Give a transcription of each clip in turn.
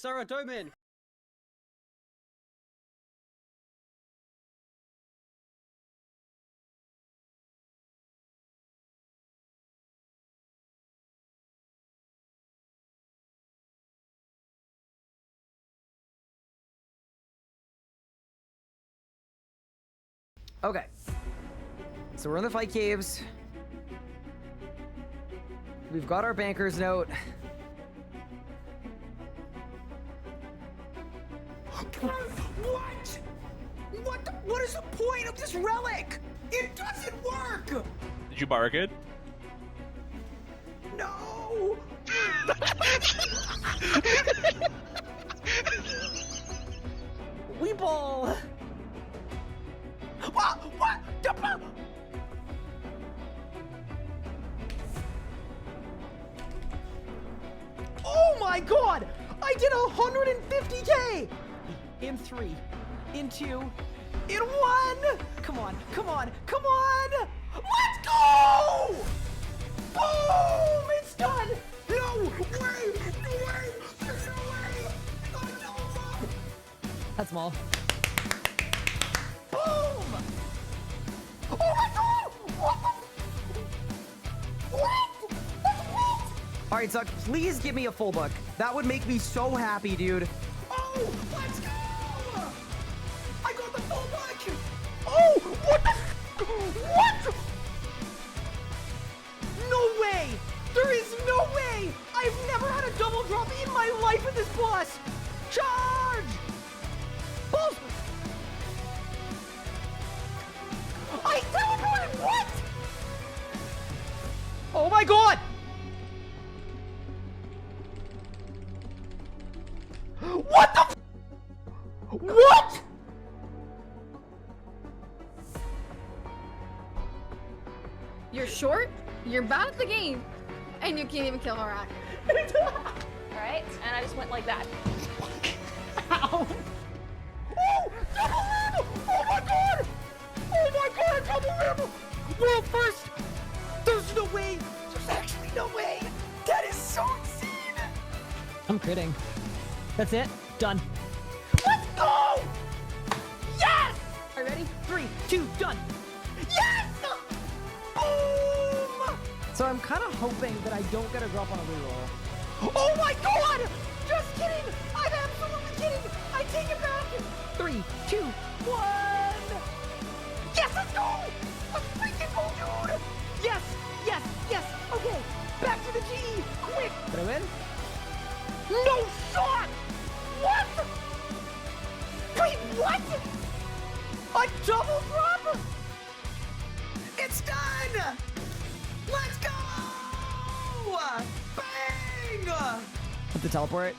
Sarah Doman. Okay. So we're in the fight caves. We've got our banker's note. What? What is the point of this relic? It doesn't work! Did you bargain? No! Weeble! What? What? Oh my god! I did 150k! In 3, in 2, in 1! Come on, come on, come on! Let's go! Boom! It's done! No way! No way! There's no way! Oh, no. That's small. Boom! Oh my god! What the? What? What? All right, Zuck, please give me a full book. That would make me so happy, dude. Oh, let's go! I got the full book! Oh, what the? What? No way! There is no way! I've never had a double drop in my life in this boss! Charge! Balls! I teleported! What? Oh my god! What the? What? You're short, you're bad at the game, and you can't even kill Harak. Alright, and I just went like that. Ow! Oh! Double rim! Oh my god! Oh my god! Double rim! World first! There's no way! There's actually no way! That is so insane! I'm critting. That's it. Done. Let's go! Yes! Are you ready? 3, 2, done! Yes! Boom! So I'm kind of hoping that I don't get a drop on a reroll. Oh my god! Just kidding! I'm absolutely kidding! I take it back! 3, 2, 1! Yes, let's go! Let's freaking go, dude! Yes! Yes! Yes! Okay! Back to the G! Quick! Did I win? No shot! What? Wait, what? A double drop? It's done! Let's go! Bang! Put the teleport.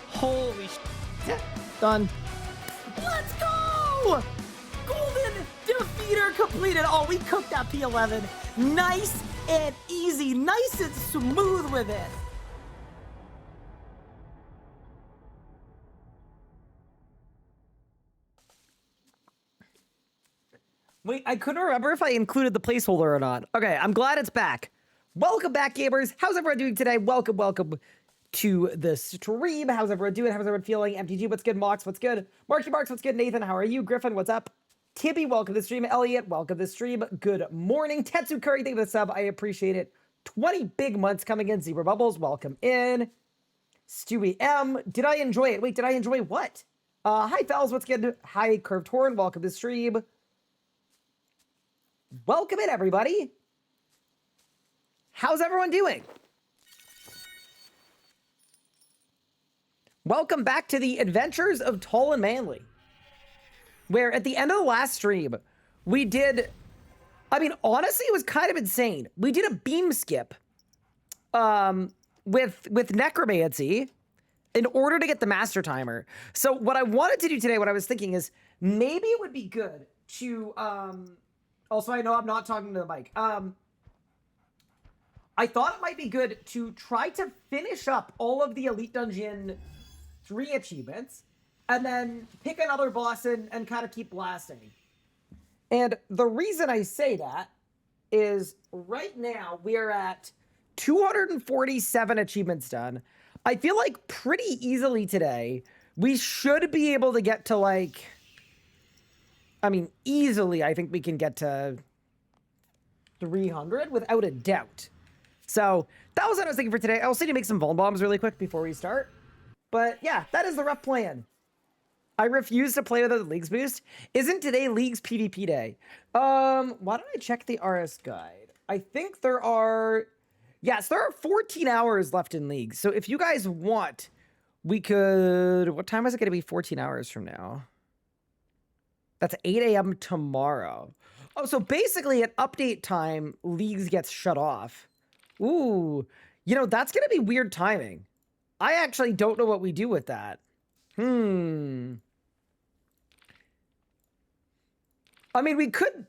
Holy shit. Done. Let's go! Golden defeater completed. Oh, we cooked that P11. Nice and easy. Nice and smooth with it. Wait, I couldn't remember if I included the placeholder or not. Okay, I'm glad it's back. Welcome back, gamers. How's everyone doing today? Welcome, welcome to the stream. How's everyone doing? How's everyone feeling? MTG, what's good? Mox, what's good? Marky Marks, what's good? Nathan, how are you? Griffin, what's up? Tibby, welcome to the stream. Elliot, welcome to the stream. Good morning. Tetsu Curry, thank you for the sub. I appreciate it. 20 big months coming in. Zebra Bubbles, welcome in. Stewie M, did I enjoy it? Wait, did I enjoy what? Hi, fellas, what's good? Hi, Curved Horn, welcome to the stream. Welcome in, everybody. How's everyone doing? Welcome back to the Adventures of Tall and Manly, where at the end of the last stream, we did, I mean, honestly, it was kind of insane. We did a beam skip with necromancy in order to get the master timer. So what I wanted to do today, what I was thinking is maybe it would be good to, also, I know I'm not talking to the mic. I thought it might be good to try to finish up all of the Elite Dungeon 3 achievements and then pick another boss and kind of keep blasting. And the reason I say that is right now we are at 247 achievements done. I feel like pretty easily today, we should be able to get to like, I mean, easily, I think we can get to 300 without a doubt. So that was what I was thinking for today. I also need to make some Vuln Bombs really quick before we start. But yeah, that is the rough plan. I refuse to play without the Leagues boost. Isn't today Leagues PvP day? Why don't I check the RS guide? I think there are... Yes, there are 14 hours left in Leagues. So if you guys want, we could... What time is it going to be 14 hours from now? That's 8 a.m. tomorrow. Oh, so basically at update time, Leagues gets shut off. Ooh, you know, that's going to be weird timing. I actually don't know what we do with that. I mean, we could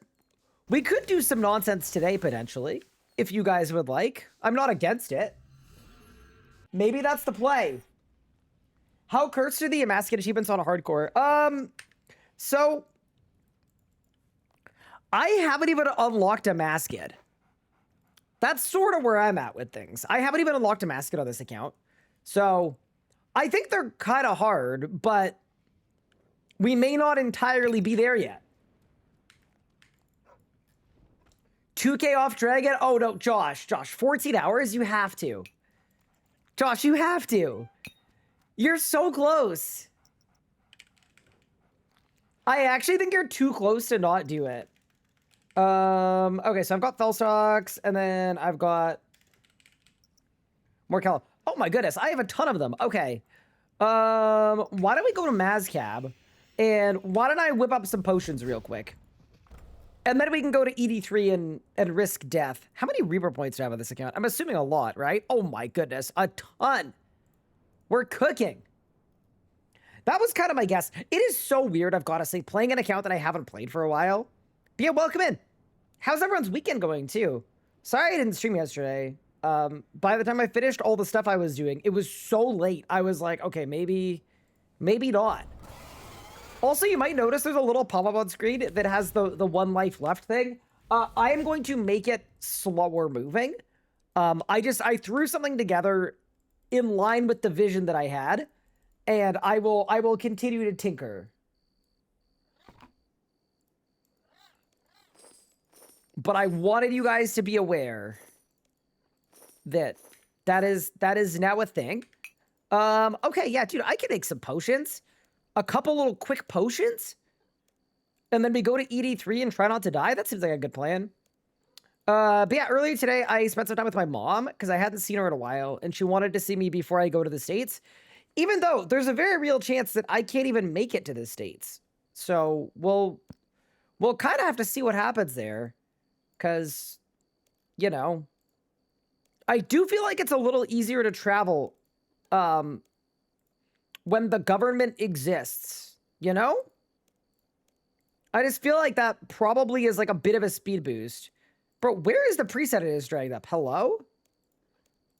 do some nonsense today, potentially, if you guys would like. I'm not against it. Maybe that's the play. How cursed are the Emasculate achievements on a hardcore? So... I haven't even unlocked a Mascid. That's sort of where I'm at with things. I haven't even unlocked a Mascid on this account. So, I think they're kind of hard, but we may not entirely be there yet. 2K off Dragon? Oh, no, Josh, 14 hours? You have to. Josh, you have to. You're so close. I actually think you're too close to not do it. Okay, so I've got Fellstocks, and then I've got more Cal. Oh my goodness, I have a ton of them. Okay. Why don't we go to Mazcab, and why don't I whip up some potions real quick? And then we can go to ED3 and risk death. How many Reaper points do I have on this account? I'm assuming a lot, right? Oh my goodness, a ton. We're cooking. That was kind of my guess. It is so weird, I've got to say, playing an account that I haven't played for a while. But yeah, welcome in. How's everyone's weekend going, too? Sorry I didn't stream yesterday. By the time I finished all the stuff I was doing, it was so late. I was like, okay, maybe not. Also, you might notice there's a little pop-up on screen that has the 1 life left thing. I am going to make it slower moving. I threw something together in line with the vision that I had, and I will continue to tinker. But I wanted you guys to be aware that that is now a thing. Okay, yeah, dude, I can make some potions. A couple little quick potions. And then we go to ED3 and try not to die. That seems like a good plan. But yeah, earlier today, I spent some time with my mom because I hadn't seen her in a while, and she wanted to see me before I go to the States. Even though there's a very real chance that I can't even make it to the States. So we'll kind of have to see what happens there. Because, you know, I do feel like it's a little easier to travel when the government exists, you know? I just feel like that probably is like a bit of a speed boost. Bro, where is the preset it is dragged up? Hello?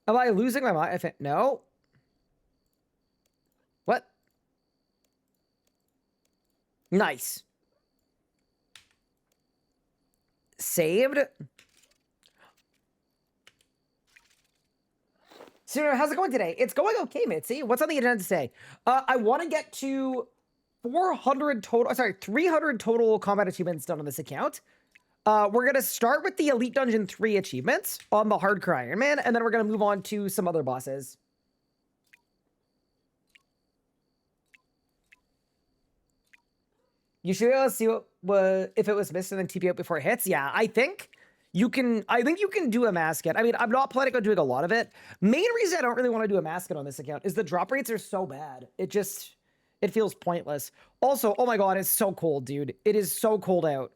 Am I losing my mind? No. What? Nice. Saved. So, how's it going today? It's going okay, Mitzi. What's on the agenda today? I want to get to 300 total combat achievements done on this account. We're going to start with the Elite Dungeon 3 achievements on the Hardcore Iron Man, and then we're going to move on to some other bosses. You should be able to see if it was missed and then TP out before it hits. Yeah, I think you can do a Mascot. I mean, I'm not planning on doing a lot of it. Main reason I don't really want to do a Mascot on this account is the drop rates are so bad. It feels pointless. Also, oh my god, it's so cold, dude. It is so cold out.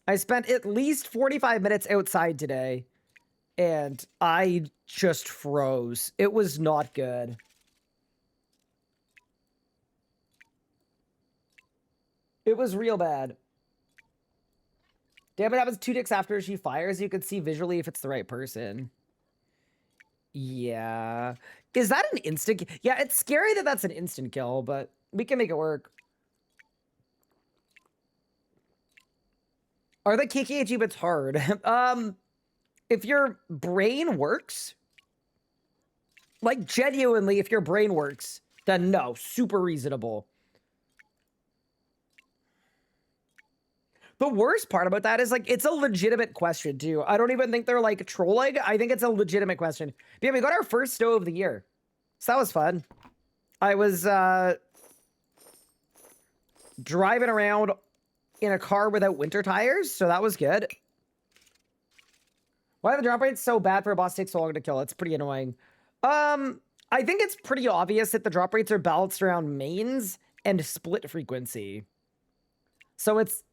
I spent at least 45 minutes outside today, and I just froze. It was not good. It was real bad. Damn, it happens 2 ticks after she fires. You can see visually if it's the right person. Yeah. Is that an instant? Yeah, it's scary that that's an instant kill, but we can make it work. Are the KK achievements hard? If your brain works, Like, genuinely, if your brain works, then no, super reasonable. The worst part about that is, like, it's a legitimate question, too. I don't even think they're, like, trolling. I think it's a legitimate question. But yeah, we got our first snow of the year. So that was fun. I was, driving around in a car without winter tires, so that was good. Why are the drop rates so bad for a boss take so long to kill? It's pretty annoying. I think it's pretty obvious that the drop rates are balanced around mains and split frequency. So it's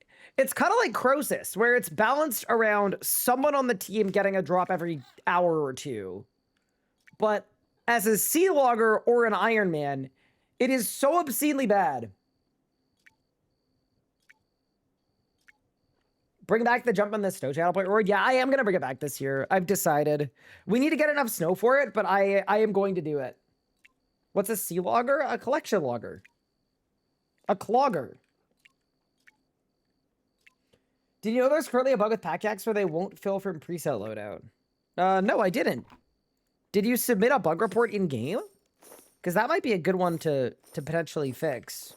kind of like Crosis, where it's balanced around someone on the team getting a drop every hour or two. But as a Sea Logger or an Iron Man, it is so obscenely bad. Bring back the jump on the snow channel point. Or yeah, I am going to bring it back this year. I've decided. We need to get enough snow for it, but I am going to do it. What's a Sea Logger? A collection logger. A clogger. Did you know there's currently a bug with pack-yaks where they won't fill from preset loadout? No, I didn't. Did you submit a bug report in-game? Because that might be a good one to potentially fix.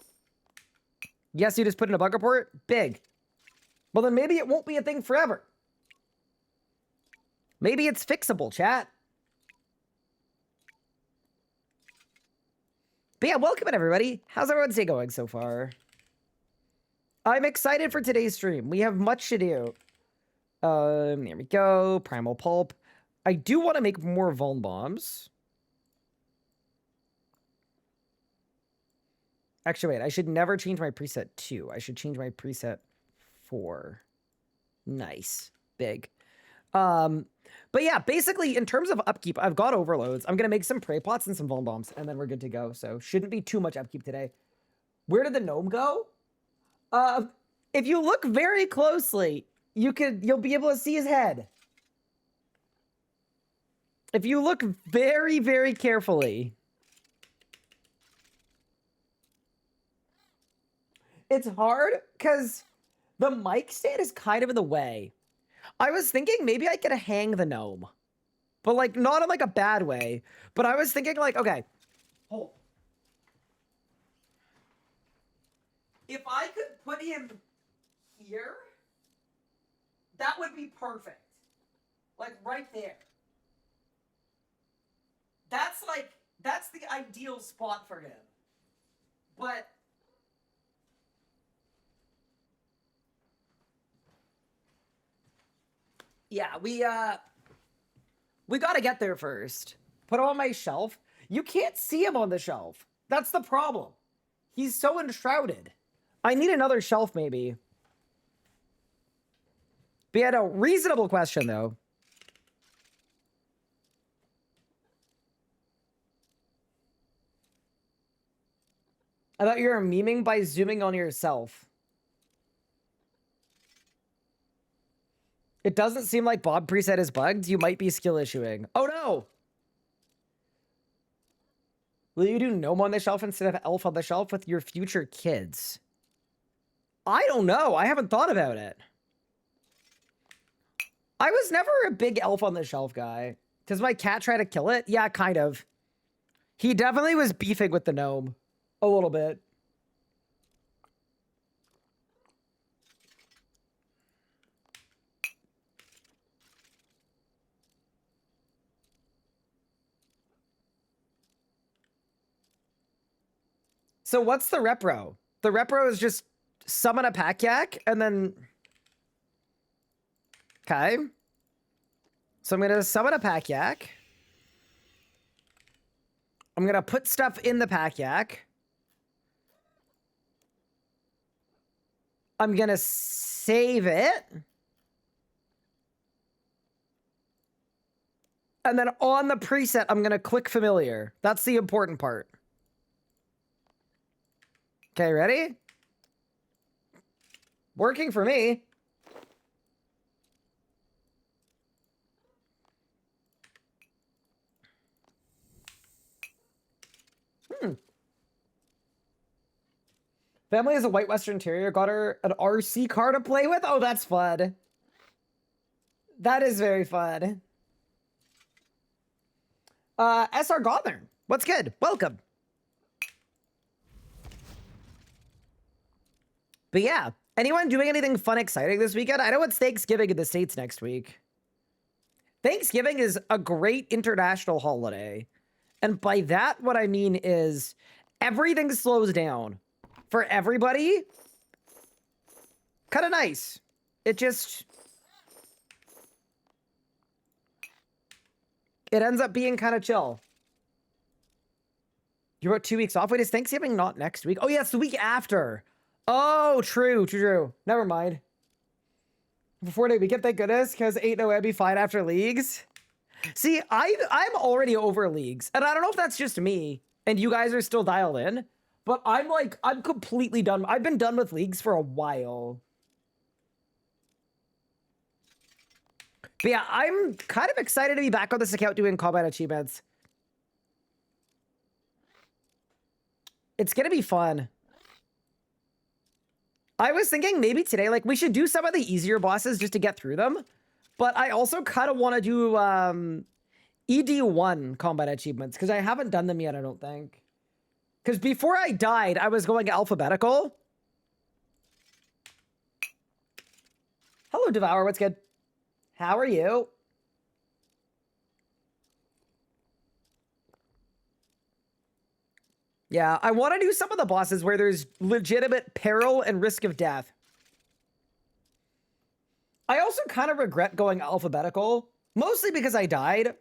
Yes, you just put in a bug report? Big. Well, then maybe it won't be a thing forever. Maybe it's fixable, chat. But yeah, welcome in, everybody. How's everyone's day going so far? I'm excited for today's stream. We have much to do. There we go. Primal Pulp. I do want to make more Vuln Bombs. Actually, wait. I should never change my preset 2. I should change my preset 4. Nice. Big. But yeah, basically, in terms of upkeep, I've got overloads. I'm going to make some prey pots and some Vuln Bombs, and then we're good to go. So, shouldn't be too much upkeep today. Where did the gnome go? If you look very closely, you'll be able to see his head. If you look very, very carefully. It's hard because the mic stand is kind of in the way. I was thinking maybe I could hang the gnome. But, like, not in, like, a bad way. But I was thinking, like, okay. Hold. If I could put him here, that would be perfect. Like, right there. That's, like, that's the ideal spot for him. But yeah, we gotta get there first. Put him on my shelf. You can't see him on the shelf. That's the problem. He's so enshrouded. I need another shelf, maybe. But yeah, no, reasonable question, though. I thought you were memeing by zooming on yourself. It doesn't seem like Bob preset is bugged. You might be skill issuing. Oh, no! Will you do gnome on the shelf instead of elf on the shelf with your future kids? I don't know. I haven't thought about it. I was never a big elf on the shelf guy. Does my cat try to kill it? Yeah, kind of. He definitely was beefing with the gnome. A little bit. So what's the repro? The repro is just summon a pack yak and then... Okay. So I'm going to summon a pack yak. I'm going to put stuff in the pack yak. I'm going to save it. And then on the preset, I'm going to click familiar. That's the important part. Okay, ready? Working for me. Family is a white Western Terrier. Got her an RC car to play with. Oh, that's fun. That is very fun. SR Gothner, what's good? Welcome. But yeah, anyone doing anything fun, exciting this weekend? I know it's Thanksgiving in the States next week. Thanksgiving is a great international holiday. And by that, what I mean is everything slows down for everybody. Kind of nice. It ends up being kind of chill. You're about 2 weeks off. Wait, is Thanksgiving not next week? Oh, yeah, it's the week after. Oh, true. Never mind. Before the weekend, thank goodness, because ain't no Amby fine after leagues. See, I'm already over leagues, and I don't know if that's just me, and you guys are still dialed in, but I'm completely done. I've been done with leagues for a while. But yeah, I'm kind of excited to be back on this account doing combat achievements. It's gonna be fun. I was thinking maybe today, like, we should do some of the easier bosses just to get through them. But I also kind of want to do ED1 combat achievements, because I haven't done them yet, I don't think. Because before I died, I was going alphabetical. Hello, Devour, what's good? How are you? Yeah, I want to do some of the bosses where there's legitimate peril and risk of death. I also kind of regret going alphabetical, mostly because I died.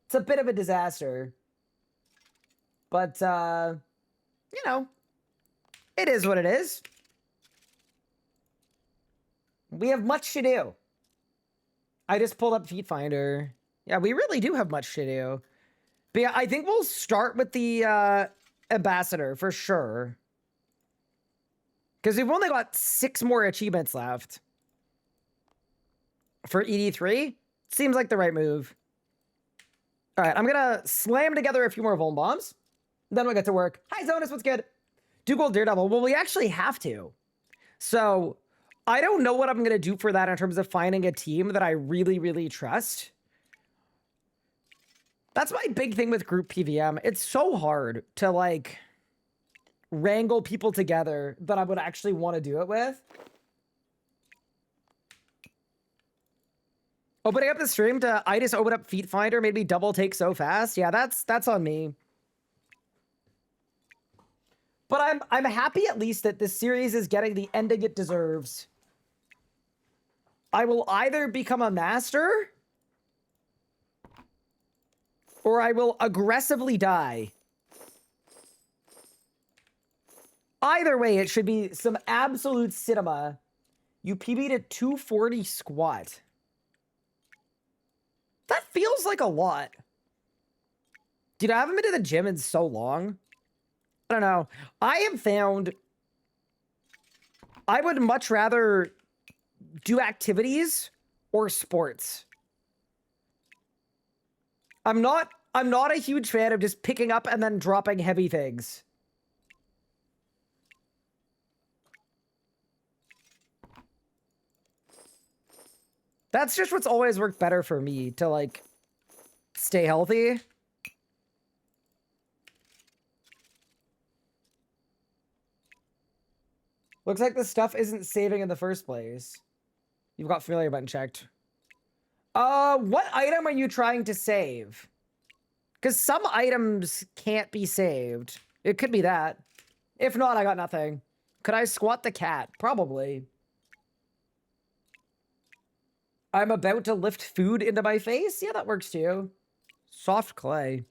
It's a bit of a disaster. But, you know, it is what it is. We have much to do. I just pulled up Feet Finder. Yeah, we really do have much to do. But yeah, I think we'll start with the ambassador for sure. Because we've only got 6 more achievements left. For ED3, seems like the right move. All right, I'm going to slam together a few more Vuln Bombs. Then we'll get to work. Hi, Zonus, what's good? Do Gold Daredevil. Well, we actually have to. So, I don't know what I'm going to do for that in terms of finding a team that I really, really trust. That's my big thing with group PVM. It's so hard to, like, wrangle people together that I would actually want to do it with. Opening up the stream to I just open up Feet Finder made me double take so fast. Yeah, that's on me. But I'm happy at least that this series is getting the ending it deserves. I will either become a master or I will aggressively die. Either way, it should be some absolute cinema. You PB'd a 240 squat. That feels like a lot. Dude, I haven't been to the gym in so long. I don't know. I have found I would much rather do activities or sports. I'm not a huge fan of just picking up and then dropping heavy things. That's just what's always worked better for me to, like, stay healthy. Looks like the stuff isn't saving in the first place. You've got familiar button checked. What item are you trying to save? Because some items can't be saved. It could be that. If not, I got nothing. Could I squat the cat? Probably. I'm about to lift food into my face? Yeah, that works too. Soft clay.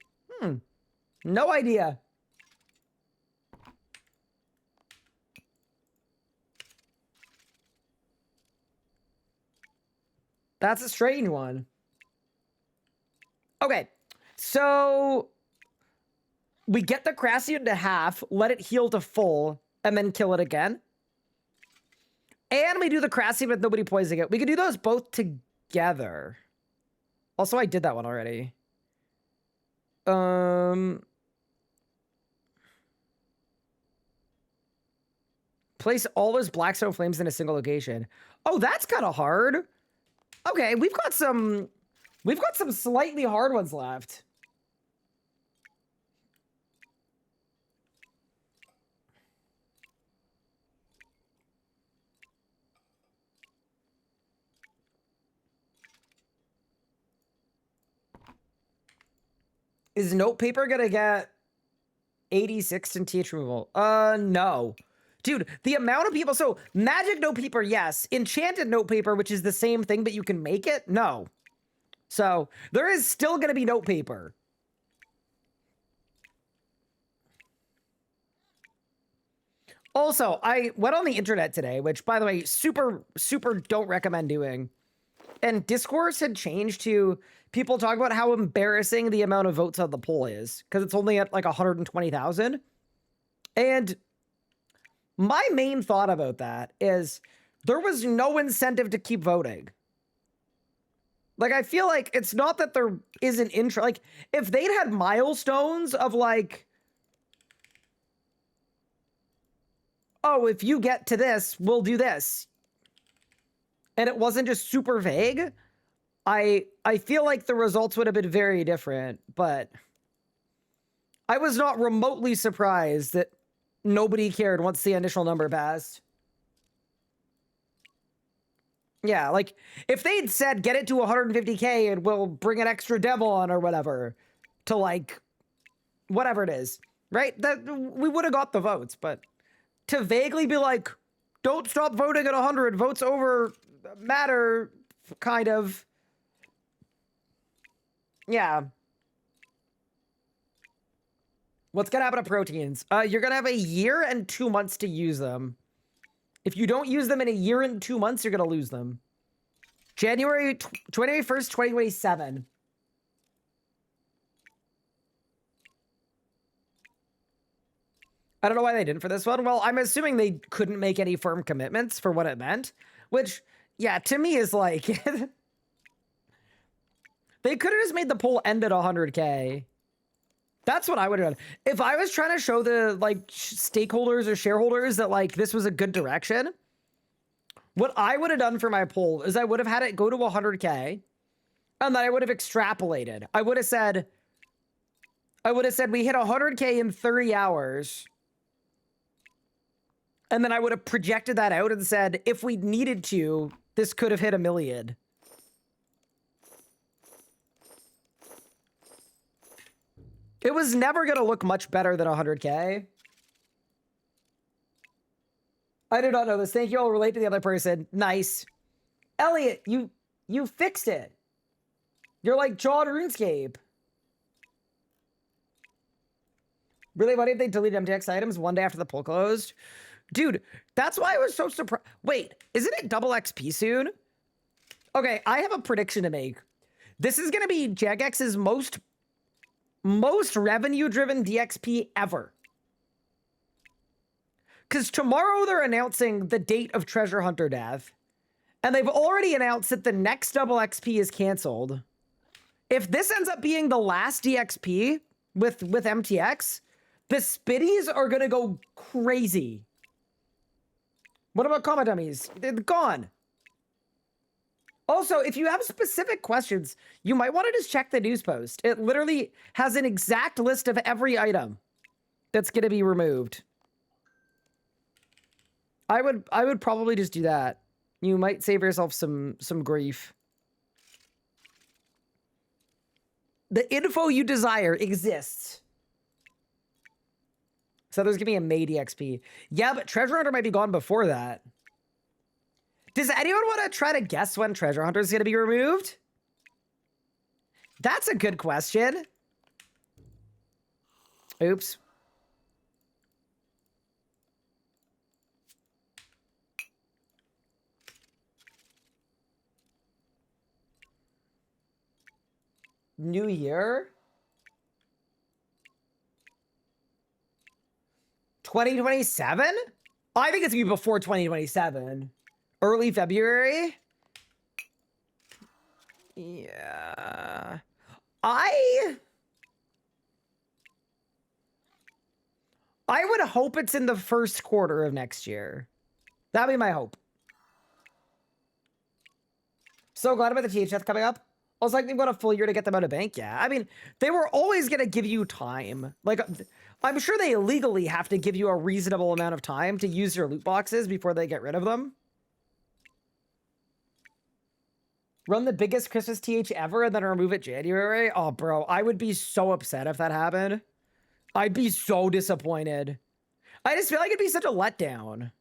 No idea. That's a strange one. Okay, so we get the Crassian to half, let it heal to full, and then kill it again. And we do the Crassian with nobody poisoning it. We could do those both together. Also, I did that one already. Place all those Blackstone flames in a single location. Oh, that's kind of hard. Okay, we've got some We've got some slightly hard ones left. Is note paper gonna get 86 in TH removal? No. Dude, the amount of people, so magic note paper, yes. Enchanted note paper, which is the same thing, but you can make it, no. So there is still gonna be note paper. Also, I went on the internet today, which, by the way, super don't recommend doing. And discourse had changed to people talk about how embarrassing the amount of votes on the poll is, because it's only at like 120,000. And my main thought about that is there was no incentive to keep voting. Like, I feel like it's not that there isn't interest. Like, if they'd had milestones of like, oh, if you get to this, we'll do this, and it wasn't just super vague, I feel like the results would have been very different. But I was not remotely surprised that nobody cared once the initial number passed. Yeah, like, if they'd said, get it to 150K and we'll bring an extra devil on or whatever to, like, whatever it is, right? That we would have got the votes, but to vaguely be like, don't stop voting at 100, votes over matter, kind of. Yeah. What's gonna happen to proteins? You're gonna have a year and 2 months to use them. If you don't use them in a year and 2 months, you're gonna lose them. January 21st, 2027. I don't know why they didn't for this one. Well, I'm assuming they couldn't make any firm commitments for what it meant, which, yeah, to me is like, they could have just made the poll end at 100K. That's what I would have done. If I was trying to show the, like, stakeholders or shareholders that, like, this was a good direction, what I would have done for my poll is I would have had it go to 100K, and then I would have extrapolated. I would have said we hit 100K in 30 hours. And then I would have projected that out and said, if we needed to, this could have hit 1 million. It was never going to look much better than 100K. I do not know this. Thank you. I'll relate to the other person. Nice. Elliot, you fixed it. You're like John RuneScape. Really, what if they deleted MTX items one day after the poll closed? Dude, that's why I was so surprised. Wait, isn't it double XP soon? Okay, I have a prediction to make. This is going to be Jagex's most revenue-driven DXP ever. Because tomorrow they're announcing the date of Treasure Hunter Death. And they've already announced that the next double XP is canceled. If this ends up being the last DXP with MTX, the Spitties are going to go crazy. What about comma dummies? They're gone. Also, if you have specific questions, you might want to just check the news post. It literally has an exact list of every item that's going to be removed. I would probably just do that. You might save yourself some grief. The info you desire exists. So there's gonna be a May DXP. Yeah, but Treasure Hunter might be gone before that. Does anyone want to try to guess when Treasure Hunter is gonna be removed? That's a good question. Oops. New year? 2027? I think it's gonna be before 2027. Early February? Yeah. I would hope it's in the first quarter of next year. That'd be my hope. So glad about the THF coming up. Also, like, they've got a full year to get them out of bank. Yeah, I mean, they were always going to give you time. Like, I'm sure they legally have to give you a reasonable amount of time to use your loot boxes before they get rid of them. Run the biggest Christmas TH ever and then remove it January? Oh, bro, I would be so upset if that happened. I'd be so disappointed. I just feel like it'd be such a letdown.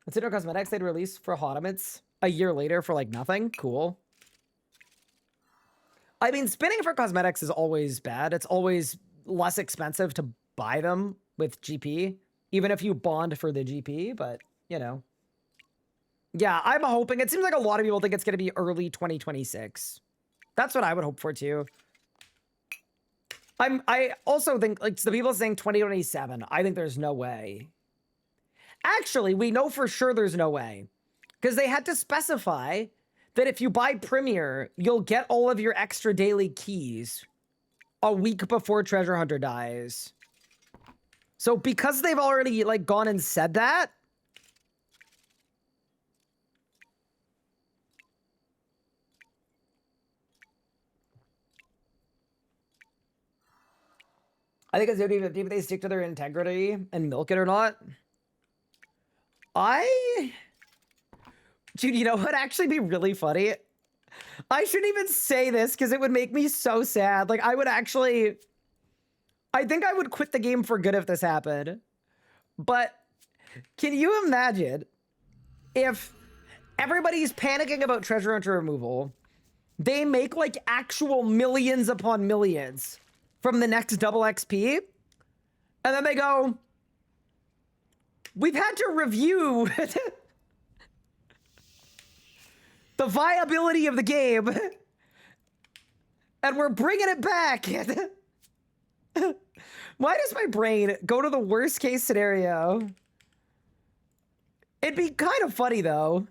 Consider Cosmetics they'd release for Hotomits a year later for like nothing. Cool. I mean, spinning for cosmetics is always bad. It's always less expensive to buy them with GP, even if you bond for the GP, but you know. Yeah, I'm hoping. It seems like a lot of people think it's going to be early 2026. That's what I would hope for too. I also think like the people saying 2027. I think there's no way. Actually, we know for sure there's no way. Because they had to specify that if you buy Premier, you'll get all of your extra daily keys a week before Treasure Hunter dies. So because they've already like gone and said that, I think it's if they stick to their integrity and milk it or not. Dude, you know what would actually be really funny? I shouldn't even say this because it would make me so sad. Like, I think I would quit the game for good if this happened. But can you imagine if everybody's panicking about Treasure Hunter removal, they make like actual millions upon millions from the next double XP, and then they go, we've had to review the viability of the game, and we're bringing it back. Why does my brain go to the worst case scenario? It'd be kind of funny, though.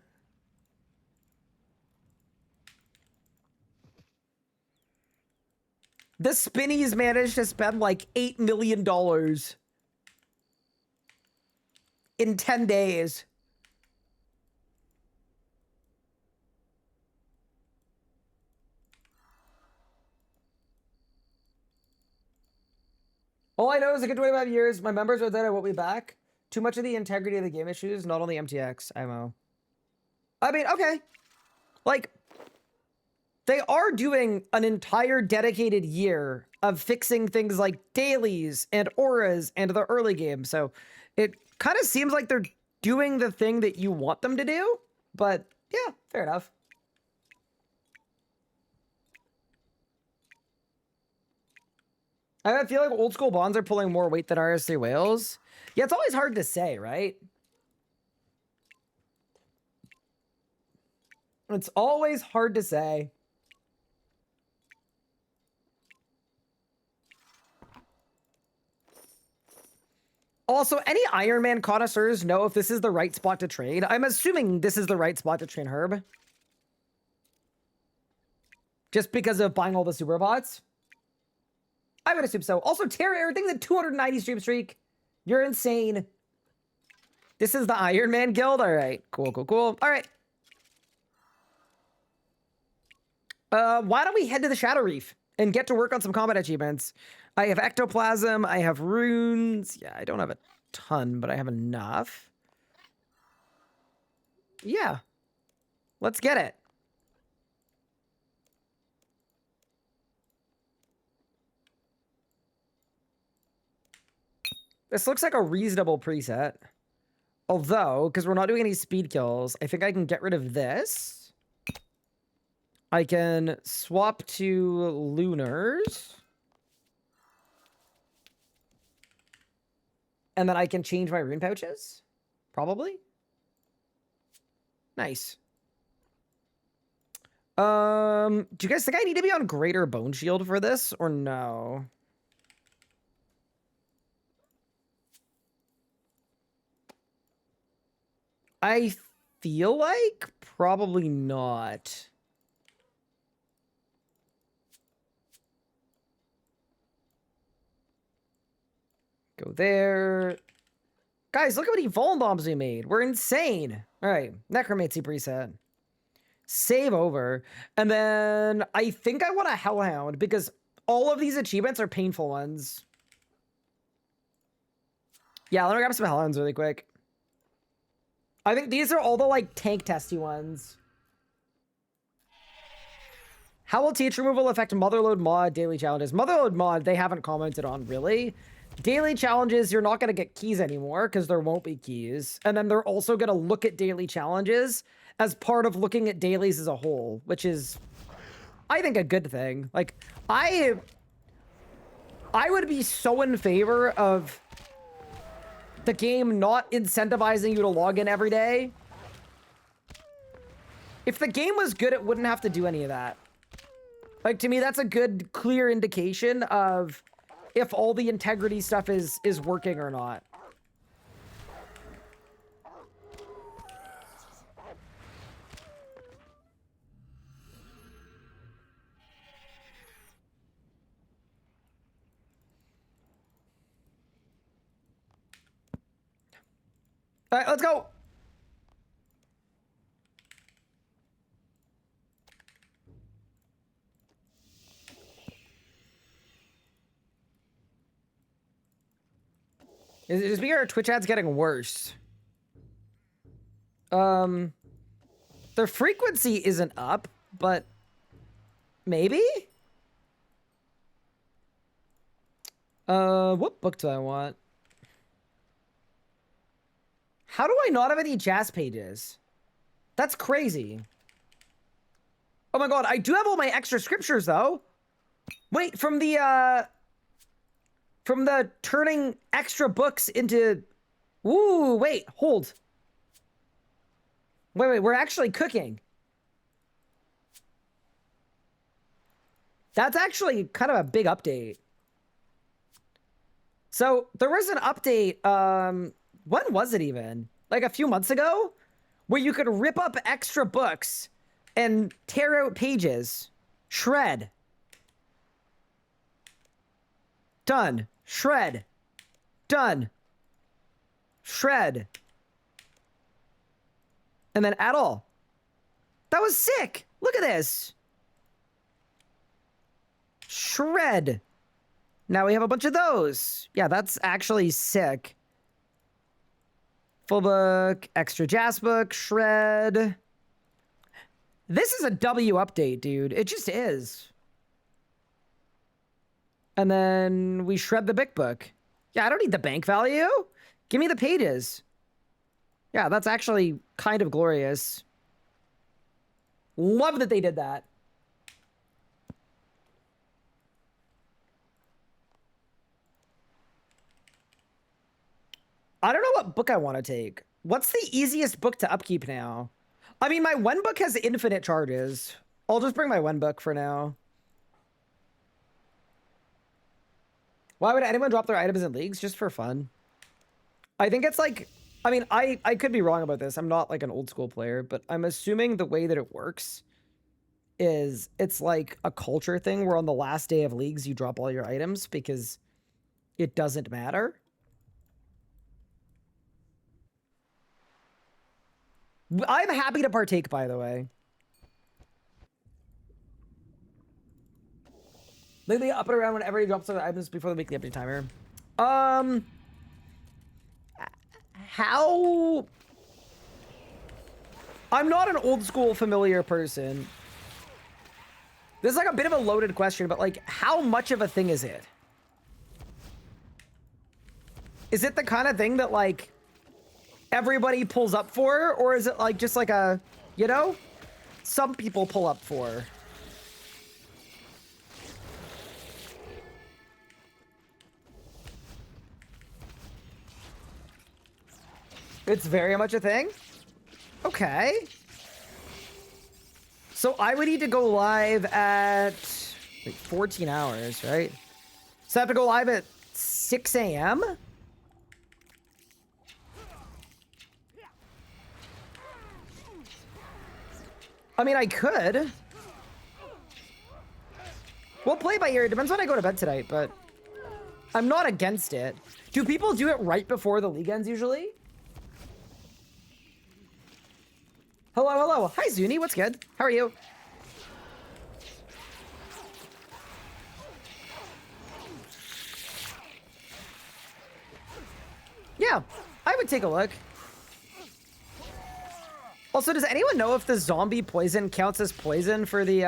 The Spinnies managed to spend like $8 million in 10 days. All I know is a good 25 years. My members are dead. I won't be back. Too much of the integrity of the game issues, not only MTX, IMO. I mean, okay. Like, they are doing an entire dedicated year of fixing things like dailies and auras and the early game. So it kind of seems like they're doing the thing that you want them to do. But yeah, fair enough. I feel like old school bonds are pulling more weight than RS3 whales. Yeah, it's always hard to say, right? It's always hard to say. Also, any Iron Man connoisseurs know if this is the right spot to trade? I'm assuming this is the right spot to train Herb. Just because of buying all the super bots? I would assume so. Also, Terry, everything's a 290 stream streak. You're insane. This is the Iron Man Guild? All right. Cool, cool, cool. All right. Why don't we head to the Shadow Reef and get to work on some combat achievements? I have ectoplasm. I have runes. Yeah, I don't have a ton, but I have enough. Yeah. Let's get it. This looks like a reasonable preset. Although, because we're not doing any speed kills, I think I can get rid of this. I can swap to lunars. And then I can change my rune pouches. Probably. Nice. Do you guys think I need to be on Greater Bone Shield for this or no? I feel like probably not. Go there. Guys, look how many Voln bombs we made. We're insane. All right, Necromancy preset. Save over. And then I think I want a Hellhound because all of these achievements are painful ones. Yeah, let me grab some Hellhounds really quick. I think these are all the, like, tank testy ones. How will teach removal affect Motherload mod daily challenges? Motherload mod, they haven't commented on, really. Daily challenges, you're not going to get keys anymore because there won't be keys. And then they're also going to look at daily challenges as part of looking at dailies as a whole, which is, I think, a good thing. Like, I would be so in favor of the game not incentivizing you to log in every day. If the game was good, it wouldn't have to do any of that. Like, to me, that's a good, clear indication of if all the integrity stuff is working or not. All right, let's go. Is our Twitch ads getting worse? Their frequency isn't up, but maybe? What book do I want? How do I not have any jazz pages? That's crazy. Oh my god, I do have all my extra scriptures though. Wait, from the turning extra books into... Ooh, wait, hold. Wait, we're actually cooking. That's actually kind of a big update. So, there was an update, when was it even? Like a few months ago? Where you could rip up extra books and tear out pages. Shred. Done. Shred. Done. Shred. And then add all. That was sick. Look at this. Shred. Now we have a bunch of those. Yeah, that's actually sick. Full book, extra jazz book, shred. This is a W update, dude. It just is. And then we shred the big book. Yeah, I don't need the bank value. Give me the pages. Yeah, that's actually kind of glorious. Love that they did that. I don't know what book I want to take. What's the easiest book to upkeep now? I mean, my one book has infinite charges. I'll just bring my one book for now. Why would anyone drop their items in leagues? Just for fun. I think it's like... I mean, I could be wrong about this. I'm not like an old school player, but I'm assuming the way that it works is it's like a culture thing where on the last day of leagues, you drop all your items because it doesn't matter. I'm happy to partake, by the way. Lately, up and around whenever he drops other items before the weekly update timer. How... I'm not an old school familiar person. This is like a bit of a loaded question, but like, how much of a thing is it? Is it the kind of thing that like everybody pulls up for, or is it like just like a, you know, some people pull up for? It's very much a thing? Okay. So I would need to go live at like 14 hours, right? So I have to go live at 6 a.m.? I mean, I could. We'll play by ear. It depends when I go to bed tonight, but I'm not against it. Do people do it right before the league ends usually? Hello, hello. Hi, Zuni. What's good? How are you? Yeah, I would take a look. Also, does anyone know if the zombie poison counts as poison for the,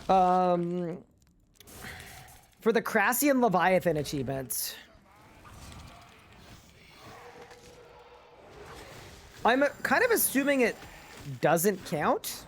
for the Crassian Leviathan achievements? I'm kind of assuming it doesn't count.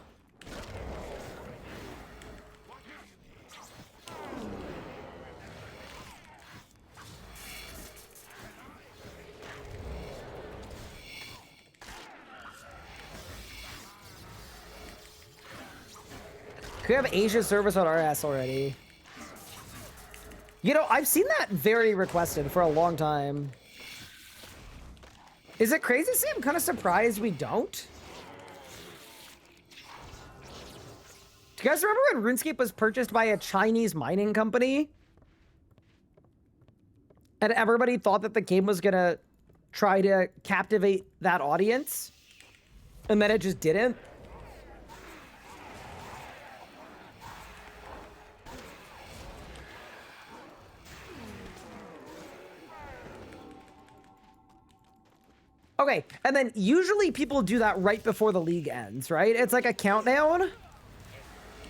Could we have Asia service on our ass already? You know, I've seen that very requested for a long time. Is it crazy to say I'm kind of surprised we don't? Do you guys remember when RuneScape was purchased by a Chinese mining company? And everybody thought that the game was gonna try to captivate that audience? And then it just didn't? Okay, and then usually people do that right before the league ends, right? It's like a countdown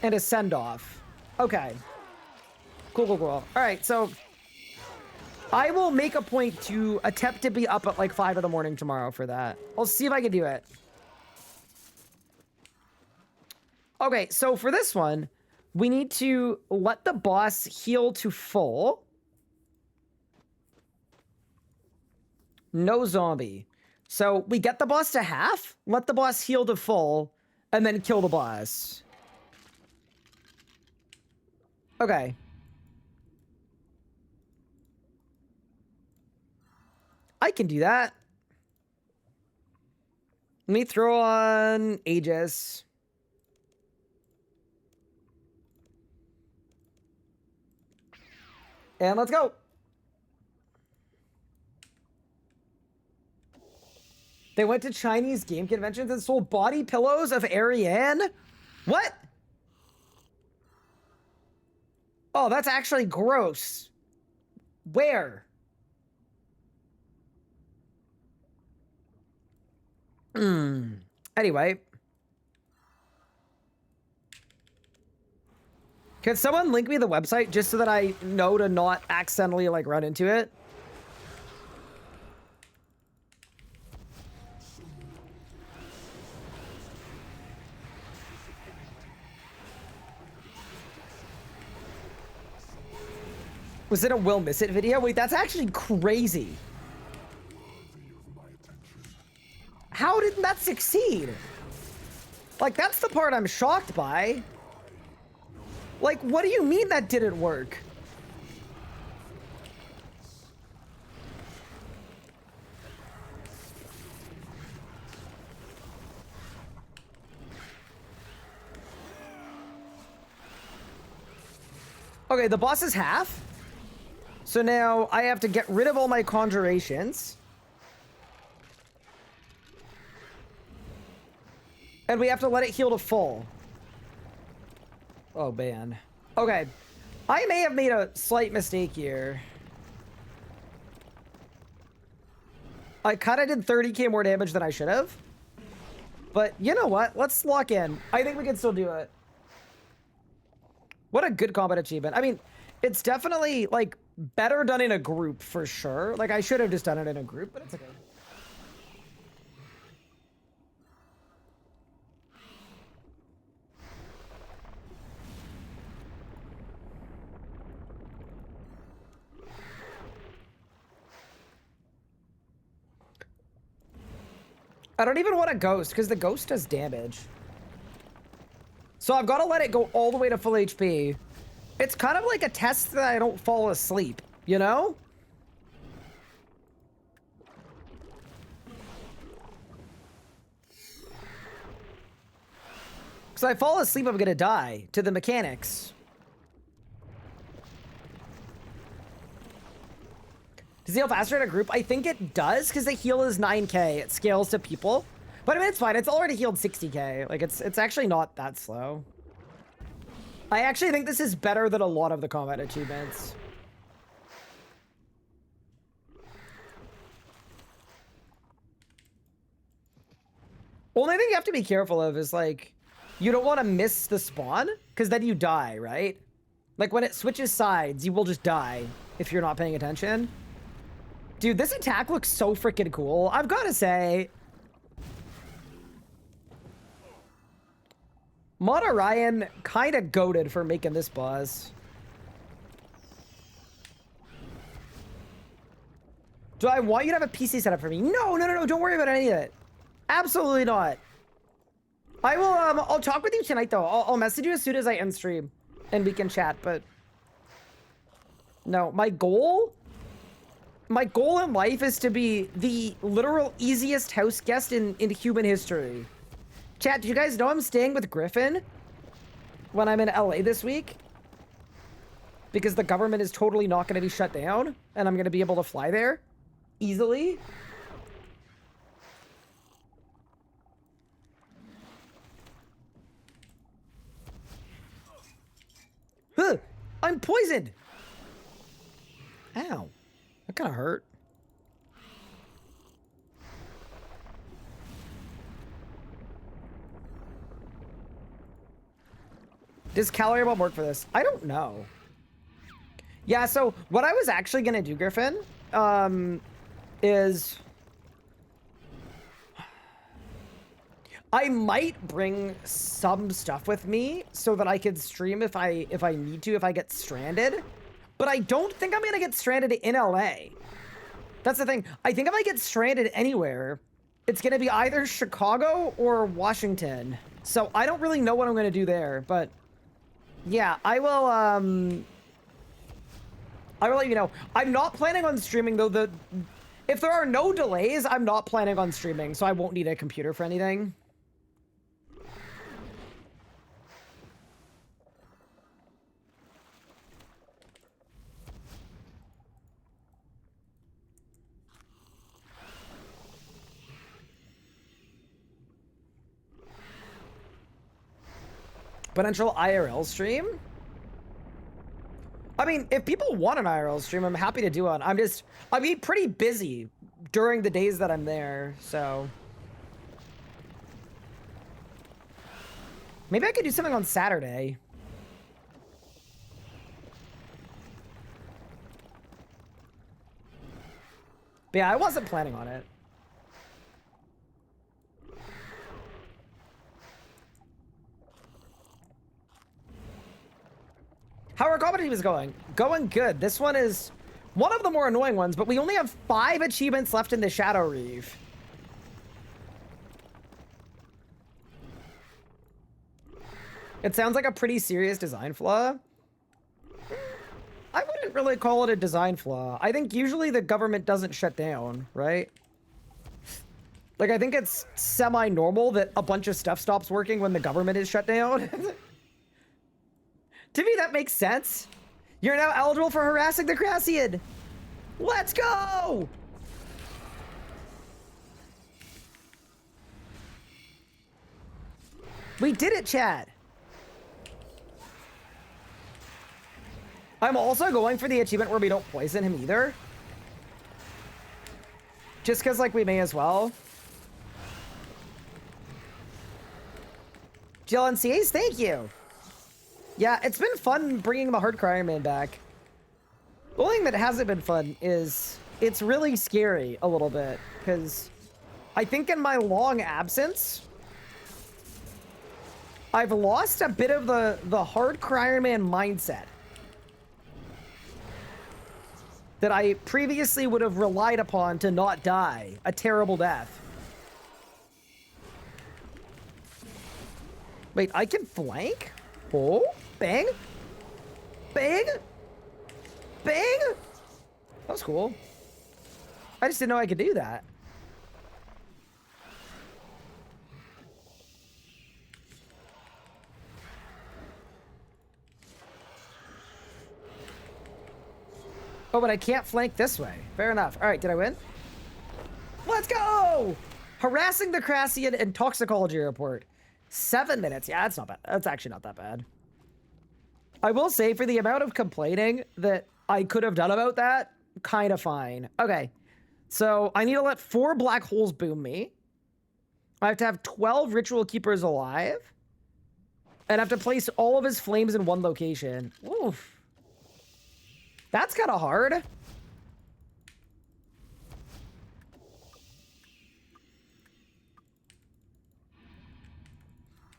and a send-off. Okay. Cool, cool, cool. All right, so I will make a point to attempt to be up at like 5 in the morning tomorrow for that. I'll see if I can do it. Okay, so for this one, we need to let the boss heal to full. No zombie. So we get the boss to half, let the boss heal to full, and then kill the boss. Okay. I can do that. Let me throw on Aegis. And let's go. They went to Chinese game conventions and sold body pillows of Ariane? What? Oh, that's actually gross. Where? Anyway. Can someone link me the website just so that I know to not accidentally, like, run into it? Was it a Will Miss It video? Wait, that's actually crazy. How did that succeed? Like, that's the part I'm shocked by. Like, what do you mean that didn't work? Okay, the boss is half. So now I have to get rid of all my conjurations. And we have to let it heal to full. Oh, man. Okay. I may have made a slight mistake here. I kind of did 30k more damage than I should have. But you know what? Let's lock in. I think we can still do it. What a good combat achievement. I mean, it's definitely, like, better done in a group for sure. Like, I should have just done it in a group, but it's okay. I don't even want a ghost because the ghost does damage. So I've got to let it go all the way to full HP. It's kind of like a test that I don't fall asleep, you know? Because if I fall asleep, I'm going to die to the mechanics. Does it heal faster in a group? I think it does, because the heal is 9k. It scales to people. But I mean, it's fine. It's already healed 60k. Like, it's actually not that slow. I actually think this is better than a lot of the combat achievements. Only thing you have to be careful of is, like, you don't want to miss the spawn, because then you die, right? Like, when it switches sides, you will just die if you're not paying attention. Dude, this attack looks so freaking cool. I've got to say. Mod Orion kind of goated for making this boss. Do I want you to have a PC set up for me? No, no, no, no. Don't worry about any of it. Absolutely not. I will, I'll talk with you tonight, though. I'll message you as soon as I end stream and we can chat, but no, my goal in life is to be the literal easiest house guest in human history. Chat, do you guys know I'm staying with Griffin when I'm in LA this week? Because the government is totally not going to be shut down and I'm going to be able to fly there easily. Huh, I'm poisoned. Ow, that kind of hurt. Does calorie bomb work for this? I don't know. Yeah, so what I was actually gonna do, Griffin, is I might bring some stuff with me so that I could stream if I need to, if I get stranded. But I don't think I'm gonna get stranded in LA. That's the thing. I think if I get stranded anywhere, it's gonna be either Chicago or Washington. So I don't really know what I'm gonna do there, but yeah, I will let you know. I'm not planning on streaming though. If there are no delays, I'm not planning on streaming, so I won't need a computer for anything. Potential IRL stream? I mean, if people want an IRL stream, I'm happy to do one. I'll be pretty busy during the days that I'm there, so. Maybe I could do something on Saturday. But yeah, I wasn't planning on it. How are combat teams going? Going good. This one is one of the more annoying ones, but we only have 5 achievements left in the Shadow Reef. It sounds like a pretty serious design flaw. I wouldn't really call it a design flaw. I think usually the government doesn't shut down, right? Like, I think it's semi-normal that a bunch of stuff stops working when the government is shut down. To me, that makes sense. You're now eligible for harassing the Crassian. Let's go! We did it, Chad. I'm also going for the achievement where we don't poison him either. Just because, like, we may as well. Jill and CAs, thank you. Yeah, it's been fun bringing the Hard Crying Man back. The only thing that hasn't been fun is it's really scary a little bit, because I think in my long absence, I've lost a bit of the Hard Crying Man mindset that I previously would have relied upon to not die a terrible death. Wait, I can flank? Oh, bang. Bang. Bang. That was cool. I just didn't know I could do that. Oh, but I can't flank this way. Fair enough. All right, did I win? Let's go! Harassing the Crassian and toxicology report. 7 minutes. Yeah, that's not bad. That's actually not that bad. I will say, for the amount of complaining that I could have done about that, kind of fine. Okay, so I need to let 4 black holes boom me. I have to have 12 ritual keepers alive. And I have to place all of his flames in one location. Oof. That's kind of hard.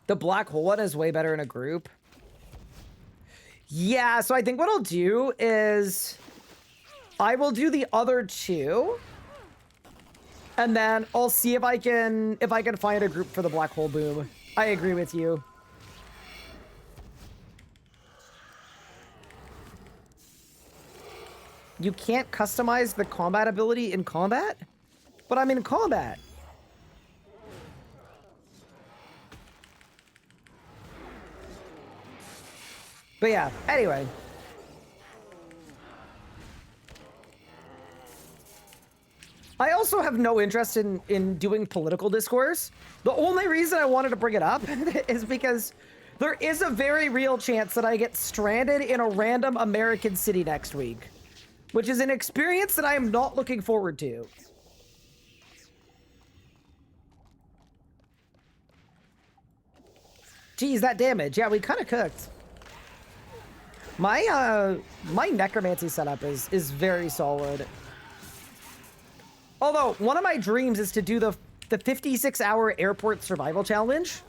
The black hole one is way better in a group. Yeah, so I think what I'll do is I will do the other 2. And then I'll see if I can find a group for the black hole boom. I agree with you. You can't customize the combat ability in combat? But I'm in combat. But yeah, anyway. I also have no interest in doing political discourse. The only reason I wanted to bring it up is because there is a very real chance that I get stranded in a random American city next week, which is an experience that I am not looking forward to. Geez, that damage. Yeah, we kind of cooked. My necromancy setup is very solid. Although, one of my dreams is to do the 56-hour airport survival challenge.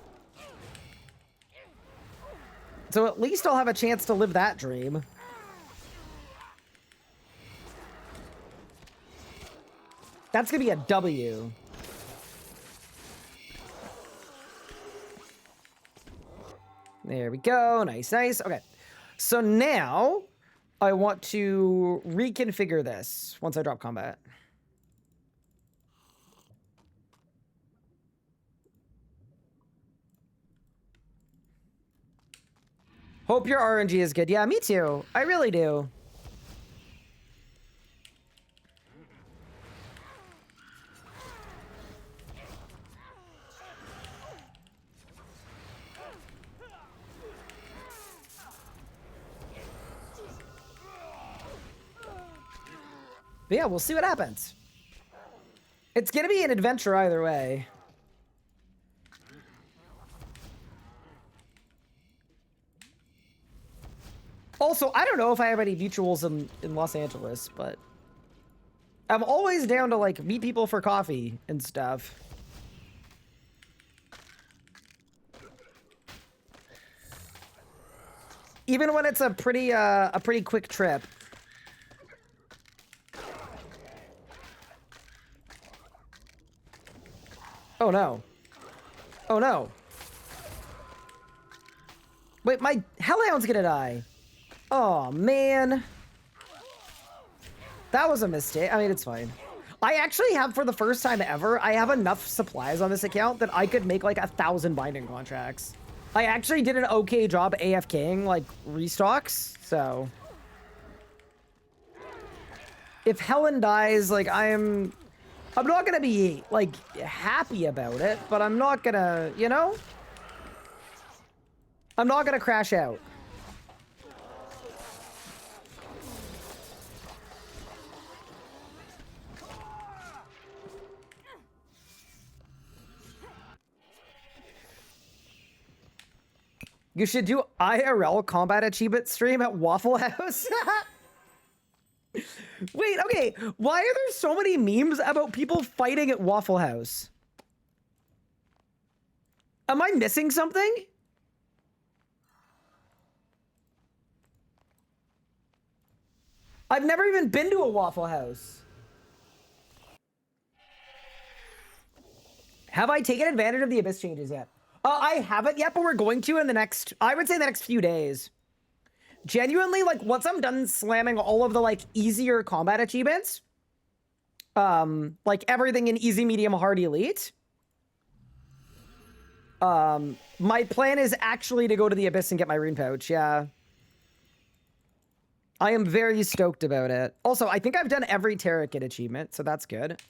So at least I'll have a chance to live that dream. That's gonna be a W. There we go. Nice, nice. Okay. So now I want to reconfigure this once I drop combat. Hope your RNG is good. Yeah, me too. I really do. But yeah, we'll see what happens. It's gonna be an adventure either way. Also, I don't know if I have any mutuals in Los Angeles, but I'm always down to, like, meet people for coffee and stuff. Even when it's a pretty quick trip. Oh no. Oh no. Wait, my Hellhound's gonna die. Oh, man. That was a mistake. I mean, it's fine. I actually have, for the first time ever, I have enough supplies on this account that I could make, like, 1,000 binding contracts. I actually did an okay job AFKing, like, restocks, so... If Helen dies, like, I'm not gonna be, like, happy about it, but I'm not gonna, you know? I'm not gonna crash out. You should do IRL combat achievement stream at Waffle House. Wait, okay. Why are there so many memes about people fighting at Waffle House? Am I missing something? I've never even been to a Waffle House. Have I taken advantage of the Abyss changes yet? I haven't yet, but we're going to in the next, I would say the next few days. Genuinely, like, once I'm done slamming all of the, like, easier combat achievements, like everything in easy, medium, hard, elite, my plan is actually to go to the Abyss and get my rune pouch, yeah. I am very stoked about it. Also, I think I've done every Terra Kit achievement, so that's good.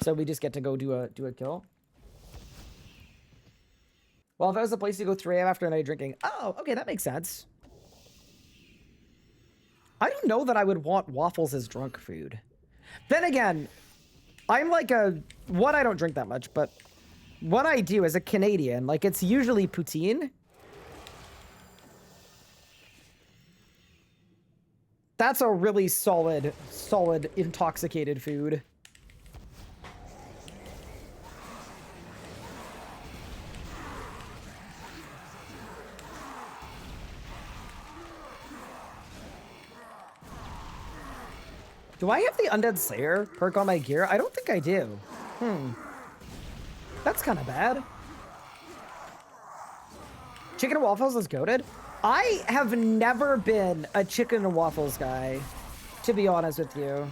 So we just get to go do a kill. Well, if I was a place to go 3 a.m. after a night of drinking. Oh, okay, that makes sense. I don't know that I would want waffles as drunk food. Then again, I'm like one, I don't drink that much, but what I do as a Canadian, like it's usually poutine. That's a really solid intoxicated food. Do I have the Undead Slayer perk on my gear? I don't think I do. That's kind of bad. Chicken and waffles is goated. I have never been a chicken and waffles guy, to be honest with you.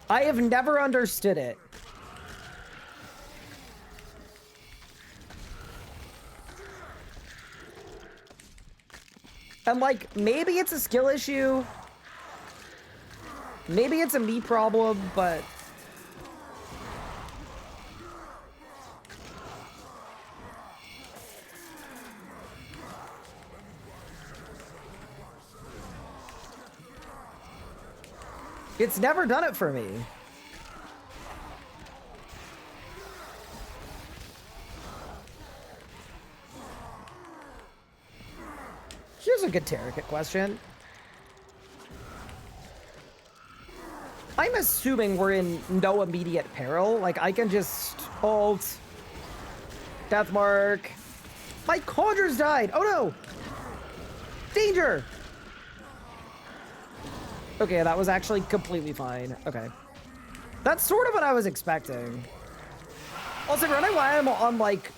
I have never understood it. And like, maybe it's a skill issue. Maybe it's a me problem, but... it's never done it for me. Here's a good Terra Kit question. I'm assuming we're in no immediate peril. Like, I can just ult. Deathmark. My Conjur's died. Oh, no. Danger. Okay, that was actually completely fine. Okay. That's sort of what I was expecting. Also, running why I'm on, like,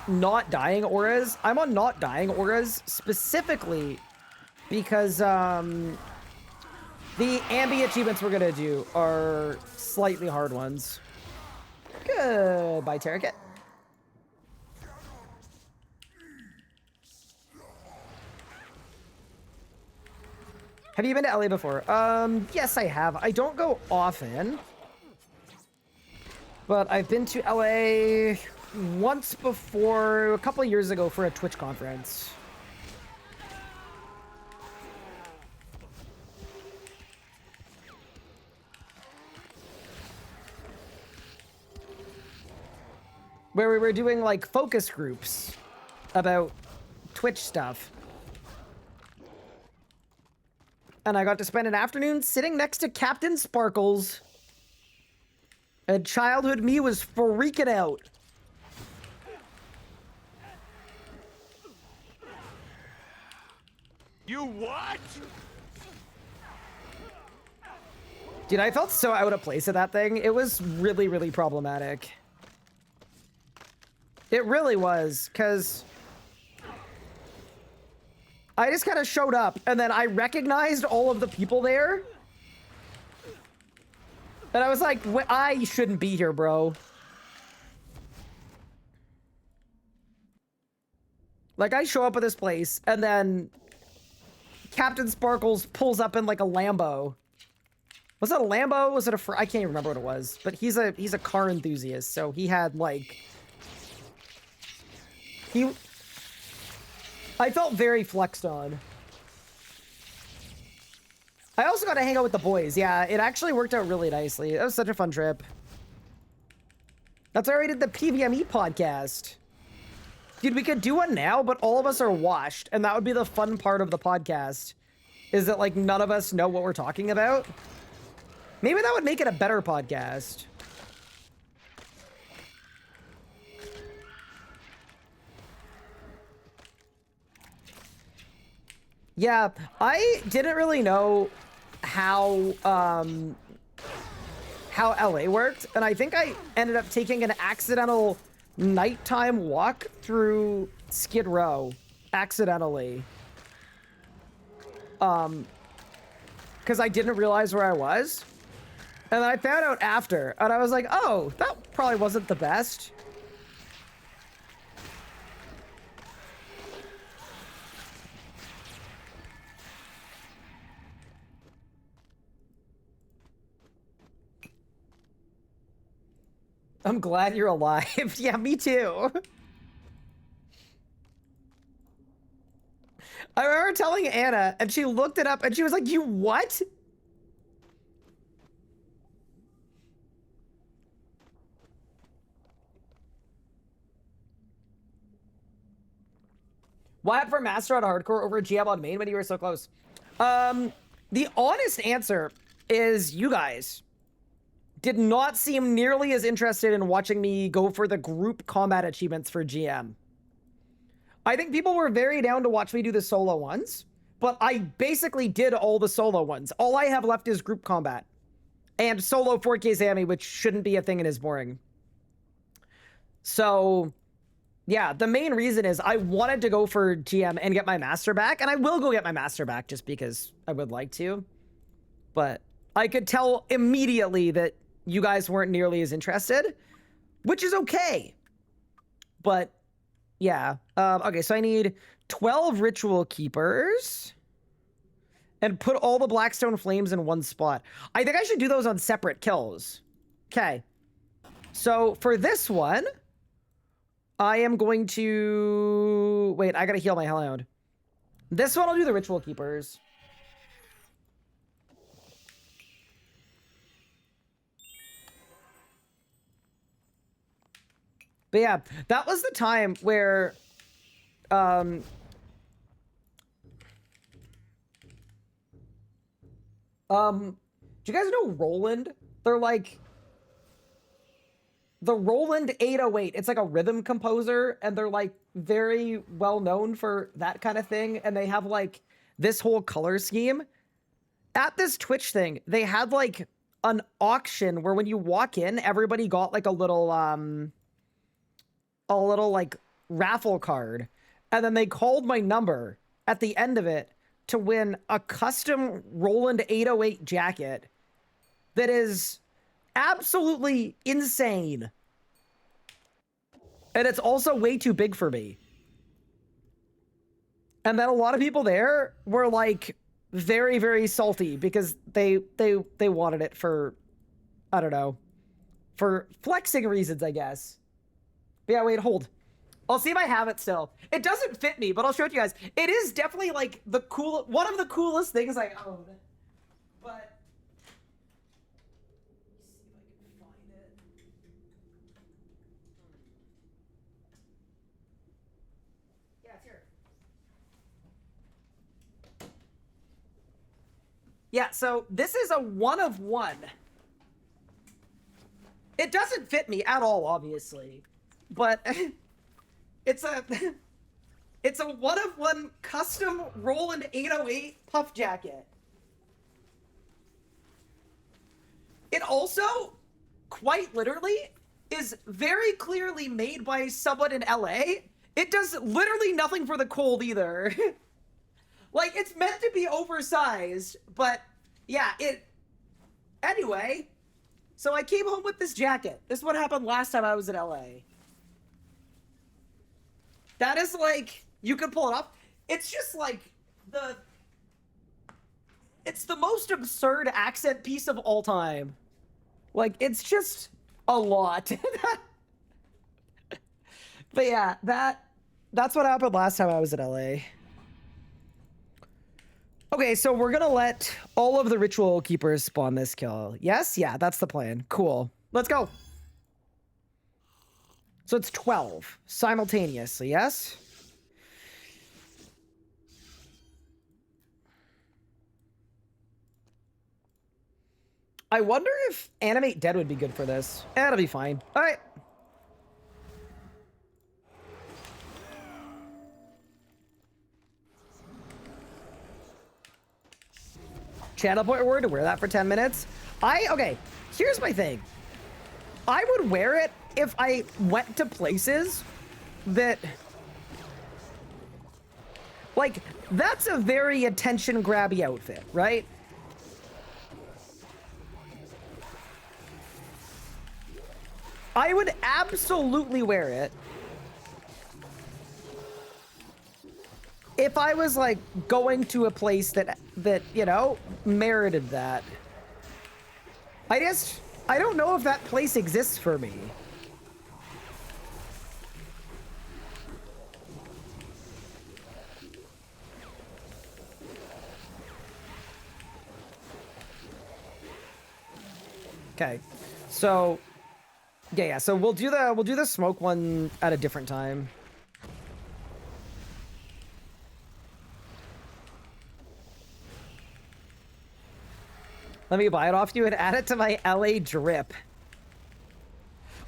not dying auras. I'm on not dying auras specifically because, the Amby achievements we're gonna do are slightly hard ones. Goodbye, Terra Kit. Have you been to LA before? Yes, I have. I don't go often, but I've been to LA once before, a couple of years ago for a Twitch conference. Where we were doing like focus groups about Twitch stuff. And I got to spend an afternoon sitting next to Captain Sparkles. And childhood me was freaking out. You what? Dude, I felt so out of place at that thing. It was really, really problematic. It really was, because I just kind of showed up, and then I recognized all of the people there. And I was like, I shouldn't be here, bro. Like, I show up at this place, and then Captain Sparkles pulls up in, like, a Lambo. Was it a Lambo? Was it a... I can't even remember what it was. But he's a car enthusiast, so he had, like... I felt very flexed on. I also got to hang out with the boys. Yeah, it actually worked out really nicely. It was such a fun trip. That's why I did the PVME podcast. Dude, we could do one now, but all of us are washed. And that would be the fun part of the podcast. Is that, like, none of us know what we're talking about. Maybe that would make it a better podcast. Yeah, I didn't really know how LA worked, and I think I ended up taking an accidental nighttime walk through Skid Row accidentally. Because I didn't realize where I was. And then I found out after, and I was like, oh, that probably wasn't the best. I'm glad you're alive. Yeah, me too. I remember telling Anna, and she looked it up, and she was like, you what? Why up for Master on Hardcore over GM on Main when you were so close? The honest answer is you guys did not seem nearly as interested in watching me go for the group combat achievements for GM. I think people were very down to watch me do the solo ones, but I basically did all the solo ones. All I have left is group combat and solo 4K Sammy, which shouldn't be a thing and is boring. So yeah, the main reason is I wanted to go for GM and get my master back, and I will go get my master back just because I would like to. But I could tell immediately that you guys weren't nearly as interested, which is okay. But yeah, okay, so I need 12 ritual keepers and put all the Blackstone Flames in one spot. I think I should do those on separate kills. Okay, so for this one, I am going to... Wait, I gotta heal my Hellhound. This one I'll do the ritual keepers. But yeah, that was the time where... do you guys know Roland? They're like... The Roland 808, it's like a rhythm composer, and they're like very well known for that kind of thing, and they have like this whole color scheme. At this Twitch thing, they had like an auction where when you walk in, everybody got like a little like raffle card, and then they called my number at the end of it to win a custom Roland 808 jacket that is absolutely insane. And it's also way too big for me. And then a lot of people there were like very, very salty because they wanted it for, I don't know, for flexing reasons, I guess. But yeah, wait, hold. I'll see if I have it still. It doesn't fit me, but I'll show it to you guys. It is definitely like the one of the coolest things I own. But yeah, so this is a one of one. It doesn't fit me at all, obviously, but it's a one of one custom Roland 808 puff jacket. It also, quite literally, is very clearly made by someone in LA. It does literally nothing for the cold either. Like, it's meant to be oversized, but yeah, anyway, so I came home with this jacket. This is what happened last time I was in LA. That is like, you can pull it off. It's just like it's the most absurd accent piece of all time. Like, it's just a lot. But yeah, that's what happened last time I was in LA. Okay, so we're gonna let all of the ritual keepers spawn this kill. Yes? Yeah, that's the plan. Cool. Let's go. So it's 12 simultaneously, yes? I wonder if Animate Dead would be good for this. That'll be fine. All right. Channel point word to wear that for 10 minutes. Okay, here's my thing. I would wear it if I went to places that, like, that's a very attention grabby outfit, right? I would absolutely wear it if I was like going to a place that you know merited that. I don't know if that place exists for me. Okay, so yeah. So we'll do the smoke one at a different time. Let me buy it off you and add it to my LA drip.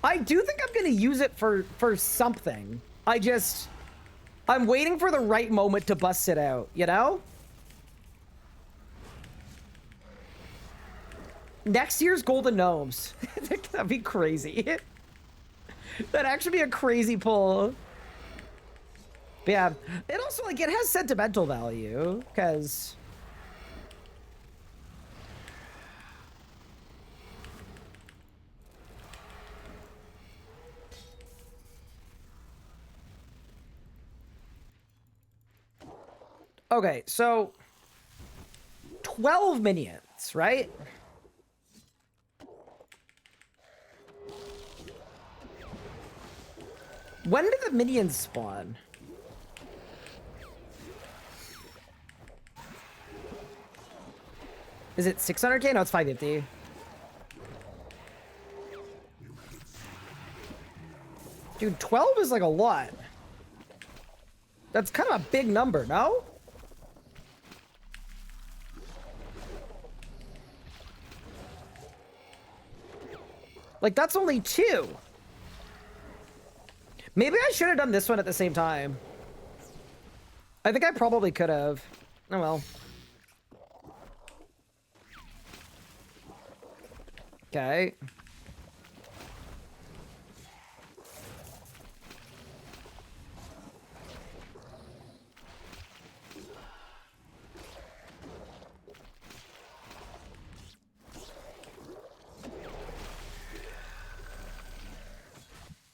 I do think I'm gonna use it for something. I'm waiting for the right moment to bust it out, you know? Next year's Golden Gnomes. That'd be crazy. That'd actually be a crazy pull. But yeah, it also, like, it has sentimental value, because... Okay, so 12 minions, right? When did the minions spawn? Is it 600k? No, it's 550. Dude, 12 is like a lot. That's kind of a big number, no? Like, that's only 2. Maybe I should have done this one at the same time. I think I probably could have. Oh, well. Okay.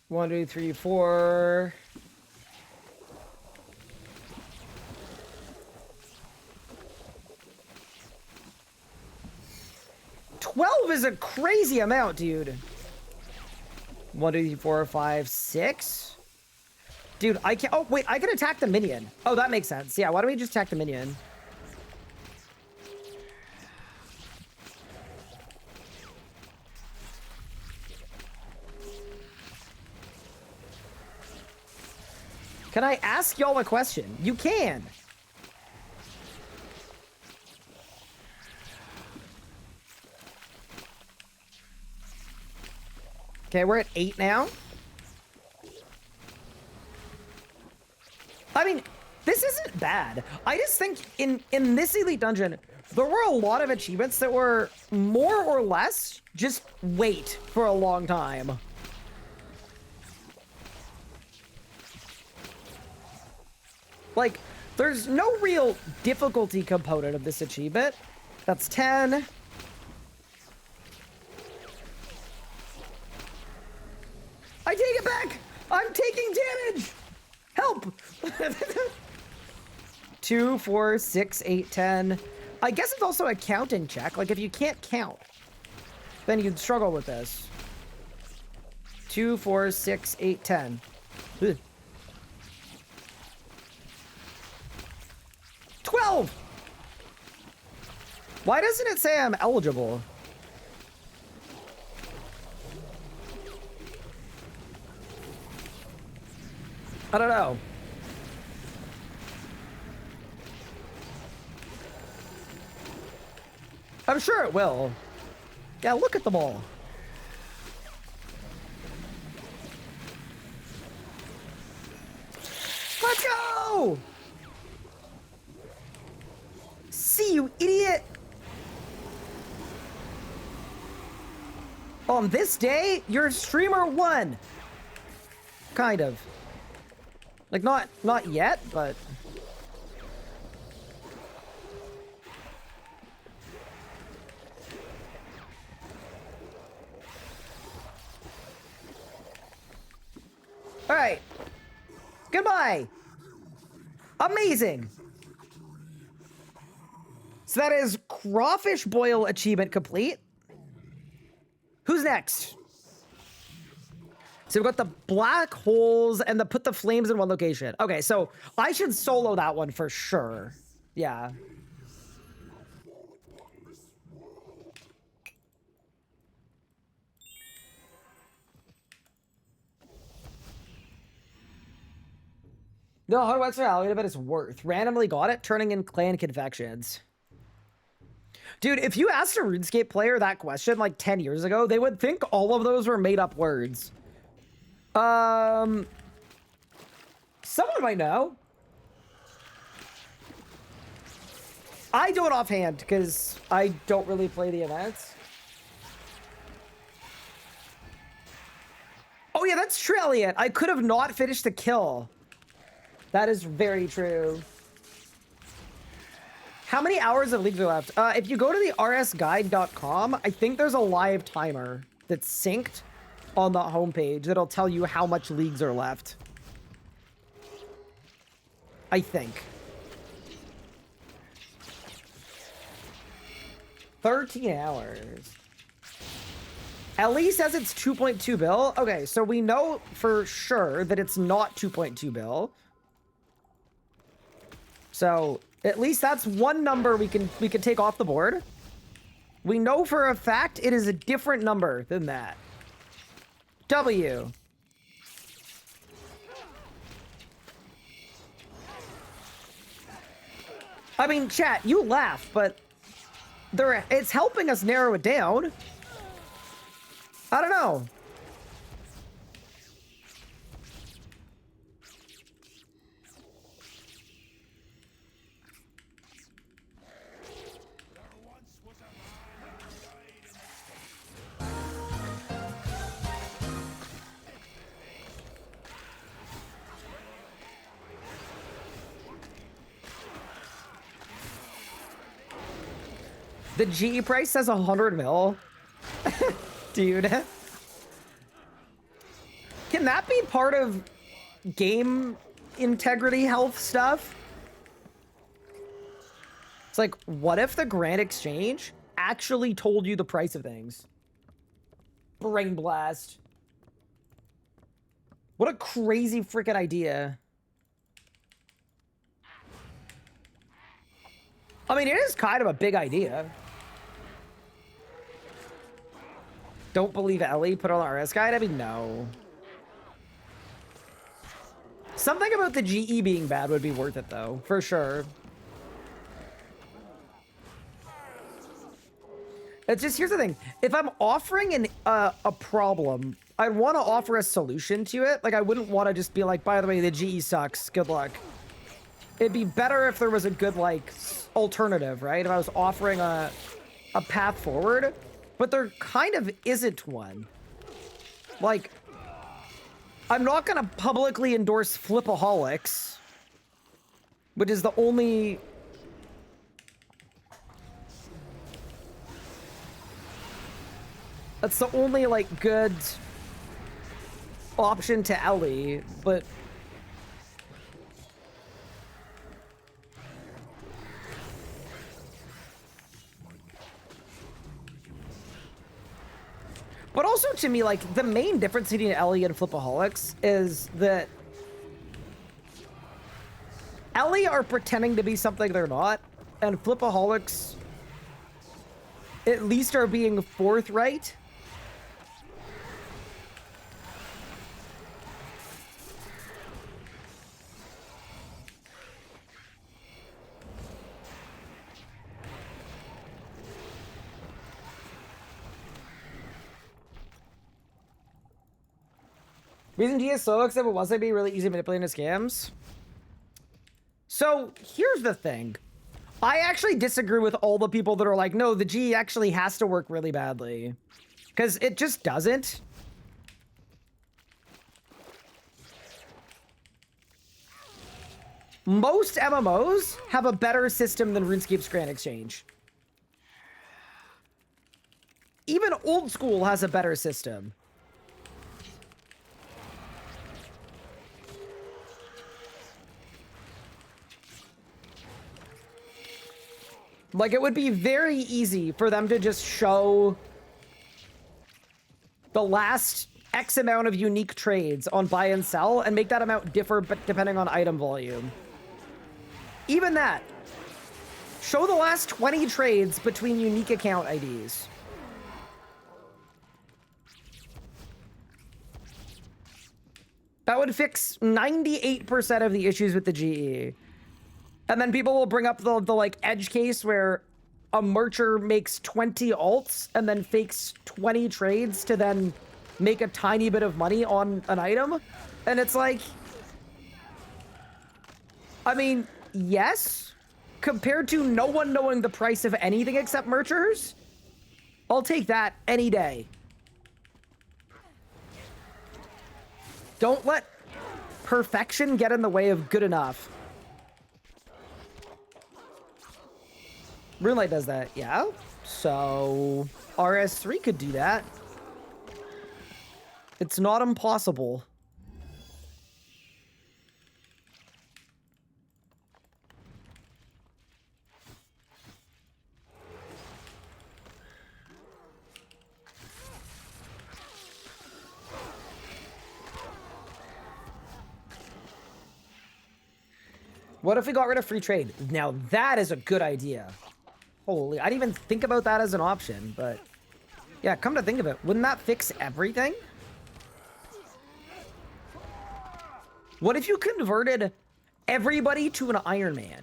One, two, three, four. $12 is a crazy amount, dude. 1, 2, 3, 4, 5, 6. Dude, I can't. Oh, wait, I can attack the minion. Oh, that makes sense. Yeah, why don't we just attack the minion? Can I ask y'all a question? You can. Okay, we're at 8 now. I mean, this isn't bad. I just think in this Elite Dungeon, there were a lot of achievements that were more or less just wait for a long time. Like, there's no real difficulty component of this achievement. That's 10. I take it back! I'm taking damage! Help! 2, 4, 6, 8, 10. I guess it's also a counting check. Like, if you can't count, then you'd struggle with this. 2, 4, 6, 8, 10. Ugh. 12! Why doesn't it say I'm eligible? I don't know. I'm sure it will. Yeah, look at them all. Let's go! See, you idiot! On this day, you're streamer 1. Kind of. Like, not yet, but... Alright. Goodbye! Amazing! So that is Crawfish Boil achievement complete. Who's next? So we've got the black holes and the put the flames in one location. Okay, so I should solo that one for sure. Yeah. No, 100 bucks for Halloween, I bet it's worth. Randomly got it, turning in clan confections. Dude, if you asked a RuneScape player that question like 10 years ago, they would think all of those were made up words. Someone might know. I do it offhand because I don't really play the events. Oh yeah, that's true, Elliot. I could have not finished the kill. That is very true. How many hours of leagues are left? If you go to the rsguide.com, I think there's a live timer that's synced on the homepage that'll tell you how much leagues are left. I think. 13 hours. Ellie says it's 2.2 bill. Okay, so we know for sure that it's not 2.2 bill. So at least that's one number we can take off the board. We know for a fact it is a different number than that. W. I mean, chat, you laugh, but it's helping us narrow it down. I don't know. The GE price says 100 mil. Dude. Can that be part of game integrity health stuff? It's like, what if the Grand Exchange actually told you the price of things? Brain blast. What a crazy freaking idea. I mean, it is kind of a big idea. Don't believe Ellie put on the RS guide? I mean, no. Something about the GE being bad would be worth it, though, for sure. It's just, here's the thing. If I'm offering a problem, I'd want to offer a solution to it. Like, I wouldn't want to just be like, by the way, the GE sucks. Good luck. It'd be better if there was a good, like, alternative, right? If I was offering a path forward. But there kind of isn't one. Like, I'm not going to publicly endorse Flipaholics, which is the only... That's the only, like, good option to Ellie, but... But also, to me, like, the main difference between Ellie and Flipaholics is that Ellie are pretending to be something they're not, and Flipaholics at least are being forthright. Reason G is so except it wasn't be really easy manipulating the scams. So here's the thing. I actually disagree with all the people that are like, no, the G actually has to work really badly. Because it just doesn't. Most MMOs have a better system than RuneScape's Grand Exchange. Even old school has a better system. Like, it would be very easy for them to just show the last X amount of unique trades on buy and sell and make that amount differ but depending on item volume. Even that. Show the last 20 trades between unique account IDs. That would fix 98% of the issues with the GE. And then people will bring up the like edge case where a mercher makes 20 alts and then fakes 20 trades to then make a tiny bit of money on an item. And it's like, I mean, yes, compared to no one knowing the price of anything except merchers, I'll take that any day. Don't let perfection get in the way of good enough. Runelight does that, yeah. So RS3 could do that. It's not impossible. What if we got rid of free trade? Now that is a good idea. Holy, I didn't even think about that as an option, but yeah, come to think of it, wouldn't that fix everything? What if you converted everybody to an Iron Man?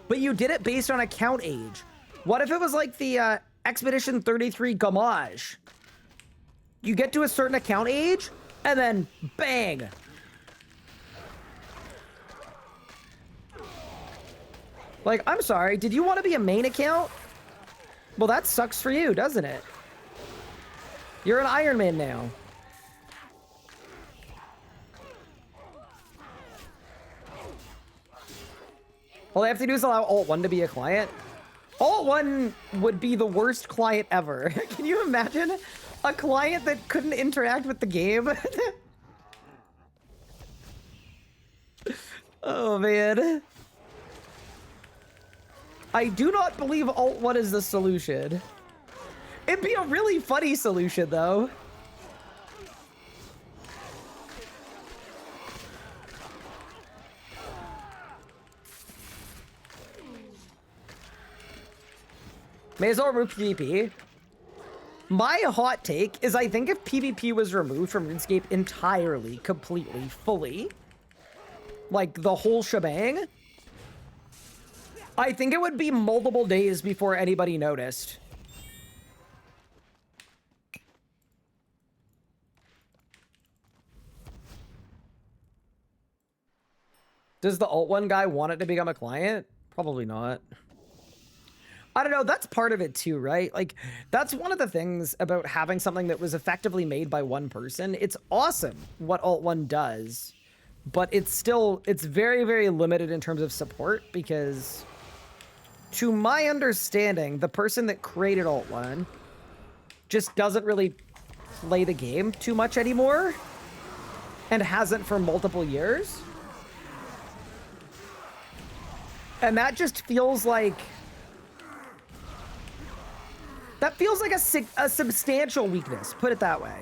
But you did it based on account age. What if it was like the Expedition 33 Gamage? You get to a certain account age, and then bang! Like, I'm sorry, did you want to be a main account? Well, that sucks for you, doesn't it? You're an Iron Man now. All I have to do is allow Alt1 to be a client. Alt1 would be the worst client ever. Can you imagine a client that couldn't interact with the game? Oh, man. I do not believe Alt1 is the solution. It'd be a really funny solution, though. May as well remove PvP. My hot take is I think if PvP was removed from RuneScape entirely, completely, fully, like the whole shebang, I think it would be multiple days before anybody noticed. Does the Alt1 guy want it to become a client? Probably not. I don't know, that's part of it too, right? Like, that's one of the things about having something that was effectively made by one person. It's awesome what Alt1 does, but it's very, very limited in terms of support because, to my understanding, the person that created Alt1 just doesn't really play the game too much anymore and hasn't for multiple years. And that just feels like... That feels like a substantial weakness, put it that way.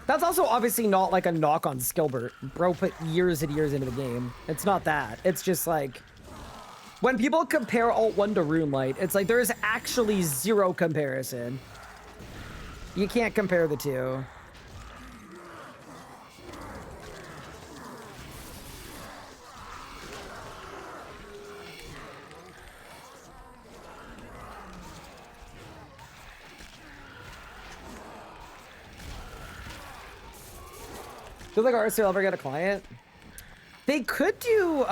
That's also obviously not like a knock on Skilbert. Bro put years and years into the game. It's not that. It's just like, when people compare Alt1 to RuneLight, it's like there's actually zero comparison. You can't compare the two. Do you think RS3 will ever get a client? They could do,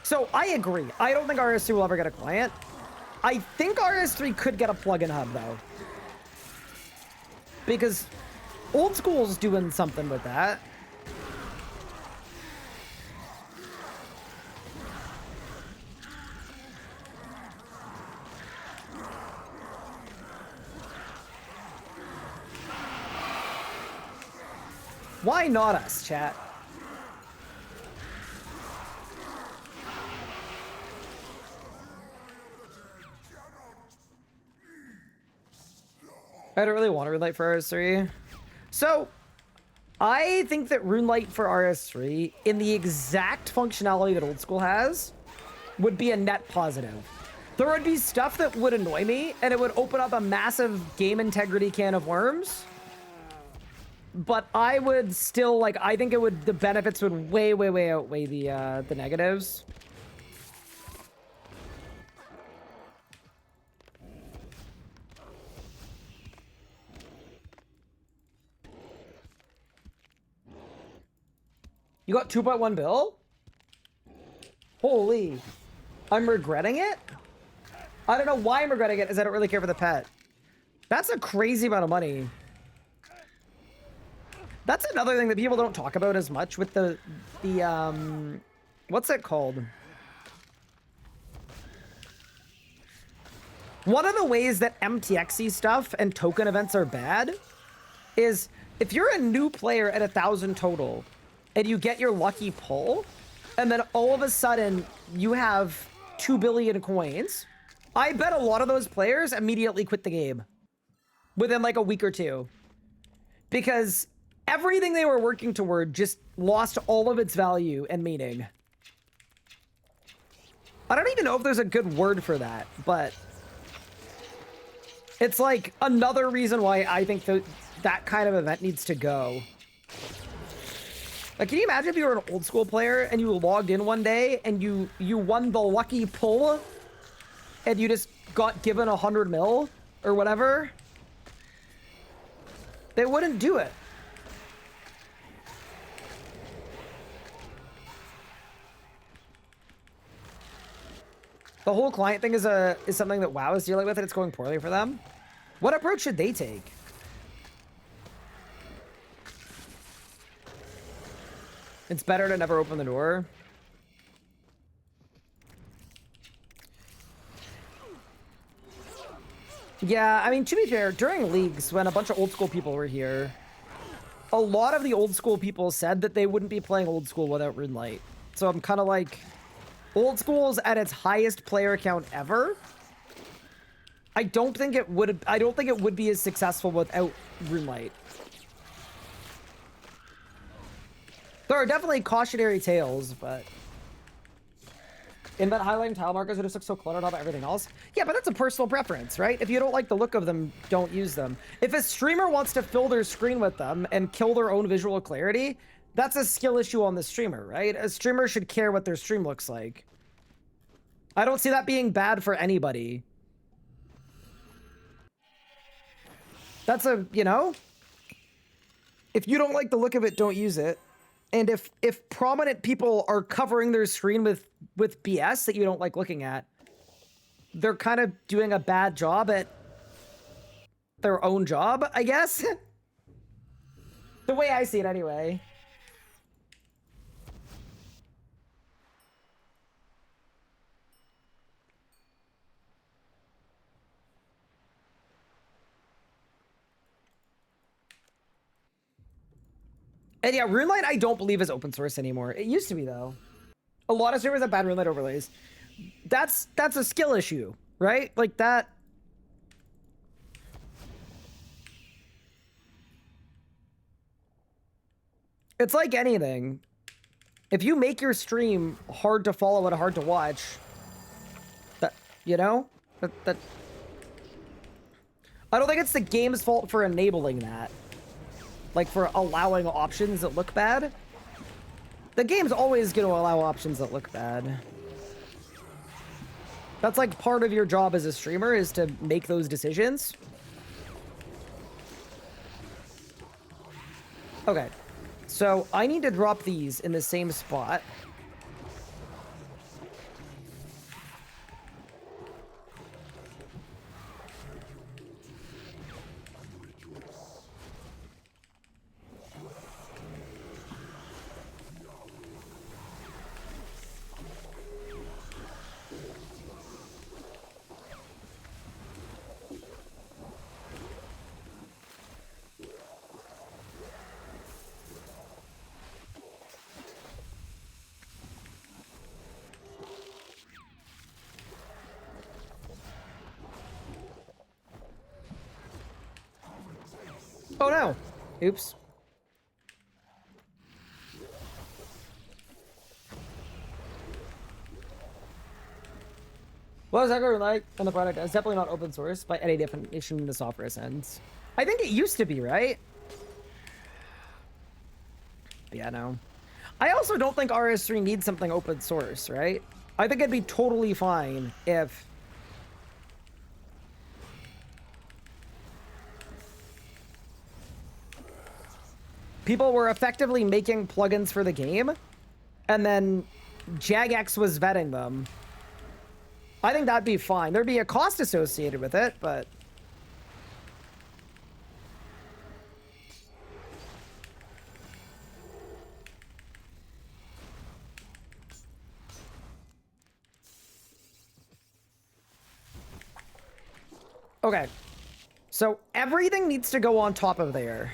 so I agree. I don't think RS3 will ever get a client. I think RS3 could get a plugin hub, though. Because Old School's doing something with that. Why not us, chat? I don't really want a Runelight for RS3. So, I think that Runelight for RS3, in the exact functionality that Old School has, would be a net positive. There would be stuff that would annoy me, and it would open up a massive game integrity can of worms. But I would still, like, I think it would, the benefits would way, way, way outweigh the negatives. You got 2.1 bill? Holy. I'm regretting it? I don't know why I'm regretting it, is I don't really care for the pet. That's a crazy amount of money. That's another thing that people don't talk about as much with the what's it called? One of the ways that MTXE stuff and token events are bad is if you're a new player at 1,000 total and you get your lucky pull, and then all of a sudden you have 2 billion coins, I bet a lot of those players immediately quit the game within like a week or two. Because everything they were working toward just lost all of its value and meaning. I don't even know if there's a good word for that, but it's like another reason why I think that kind of event needs to go. Like, can you imagine if you were an Old School player and you logged in one day and you won the lucky pull and you just got given 100 mil or whatever? They wouldn't do it. The whole client thing is something that WoW is dealing with, and it's going poorly for them. What approach should they take? It's better to never open the door. Yeah, I mean, to be fair, during leagues, when a bunch of Old School people were here, a lot of the Old School people said that they wouldn't be playing Old School without Runelight. So I'm kind of like, Old School's at its highest player count ever. I don't think it would be as successful without Runelight. There are definitely cautionary tales, but invent highlighting tile markers that just look so cluttered up everything else. Yeah, but that's a personal preference, right? If you don't like the look of them, don't use them. If a streamer wants to fill their screen with them and kill their own visual clarity, that's a skill issue on the streamer, right? A streamer should care what their stream looks like. I don't see that being bad for anybody. That's a, you know? If you don't like the look of it, don't use it. And if prominent people are covering their screen with BS that you don't like looking at, they're kind of doing a bad job at their own job, I guess. The way I see it anyway. And yeah, Runelight I don't believe is open source anymore. It used to be, though. A lot of servers have bad Runelight overlays. That's a skill issue, right? Like that. It's like anything. If you make your stream hard to follow and hard to watch, that, you know? That I don't think it's the game's fault for enabling that. Like, for allowing options that look bad. The game's always going to allow options that look bad. That's like part of your job as a streamer, is to make those decisions. Okay. So, I need to drop these in the same spot. Oh no. Oops. What is Echo like in the product? It's definitely not open source by any definition in the software sense. I think it used to be, right? But yeah, no. I also don't think RS3 needs something open source, right? I think it'd be totally fine if people were effectively making plugins for the game and then Jagex was vetting them. I think that'd be fine. There'd be a cost associated with it, but... Okay. So everything needs to go on top of there.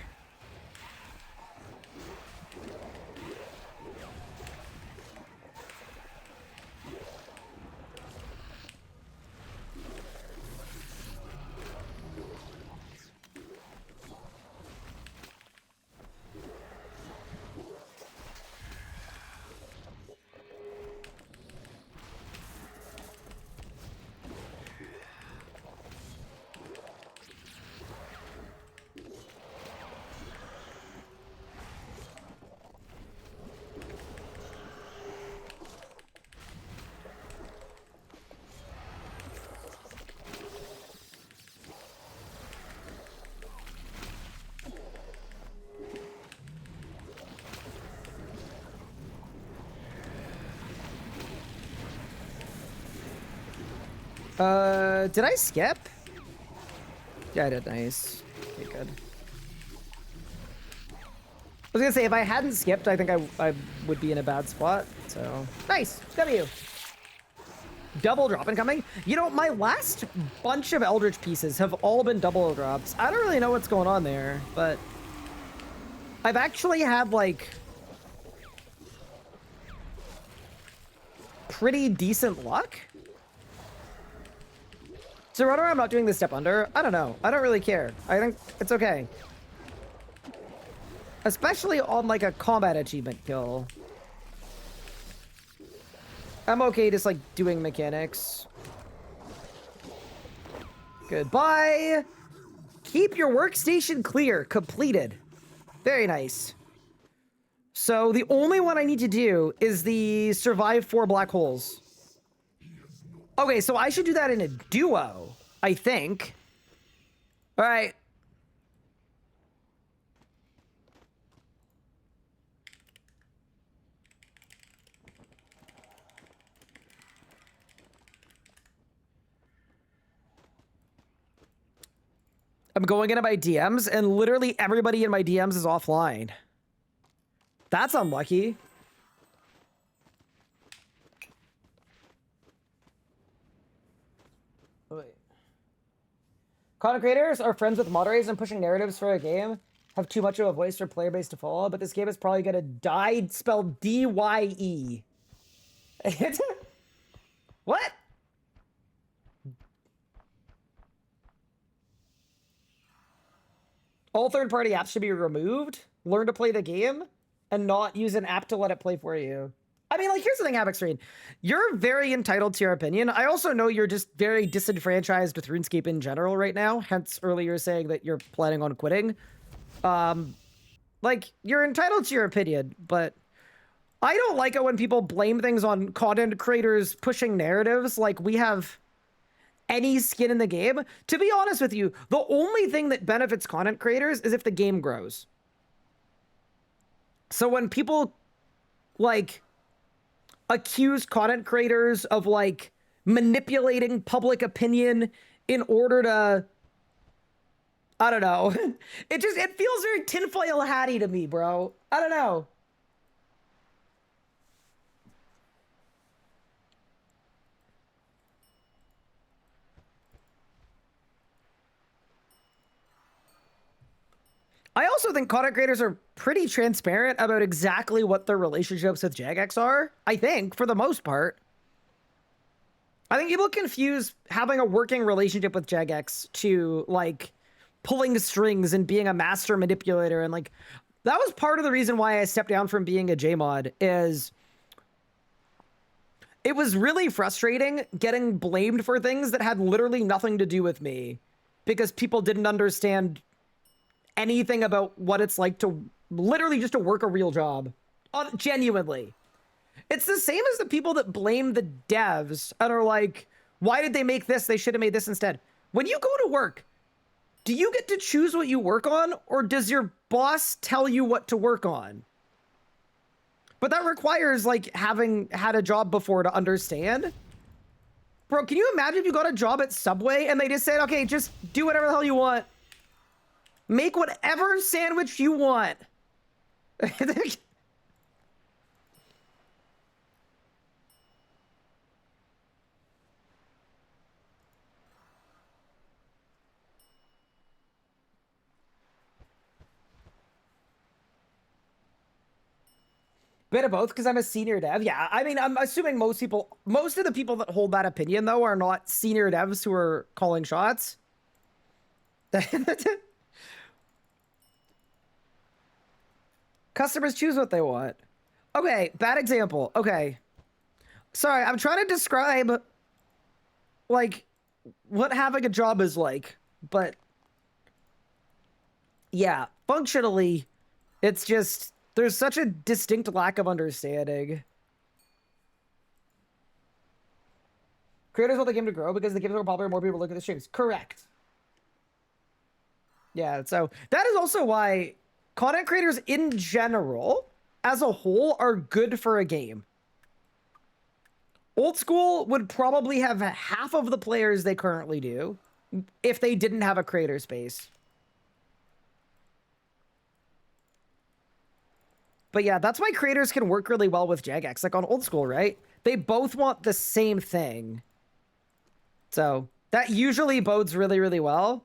Did I skip? Yeah, I did. Nice. Okay, good. I was gonna say, if I hadn't skipped, I think I would be in a bad spot. So, nice. W. Double drop incoming. You know, my last bunch of Eldritch pieces have all been double drops. I don't really know what's going on there, but I've actually had, like, pretty decent luck. So Runner, I'm not doing the step under. I don't know. I don't really care. I think it's okay. Especially on like a combat achievement kill. I'm okay just like doing mechanics. Goodbye. Keep your workstation clear. Completed. Very nice. So the only one I need to do is the survive 4 black holes. Okay, so I should do that in a duo, I think. All right. I'm going into my DMs, and literally everybody in my DMs is offline. That's unlucky. Wait. Content creators are friends with moderators and pushing narratives for a game have too much of a voice for player base to follow, but this game is probably gonna die spelled D-Y-E. What? All third-party apps should be removed. Learn to play the game and not use an app to let it play for you. I mean, like, here's the thing, Abextreme. You're very entitled to your opinion. I also know you're just very disenfranchised with RuneScape in general right now, hence earlier saying that you're planning on quitting. Like, you're entitled to your opinion, but I don't like it when people blame things on content creators pushing narratives like we have any skin in the game. To be honest with you, the only thing that benefits content creators is if the game grows. So when people, like, accuse content creators of like manipulating public opinion in order to, I don't know. It feels very tinfoil hatty to me, bro. I don't know. I also think content creators are pretty transparent about exactly what their relationships with Jagex are. I think, for the most part. I think people confuse having a working relationship with Jagex to, like, pulling strings and being a master manipulator. And like, that was part of the reason why I stepped down from being a JMod, is it was really frustrating getting blamed for things that had literally nothing to do with me, because people didn't understand anything about what it's like to literally just to work a real job. Genuinely. It's the same as the people that blame the devs and are like, why did they make this? They should have made this instead. When you go to work, do you get to choose what you work on, or does your boss tell you what to work on? But that requires, like, having had a job before to understand. Bro, can you imagine if you got a job at Subway and they just said, okay, just do whatever the hell you want. Make whatever sandwich you want. Bit of both, because I'm a senior dev. Yeah, I mean, I'm assuming most of the people that hold that opinion, though, are not senior devs who are calling shots. Customers choose what they want. Okay, bad example. Okay. Sorry, I'm trying to describe, like, what having a job is like. But, yeah, functionally, it's just... there's such a distinct lack of understanding. Creators want the game to grow because the games are more popular, more people look at the streams. Correct. Yeah, so that is also why content creators in general, as a whole, are good for a game. Old School would probably have half of the players they currently do if they didn't have a creator space. But yeah, that's why creators can work really well with Jagex. Like on Old School, right? They both want the same thing. So that usually bodes really, really well.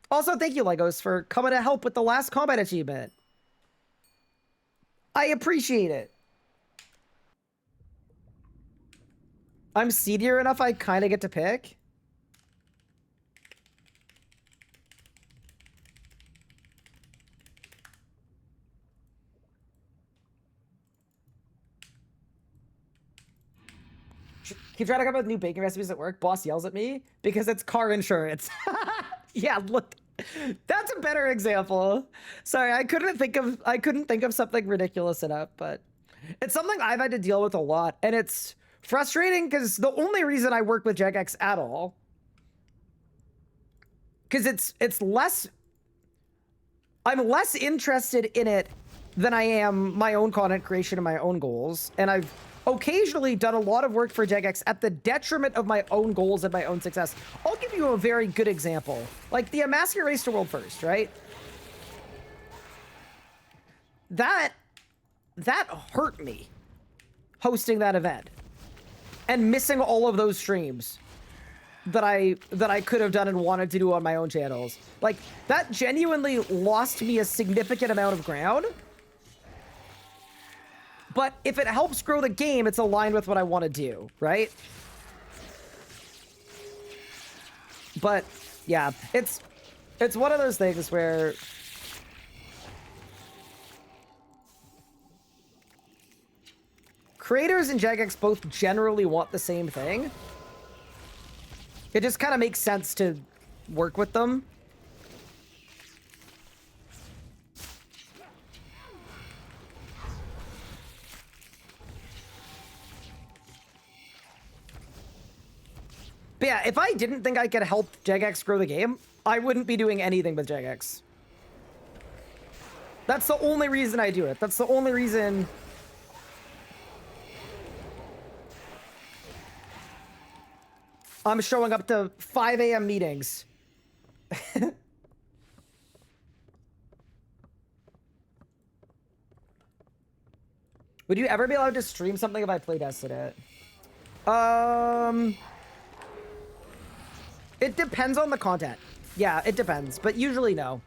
Also, thank you, Legos, for coming to help with the last combat achievement. I appreciate it. I'm senior enough I kind of get to pick. Keep trying to come up with new baking recipes at work. Boss yells at me because it's car insurance. Yeah, look, that's a better example. Sorry, I couldn't think of something ridiculous enough, but it's something I've had to deal with a lot, and it's frustrating because the only reason I work with Jagex at all, because it's less, I'm less interested in it than I am my own content creation and my own goals, and I've occasionally done a lot of work for Jagex at the detriment of my own goals and my own success. I'll give you a very good example. Like the Amaska Race to World First, right? That hurt me, hosting that event. And missing all of those streams that I could have done and wanted to do on my own channels. Like, that genuinely lost me a significant amount of ground. But if it helps grow the game, it's aligned with what I want to do, right? But yeah, it's one of those things where creators and Jagex both generally want the same thing. It just kind of makes sense to work with them. But yeah, if I didn't think I could help Jagex grow the game, I wouldn't be doing anything with Jagex. That's the only reason I do it. That's the only reason... I'm showing up to 5 a.m. meetings. Would you ever be allowed to stream something if I playtested it? It depends on the content. Yeah, it depends, but usually no.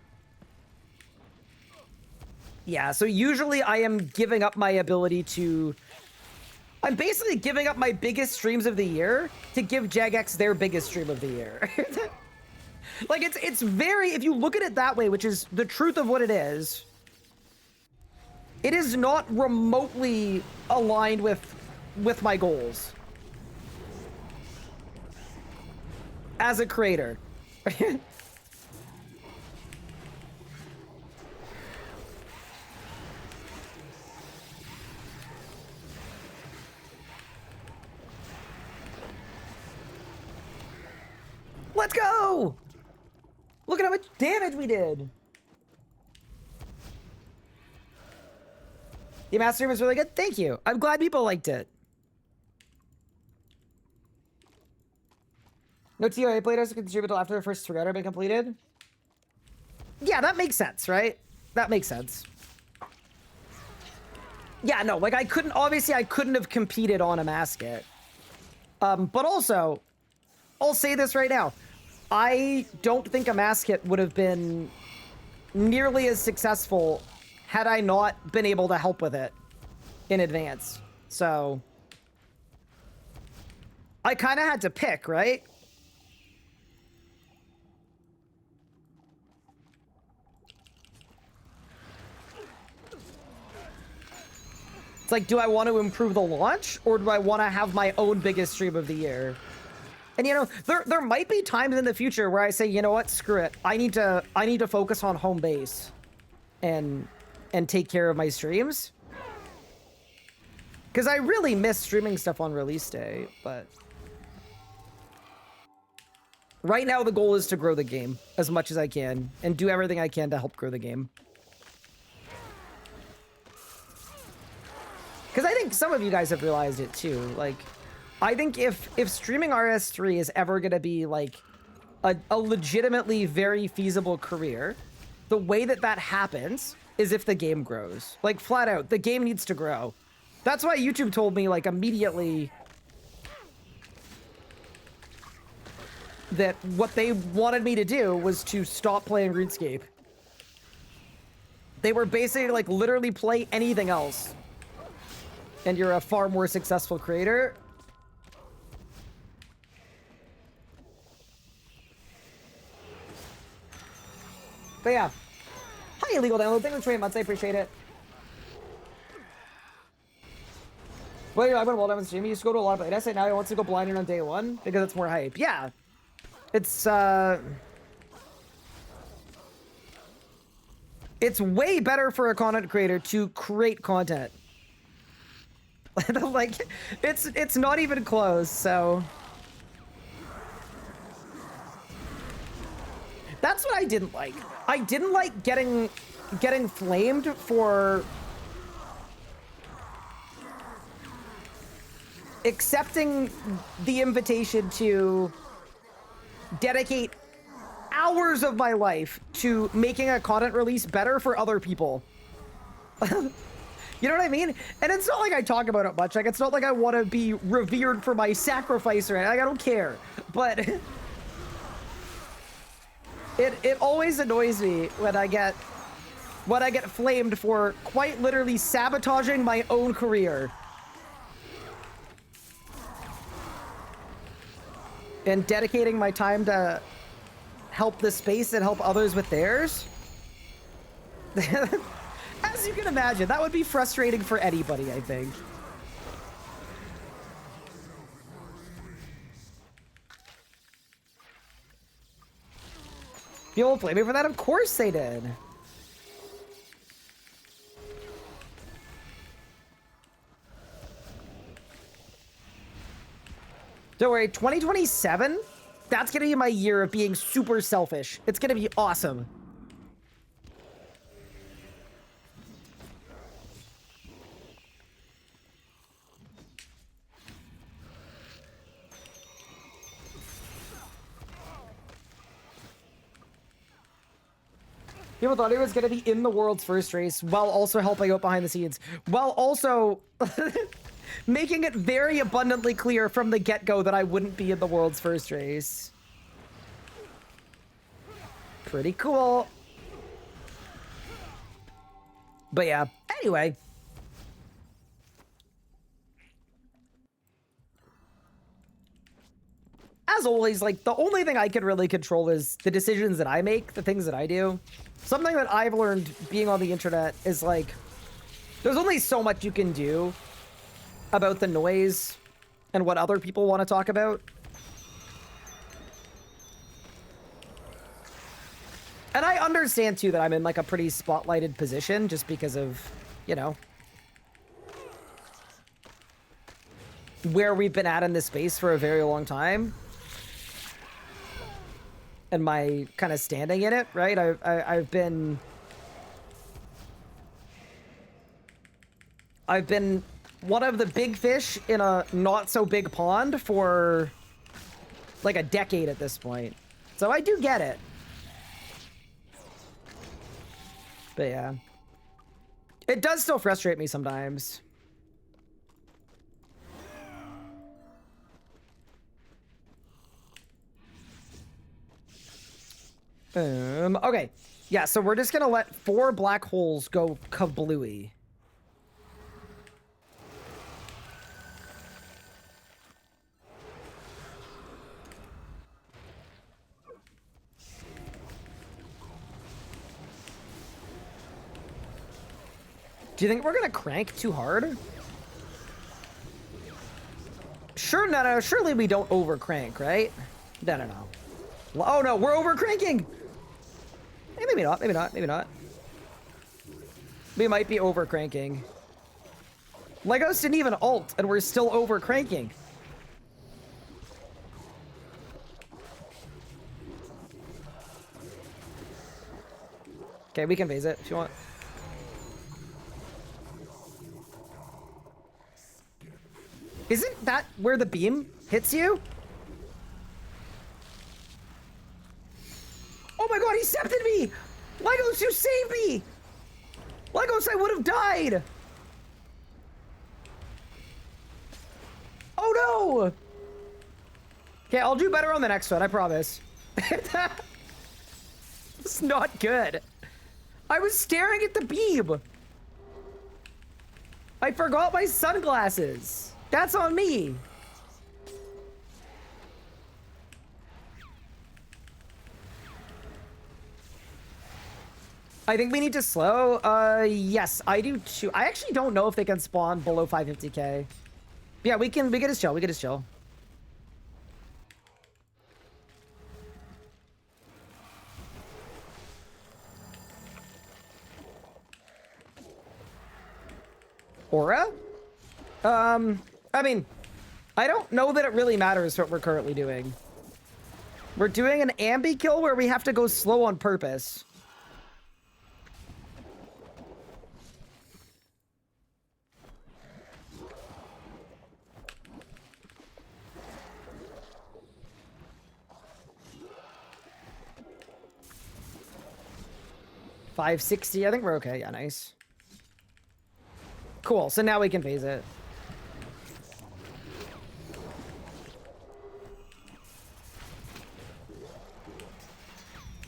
Yeah, so usually I am giving up my ability to... I'm basically giving up my biggest streams of the year to give Jagex their biggest stream of the year. Like, it's very, if you look at it that way, which is the truth of what it is not remotely aligned with my goals as a creator. Let's go! Look at how much damage we did. The master was really good. Thank you. I'm glad people liked it. No TOA players can contribute until after the first 3 have been completed. Yeah, that makes sense, right? That makes sense. Yeah, no, like I couldn't have competed on a mascot. But also, I'll say this right now. I don't think a mascot would have been nearly as successful had I not been able to help with it in advance. So I kind of had to pick, right? It's like, do I want to improve the launch, or do I want to have my own biggest stream of the year? And you know, there might be times in the future where I say, you know what, screw it. I need to focus on home base and take care of my streams. Because I really miss streaming stuff on release day, but right now the goal is to grow the game as much as I can and do everything I can to help grow the game. Because I think some of you guys have realized it too. Like, I think if streaming RS3 is ever going to be like a legitimately very feasible career, the way that happens is if the game grows. Like, flat out, the game needs to grow. That's why YouTube told me, like, immediately that what they wanted me to do was to stop playing RuneScape. They were basically like, literally play anything else, and you're a far more successful creator. But yeah. Hi, Illegal Download. Thank you for 20 months. I appreciate it. Well, I went well down with stream. He used to go to a lot of playtests, and now he wants to go blinded on day 1 because it's more hype. Yeah. It's way better for a content creator to create content. Like, it's not even close, so. That's what I didn't like. I didn't like getting flamed for accepting the invitation to dedicate hours of my life to making a content release better for other people. You know what I mean? And it's not like I talk about it much. Like, it's not like I want to be revered for my sacrifice or anything. Like, I don't care. But it always annoys me when I get flamed for quite literally sabotaging my own career and dedicating my time to help the space and help others with theirs. As you can imagine, that would be frustrating for anybody, I think. People blame me for that? Of course they did. Don't worry, 2027, that's gonna be my year of being super selfish. It's gonna be awesome. People thought he was going to be in the world's first race while also helping out behind the scenes, while also making it very abundantly clear from the get-go that I wouldn't be in the world's first race. Pretty cool. But yeah, anyway. as always, like, the only thing I can really control is the decisions that I make, the things that I do. Something that I've learned being on the internet is, like, there's only so much you can do about the noise and what other people want to talk about. And I understand, too, that I'm in, like, a pretty spotlighted position just because of, you know, where we've been at in this space for a very long time. And my kind of standing in it, right? I've been one of the big fish in a not so big pond for like a decade at this point. So I do get it. But yeah. It does still frustrate me sometimes. Okay. Yeah, so we're just gonna let 4 black holes go kablooey. Do you think we're gonna crank too hard? Sure, no, surely we don't over crank, right? No. Oh no, we're over cranking! Hey, maybe not, maybe not, maybe not. We might be over cranking. Legos didn't even ult, and we're still over cranking. Okay, we can phase it if you want. Isn't that where the beam hits you? Oh my god, he stepped in me! Legos, you saved me! Legos, I would have died! Oh no! Okay, I'll do better on the next one, I promise. It's not good. I was staring at the beam. I forgot my sunglasses. That's on me. I think we need to slow. Yes, I do too. I actually don't know if they can spawn below 550k. Yeah, we can just chill. We can just chill. Aura? I mean, I don't know that it really matters what we're currently doing. We're doing an Amby kill where we have to go slow on purpose. $560, I think we're okay. Yeah, nice. Cool, so now we can phase it.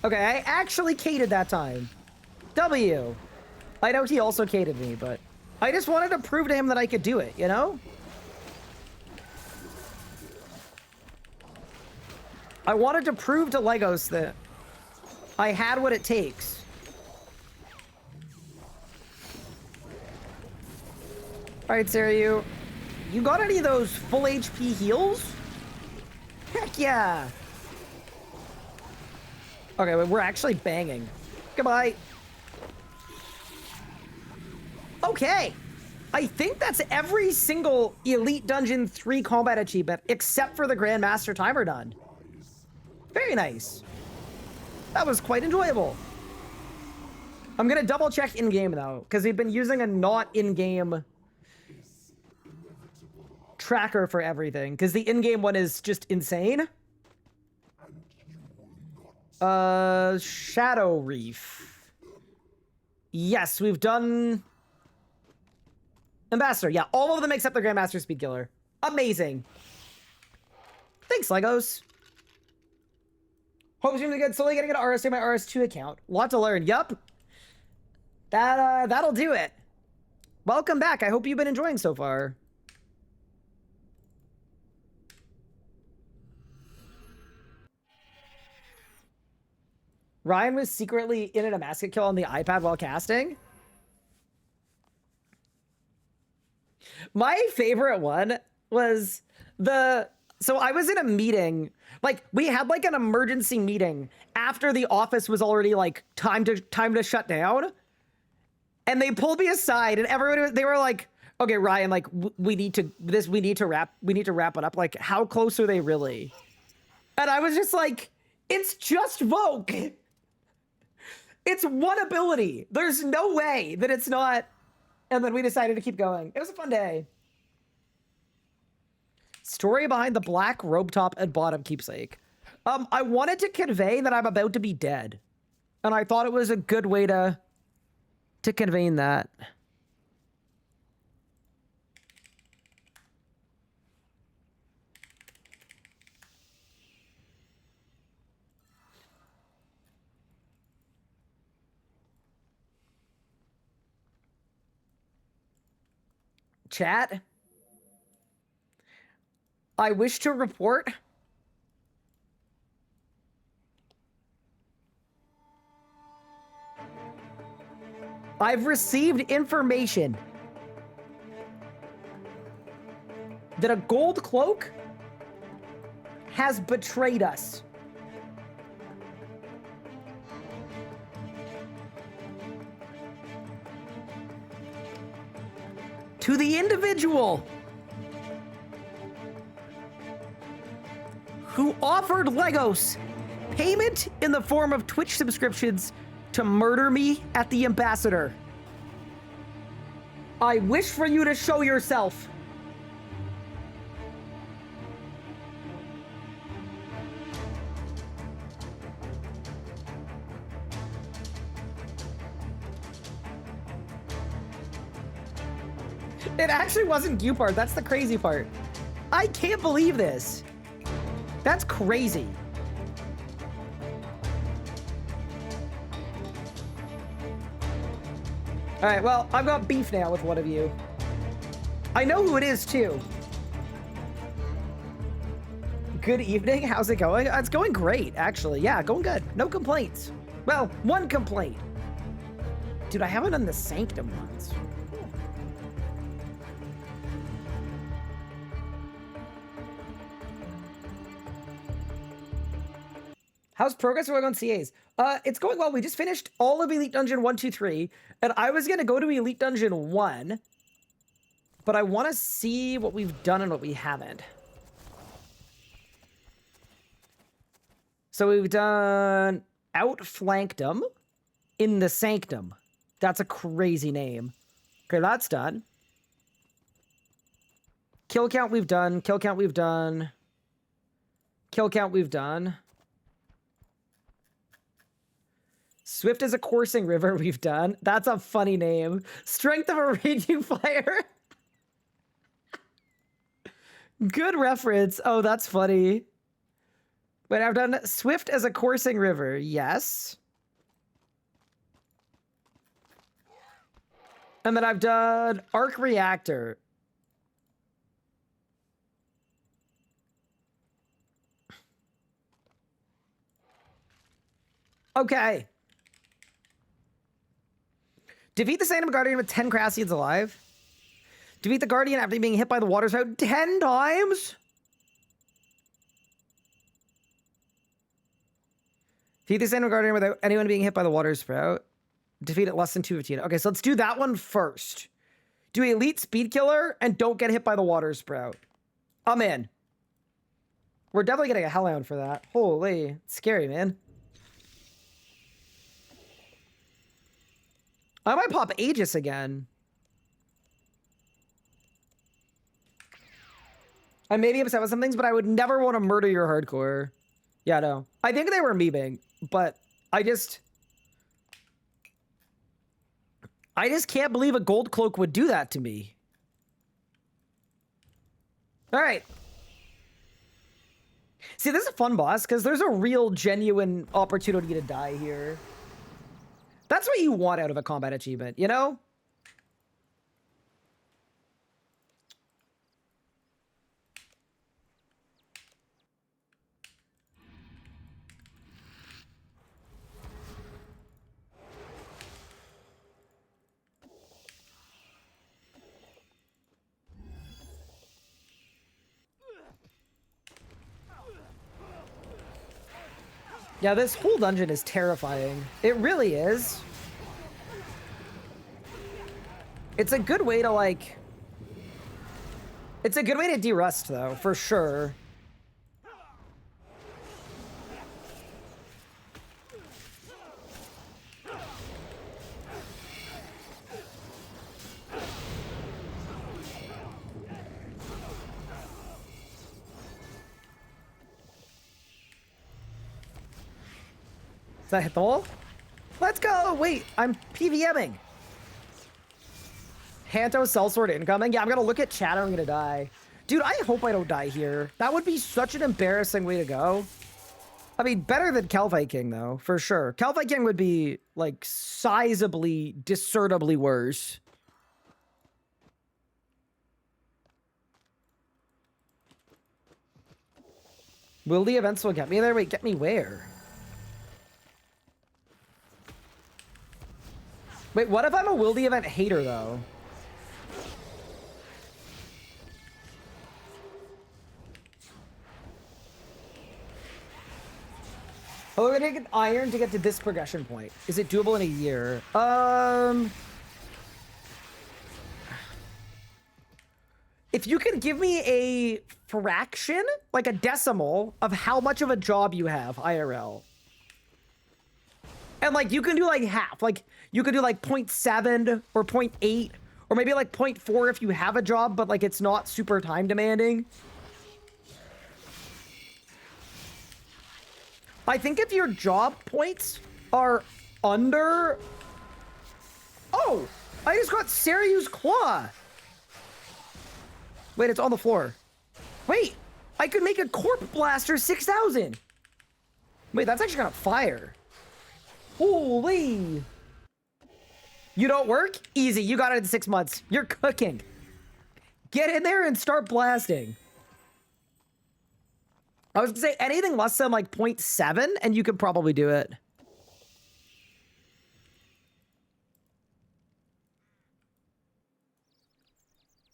Okay, I actually cated that time. W. I know he also cated me, but I just wanted to prove to him that I could do it, you know? I wanted to prove to Legos that I had what it takes. Alright, Sarah, you got any of those full HP heals? Heck yeah! Okay, we're actually banging. Goodbye. Okay. I think that's every single Elite Dungeon 3 combat achievement except for the Grandmaster timer done. Very nice. That was quite enjoyable. I'm gonna double check in-game though, because we've been using a not in-game tracker for everything, because the in-game one is just insane. Shadow Reef. Yes, we've done Ambassador. Yeah, all of them except the Grandmaster Speed Killer. Amazing. Thanks, Legos. Hope you're doing good. Slowly getting an RS in my RS2 account. Lot to learn. Yup. That'll do it. Welcome back. I hope you've been enjoying so far. Ryan was secretly in a basket kill on the iPad while casting. My favorite one was so I was in a meeting, like we had like an emergency meeting after the office was already like time to shut down. And they pulled me aside and they were like, okay, Ryan, like we need to wrap it up. Like, how close are they really? And I was just like, it's just Vogue. It's one ability. There's no way that it's not. And then we decided to keep going. It was a fun day. Story behind the black robe top and bottom keepsake. I wanted to convey that I'm about to be dead. And I thought it was a good way to convey that. Chat. I wish to report I've received information that a gold cloak has betrayed us. To the individual who offered Legos payment in the form of Twitch subscriptions to murder me at the Ambassador. I wish for you to show yourself. It actually wasn't Gupart. That's the crazy part. I can't believe this. That's crazy. All right, well, I've got beef now with one of you. I know who it is, too. Good evening. How's it going? It's going great, actually. Yeah, going good. No complaints. Well, one complaint. Dude, I haven't done the Sanctum ones. How's progress going on CAs? It's going well. We just finished all of Elite Dungeon 1, 2, 3, and I was going to go to Elite Dungeon 1, but I want to see what we've done and what we haven't. So we've done Outflankdom in the Sanctum. That's a crazy name. Okay, that's done. Kill count we've done. Kill count we've done. Kill count we've done. Swift as a coursing river we've done. That's a funny name. Strength of a raging fire. Good reference. Oh, that's funny. Wait, I've done Swift as a coursing river. Yes. And then I've done Arc Reactor. Okay. Defeat the Sanctum Guardian with 10 Crassians alive. Defeat the Guardian after being hit by the water spout 10 times? Defeat the Sanctum Guardian without anyone being hit by the water spout. Defeat it less than 215. Okay, so let's do that one first. Do Elite Speed Killer and don't get hit by the water sprout. I'm in. We're definitely getting a Hellhound for that. Holy, it's scary, man. I might pop Aegis again. I may be upset with some things, but I would never want to murder your hardcore. Yeah, no. I think they were memeing, but I just can't believe a gold cloak would do that to me. All right. See, this is a fun boss because there's a real genuine opportunity to die here. That's what you want out of a combat achievement, you know? Yeah, this whole dungeon is terrifying. It really is. It's a good way to, like... It's a good way to de-rust, though, for sure. Does that hit the wall? Let's go! Wait, I'm PVMing. Hanto sellsword incoming? Yeah, I'm gonna look at chat or I'm gonna die. Dude, I hope I don't die here. That would be such an embarrassing way to go. I mean, better than Calvite King, though, for sure. Calvite King would be, like, sizably, discernibly worse. Will the events will get me there? Wait, get me where? Wait, what if I'm a Will the event hater, though? Oh, we're gonna get iron to get to this progression point. Is it doable in a year? If you can give me a fraction, like a decimal, of how much of a job you have, IRL. And, like, you can do, like, half. Like, you could do, like, 0.7 or 0.8, or maybe, like, 0.4 if you have a job, but, like, it's not super time demanding. I think if your job points are under... Oh! I just got Seryu's Claw! Wait, it's on the floor. Wait! I could make a Corp Blaster 6000! Wait, that's actually gonna fire. Holy! You don't work? Easy, you got it in 6 months. You're cooking. Get in there and start blasting. I was gonna say anything less than like 0.7 and you could probably do it.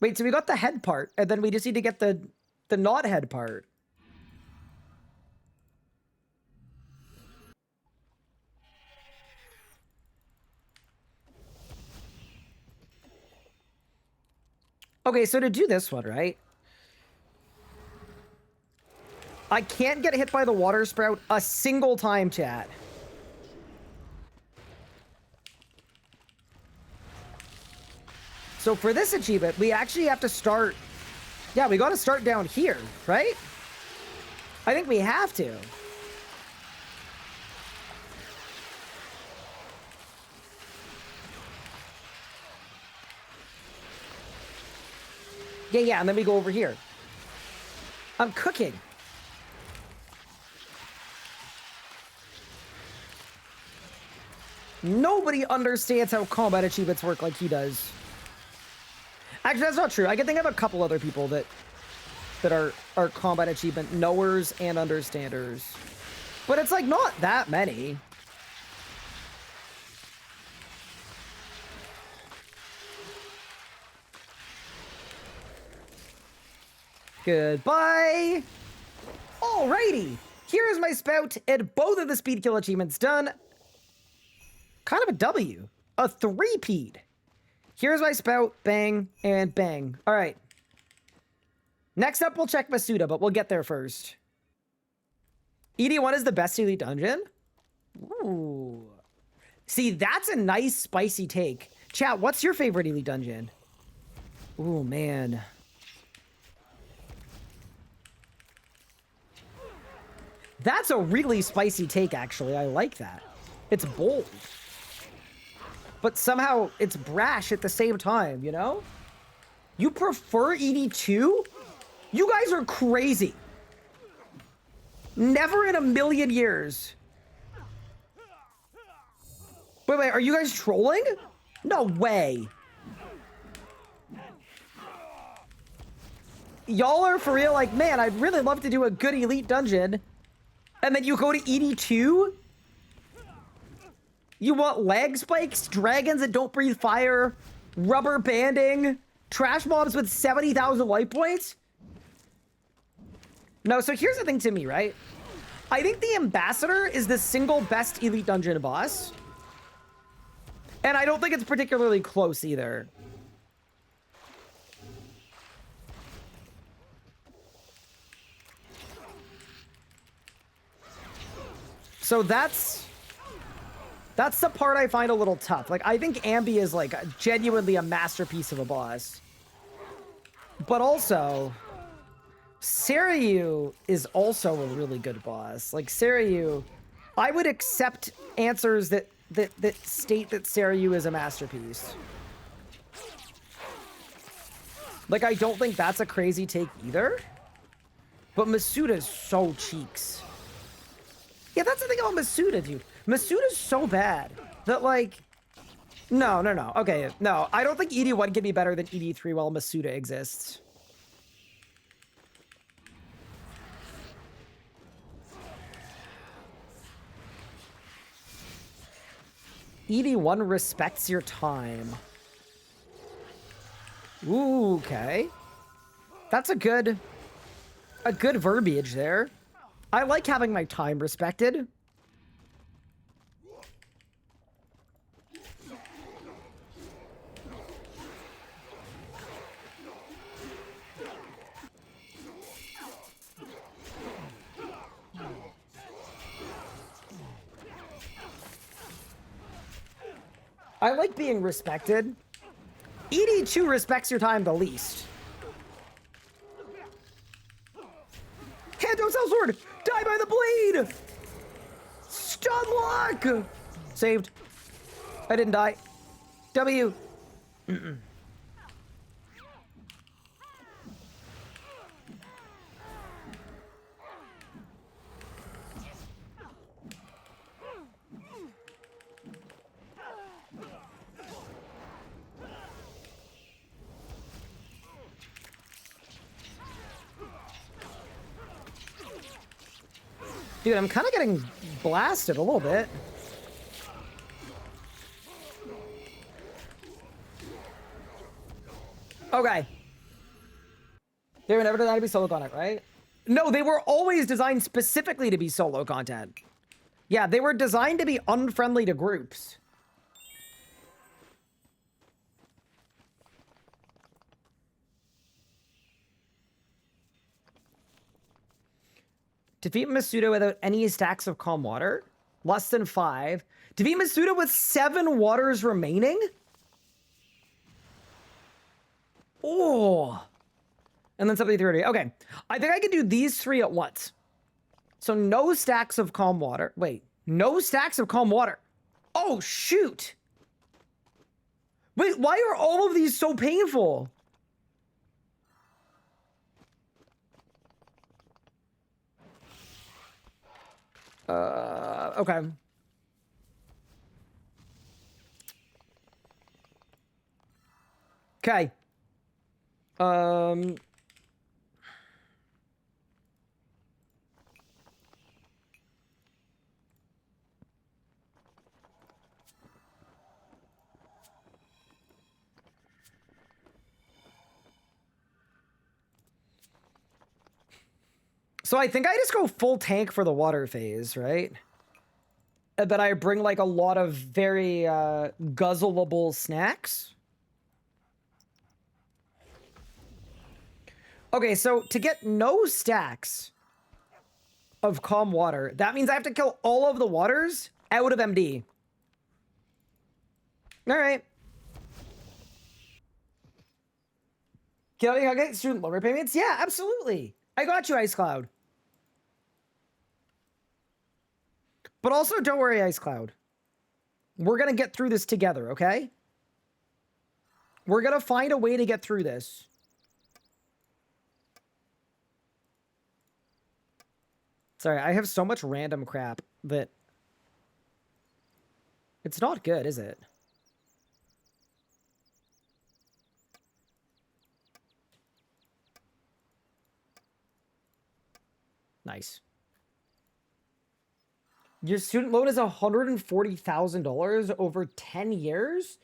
Wait, so we got the head part and then we just need to get the not head part. Okay, so to do this one, right? I can't get hit by the water sprout a single time, chat. So for this achievement, we actually have to start... Yeah, we got to start down here, right? I think we have to. Yeah, and then we go over here. I'm cooking. Nobody understands how combat achievements work like he does. Actually, that's not true. I can think of a couple other people that are combat achievement knowers and understanders. But it's like not that many. Goodbye. Alrighty. Here is my spout and both of the speed kill achievements done. Kind of a W. A three-peat. Here's my spout. Bang and bang. All right. Next up, we'll check Masuda, but we'll get there first. ED1 is the best elite dungeon? Ooh. See, that's a nice spicy take. Chat, what's your favorite elite dungeon? Ooh, man. That's a really spicy take, actually. I like that. It's bold. But somehow it's brash at the same time, you know? You prefer ED2? You guys are crazy. Never in a million years. Wait, are you guys trolling? No way. Y'all are for real like, man, I'd really love to do a good elite dungeon. And then you go to ED2? You want lag spikes, dragons that don't breathe fire, rubber banding, trash mobs with 70,000 life points? No, so here's the thing to me, right? I think the Ambassador is the single best Elite Dungeon boss. And I don't think it's particularly close either. So that's the part I find a little tough. Like, I think Amby is, like, genuinely a masterpiece of a boss. But also, Seiryu is also a really good boss. Like, Seiryu, I would accept answers that state that Seiryu is a masterpiece. Like, I don't think that's a crazy take either. But Masuda's so cheeks. Yeah, that's the thing about Masuda, dude. Masuda's so bad that, like... No. Okay, no. I don't think ED1 can be better than ED3 while Masuda exists. ED1 respects your time. Ooh, okay. That's a good verbiage there. I like having my time respected. I like being respected. ED2 respects your time the least. Hand Cell Sword! Die by the blade! Stun lock! Saved. I didn't die. W. Dude, I'm kind of getting blasted a little bit. Okay. They were never designed to be solo content, right? No, they were always designed specifically to be solo content. Yeah, they were designed to be unfriendly to groups. Defeat Masuda without any stacks of calm water. Less than 5. Defeat Masuda with 7 waters remaining? Oh. And then 73. Okay. I think I can do these 3 at once. So no stacks of calm water. Wait. No stacks of calm water. Oh, shoot. Wait, why are all of these so painful? Okay. Okay. So I think I just go full tank for the water phase, right? And then I bring like a lot of very guzzleable snacks. Okay, so to get no stacks of calm water, that means I have to kill all of the waters out of MD. All right. Can I get student loan repayments? Yeah, absolutely. I got you, Ice Cloud. But also, don't worry, Ice Cloud. We're going to get through this together, okay? We're going to find a way to get through this. Sorry, I have so much random crap that... It's not good, is it? Nice. Your student loan is $140,000 over 10 years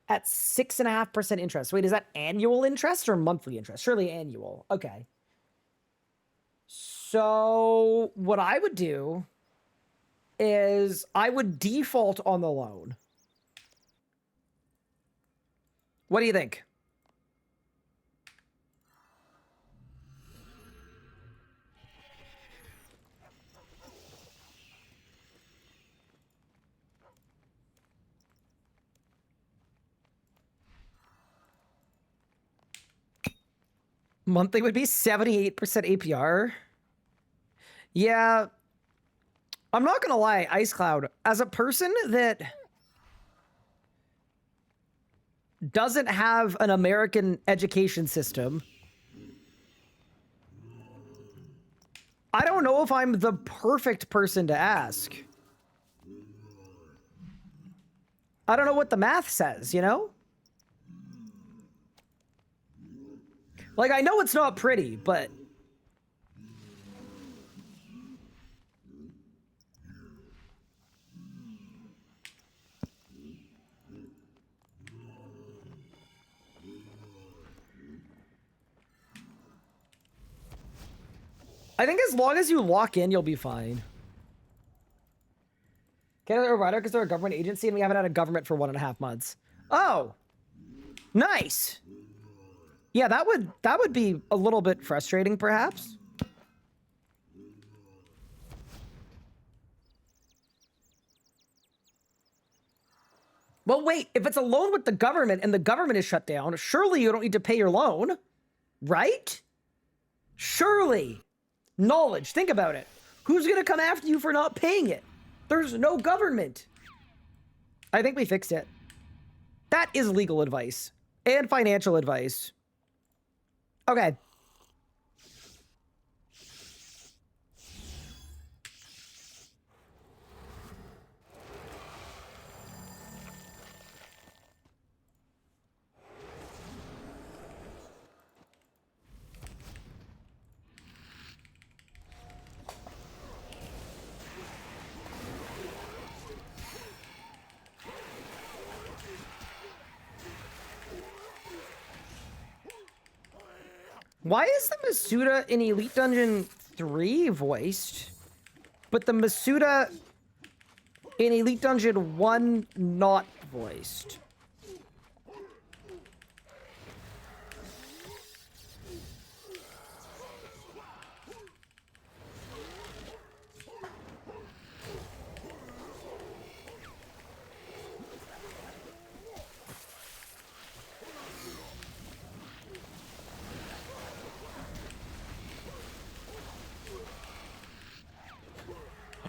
at 6.5% interest. Wait, is that annual interest or monthly interest? Surely annual. Okay. So what I would do is I would default on the loan. What do you think? Monthly would be 78% APR. Yeah. I'm not gonna lie, Ice Cloud, as a person that doesn't have an American education system, I don't know if I'm the perfect person to ask. I don't know what the math says, you know? Like, I know it's not pretty, but... I think as long as you lock in, you'll be fine. Canada or Ryder because they're a government agency and we haven't had a government for 1.5 months. Oh, nice. Yeah, that would be a little bit frustrating, perhaps. Well, wait, if it's a loan with the government and the government is shut down, surely you don't need to pay your loan, right? Surely. Knowledge, think about it. Who's gonna come after you for not paying it? There's no government. I think we fixed it. That is legal advice and financial advice. Okay. Why is the Masuda in Elite Dungeon 3 voiced, but the Masuda in Elite Dungeon 1 not voiced?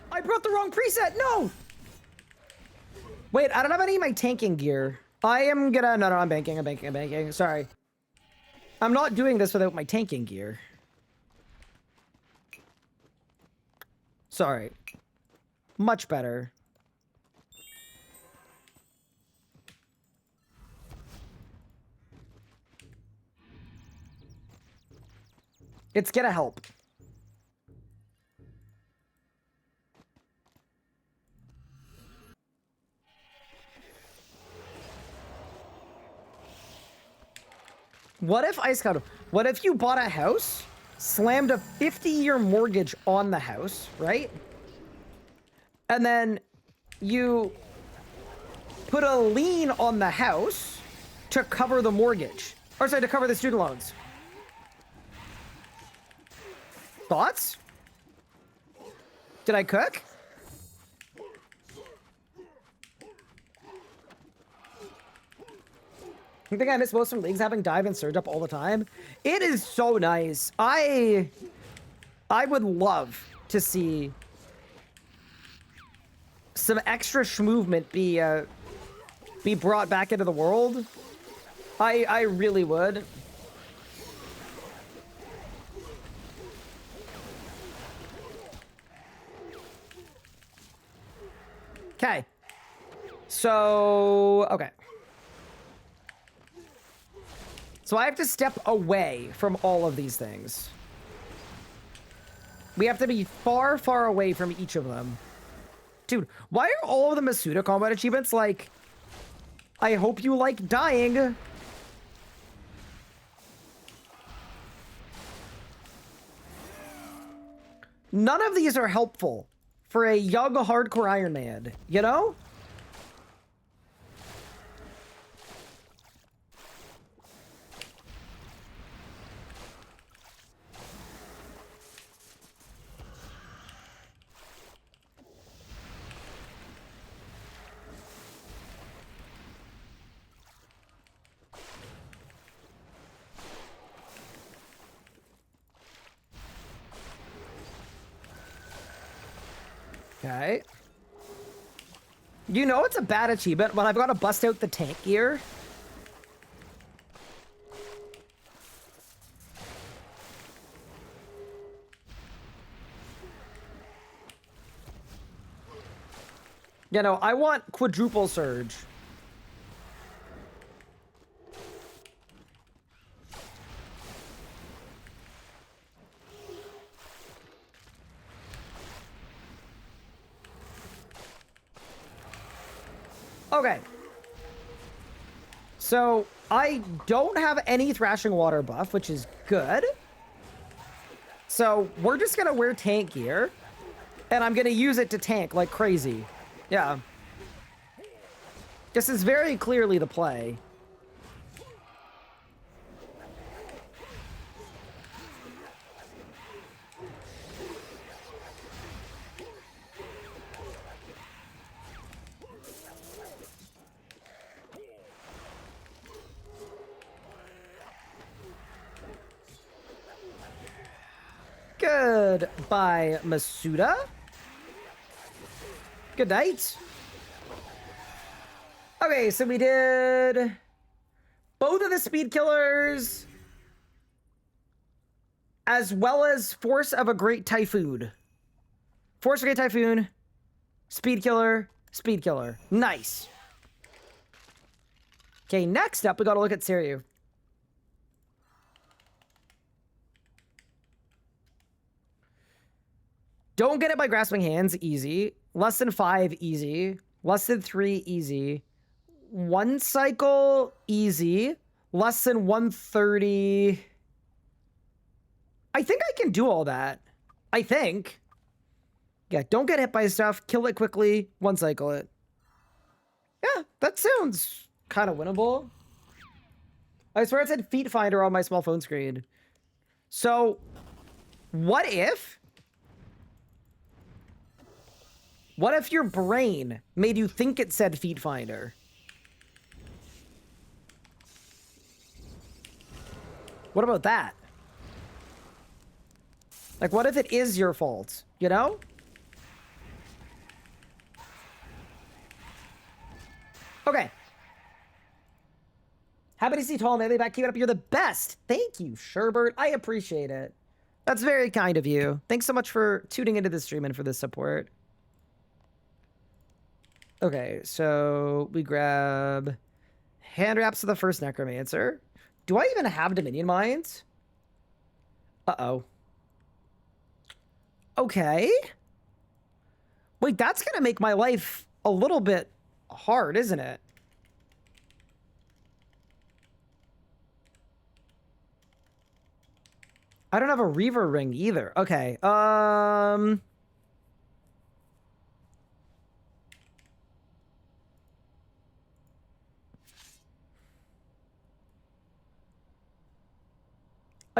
I brought the wrong preset. No. Wait, I don't have any of my tanking gear. I am gonna... No, I'm banking. I'm banking. Sorry. I'm not doing this without my tanking gear. Sorry. Much better. It's gonna help. What if, Ice Cloud, what if you bought a house, slammed a 50-year mortgage on the house, right? And then you put a lien on the house to cover the mortgage. Or sorry, to cover the student loans. Thoughts? Did I cook? I think I miss most from leagues having dive and surge up all the time. It is so nice. I would love to see some extra movement be brought back into the world. I really would. Okay. So, okay. So I have to step away from all of these things. We have to be far, far away from each of them. Dude, why are all of the Masuda combat achievements like, I hope you like dying? None of these are helpful for a young hardcore Iron Man, you know? Okay. You know it's a bad achievement when I've got to bust out the tank gear. You know, I want quadruple surge. Okay. So, I don't have any thrashing water buff, which is good. So, we're just gonna wear tank gear. And I'm gonna use it to tank like crazy. Yeah. This is very clearly the play. Goodbye, Masuda. Good night. Okay, so we did both of the speed killers, as well as Force of a Great Typhoon. Force of a Great Typhoon, speed killer, speed killer. Nice. Okay, next up, we gotta look at Seiryu. Don't get it by grasping hands, easy. Less than 5, easy. Less than 3, easy. 1 cycle, easy. Less than 130. I think I can do all that. I think. Yeah, don't get hit by stuff. Kill it quickly. 1 cycle it. Yeah, that sounds kind of winnable. I swear it said Feet Finder on my small phone screen. So, what if your brain made you think it said Feet Finder? What about that? Like, what if it is your fault, you know? Okay. Happy to see Tall Melee back. Keep it up. You're the best. Thank you, Sherbert. I appreciate it. That's very kind of you. Thanks so much for tuning into the stream and for the support. Okay, so we grab hand wraps of the first Necromancer. Do I even have Dominion Mines? Uh-oh. Okay. Wait, that's gonna make my life a little bit hard, isn't it? I don't have a Reaver ring either. Okay, I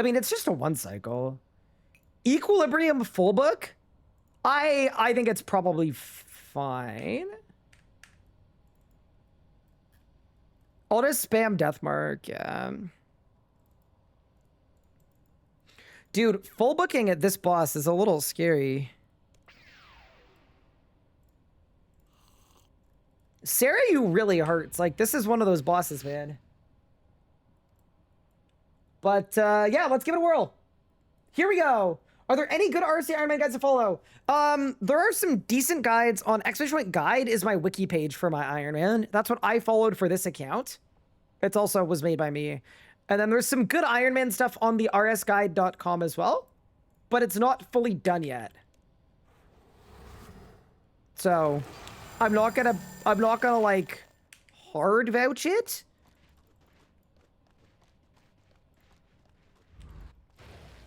mean, it's just a 1 cycle. Equilibrium full book? I think it's probably fine. I'll just spam Deathmark, yeah. Dude, full booking at this boss is a little scary. Seiryu really hurts. Like, this is one of those bosses, man. But, yeah, let's give it a whirl. Here we go. Are there any good RC Iron Man guides to follow? There are some decent guides on Exclamation Point Guide is my wiki page for my Iron Man. That's what I followed for this account. It also was made by me. And then there's some good Iron Man stuff on the rsguide.com as well. But it's not fully done yet. So, I'm not gonna like hard vouch it.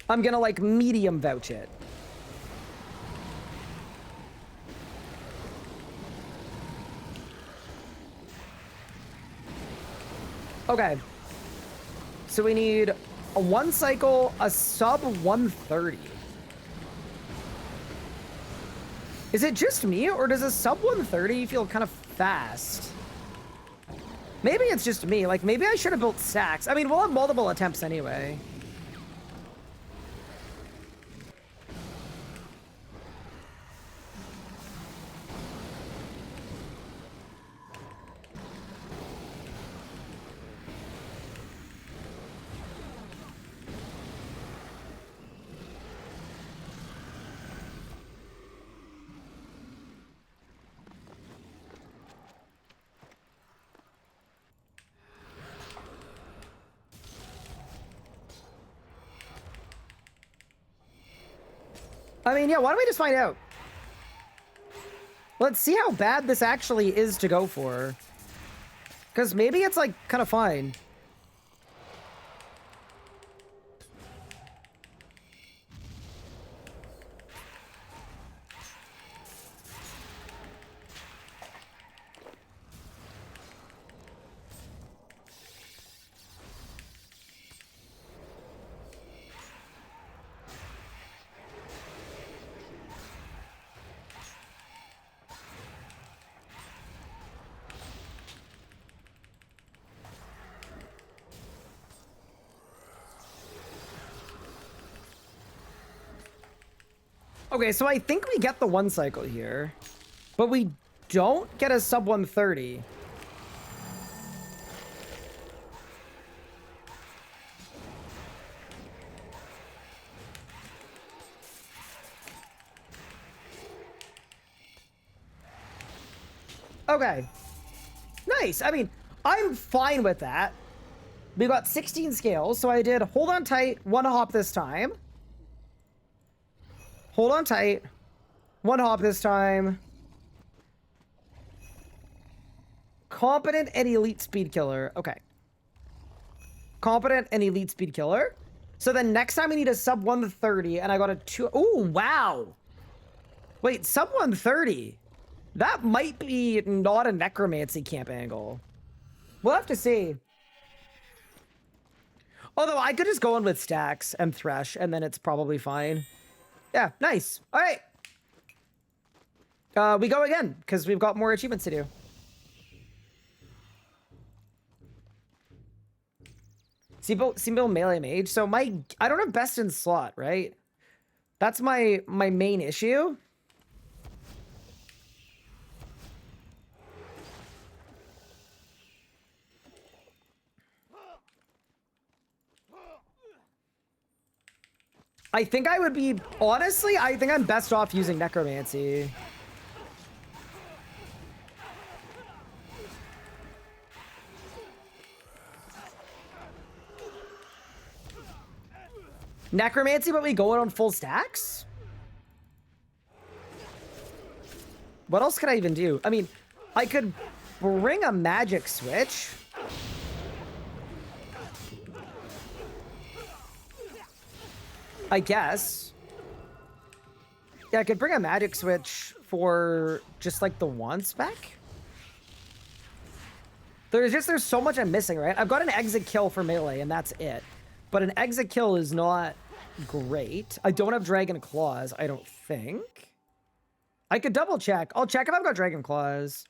I'm gonna like medium vouch it. Okay. So we need a 1 cycle, a sub 130. Is it just me, or does a sub 130 feel kind of fast? Maybe it's just me. Like, maybe I should have built stacks. I mean, we'll have multiple attempts anyway. I mean, yeah, why don't we just find out? Let's see how bad this actually is to go for. Because maybe it's, like, kind of fine. Okay, so I think we get the 1 cycle here, but we don't get a sub 130. Okay. Nice. I mean, I'm fine with that. We got 16 scales, so I did hold on tight, 1 hop this time. Hold on tight. 1 hop this time. Competent and elite speed killer. Okay. Competent and elite speed killer. So then next time we need a sub 130 and I got a 2. Oh, wow. Wait, sub 130. That might be not a necromancy camp angle. We'll have to see. Although I could just go in with stacks and thresh and then it's probably fine. Yeah, nice. All right. We go again, because we've got more achievements to do. Simple melee mage. So I don't have best in slot, right? That's my main issue. I think I would be, honestly, I think I'm best off using necromancy. Necromancy, but we go on full stacks? What else could I even do? I mean, I could bring a magic switch. I guess. Yeah, I could bring a magic switch for just like the 1 spec. There's so much I'm missing, right? I've got an exit kill for melee and that's it. But an exit kill is not great. I don't have dragon claws, I don't think. I could double check. I'll check if I've got dragon claws.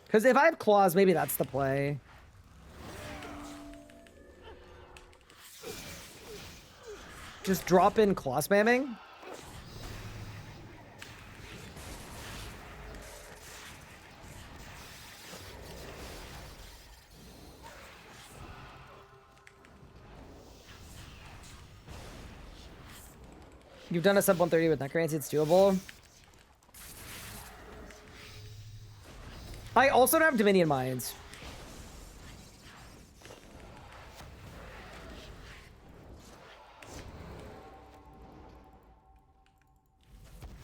Because if I have claws, maybe that's the play. Just drop in claw spamming. You've done a sub 130 with necromancy, it's doable. I also don't have Dominion Mines.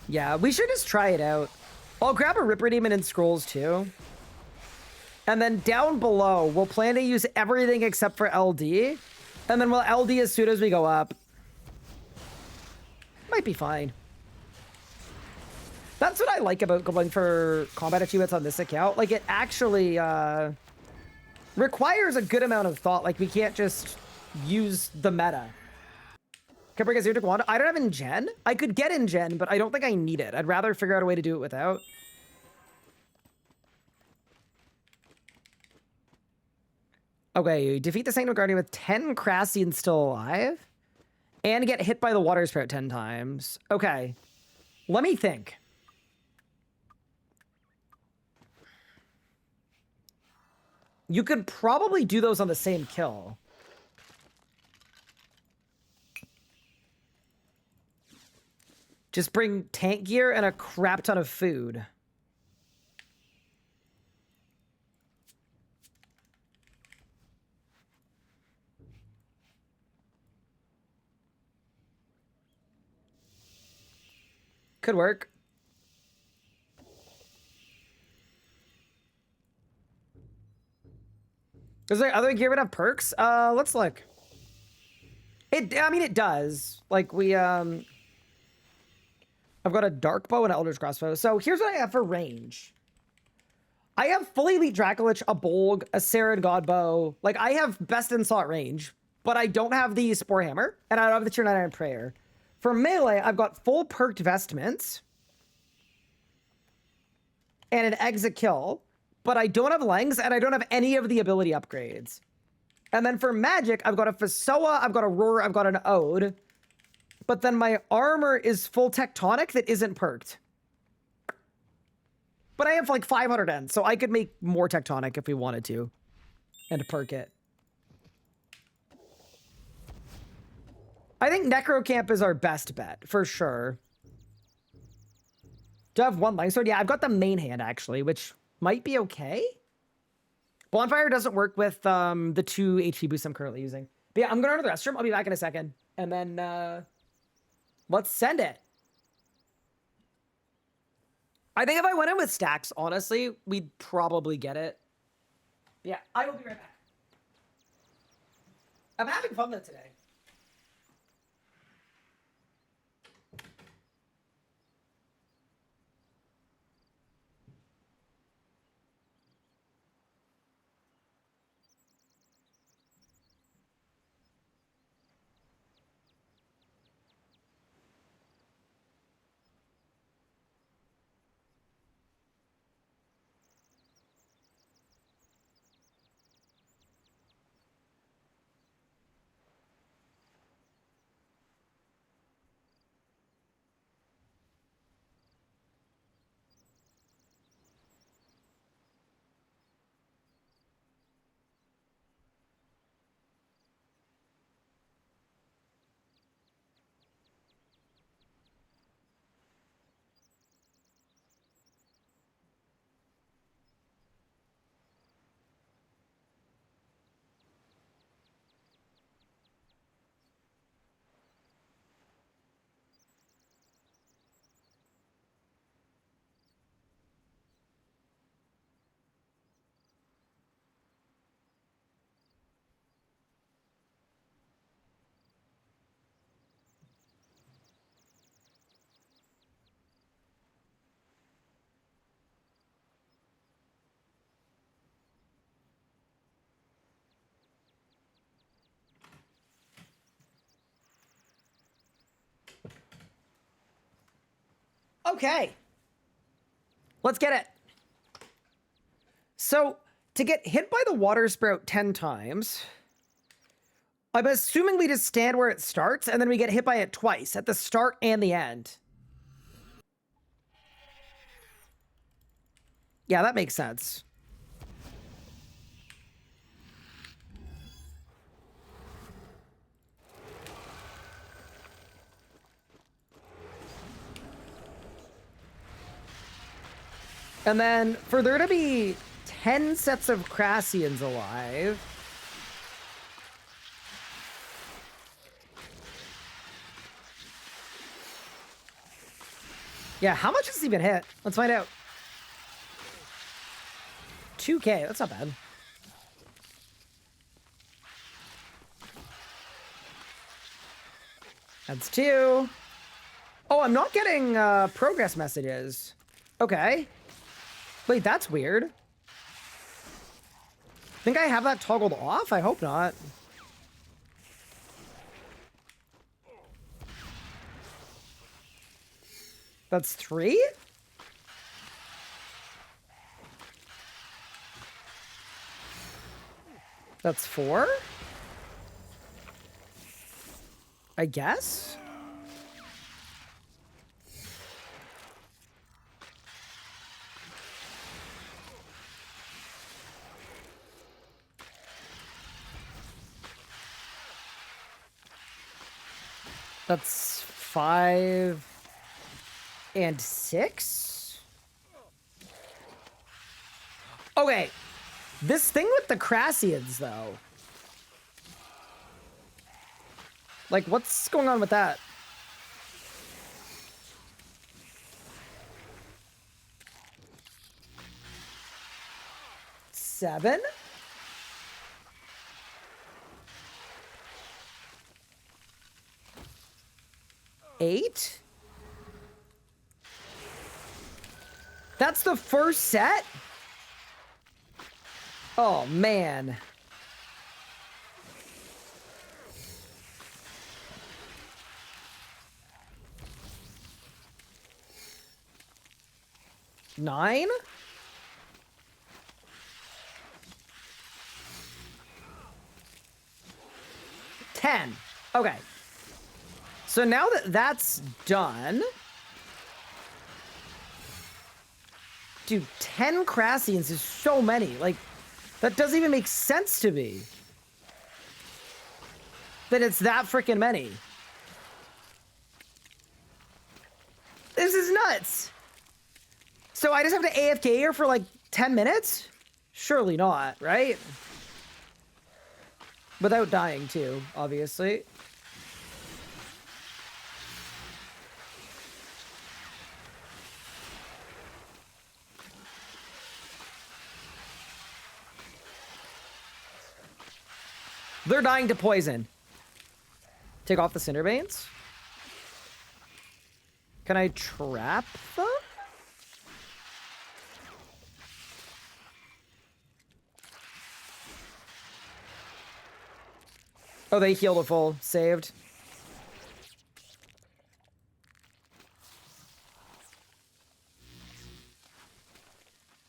Yeah, we should just try it out. I'll grab a Ripper Demon and Scrolls too. And then down below, we'll plan to use everything except for LD. And then we'll LD as soon as we go up. Might be fine. That's what I like about going for combat achievements on this account. Like, it actually requires a good amount of thought. Like, we can't just use the meta. Caprica Zero took Wanda. I don't have Ingen. I could get Ingen, but I don't think I need it. I'd rather figure out a way to do it without. Okay, defeat the Sanctum Guardian with 10 Crassians still alive. And get hit by the Water Sprout 10 times. Okay. Let me think. You could probably do those on the same kill. Just bring tank gear and a crap ton of food. Could work. Is there other gear that have perks? Let's look. I mean, it does. Like, I've got a dark bow and an Eldritch crossbow. So here's what I have for range. I have fully elite Dracolich, a Bolg, a Saren Godbow. Like, I have best in slot range, but I don't have the Spore Hammer, and I don't have the Tier 9 Iron Prayer. For melee, I've got full perked vestments and an exit kill, but I don't have Lengs, and I don't have any of the ability upgrades. And then for magic, I've got a Fasoa, I've got a Roar, I've got an Ode, but then my armor is full Tectonic that isn't perked. But I have like 500 ends, so I could make more Tectonic if we wanted to, and perk it. I think Necrocamp is our best bet, for sure. Do I have one Langsword? Yeah, I've got the main hand, actually, which might be okay. Bonfire doesn't work with the 2 HP boosts I'm currently using. But yeah, I'm going to the restroom. I'll be back in a second. And then let's send it. I think if I went in with stacks, honestly, we'd probably get it. Yeah, I will be right back. I'm having fun with it today. Okay. Let's get it. So, to get hit by the Water Sprout 10 times, I'm assuming we just stand where it starts, and then we get hit by it twice, at the start and the end. Yeah, that makes sense. And then, for there to be 10 sets of Crassians alive... Yeah, how much has he been hit? Let's find out. 2K, that's not bad. That's 2. Oh, I'm not getting progress messages. Okay. Wait, that's weird. Think I have that toggled off? I hope not. That's 3? That's 4? I guess? That's 5 and 6? Okay. This thing with the Crassians, though. Like, what's going on with that? Seven? Eight? That's the first set? Oh, man. Nine? Ten. Okay. So now that that's done... Dude, 10 Crassians is so many. Like, that doesn't even make sense to me. That it's that freaking many. This is nuts. So I just have to AFK here for like 10 minutes? Surely not, right? Without dying too, obviously. They're dying to poison. Take off the Cinderbanes. Can I trap them? Oh, they healed a full. Saved.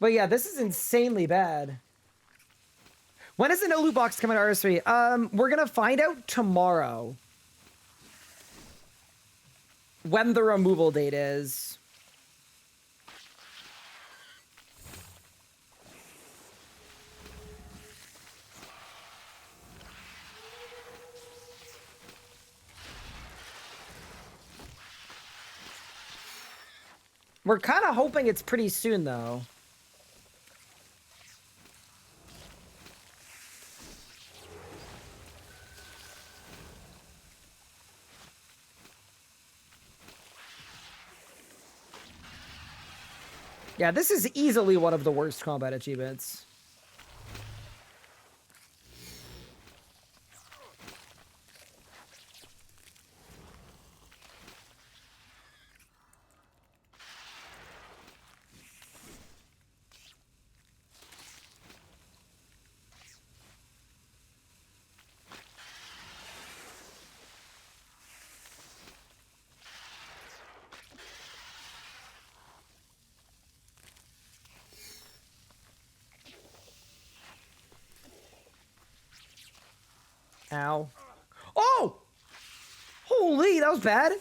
But yeah, this is insanely bad. When is the no loot box coming to RS3? We're gonna find out tomorrow. When the removal date is. We're kind of hoping it's pretty soon, though. Yeah, this is easily one of the worst combat achievements. Ow. Oh! Holy, that was bad.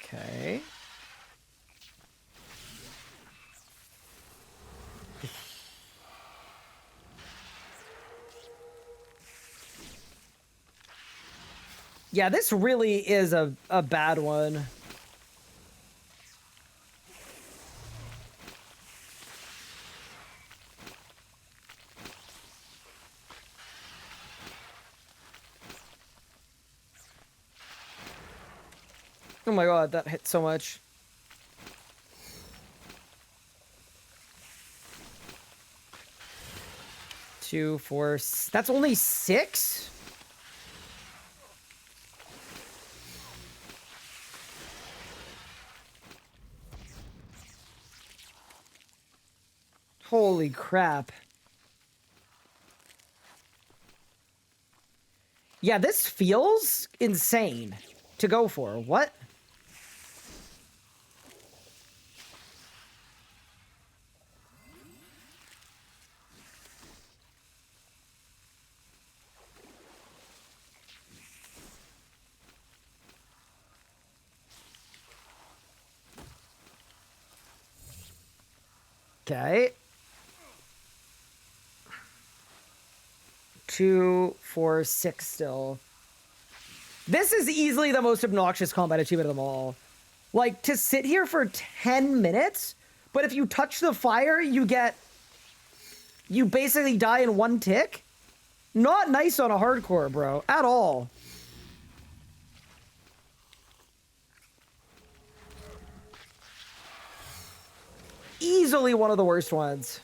Okay. Yeah, this really is a bad one. Oh my god, that hit so much. 2, 4. That's only 6? Holy crap. Yeah, this feels insane to go for. What? Okay. 2, 4, 6 still. This is easily the most obnoxious combat achievement of them all. Like, to sit here for 10 minutes, but if you touch the fire, you basically die in 1 tick? Not nice on a hardcore, bro. At all. Easily one of the worst ones.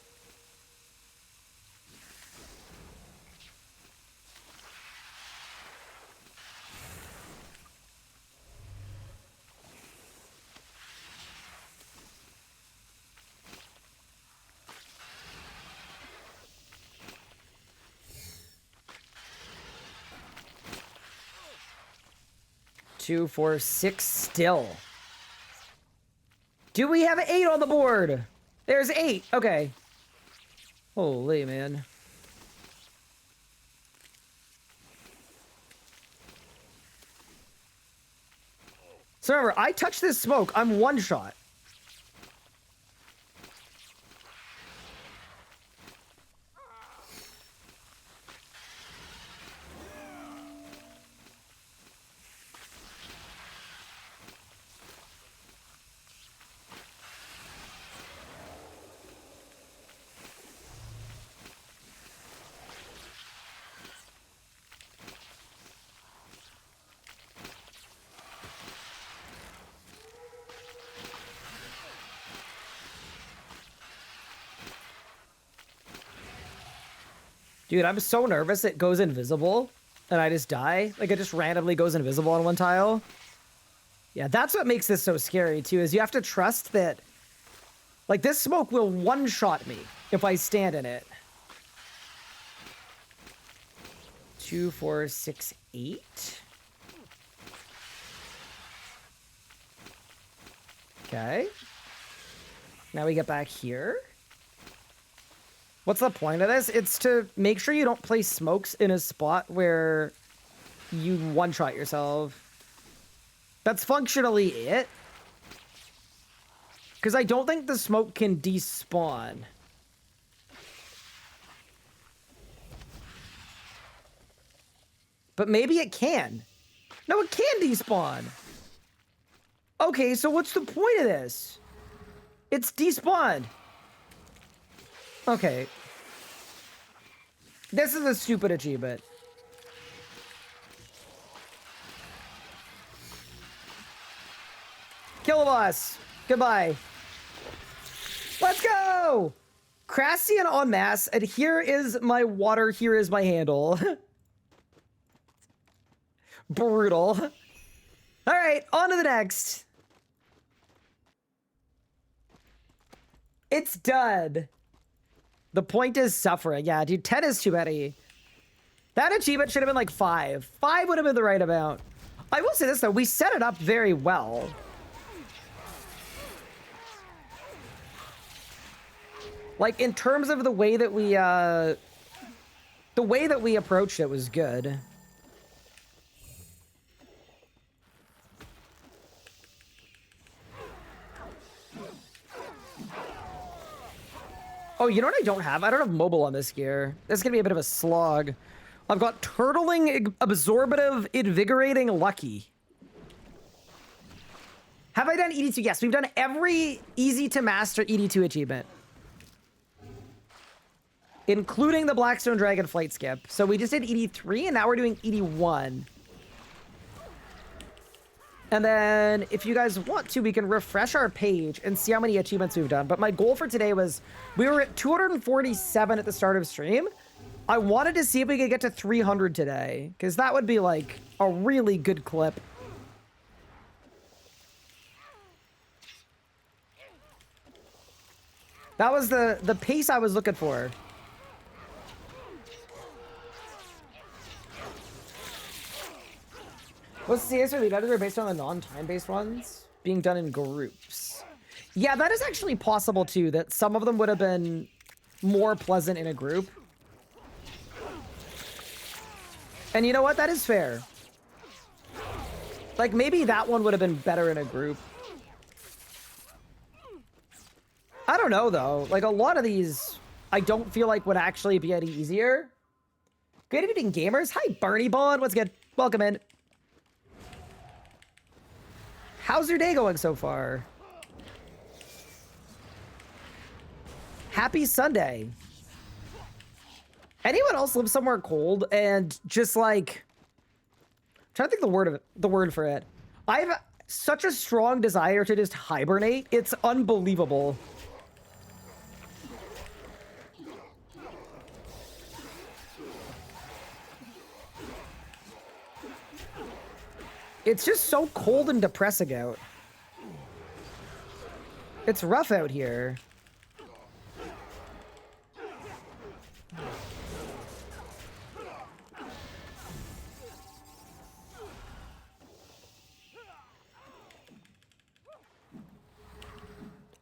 Two, 4, 6 still. Do we have 8 on the board? There's 8. Okay. Holy man. So remember, I touch this smoke, I'm 1 shot. Dude, I'm so nervous it goes invisible and I just die. Like, it just randomly goes invisible on 1 tile. Yeah, that's what makes this so scary, too, is you have to trust that... Like, this smoke will 1-shot me if I stand in it. 2, 4, 6, 8. Okay. Now we get back here. What's the point of this? It's to make sure you don't place smokes in a spot where you 1-shot yourself. That's functionally it. Because I don't think the smoke can despawn. But maybe it can. No, it can despawn. Okay, so what's the point of this? It's despawned. Okay. This is a stupid achievement. Kill a boss. Goodbye. Let's go! Crassian en masse, and here is my water, here is my handle. Brutal. Alright, on to the next. It's done. The point is suffering. Yeah, dude, 10 is too many. That achievement should have been like 5. 5 would have been the right amount. I will say this, though. We set it up very well. Like, in terms of the way that we approached it was good. Oh, you know what I don't have? I don't have mobile on this gear. This is going to be a bit of a slog. I've got turtling, absorbative, invigorating, lucky. Have I done ED2? Yes, we've done every easy to master ED2 achievement. Including the Blackstone Dragon flight skip. So we just did ED3 and now we're doing ED1. And then, if you guys want to, we can refresh our page and see how many achievements we've done. But my goal for today was, we were at 247 at the start of stream. I wanted to see if we could get to 300 today, because that would be like a really good clip. That was the pace I was looking for. What's the CS really better based on the non-time-based ones being done in groups? Yeah, that is actually possible too, that some of them would have been more pleasant in a group. And you know what? That is fair. Like, maybe that one would have been better in a group. I don't know, though. Like, a lot of these, I don't feel like would actually be any easier. Good evening, gamers. Hi, Bernie Bond. What's good? Welcome in. How's your day going so far? Happy Sunday. Anyone else live somewhere cold and just like, I'm trying to think the word for it. I have such a strong desire to just hibernate. It's unbelievable. It's just so cold and depressing out. It's rough out here.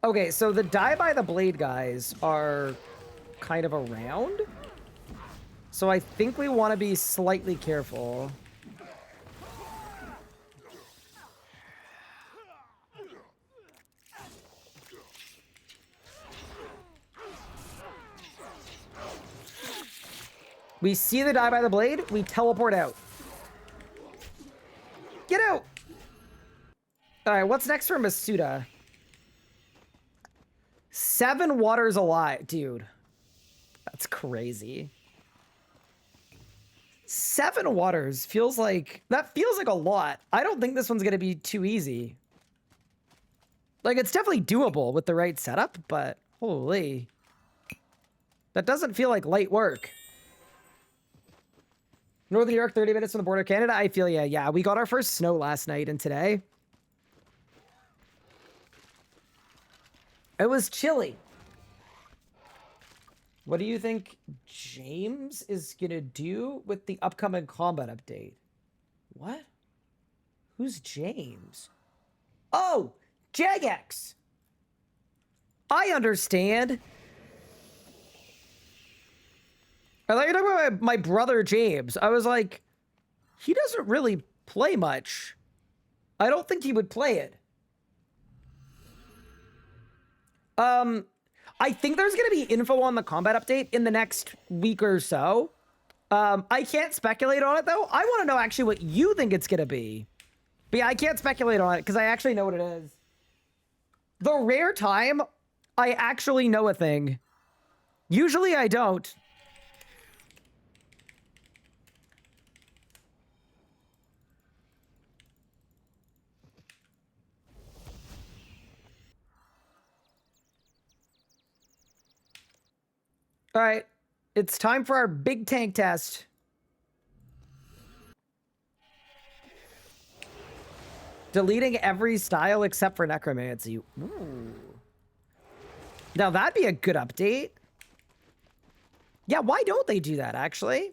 Okay, so the die by the blade guys are kind of around. So I think we want to be slightly careful. We see the die by the blade, we teleport out. Get out! Alright, what's next for Masuda? 7 waters alive. Dude. That's crazy. 7 waters feels like... That feels like a lot. I don't think this one's going to be too easy. Like, it's definitely doable with the right setup, but... Holy. That doesn't feel like light work. Northern New York, 30 minutes from the border of Canada. I feel ya. Yeah, we got our first snow last night and today. It was chilly. What do you think James is gonna do with the upcoming combat update? What? Who's James? Oh, Jagex. I understand. I thought you were talking about my brother James. I was like, he doesn't really play much. I don't think he would play it. I think there's going to be info on the combat update in the next week or so. I can't speculate on it, though. I want to know actually what you think it's going to be. But yeah, I can't speculate on it because I actually know what it is. The rare time I actually know a thing. Usually I don't. All right, it's time for our big tank test. Deleting every style except for necromancy. Ooh. Now that'd be a good update. Yeah, why don't they do that, actually?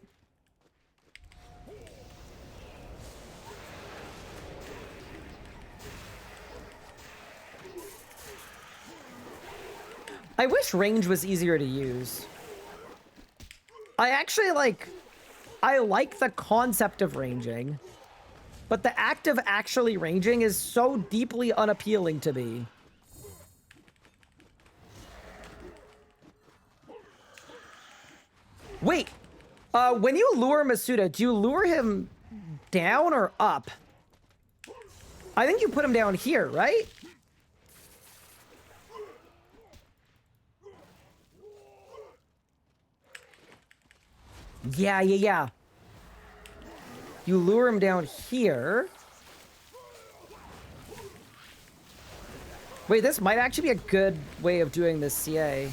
I wish range was easier to use. I actually I like the concept of ranging, but the act of actually ranging is so deeply unappealing to me. Wait, when you lure Masuda, do you lure him down or up? I think you put him down here, right? Yeah. You lure him down here. Wait, this might actually be a good way of doing this CA.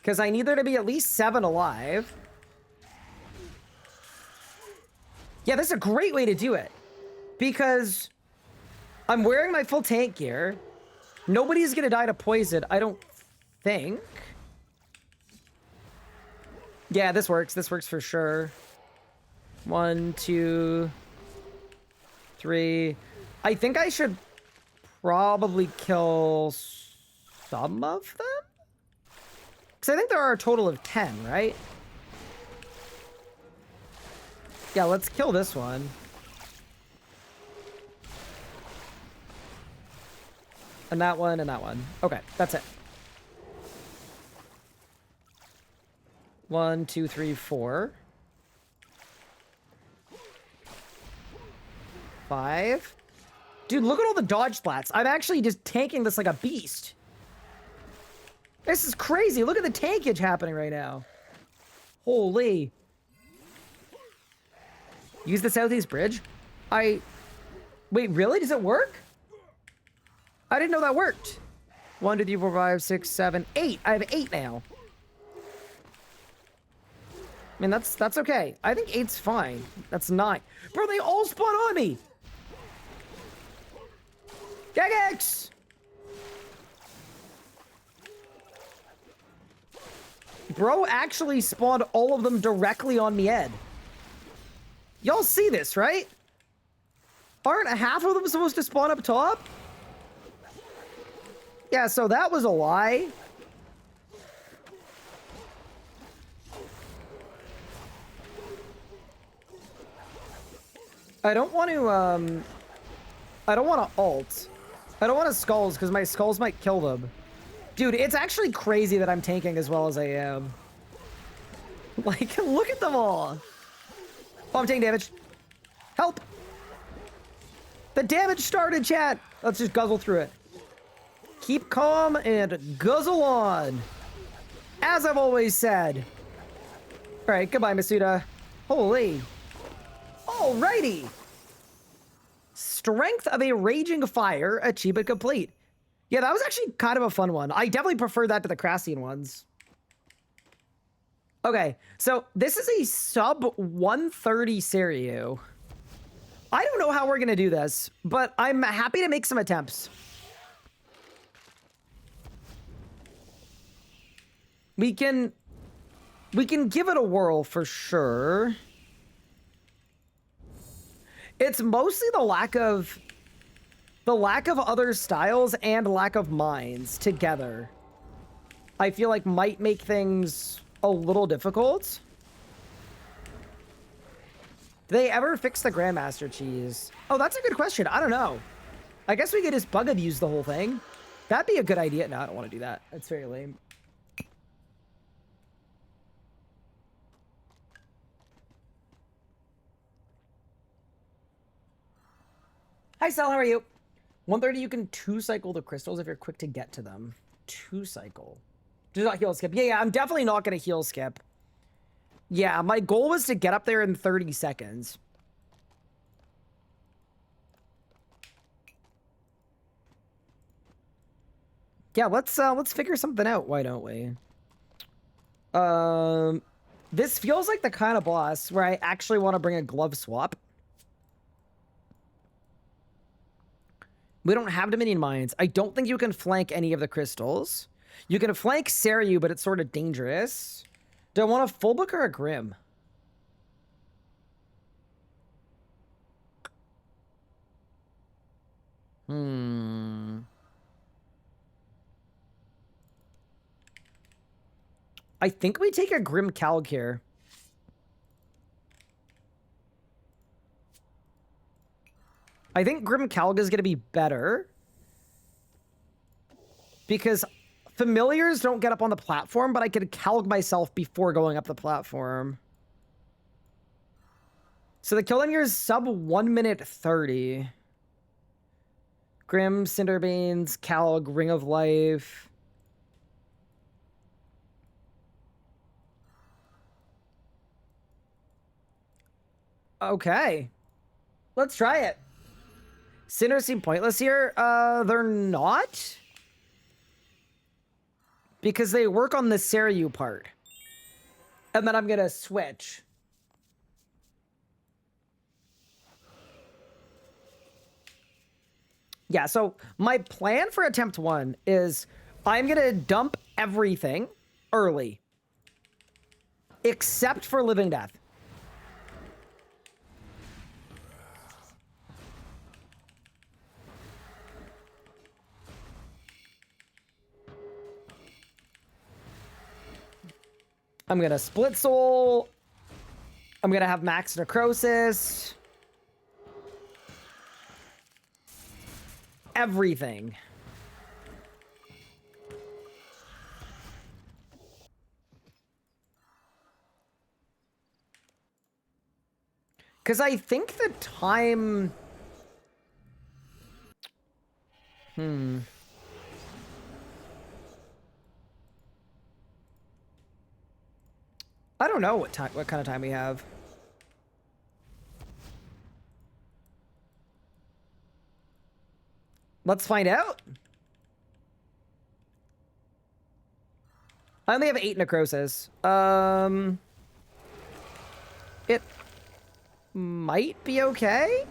Because I need there to be at least 7 alive. Yeah, this is a great way to do it. Because I'm wearing my full tank gear. Nobody's going to die to poison, I don't think. Yeah, this works. This works for sure. 1, 2, 3. I think I should probably kill some of them? Because I think there are a total of 10, right? Yeah, let's kill this one. And that one, and that one. Okay, that's it. 1, 2, 3, 4. 5. Dude, look at all the dodge splats. I'm actually just tanking this like a beast. This is crazy. Look at the tankage happening right now. Holy. Use the Southeast Bridge? Wait, really? Does it work? I didn't know that worked. 1, 2, 3, 4, 5, 6, 7, 8. I have 8 now. I mean, that's okay. I think 8's fine. That's 9. Bro, they all spawn on me! Gegex! Bro actually spawned all of them directly on me, Ed. Y'all see this, right? Aren't half of them supposed to spawn up top? Yeah, so that was a lie. I don't want to ult. I don't want to skulls because my skulls might kill them. Dude, it's actually crazy that I'm tanking as well as I am. Like, look at them all. Oh, I'm taking damage. Help! The damage started, chat! Let's just guzzle through it. Keep calm and guzzle on. As I've always said. Alright, goodbye, Masuda. Holy. Alrighty. Strength of a Raging Fire, achievement complete. Yeah, that was actually kind of a fun one. I definitely prefer that to the Crassian ones. Okay, so this is a sub 130 Seiryu. I don't know how we're gonna do this, but I'm happy to make some attempts. We can give it a whirl for sure. It's mostly the lack of other styles and lack of mines together. I feel like might make things a little difficult. Do they ever fix the Grandmaster cheese? Oh, that's a good question. I don't know. I guess we could just bug abuse the whole thing. That'd be a good idea. No, I don't want to do that. That's very lame. Hi, Sal. How are you? 130, you can 2-cycle the crystals if you're quick to get to them. 2-cycle. Do not heal skip. Yeah, I'm definitely not going to heal skip. Yeah, my goal was to get up there in 30 seconds. Yeah, let's figure something out. Why don't we? This feels like the kind of boss where I actually want to bring a glove swap. We don't have Dominion mines. I don't think you can flank any of the crystals. You can flank Seiryu, but it's sort of dangerous. Do I want a full book or a Grim? I think we take a Grim Calg here. I think Grim Calg is going to be better. Because familiars don't get up on the platform, but I could Calg myself before going up the platform. So the kill time here is sub 1 minute 30. Grim, Cinderbanes, Calg, Ring of Life. Okay. Let's try it. Sinners seem pointless here. They're not. because they work on the Seiryu part. And then I'm gonna switch. Yeah, so my plan for attempt 1 is I'm gonna dump everything early. Except for Living Death. I'm gonna split soul. I'm gonna have max necrosis. Everything. Because I think the time... I don't know what kind of time we have. Let's find out. I only have 8 necrosis. It might be okay.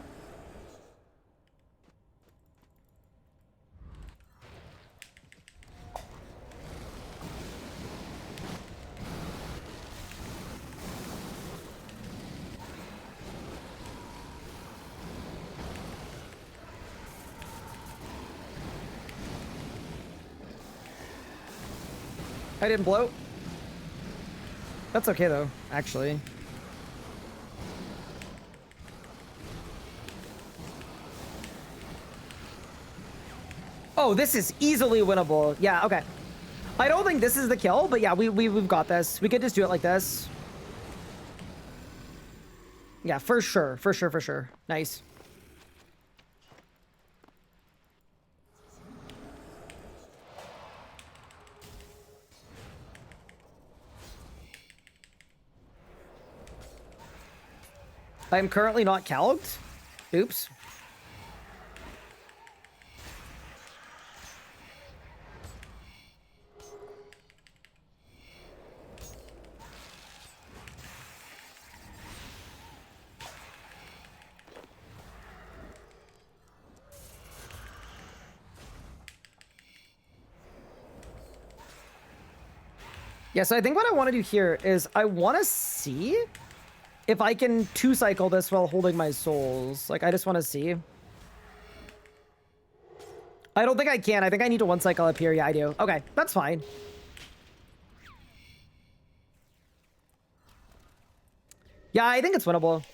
I didn't blow. That's okay though, actually. Oh, this is easily winnable. Yeah, okay. I don't think this is the kill, but yeah, we've got this. We could just do it like this. Yeah, for sure, for sure, for sure. Nice. I'm currently not calced. Oops. Yeah, so I think what I want to do here is I want to see if I can 2-cycle this while holding my souls. Like, I just want to see. I don't think I can. I think I need to 1-cycle up here. Yeah, I do. Okay, that's fine. Yeah, I think it's winnable.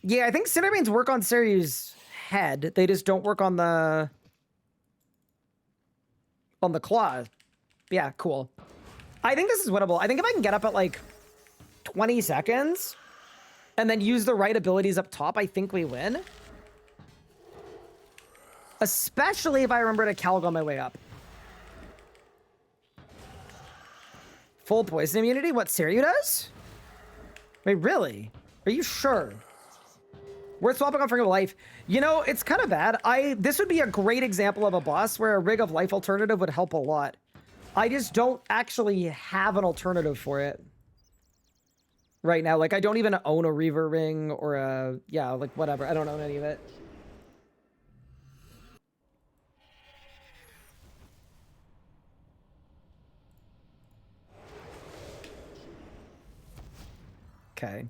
Yeah, I think Cinderbanes work on Seiryu's head. They just don't work on the claw. Yeah, cool. I think this is winnable. I think if I can get up at like 20 seconds and then use the right abilities up top, I think we win. Especially if I remember to calc on my way up. Full poison immunity? What Seiryu does? Wait, really? Are you sure? We're swapping on Ring of Life. You know, it's kind of bad. This would be a great example of a boss where a Ring of Life alternative would help a lot. I just don't actually have an alternative for it right now. Like, I don't even own a Reaver Ring or a... Yeah, like, whatever. I don't own any of it. Okay.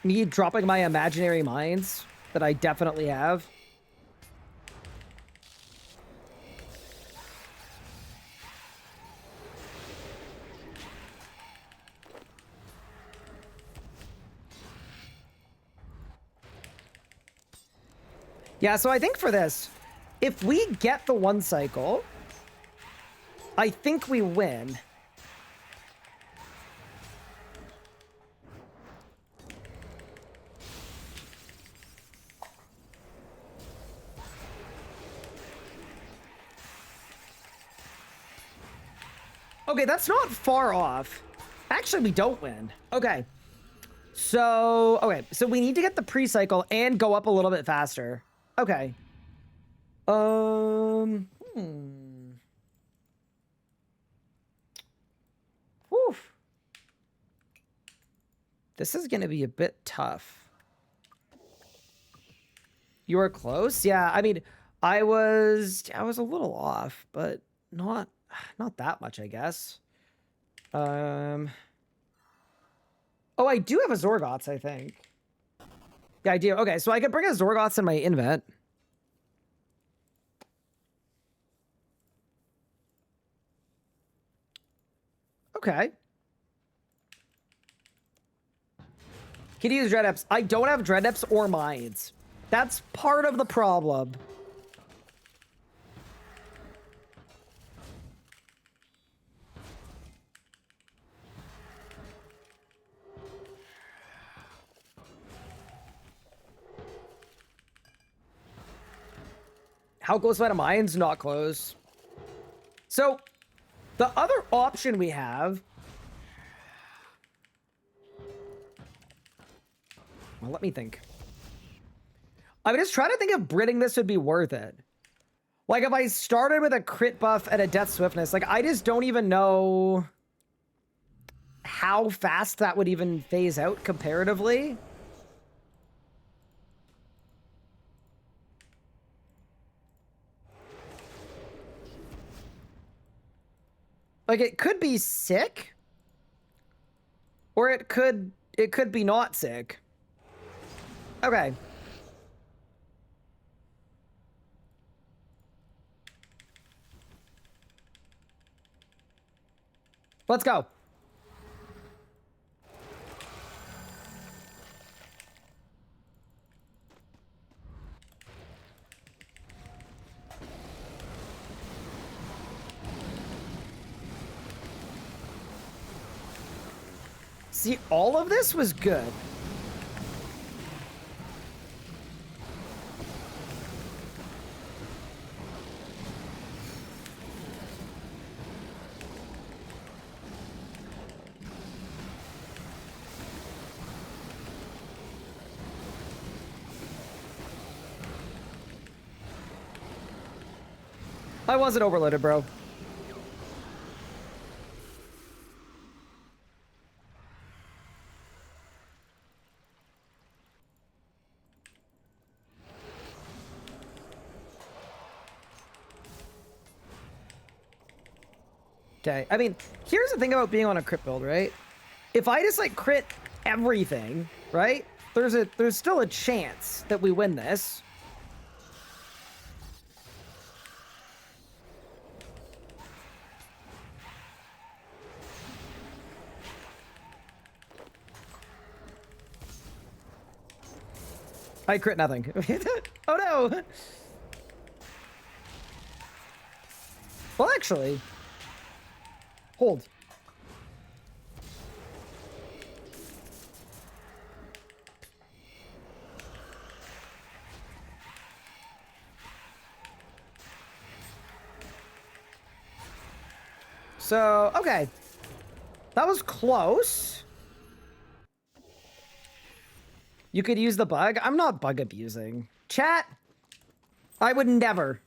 me dropping my imaginary mines that I definitely have. Yeah, so I think for this, if we get the 1 cycle, I think we win. Okay, that's not far off. Actually, we don't win. Okay. So we need to get the pre-cycle and go up a little bit faster. Okay. Whew. This is going to be a bit tough. You were close? Yeah, I mean, I was a little off, but not that much, I guess. Oh, I do have a Zorgots, I think. Yeah, I do. Okay, so I could bring a Zorgots in my invent. Okay. Can you use Dreadeps? I don't have Dreadeps or Mines. That's part of the problem. How close am I to Mines? Not close. So, the other option we have... Well, let me think. I'm just trying to think if Bridding this would be worth it. Like, if I started with a crit buff and a death swiftness, like, I just don't even know how fast that would even phase out comparatively. Like, it could be sick, or it could be not sick. Okay. Let's go. See, all of this was good. I wasn't overloaded, bro. Okay, I mean, here's the thing about being on a crit build, right? If I just, like, crit everything, right? There's still a chance that we win this. I crit nothing. Oh no! Well, actually... Hold. So, okay. That was close. You could use the bug. I'm not bug abusing. Chat, I would never.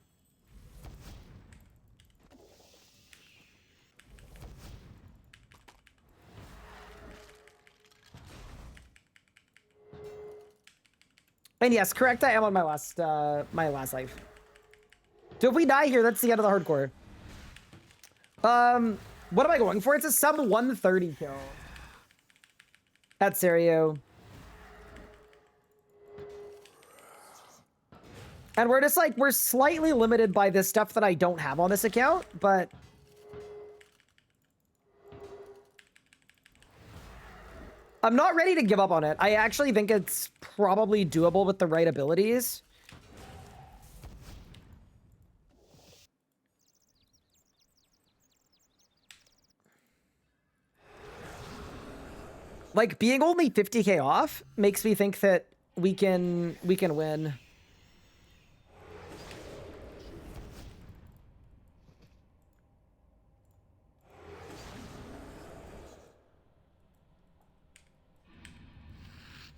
And yes, correct, I am on my last life. So if we die here, that's the end of the hardcore. What am I going for? It's a sub 130 kill. At Serio. And we're just like, we're slightly limited by this stuff that I don't have on this account, but... I'm not ready to give up on it. I actually think it's probably doable with the right abilities. Like, being only 50k off makes me think that we can win.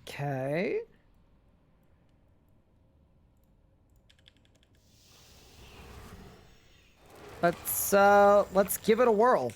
Okay. Let's give it a whirl.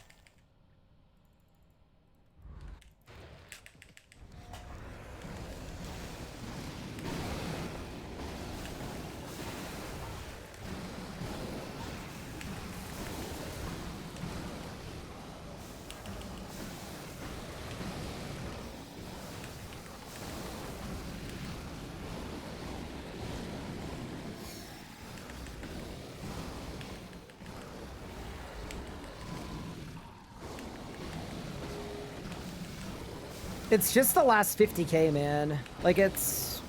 It's just the last 50k, man. Like, it's...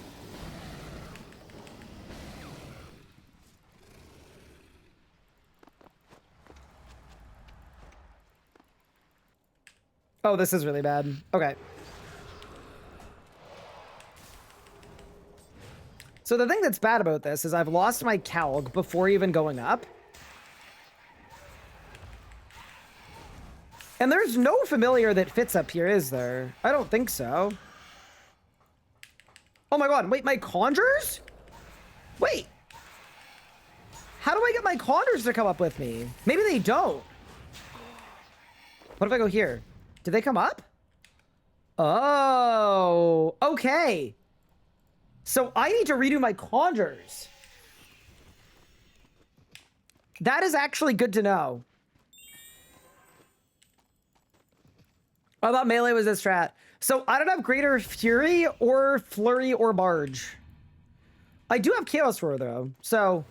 Oh, this is really bad. Okay. So the thing that's bad about this is I've lost my Calg before even going up. And there's no familiar that fits up here, is there? I don't think so. Oh my god, wait, my conjures? Wait. How do I get my conjures to come up with me? Maybe they don't. What if I go here? Did they come up? Oh, okay. So I need to redo my conjures. That is actually good to know. I thought melee was a strat. So I don't have Greater Fury or Flurry or Barge. I do have Chaos Roar though. So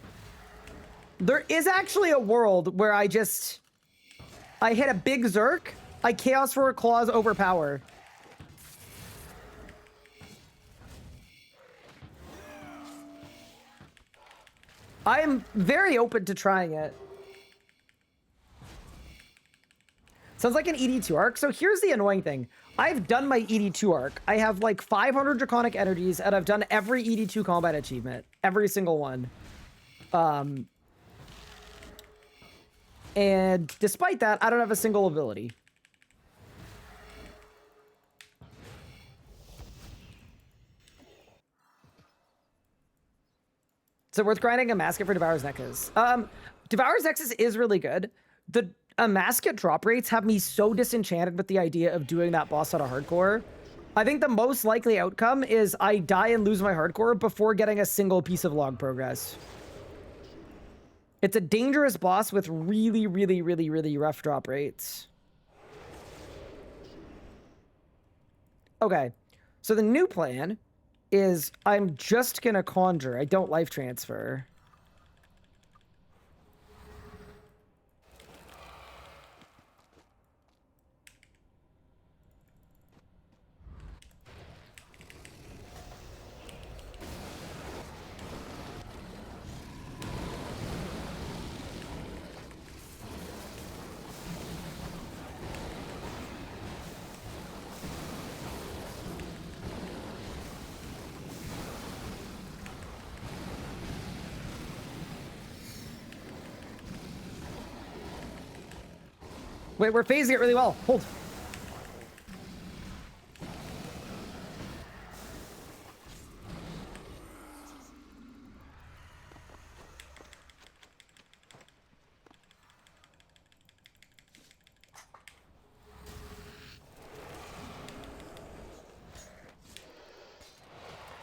there is actually a world where I hit a big Zerk, I Chaos Roar, Claws, overpower. I am very open to trying it. Sounds like an ED2 arc. So here's the annoying thing. I've done my ED2 arc. I have like 500 Draconic Energies, and I've done every ED2 combat achievement. Every single one. And despite that, I don't have a single ability. So worth grinding a Masket for Devourer's Nexus. Devourer's Nexus is really good. The Masket drop rates have me so disenchanted with the idea of doing that boss on a hardcore. I think the most likely outcome is I die and lose my hardcore before getting a single piece of log progress. It's a dangerous boss with really, really, really, really rough drop rates. Okay, so the new plan is I'm just gonna conjure. I don't life transfer. Wait, we're phasing it really well. Hold.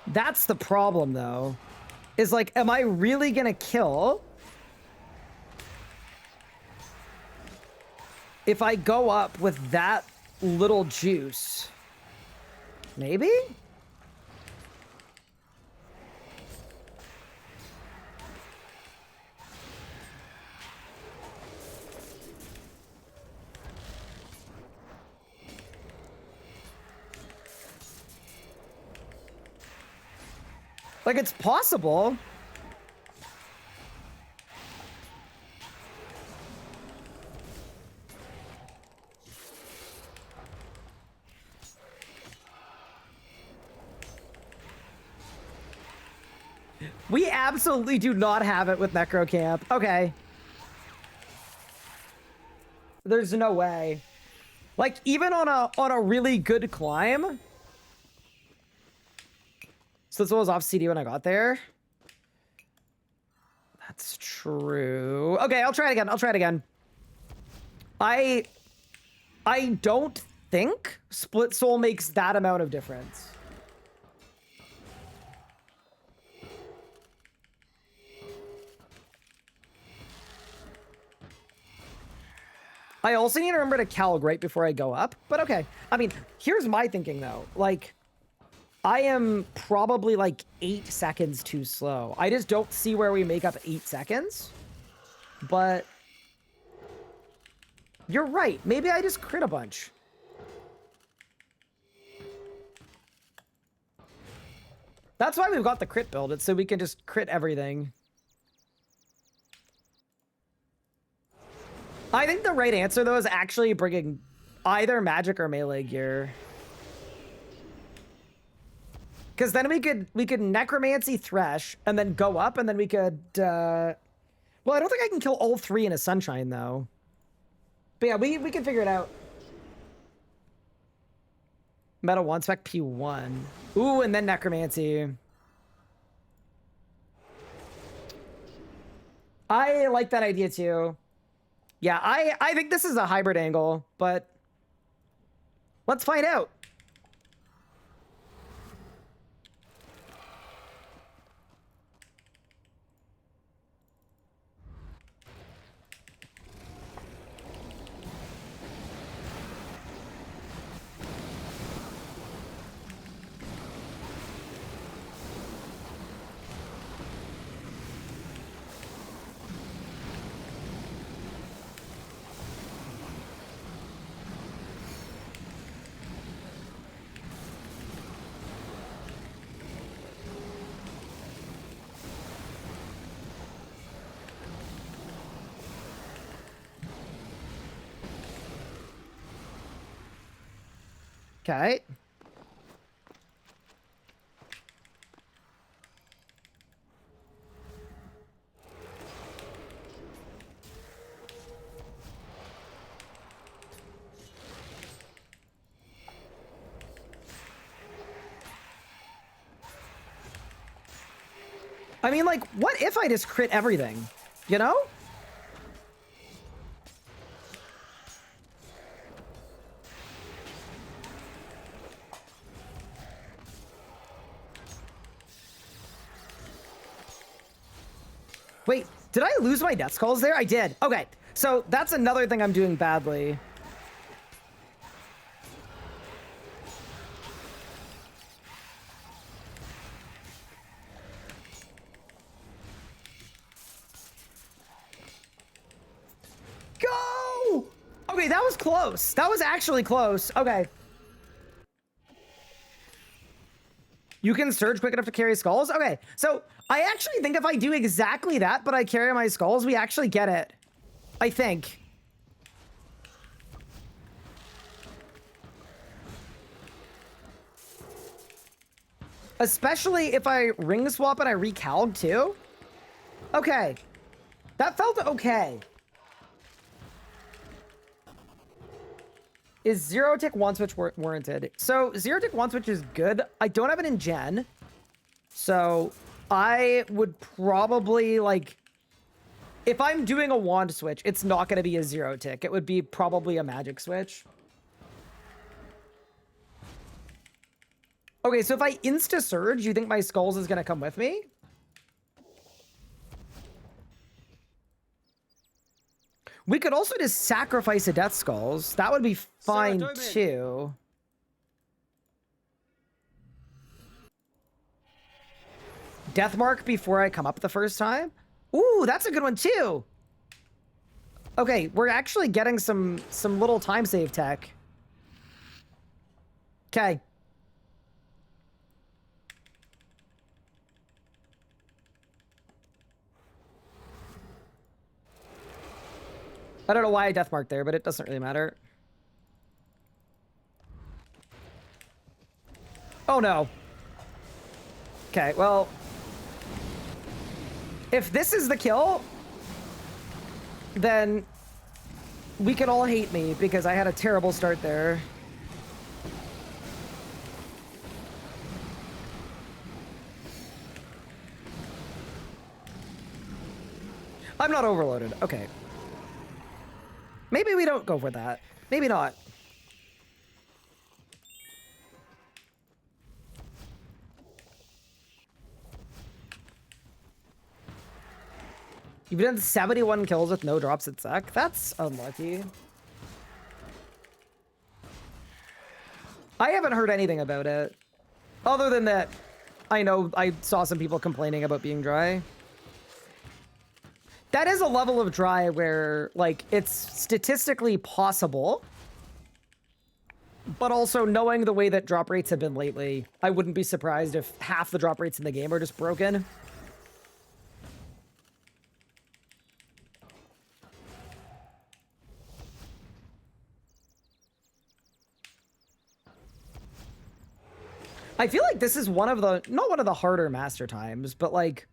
That's the problem, though. Is like, am I really gonna kill if I go up with that little juice? Maybe? Like, it's possible. We absolutely do not have it with Necro Camp. Okay. There's no way. Like, even on a really good climb. So this was off CD when I got there. That's true. Okay, I'll try it again. I'll try it again. I don't think Split Soul makes that amount of difference. I also need to remember to calc right before I go up, but okay. I mean, here's my thinking though. Like, I am probably like 8 seconds too slow. I just don't see where we make up 8 seconds. But you're right. Maybe I just crit a bunch. That's why we've got the crit build. It's so we can just crit everything. I think the right answer, though, is actually bringing either magic or melee gear. Because then we could necromancy thresh and then go up and then we could well, I don't think I can kill all 3 in a sunshine though. But yeah, we can figure it out. Meta 1 spec P1. Ooh, and then necromancy. I like that idea too. Yeah, I think this is a hybrid angle, but let's find out. Okay. I mean, like, what if I just crit everything? You know? Wait, did I lose my death skulls there? I did. Okay, so that's another thing I'm doing badly. Go! Okay, that was close. That was actually close. Okay. You can surge quick enough to carry skulls? Okay, so I actually think if I do exactly that, but I carry my skulls, we actually get it. I think. Especially if I ring swap and I recalc too. Okay. That felt okay. Is zero tick one switch warranted? So zero tick one switch is good. I don't have it in gen. So I would probably like, if I'm doing a wand switch, it's not going to be a zero tick. It would be probably a magic switch. Okay, so if I insta surge, you think my skulls is going to come with me? We could also just sacrifice a death skulls. That would be fine too. Death mark before I come up the first time? Ooh, that's a good one too. Okay, we're actually getting some little time save tech. Okay. I don't know why I deathmarked there, but it doesn't really matter. Oh no. Okay, well, if this is the kill, then we can all hate me because I had a terrible start there. I'm not overloaded. Okay. Maybe we don't go for that. Maybe not. You've done 71 kills with no drops at sec. That's unlucky. I haven't heard anything about it. Other than that, I know I saw some people complaining about being dry. That is a level of dry where, like, it's statistically possible. But also, knowing the way that drop rates have been lately, I wouldn't be surprised if half the drop rates in the game are just broken. I feel like this is one of the, not one of the harder master times, but like,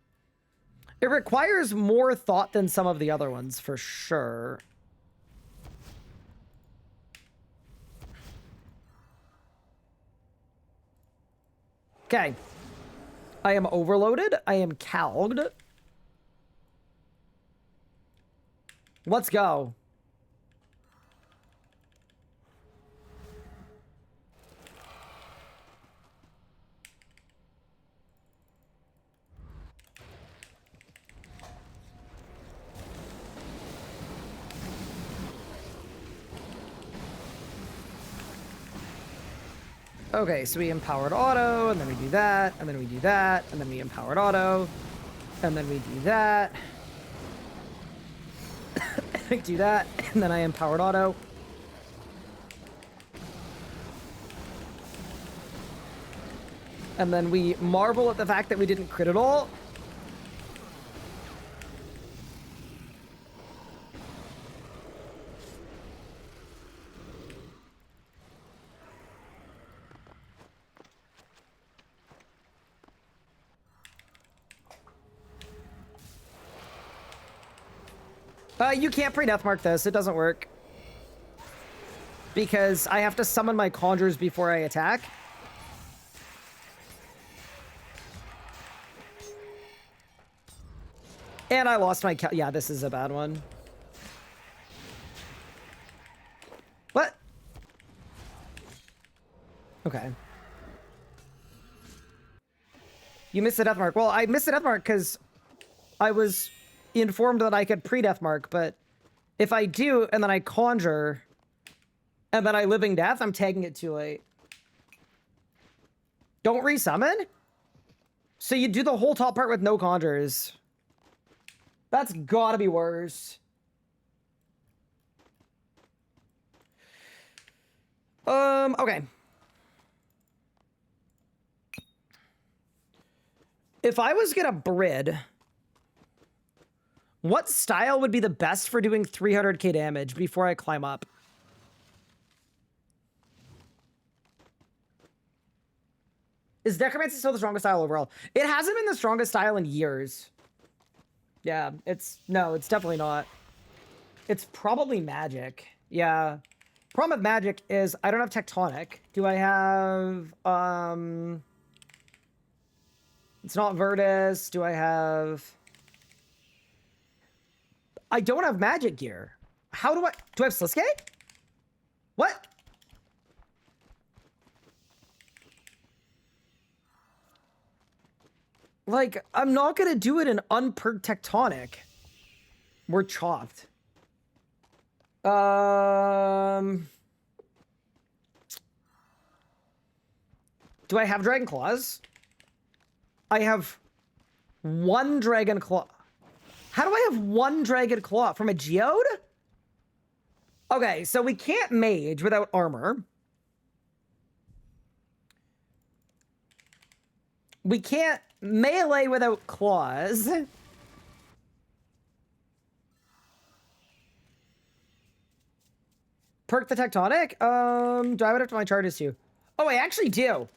it requires more thought than some of the other ones, for sure. Okay. I am overloaded. I am calged. Let's go. Okay, so we empowered auto, and then we do that, and then we do that, and then we empowered auto, and then we do that. I do that, and then I empowered auto. And then we marvel at the fact that we didn't crit at all. You can't pre-deathmark this. It doesn't work. Because I have to summon my conjures before I attack. And I lost my... Yeah, this is a bad one. What? Okay. You missed the deathmark. Well, I missed the deathmark because I was informed that I could pre-deathmark, but if I do, and then I conjure, and then I living death, I'm tagging it too late. Don't resummon? So you do the whole top part with no conjures. That's gotta be worse. Okay. If I was gonna Brid, what style would be the best for doing 300k damage before I climb up? Is Necromancy still the strongest style overall? It hasn't been the strongest style in years. Yeah, no, it's definitely not. It's probably Magic. Yeah. Problem with Magic is I don't have Tectonic. Do I have, it's not Virtus. Do I have... I don't have magic gear. How do I have Sliske? What? Like, I'm not gonna do it in unperked Tectonic. We're chopped. Do I have Dragon Claws? I have one Dragon Claw. How do I have one Dragon Claw? From a Geode? Okay, so we can't mage without armor. We can't melee without claws. perk the tectonic? Do I have it up to my chart as too? Oh, I actually do.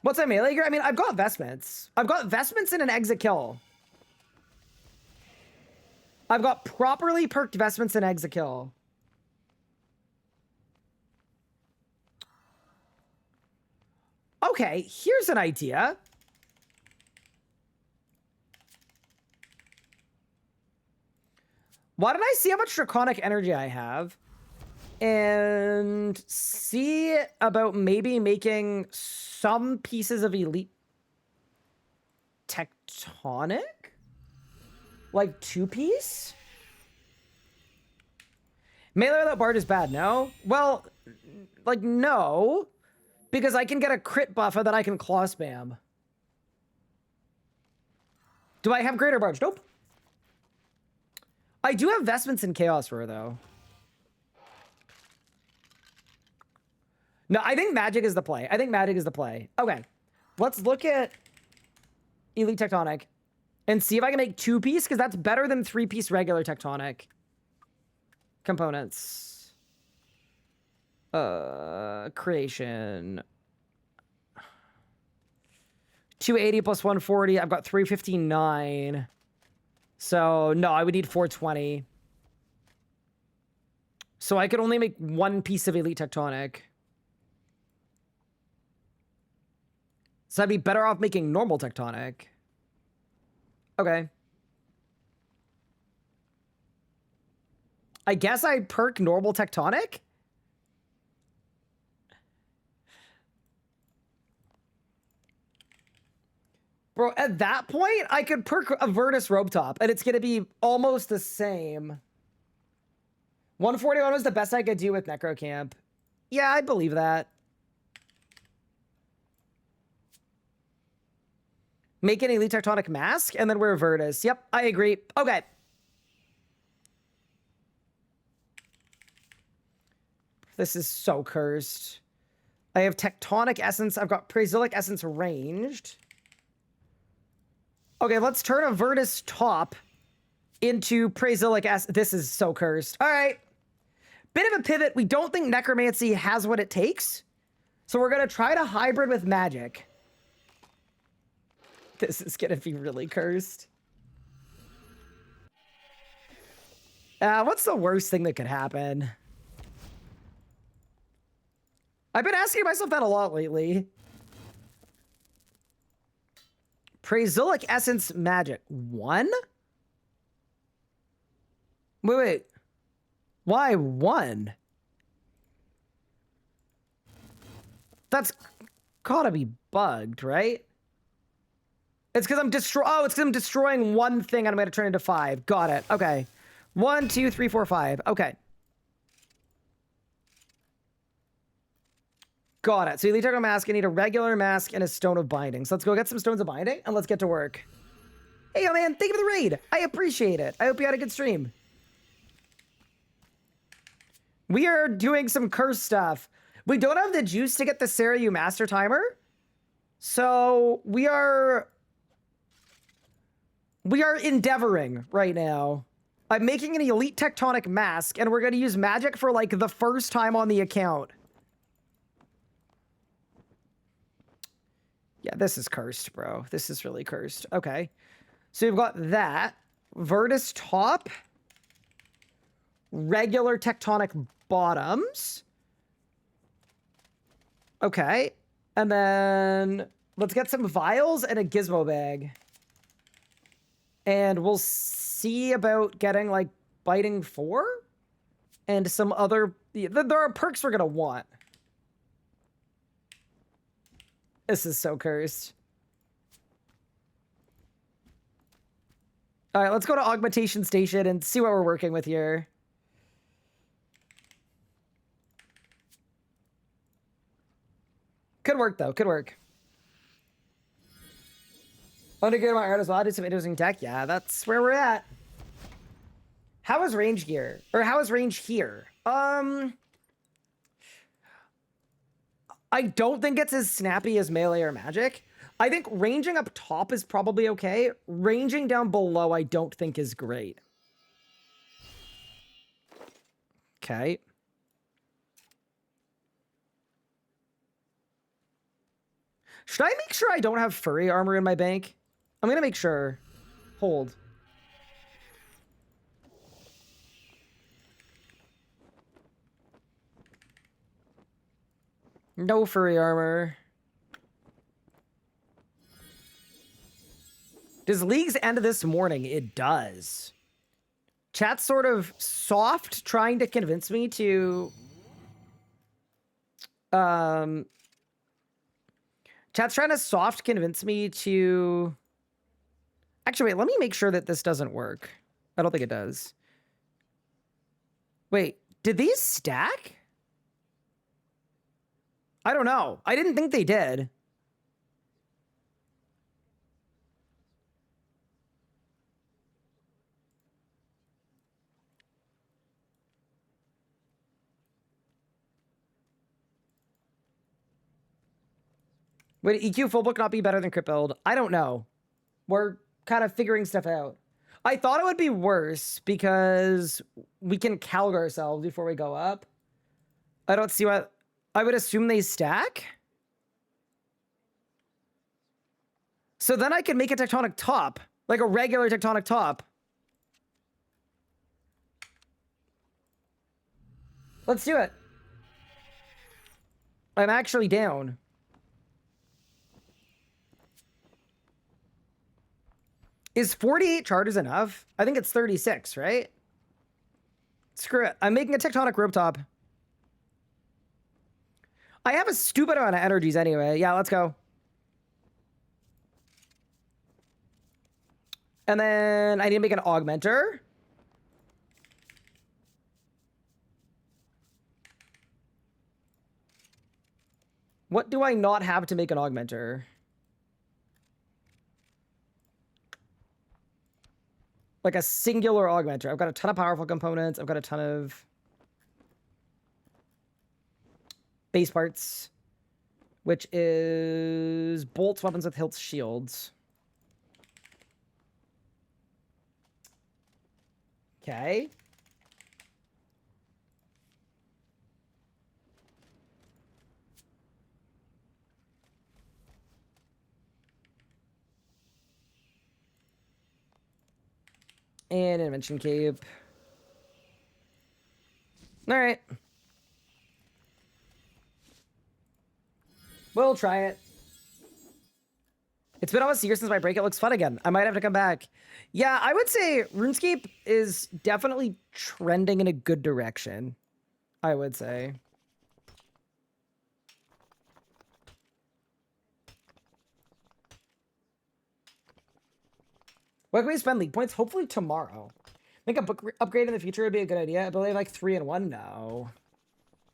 What's that melee gear? I mean, I've got vestments. I've got vestments and an exit kill. I've got properly perked vestments and exit kill. Okay, here's an idea. Why don't I see how much draconic energy I have and see about maybe making some pieces of elite tectonic? Like 2-piece? Melee without Bard is bad, no? Well, like, no. Because I can get a crit buff and then I can claw spam. Do I have greater barge? Nope. I do have vestments in Chaos Roar, though. No, I think magic is the play. I think magic is the play. Okay. Let's look at Elite Tectonic and see if I can make 2-piece, because that's better than 3-piece regular Tectonic components. Creation. 280 plus 140. I've got 359. So, no, I would need 420. So I could only make 1 piece of Elite Tectonic. So I'd be better off making normal Tectonic. Okay. I guess I perk normal Tectonic? Bro, at that point, I could perk a VODS Robe Top, and it's going to be almost the same. 141 was the best I could do with Necrocamp. Yeah, I believe that. Make an Elite Tectonic mask, and then wear VODS. Yep, I agree. Okay. This is so cursed. I have Tectonic Essence. I've got Praxilic Essence ranged. Okay, let's turn a VODS top into Praxilic Essence. This is so cursed. All right. Bit of a pivot. We don't think Necromancy has what it takes. So we're going to try to hybrid with magic. This is going to be really cursed. What's the worst thing that could happen? I've been asking myself that a lot lately. Praxilic Essence Magic. 1? Wait. Why 1? That's gotta be bugged, right? It's because I'm destroying 1 thing and I'm gonna turn it into 5. Got it. Okay. 1, 2, 3, 4, 5. Okay. Got it. So Elite Tectonic Mask, I need a regular mask and a Stone of Binding. So let's go get some Stones of Binding and let's get to work. Hey, yo, man, thank you for the raid. I appreciate it. I hope you had a good stream. We are doing some curse stuff. We don't have the juice to get the Sarayu Master Timer. So we are endeavoring right now. I'm making an Elite Tectonic Mask and we're going to use magic for like the first time on the account. Yeah, this is cursed, bro. This is really cursed. Okay. So we've got that. VODS top. Regular Tectonic bottoms. Okay. And then let's get some vials and a gizmo bag. And we'll see about getting, like, Biting 4? And some other... There are perks we're gonna want. This is so cursed. All right, let's go to Augmentation Station and see what we're working with here. Could work, though. Could work. I want to get my art as well. I did some interesting tech. Yeah, that's where we're at. How is range gear? Or how is range here? I don't think it's as snappy as melee or magic. I think ranging up top is probably okay. Ranging down below, I don't think is great. Okay. Should I make sure I don't have furry armor in my bank? I'm gonna make sure. Hold. No furry armor. Does Leagues end this morning? It does. Chat's sort of soft, trying to convince me to... Chat's trying to soft convince me to... Actually, wait, let me make sure that this doesn't work. I don't think it does. Wait, did these stack? I don't know. I didn't think they did. Would EQ full book not be better than crit build? I don't know. We're kind of figuring stuff out. I thought it would be worse because we can calc ourselves before we go up. I don't see what... I would assume they stack. So then I can make a tectonic top, like a regular tectonic top. Let's do it. I'm actually down. Is 48 charges enough? I think it's 36, right? Screw it. I'm making a tectonic rope top. I have a stupid amount of energies anyway. Yeah, let's go. And then I need to make an augmenter. What do I not have to make an augmenter? Like a singular augmenter. I've got a ton of powerful components. I've got a ton of base parts, which is bolts, weapons with hilts, shields. Okay. And invention cape. All right. We'll try it. It's been almost a year since my break. It looks fun again. I might have to come back. Yeah, I would say RuneScape is definitely trending in a good direction. I would say. What can we spend league points? Hopefully tomorrow. Think a book upgrade in the future would be a good idea. I believe like 3-in-1 now.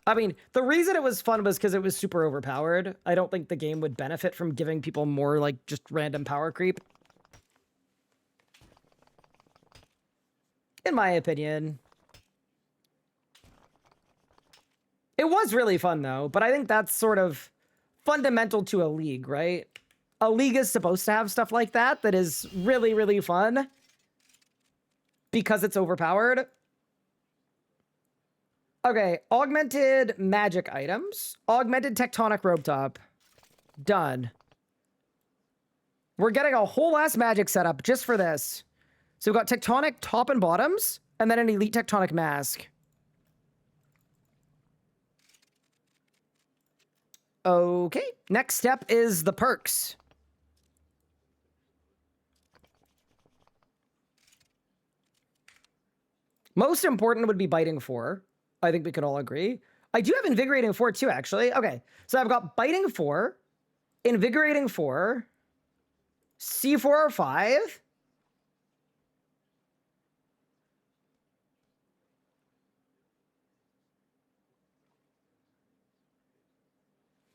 I mean, the reason it was fun was because it was super overpowered. I don't think the game would benefit from giving people more like just random power creep. In my opinion. It was really fun though, but I think that's sort of fundamental to a league, right? A league is supposed to have stuff like that that is really, really fun because it's overpowered. Okay, augmented magic items. Augmented tectonic rope top. Done. We're getting a whole ass magic setup just for this. So we've got tectonic top and bottoms, and then an elite tectonic mask. Okay, next step is the perks. Most important would be biting 4. I think we could all agree. I do have invigorating 4 too, actually. Okay, so I've got biting 4, invigorating 4, C4 or 5.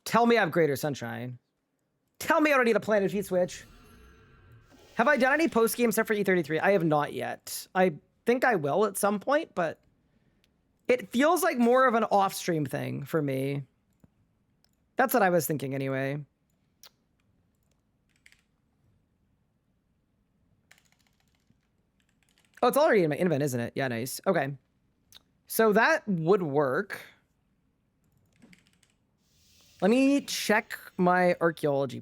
Tell me I have greater sunshine. Tell me I don't need a planet feet switch. Have I done any post-game stuff for E33? I have not yet. I think I will at some point, but it feels like more of an off-stream thing for me. That's what I was thinking anyway. Oh, it's already in my invent, isn't it? Yeah, nice. Okay. So that would work. Let me check my archaeology.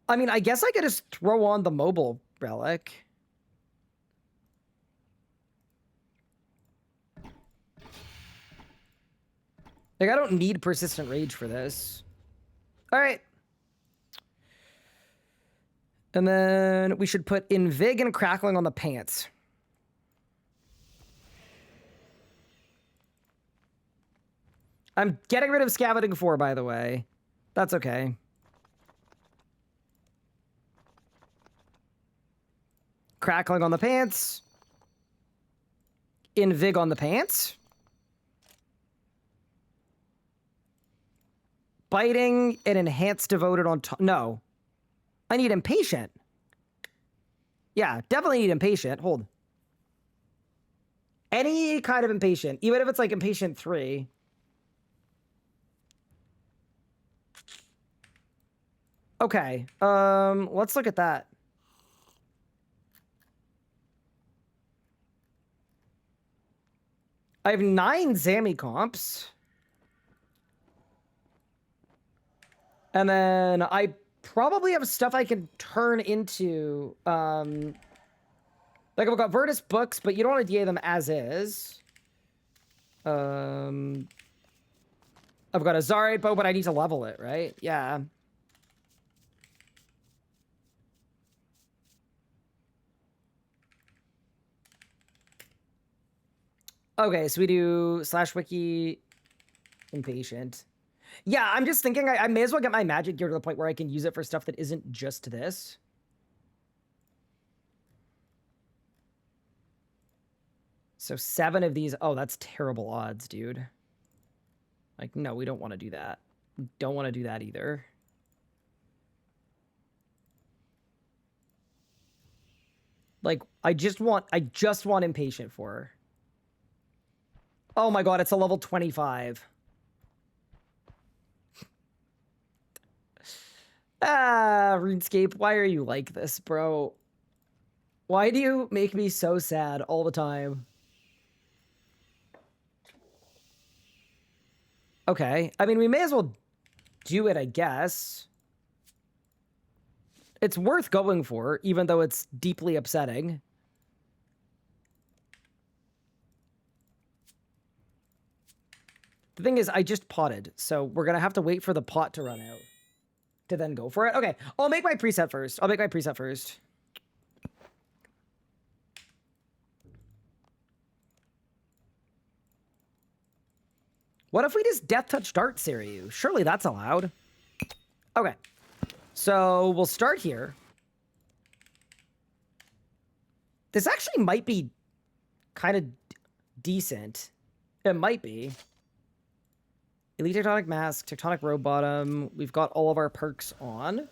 I mean, I guess I could just throw on the mobile relic. Like, I don't need persistent rage for this. All right. And then we should put Invig and Crackling on the pants. I'm getting rid of Scavenging 4, by the way. That's okay. Crackling on the pants. Invig on the pants. Biting and Enhanced Devoted on top. No. I need Impatient. Yeah, definitely need Impatient. Hold. Any kind of Impatient. Even if it's like Impatient 3. Okay. Let's look at that. I have 9 Zammy comps. And then I probably have stuff I can turn into, like I've got Virtus books, but you don't want to DA them as is. I've got a Zarite bow, but I need to level it, right? Yeah. Okay, so we do /wiki impatient. Yeah, I'm just thinking I may as well get my magic gear to the point where I can use it for stuff that isn't just this. So 7 of these. Oh, that's terrible odds, dude. Like, no, we don't want to do that. We don't want to do that either. Like, I just want impatient for her. Oh my god, it's a level 25. Ah, RuneScape, why are you like this, bro? Why do you make me so sad all the time? Okay, I mean, we may as well do it, I guess. It's worth going for, even though it's deeply upsetting. The thing is, I just potted, so we're gonna have to wait for the pot to run out to then go for it. Okay, I'll make my preset first. What if we just Death Touch Dart Seiryu? Surely that's allowed. Okay, so we'll start here. This actually might be kind of decent. It might be. Elite Tectonic Mask, Tectonic Robe Bottom. We've got all of our perks on.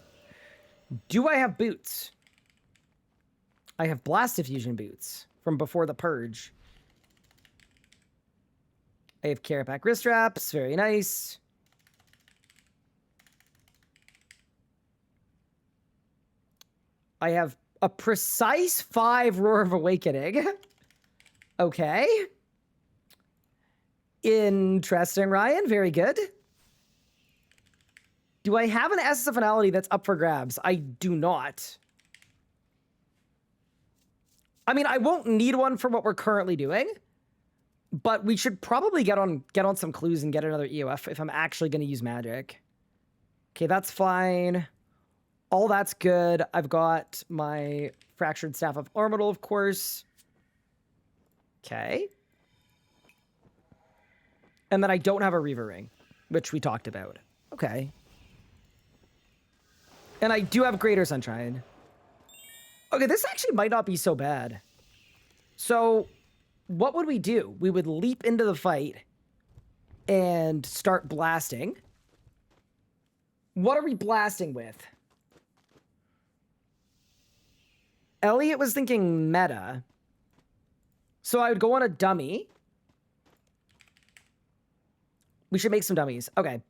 Do I have boots? I have Blast Diffusion boots from before the Purge. I have Carapac wrist straps. Very nice. I have a precise 5 Roar of Awakening. Okay. Interesting, Ryan. Very good. Do I have an Essence of Finality that's up for grabs? I do not. I mean, I won't need one for what we're currently doing, but we should probably get on some clues and get another EOF if I'm actually going to use magic. Okay, that's fine. All that's good. I've got my Fractured Staff of Armadil, of course. Okay. And then I don't have a Reaver Ring, which we talked about. Okay. And I do have Greater Sunshine. Okay, this actually might not be so bad. So, what would we do? We would leap into the fight and start blasting. What are we blasting with? Elliot was thinking meta. So I would go on a dummy. We should make some dummies. Okay.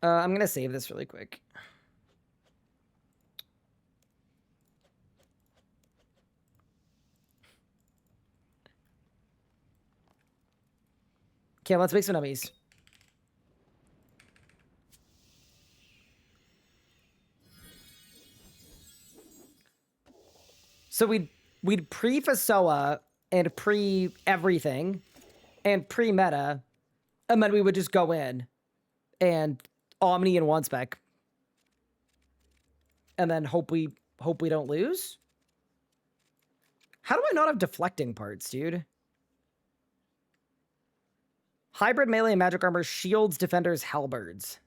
I'm going to save this really quick. Okay, let's make some dummies. So we'd pre-Fasoa and pre-everything and pre-meta, and then we would just go in and Omni and one spec. And then hope we don't lose. How do I not have deflecting parts, dude? Hybrid melee and magic armor, shields, defenders, halberds.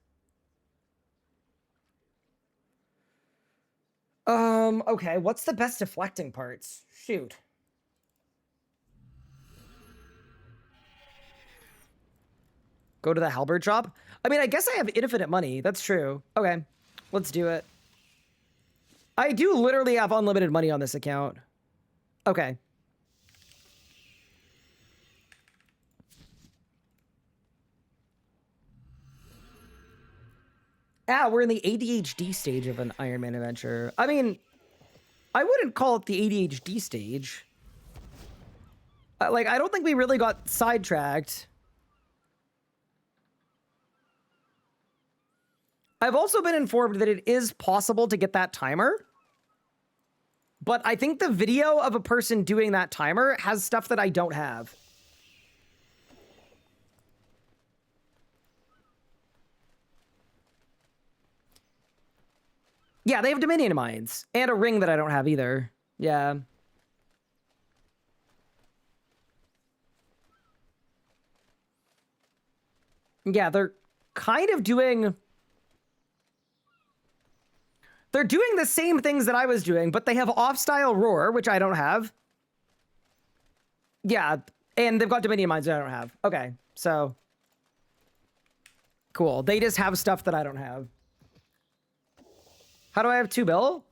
Okay, what's the best deflecting parts? Shoot. Go to the halberd shop? I mean, I guess I have infinite money. That's true. Okay, let's do it. I do literally have unlimited money on this account. Okay. We're in the ADHD stage of an Iron Man adventure. I mean, I wouldn't call it the ADHD stage. Like, I don't think we really got sidetracked. I've also been informed that it is possible to get that timer. But I think the video of a person doing that timer has stuff that I don't have. Yeah, they have Dominion mines. And a ring that I don't have either. Yeah. Yeah, they're kind of doing... They're doing the same things that I was doing, but they have off-style roar, which I don't have. Yeah, and they've got Dominion mines that I don't have. Okay, so... Cool. They just have stuff that I don't have. How do I have 2 bill?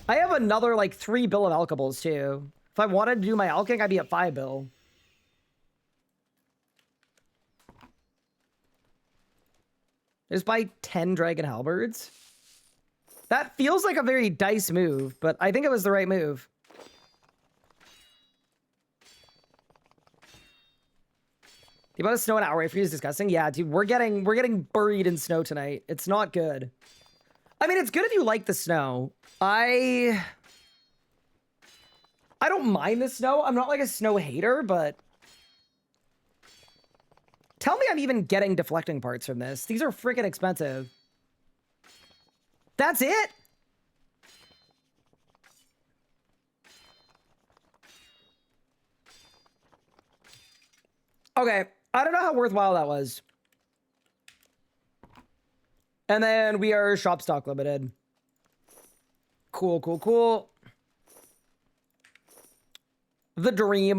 I have another, like, 3 bill of alchables, too. If I wanted to do my alching, I'd be at 5 bill. Just buy 10 dragon halberds. That feels like a very dice move, but I think it was the right move. The amount of snow an hour away from you is disgusting. Yeah, dude, we're getting buried in snow tonight. It's not good. I mean, it's good if you like the snow. I don't mind the snow. I'm not like a snow hater, but tell me I'm even getting deflecting parts from this. These are freaking expensive. That's it? Okay, I don't know how worthwhile that was. And then we are shop stock limited. Cool, cool, cool. The dream.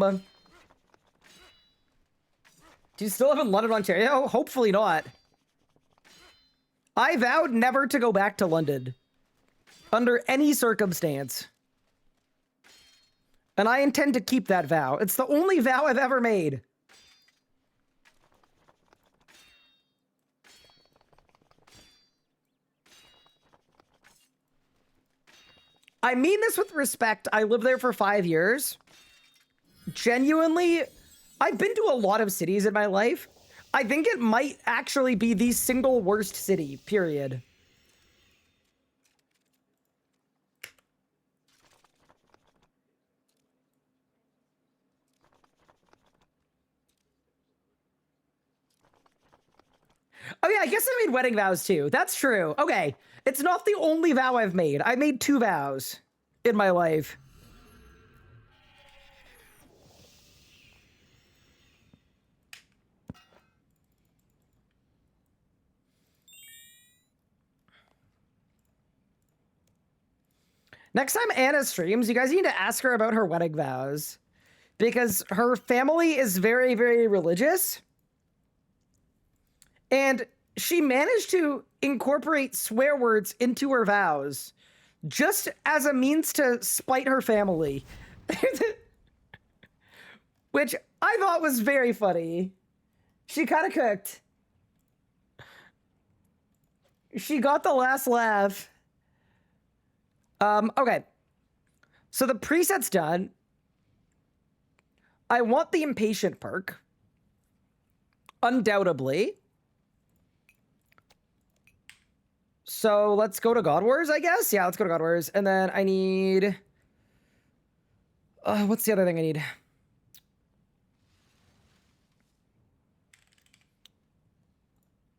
Do you still live in London, Ontario? Hopefully not. I vowed never to go back to London. Under any circumstance. And I intend to keep that vow. It's the only vow I've ever made. I mean this with respect. I lived there for 5 years. Genuinely, I've been to a lot of cities in my life. I think it might actually be the single worst city, period. Oh yeah, I guess I made wedding vows too. That's true. Okay. It's not the only vow I've made. I made 2 vows in my life. Next time Anna streams, you guys need to ask her about her wedding vows. Because her family is very, very religious. And she managed to incorporate swear words into her vows just as a means to spite her family. Which I thought was very funny. She kind of cooked. She got the last laugh. Okay. So the preset's done. I want the impatient perk. Undoubtedly. So let's go to God Wars, I guess. Yeah, let's go to God Wars. And then I need... what's the other thing I need?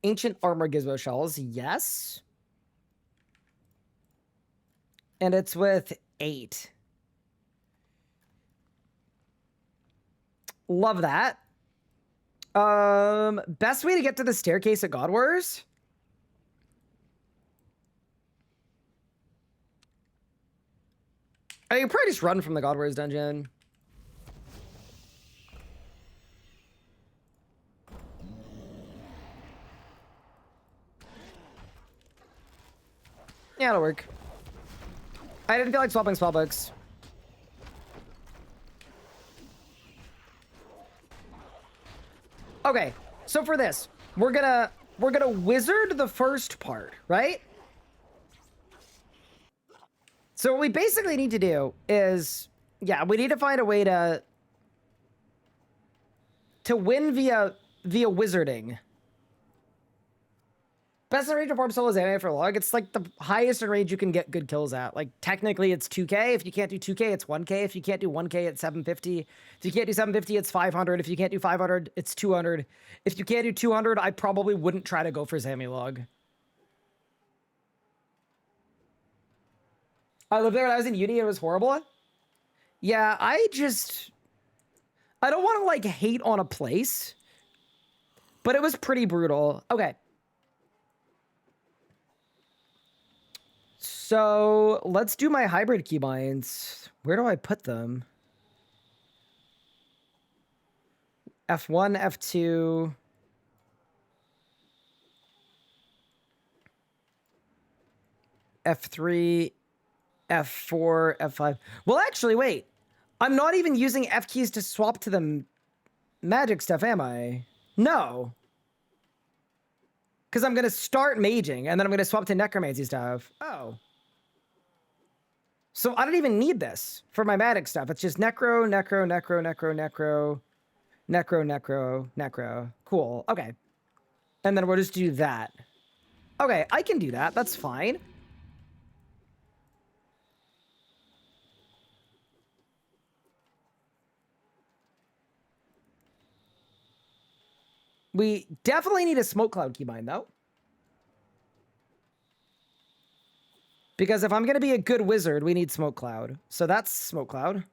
Ancient Armor Gizmo Shells. Yes. And it's with 8. Love that. Best way to get to the staircase at God Wars? I could probably just run from the God Wars dungeon. Yeah, it'll work. I didn't feel like swapping spellbooks. Okay, so for this, we're gonna wizard the first part, right? So what we basically need to do is, yeah, we need to find a way to win via wizarding. Best in range of farm solo is AMA for log. It's like the highest in range you can get good kills at. Like technically it's 2k. If you can't do 2k, it's 1k. If you can't do 1k, it's 750. If you can't do 750, it's 500. If you can't do 500, it's 200. If you can't do 200, I probably wouldn't try to go for Zammy log. I lived there when I was in uni. It was horrible. Yeah, I don't want to like hate on a place, but it was pretty brutal. Okay. So let's do my hybrid keybinds. Where do I put them? F1, F2. F3, F4, F5. Well, actually, wait. I'm not even using F keys to swap to the magic stuff, am I? No. Because I'm going to start maging, and then I'm going to swap to necromancy stuff. Oh. So I don't even need this for my magic stuff. It's just necro, necro, necro, necro, necro, necro, necro, necro. Cool. Okay. And then we'll just do that. Okay, I can do that. That's fine. We definitely need a smoke cloud keybind, though. Because if I'm going to be a good wizard, we need smoke cloud. So that's smoke cloud.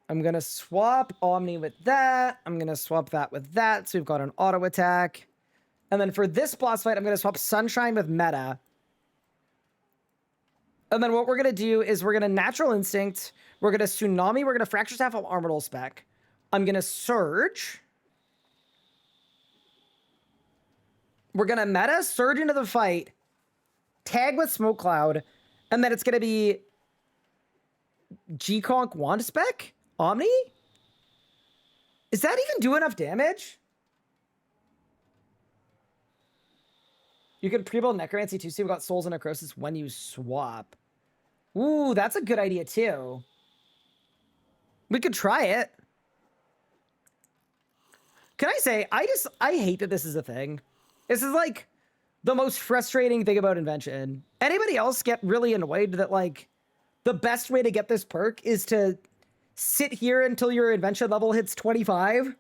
I'm going to swap Omni with that. I'm going to swap that with that. So we've got an auto attack. And then for this boss fight, I'm going to swap Sunshine with Meta. And then what we're going to do is we're going to Natural Instinct. We're going to Tsunami. We're going to Fracture Staff of Armoral Spec. I'm going to Surge. We're going to meta, surge into the fight, tag with Smoke Cloud, and then it's going to be G-Conk Wand Spec? Omni? Is that even do enough damage? You can pre-build Necromancy too, so you've got Souls and Necrosis when you swap. Ooh, that's a good idea too. We could try it. Can I say, I hate that this is a thing. This is like the most frustrating thing about Invention. Anybody else get really annoyed that like the best way to get this perk is to sit here until your Invention level hits 25?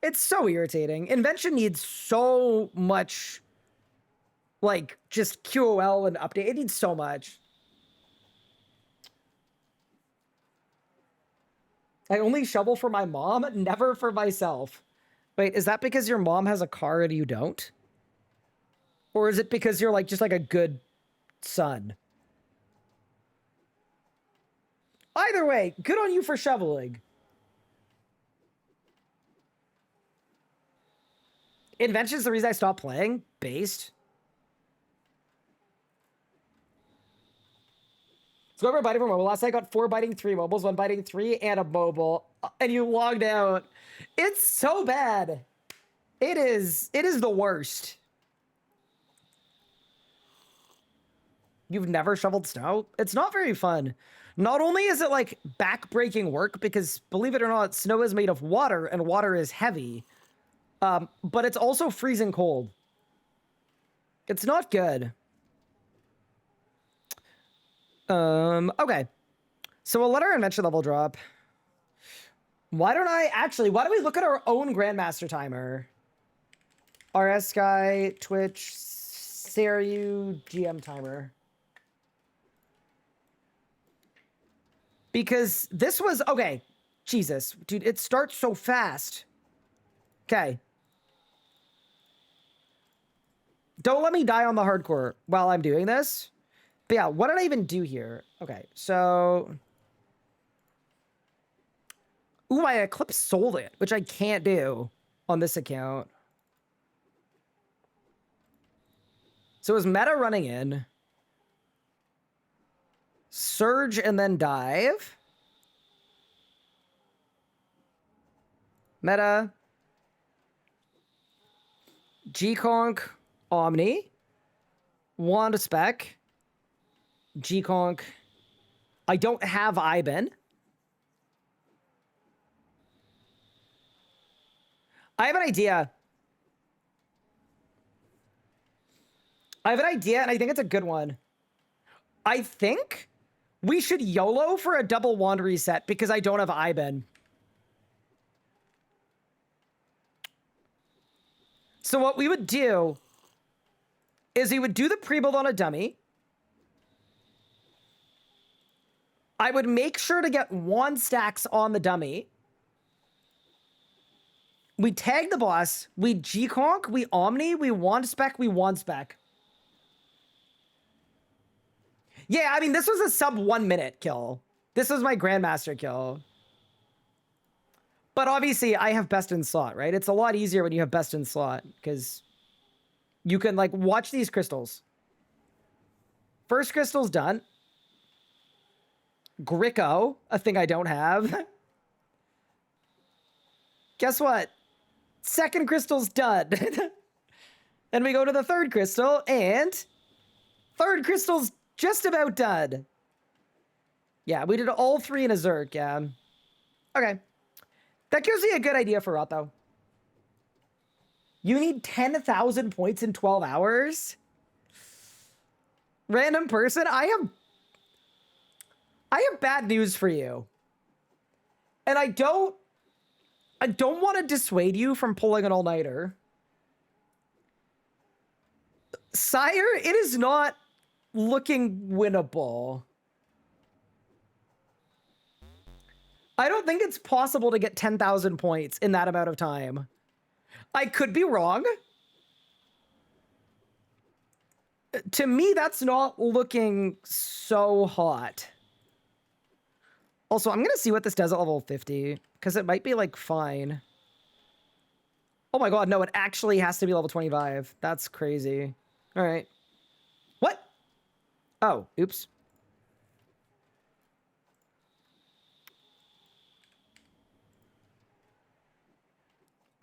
It's so irritating. Invention needs so much like just QOL and update. It needs so much. I only shovel for my mom, never for myself. Wait, is that because your mom has a car and you don't? Or is it because you're like just like a good son? Either way, good on you for shoveling. Invention's the reason I stopped playing. Based. So whoever biting for mobile last night got 4 biting, 3 mobiles, 1 biting, 3, and a mobile. And you logged out. It's so bad. It is the worst. You've never shoveled snow? It's not very fun. Not only is it like back-breaking work, because believe it or not, snow is made of water and water is heavy, but it's also freezing cold. It's not good. Okay. So we'll let our invention level drop. Why don't we look at our own Grandmaster timer? RS Guy, Twitch, Seru, GM timer. Because this was, okay. Jesus, dude, it starts so fast. Okay. Don't let me die on the hardcore while I'm doing this. But yeah, what did I even do here? Okay, so... Ooh, I Eclipse sold it, which I can't do on this account. So it was meta running in. Surge and then dive. Meta. G-Conk. Omni. Wand Spec. G-Conk. I don't have Iben. I have an idea. And I think it's a good one. I think we should YOLO for a double wand reset because I don't have Iben. So what we would do is we would do the pre-build on a dummy. I would make sure to get wand stacks on the dummy. We tag the boss, we G-Conk, we Omni, we wand spec, we wand spec. Yeah, I mean, this was a sub 1 minute kill. This was my Grandmaster kill. But obviously, I have best in slot, right? It's a lot easier when you have best in slot, because you can, like, watch these crystals. First crystal's done. Gricko, a thing I don't have. Guess what? Second crystal's done. Then we go to the third crystal, and third crystal's just about done. Yeah, we did all three in a Zerk, yeah. Okay. That gives me a good idea for Rot, though. You need 10,000 points in 12 hours? Random person, I have bad news for you. And I don't want to dissuade you from pulling an all-nighter. Sire, it is not looking winnable. I don't think it's possible to get 10,000 points in that amount of time. I could be wrong. To me, that's not looking so hot. Also, I'm going to see what this does at level 50, because it might be, like, fine. Oh my god, no, it actually has to be level 25. That's crazy. All right. What? Oh, oops.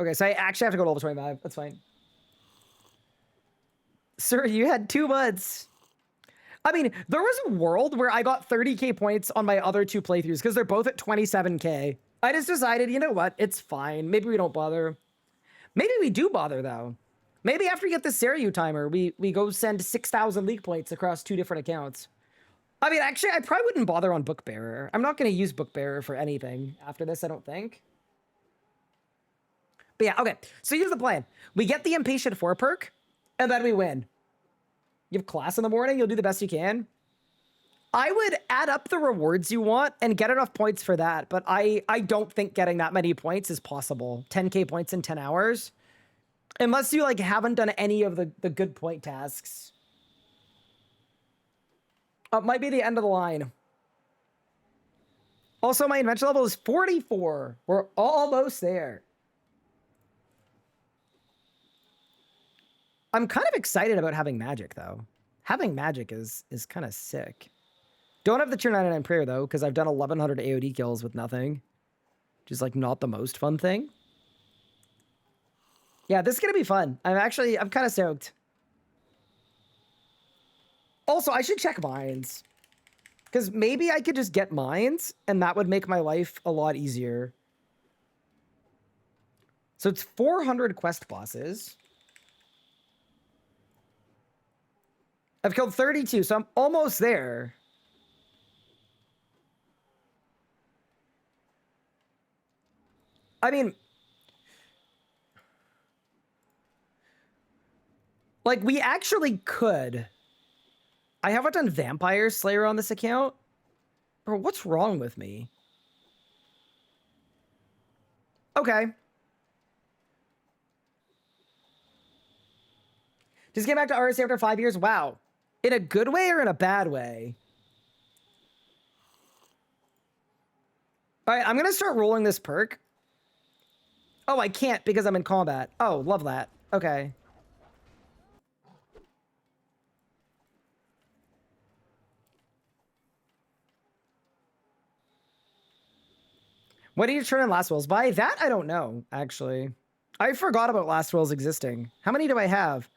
Okay, so I actually have to go to level 25. That's fine. Sir, you had 2 months. I mean, there was a world where I got 30k points on my other 2 playthroughs because they're both at 27k. I just decided, you know what? It's fine. Maybe we don't bother. Maybe we do bother, though. Maybe after we get the Seru timer, we go send 6,000 league points across 2 different accounts. I mean, actually, I probably wouldn't bother on Bookbearer. I'm not going to use Bookbearer for anything after this, I don't think. But yeah, okay. So here's the plan. We get the Impatient 4 perk, and then we win. You have class in the morning, you'll do the best you can. I would add up the rewards you want and get enough points for that, but I don't think getting that many points is possible. 10k points in 10 hours. Unless you, like, haven't done any of the good point tasks. It might be the end of the line. Also, my invention level is 44. We're almost there. I'm kind of excited about having magic, though. Having magic is kind of sick. Don't have the tier 99 prayer, though, because I've done 1,100 AoD kills with nothing. Which is, like, not the most fun thing. Yeah, this is going to be fun. I'm kind of stoked. Also, I should check mines. Because maybe I could just get mines, and that would make my life a lot easier. So it's 400 quest bosses. I've killed 32, so I'm almost there. I mean... like, we actually could. I haven't done Vampire Slayer on this account. Bro, what's wrong with me? Okay. Just came back to RC after 5 years? Wow. In a good way or in a bad way? All right, I'm going to start rolling this perk. Oh, I can't because I'm in combat. Oh, love that. Okay. What do you turn in Last Wills by? That I don't know, actually. I forgot about Last Wills existing. How many do I have?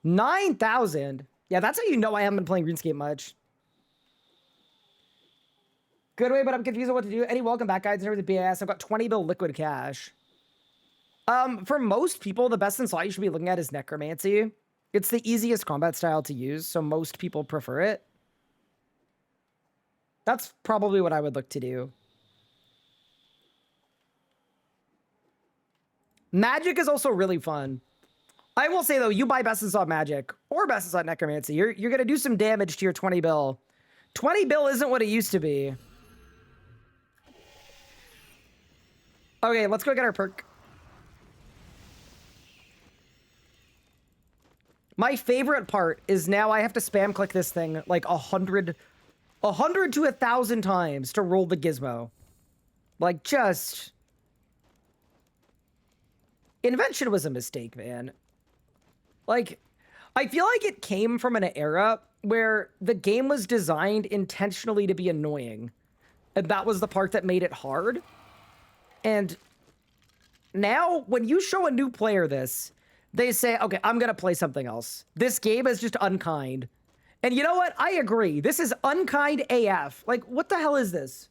9,000. Yeah, that's how you know I haven't been playing RuneScape much. Good way, but I'm confused on what to do. Any welcome back guides in terms of BAS? I've got 20 bill liquid cash. For most people, the best in slot you should be looking at is Necromancy. It's the easiest combat style to use, so most people prefer it. That's probably what I would look to do. Magic is also really fun. I will say, though, you buy Best in Slot Magic or Best in Slot Necromancy, you're going to do some damage to your 20 bill. 20 bill isn't what it used to be. Okay, let's go get our perk. My favorite part is now I have to spam click this thing like 100 to 1,000 times to roll the gizmo. Like, just... Invention was a mistake, man. Like, I feel like it came from an era where the game was designed intentionally to be annoying. And that was the part that made it hard. And now, when you show a new player this, they say, okay, I'm going to play something else. This game is just unkind. And you know what? I agree. This is unkind AF. Like, what the hell is this?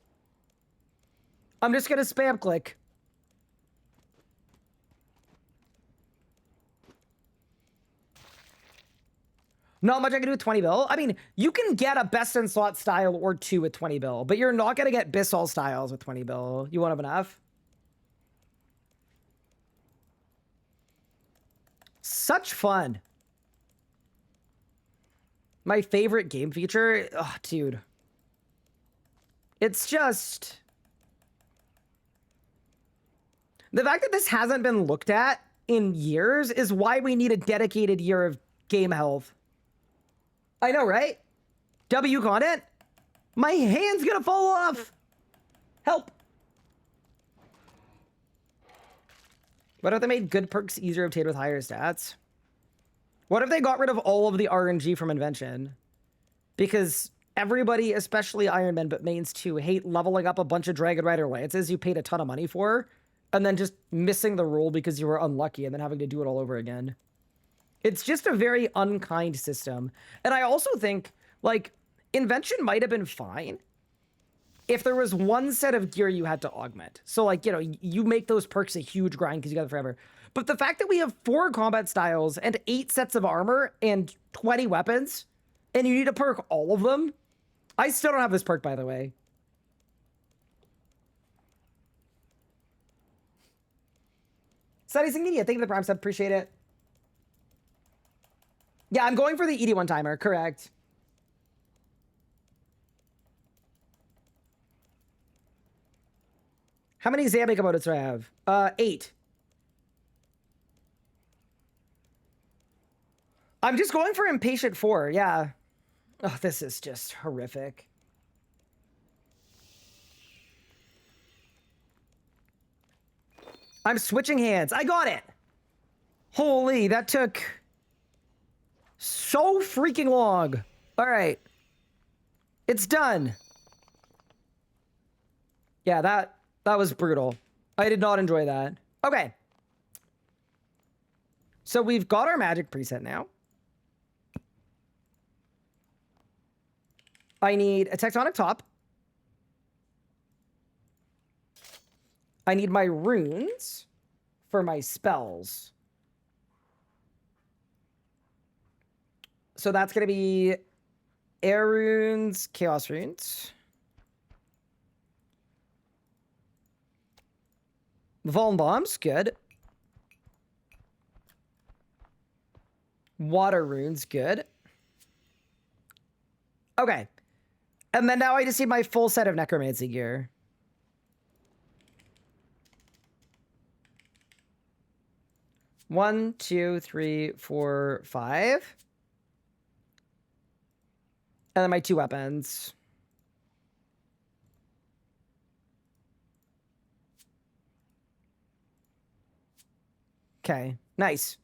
I'm just going to spam click. Not much I can do with 20 bill. I mean, you can get a best in slot style or two with 20 bill, but you're not going to get Bissell styles with 20 bill. You won't have enough. Such fun. My favorite game feature. Oh, dude. It's just... the fact that this hasn't been looked at in years is why we need a dedicated year of game health. I know, right? W content? My hand's gonna fall off! Help! What if they made good perks easier to obtain with higher stats? What if they got rid of all of the RNG from Invention? Because everybody, especially Iron Men, but mains too, hate leveling up a bunch of Dragon Rider Lances you paid a ton of money for, and then just missing the rule because you were unlucky and then having to do it all over again. It's just a very unkind system. And I also think, like, Invention might have been fine if there was one set of gear you had to augment. So, like, you know, you make those perks a huge grind because you got it forever. But the fact that we have 4 combat styles and 8 sets of armor and 20 weapons, and you need to perk all of them. I still don't have this perk, by the way. Sunny Singh Media, thank you for the prime sub. Appreciate it. Yeah, I'm going for the ED1 timer, correct. How many Zambic emotes do I have? 8. I'm just going for Impatient 4, yeah. Oh, this is just horrific. I'm switching hands. I got it! Holy, that took so freaking long. All right. It's done. Yeah, that was brutal. I did not enjoy that. Okay. So we've got our magic preset now. I need a tectonic top. I need my runes for my spells. So that's going to be air runes, chaos runes. Vuln bombs, good. Water runes, good. Okay. And then now I just need my full set of necromancy gear. One, two, three, four, five. And then my 2 weapons. Okay, nice.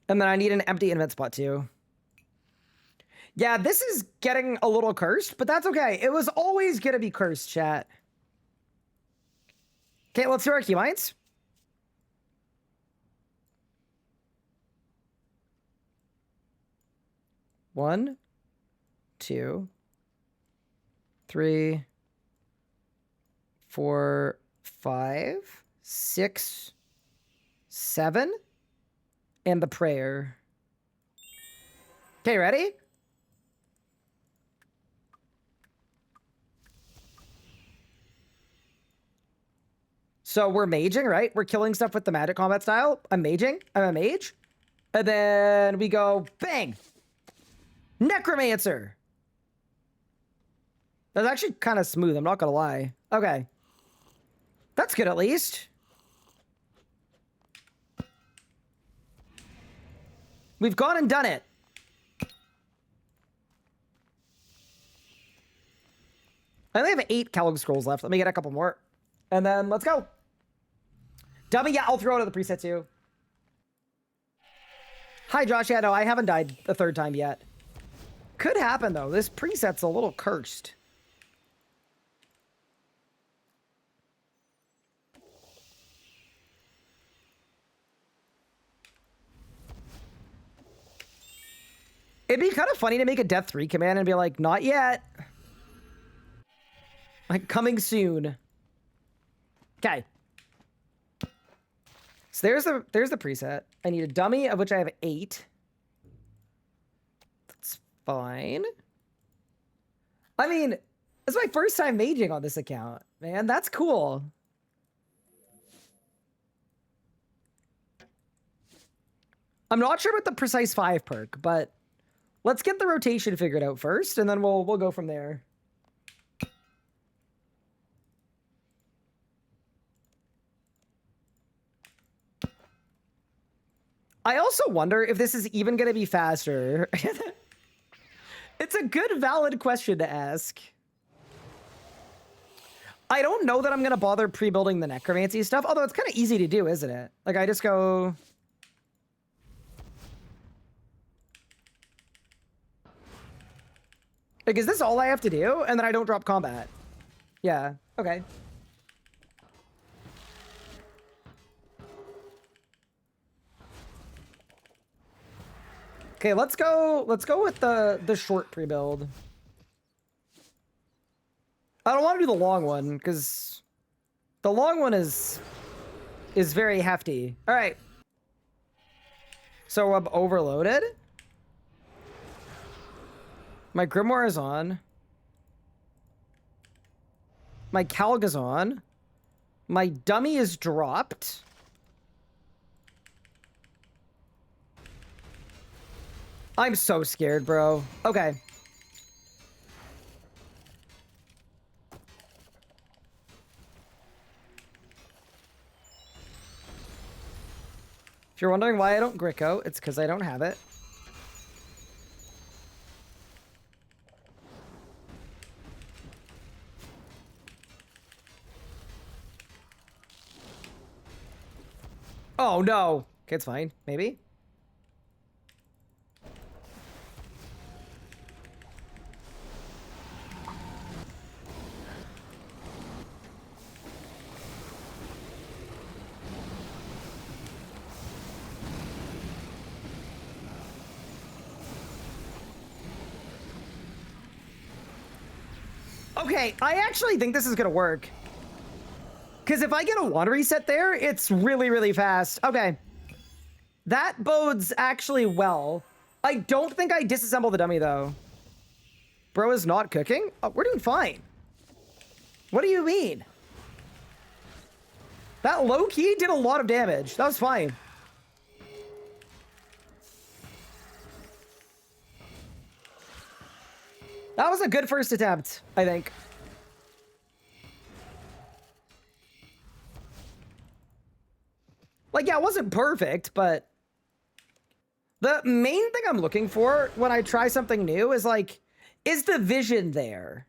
And then I need an empty invent spot too. Yeah, this is getting a little cursed, but that's okay. It was always gonna be cursed, chat. Okay, let's do our keybinds. One, 2, 3, 4, 5, 6, 7, and the prayer. Okay, ready? So we're maging, right? We're killing stuff with the magic combat style. I'm maging. I'm a mage. And then we go bang. Necromancer. That's actually kind of smooth. I'm not going to lie. Okay. That's good at least. We've gone and done it. I only have 8 Calog scrolls left. Let me get a couple more. And then let's go. Dummy, yeah, I'll throw it at the preset too. Hi, Josh. Yeah, no, I haven't died the 3rd time yet. Could happen, though. This preset's a little cursed. It'd be kind of funny to make a Death 3 command and be like, not yet. Like, coming soon. Okay. So there's the preset. I need a dummy, of which I have 8. That's fine. I mean, it's my first time maging on this account, man. That's cool. I'm not sure about the precise 5 perk, but let's get the rotation figured out first, and then we'll go from there. I also wonder if this is even going to be faster. It's a good, valid question to ask. I don't know that I'm going to bother pre-building the necromancy stuff, although it's kind of easy to do, isn't it? Like, I just go... Like, is this all I have to do? And then I don't drop combat. Yeah, okay. Okay, let's go with the short pre-build. I don't want to do the long one, because the long one is very hefty. All right. So I'm overloaded. My Grimoire is on. My Calg is on. My dummy is dropped. I'm so scared, bro. Okay. If you're wondering why I don't Gricko, it's because I don't have it. Oh, no. Okay, it's fine. Maybe. Okay, I actually think this is gonna work. Because if I get a wand reset there, it's really, really fast. Okay. That bodes actually well. I don't think I disassemble the dummy, though. Bro is not cooking? Oh, we're doing fine. What do you mean? That low-key did a lot of damage. That was fine. That was a good first attempt, I think. Like, yeah, it wasn't perfect, but the main thing I'm looking for when I try something new is, like, is the vision there?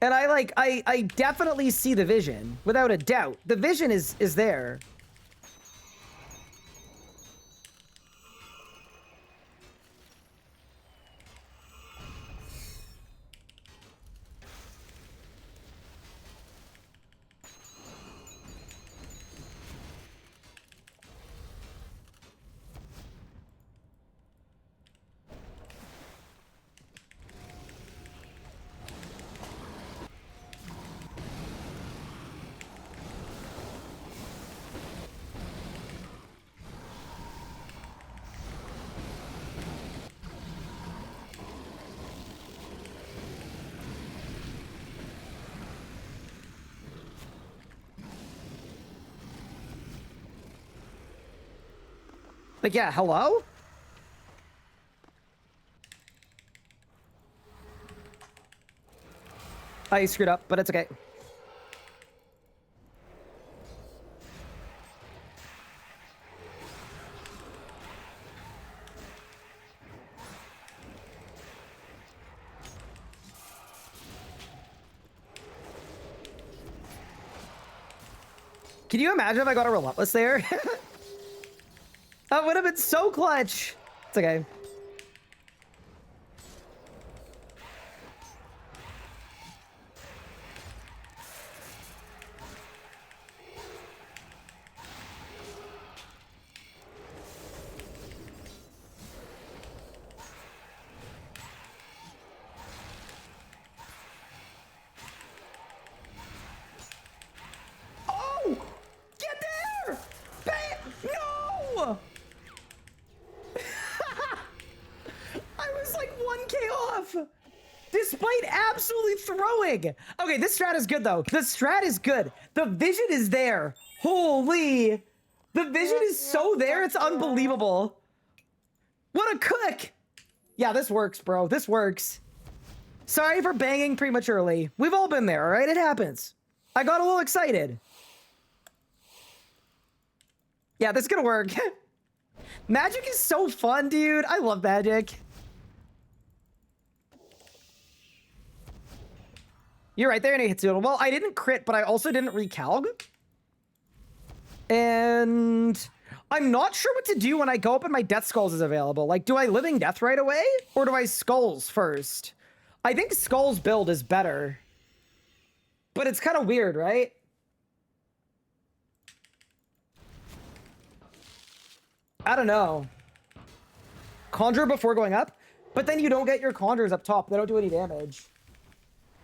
And I definitely see the vision, without a doubt. The vision is there. Like, yeah, hello? I screwed up, but it's okay. Can you imagine if I got a relentless there? That would have been so clutch. It's okay. Oh! Get there! Bam! No! I was like 1K off! Despite absolutely throwing! Okay, this strat is good, though. The strat is good. The vision is there. Holy! The vision is so there, it's unbelievable. What a cook! Yeah, this works, bro. This works. Sorry for banging prematurely. We've all been there, alright? It happens. I got a little excited. Yeah, this is gonna work. Magic is so fun, dude. I love magic. You're right there, Hitsuno. Well, I didn't crit, but I also didn't recalc. And I'm not sure what to do when I go up and my Death Skulls is available. Like, do I Living Death right away? Or do I Skulls first? I think Skulls build is better. But it's kind of weird, right? I don't know. Conjure before going up? But then you don't get your Conjures up top. They don't do any damage.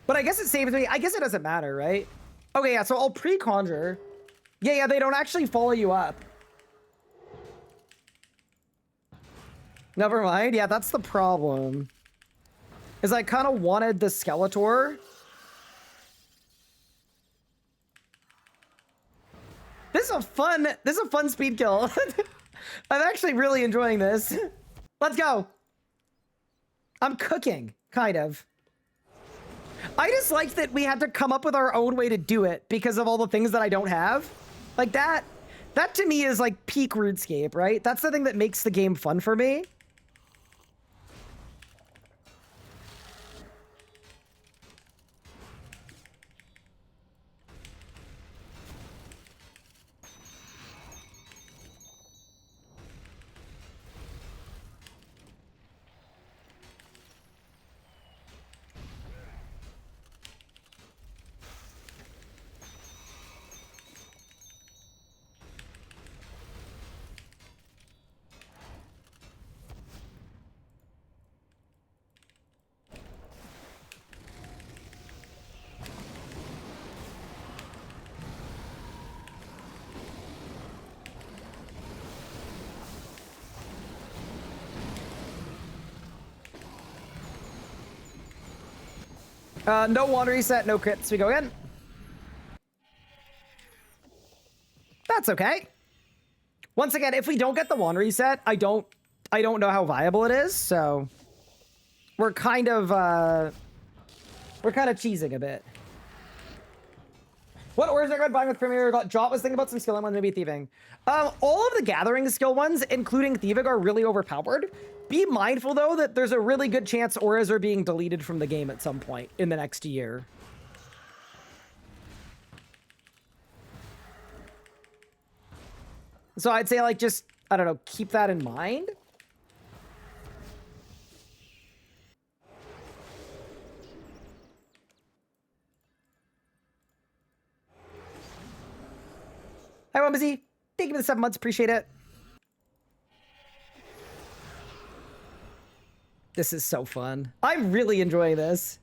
But I guess it saves me. I guess it doesn't matter, right? Okay, yeah, so I'll pre-Conjure. Yeah, they don't actually follow you up. Never mind. Yeah, that's the problem. Is I kind of wanted the Skeletor. This is a fun speed kill. I'm actually really enjoying this. Let's go. I'm cooking, kind of. I just liked that we had to come up with our own way to do it because of all the things that I don't have. Like that to me is like peak RuneScape, right? That's the thing that makes the game fun for me. No wand reset, no crits. We go again. That's okay. Once again, if we don't get the wand reset, I don't know how viable it is, so we're kind of cheesing a bit. What orders are buying with Premier? Jot was thinking about some skill ones, maybe thieving. All of the gathering skill ones, including thieving, are really overpowered. Be mindful though that there's a really good chance auras are being deleted from the game at some point in the next year. So I'd say, like, just, I don't know, keep that in mind. Hi, Wumbazy. Thank you for the 7 months. Appreciate it. This is so fun. I'm really enjoying this.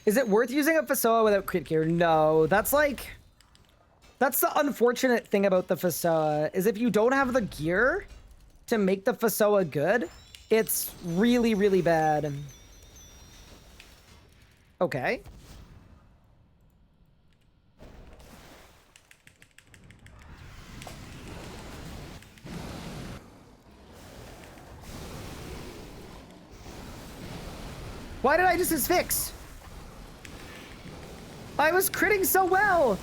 Is it worth using a Fasoa without crit gear? No, that's the unfortunate thing about the Fasoa, is if you don't have the gear to make the Fasoa good, it's really, really bad. Okay. Why did I just asphyx? I was critting so well.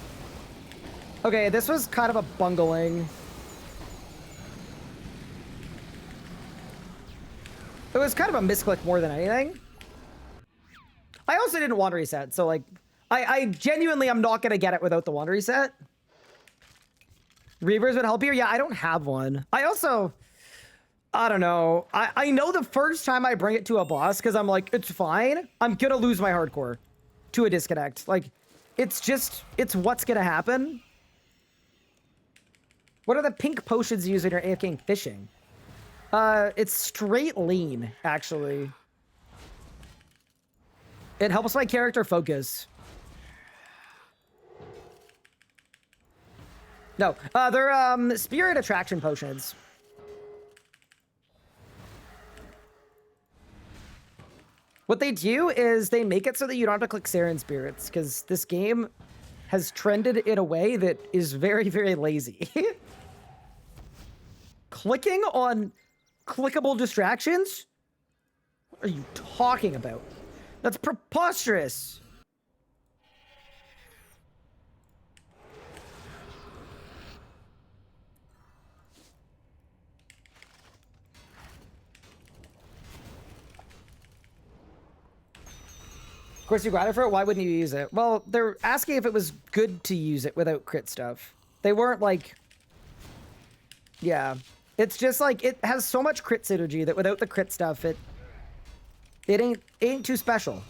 Okay, this was kind of a bungling. It was kind of a misclick more than anything. I also didn't wand reset, so like, I genuinely am not gonna get it without the wand reset. Reavers would help here? Yeah, I don't have one. I also, I don't know. I know the first time I bring it to a boss, because I'm like, it's fine, I'm gonna lose my hardcore to a disconnect. Like, it's just, it's what's gonna happen. What are the pink potions used when you're AFKing fishing? It's straight lean, actually. It helps my character focus. No, they're spirit attraction potions. What they do is they make it so that you don't have to click Saren Spirits, because this game has trended in a way that is very, very lazy. Clicking on clickable distractions? What are you talking about? That's preposterous. Of course you got it for it. Why wouldn't you use it? Well, they're asking if it was good to use it without crit stuff. They weren't like... Yeah. It's just like, it has so much crit synergy that without the crit stuff, it ain't too special.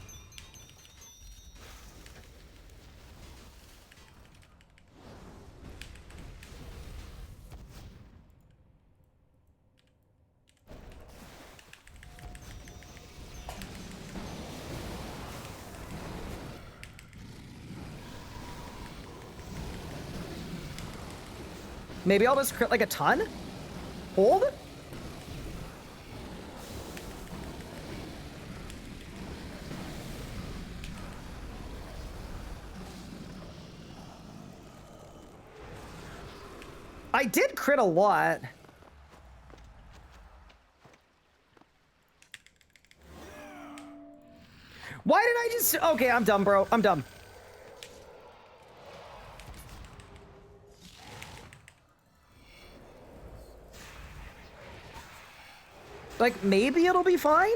Maybe I'll just crit like a ton? Hold? I did crit a lot. Why did I just... Okay, I'm dumb, bro. I'm dumb. Like, maybe it'll be fine?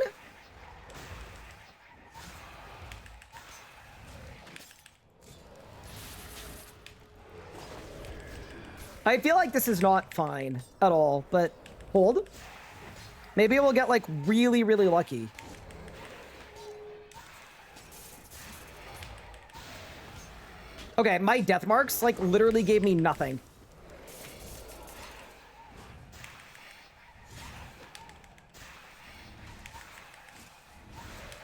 I feel like this is not fine at all, but hold. Maybe we'll get, like, really, really lucky. Okay, my death marks, like, literally gave me nothing.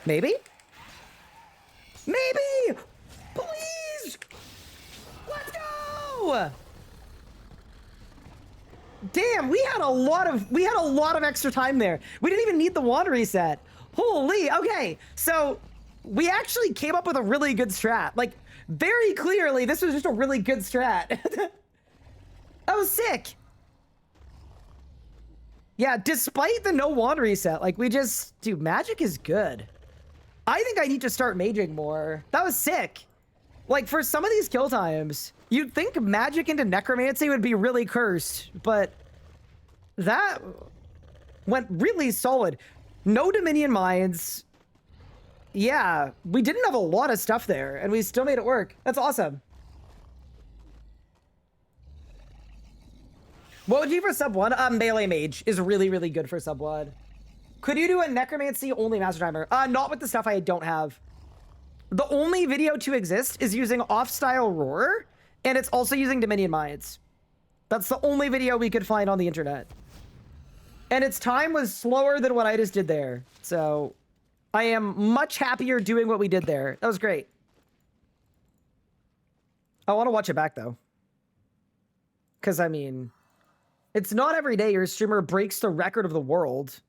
Maybe? Maybe! Please! Let's go! Damn, we had a lot of extra time there. We didn't even need the wand reset. Holy, okay. So we actually came up with a really good strat. Like, very clearly, this was just a really good strat. That was sick. Yeah, despite the no wand reset, like, we just... Dude, magic is good. I think I need to start maging more. That was sick. Like, for some of these kill times, you'd think magic into necromancy would be really cursed, but that went really solid. No Dominion Mines. Yeah, we didn't have a lot of stuff there, and we still made it work. That's awesome. What would you for sub 1? Melee Mage is really, really good for sub 1. Could you do a necromancy only master timer? Not with the stuff I don't have. The only video to exist is using off-style roar, and it's also using Dominion Mines. That's the only video we could find on the internet. And its time was slower than what I just did there. So I am much happier doing what we did there. That was great. I want to watch it back, though. Because, I mean, it's not every day your streamer breaks the record of the world.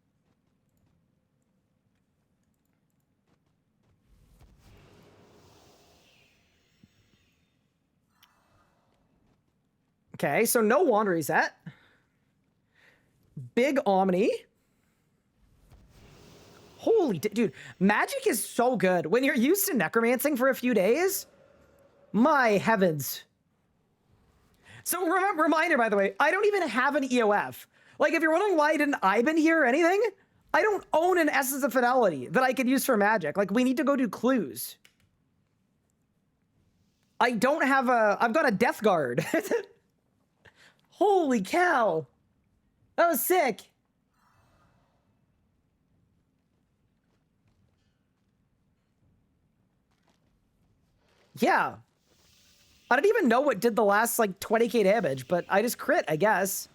Okay, so no wand reset. Big Omni. Holy, dude, magic is so good. When you're used to necromancing for a few days, my heavens. So reminder, by the way, I don't even have an EOF. Like, if you're wondering why didn't I been here or anything, I don't own an Essence of Fidelity that I could use for magic. Like, we need to go do clues. I don't have I've got a Death Guard. Holy cow. That was sick. Yeah. I didn't even know what did the last, like, 20k damage, but I just crit, I guess.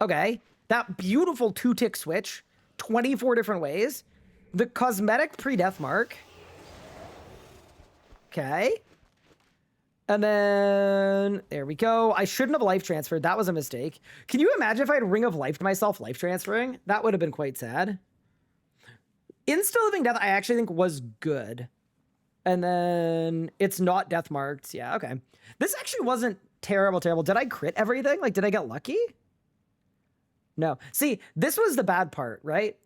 Okay. That beautiful 2-tick switch. 24 different ways. The cosmetic pre-death mark. Okay. And then, there we go. I shouldn't have life transferred. That was a mistake. Can you imagine if I had Ring of Life to myself life transferring? That would have been quite sad. Insta-living death, I actually think was good. And then it's not death marked. Yeah, okay. This actually wasn't terrible. Did I crit everything? Like, did I get lucky? No. See, this was the bad part, right?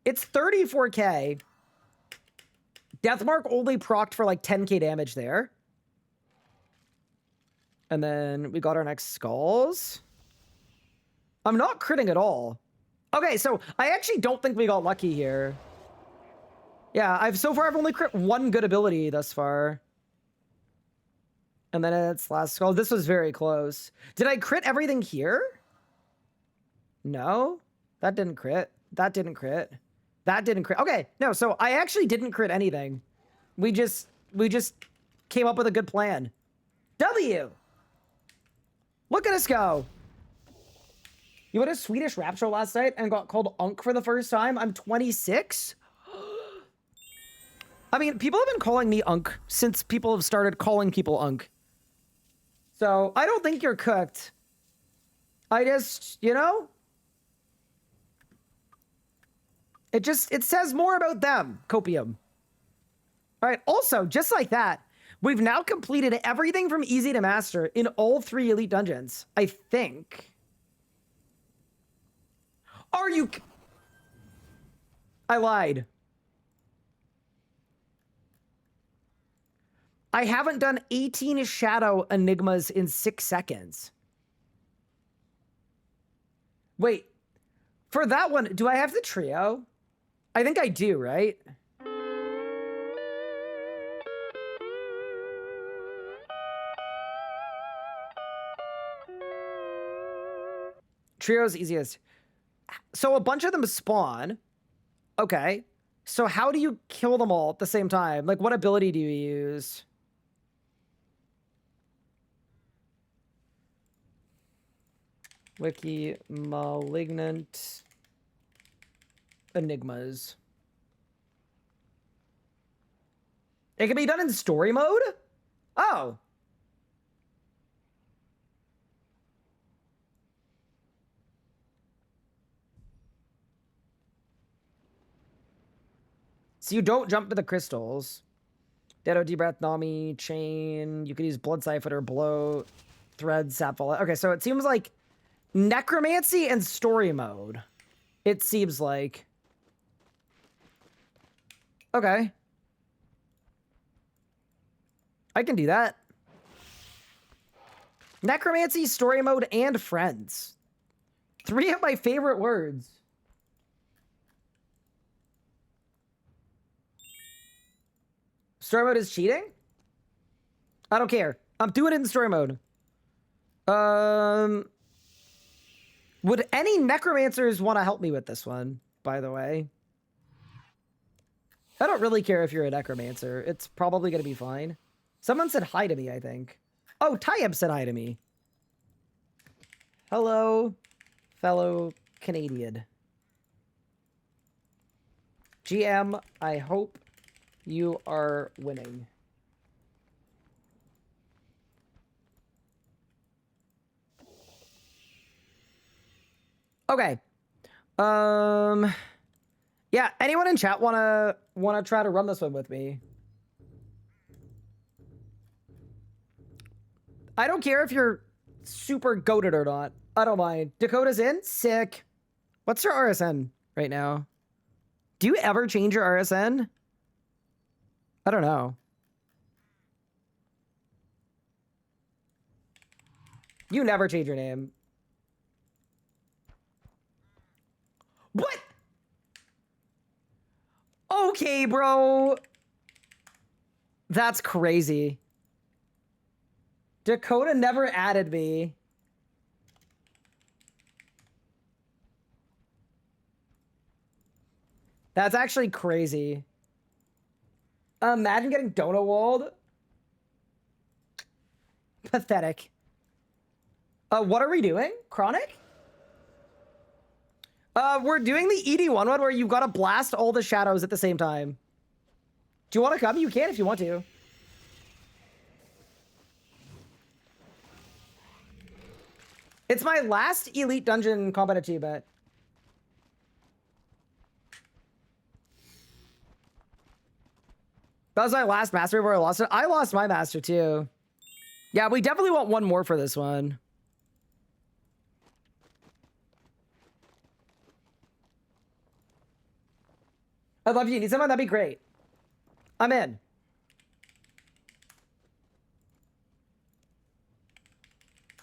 It's 34k. Death mark only procced for like 10k damage there. And then we got our next skulls. I'm not critting at all. Okay, so I actually don't think we got lucky here. Yeah, I've only crit one good ability thus far. And then it's last skull. This was very close. Did I crit everything here? No, that didn't crit. That didn't crit. That didn't crit. Okay, no, so I actually didn't crit anything. We just came up with a good plan. W! Look at us go. You went to Swedish rap show last night and got called Unk for the first time? I'm 26? I mean, people have been calling me Unk since people have started calling people Unk. So, I don't think you're cooked. I just, you know? It says more about them, Copium. All right, also, just like that, we've now completed everything from easy to master in all 3 elite dungeons, I think. Are you... I lied. I haven't done 18 shadow enigmas in 6 seconds. Wait, for that one, do I have the trio? I think I do, right? Trio's easiest. So a bunch of them spawn. Okay. So how do you kill them all at the same time? Like, what ability do you use? Wiki malignant enigmas. It can be done in story mode? Oh. So you don't jump to the crystals. Ditto, Deep-Breath, Nami, Chain. You could use Blood Siphon or Bloat. Thread, Sapphire. Okay, so it seems like Necromancy and Story Mode. It seems like. Okay. I can do that. Necromancy, Story Mode, and Friends. 3 of my favorite words. Story mode is cheating? I don't care. I'm doing it in story mode. Would any necromancers want to help me with this one, by the way? I don't really care if you're a necromancer. It's probably going to be fine. Someone said hi to me, I think. Oh, Tyeb said hi to me. Hello, fellow Canadian. GM, I hope you are winning. Okay. Yeah, anyone in chat wanna try to run this one with me? I don't care if you're super goated or not. I don't mind. Dakota's in? Sick. What's your RSN right now? Do you ever change your RSN? I don't know. You never change your name. What? Okay, bro. That's crazy. Dakota never added me. That's actually crazy. Imagine getting donut walled. Pathetic. What are we doing? Chronic? We're doing the ED1 one where you've got to blast all the shadows at the same time. Do you want to come? You can if you want to. It's my last Elite Dungeon combat achievement. That was my last master before I lost it. I lost my master too. Yeah, we definitely want one more for this one. I love you. Need someone? That'd be great. I'm in.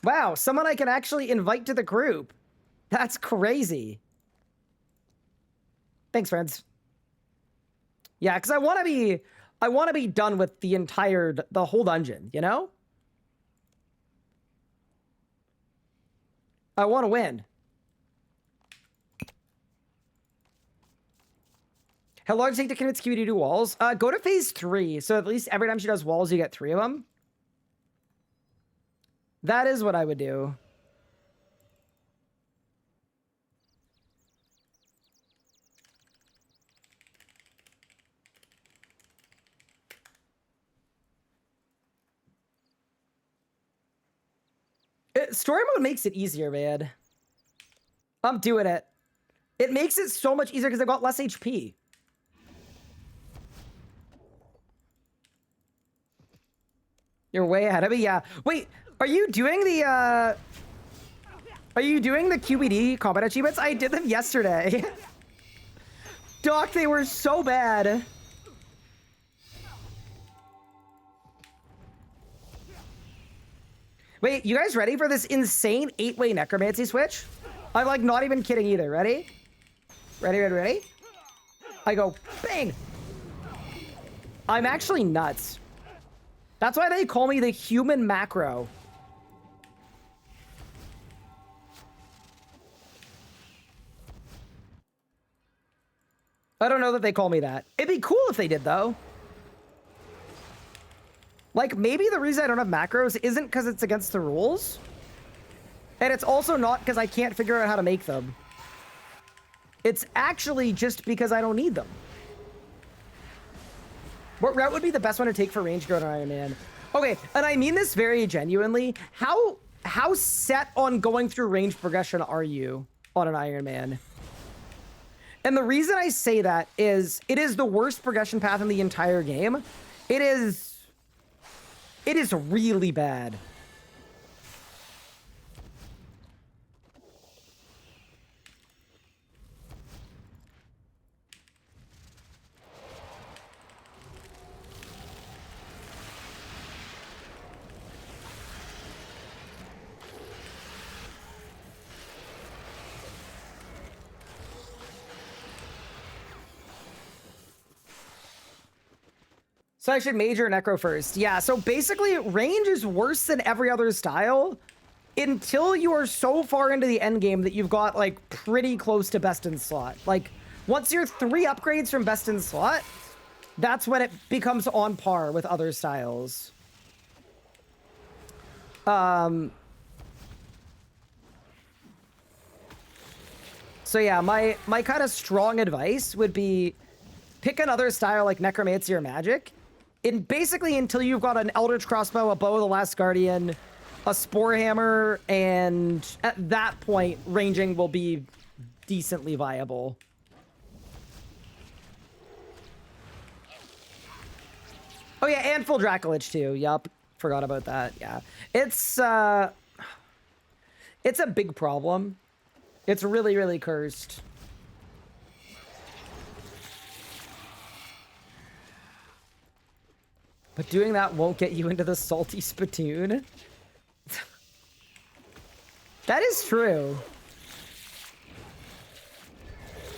Wow, someone I can actually invite to the group. That's crazy. Thanks, friends. Yeah, because I want to be done with the whole dungeon, you know? I want to win. How long does it take to convince Kiwi to do walls? Go to phase 3. So at least every time she does walls, you get 3 of them. That is what I would do. Story mode makes it easier, man. I'm doing it. It makes it so much easier because I've got less HP. You're way ahead of me, yeah. Wait, are you doing the QBD combat achievements? I did them yesterday. Doc, they were so bad. Wait, you guys ready for this insane 8-way necromancy switch? I'm like not even kidding either. Ready? Ready, ready, ready? I go bang. I'm actually nuts. That's why they call me the human macro. I don't know that they call me that. It'd be cool if they did, though. Like, maybe the reason I don't have macros isn't because it's against the rules. And it's also not because I can't figure out how to make them. It's actually just because I don't need them. What route would be the best one to take for range growth on Iron Man? Okay, and I mean this very genuinely. How set on going through range progression are you on an Iron Man? And the reason I say that is it is the worst progression path in the entire game. It is really bad. So I should major Necro first. Yeah, so basically range is worse than every other style until you are so far into the end game that you've got like pretty close to best in slot. Like once you're 3 upgrades from best in slot, that's when it becomes on par with other styles. So yeah, my kind of strong advice would be pick another style like Necromancy or Magic. And basically until you've got an Eldritch Crossbow, a Bow of the Last Guardian, a Spore Hammer, and at that point, ranging will be decently viable. Oh yeah, and full Dracolich too. Yup, forgot about that. Yeah, it's a big problem. It's really, really cursed. But doing that won't get you into the salty spittoon. That is true.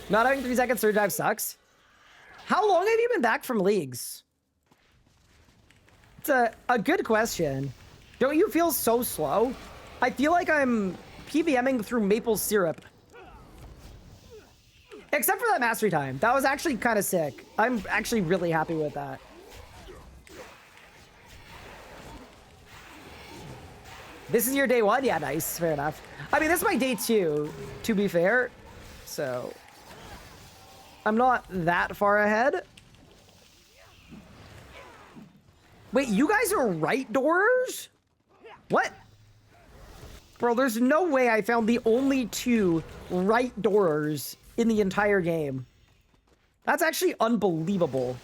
Not having 3-second surge dive sucks. How long have you been back from leagues? It's a good question. Don't you feel so slow? I feel like I'm PVMing through maple syrup. Except for that mastery time. That was actually kind of sick. I'm actually really happy with that. This is your day 1? Yeah, nice. Fair enough. I mean, this is my day 2, to be fair. So, I'm not that far ahead. Wait, you guys are right doors? What? Bro, there's no way I found the only 2 right doors in the entire game. That's actually unbelievable.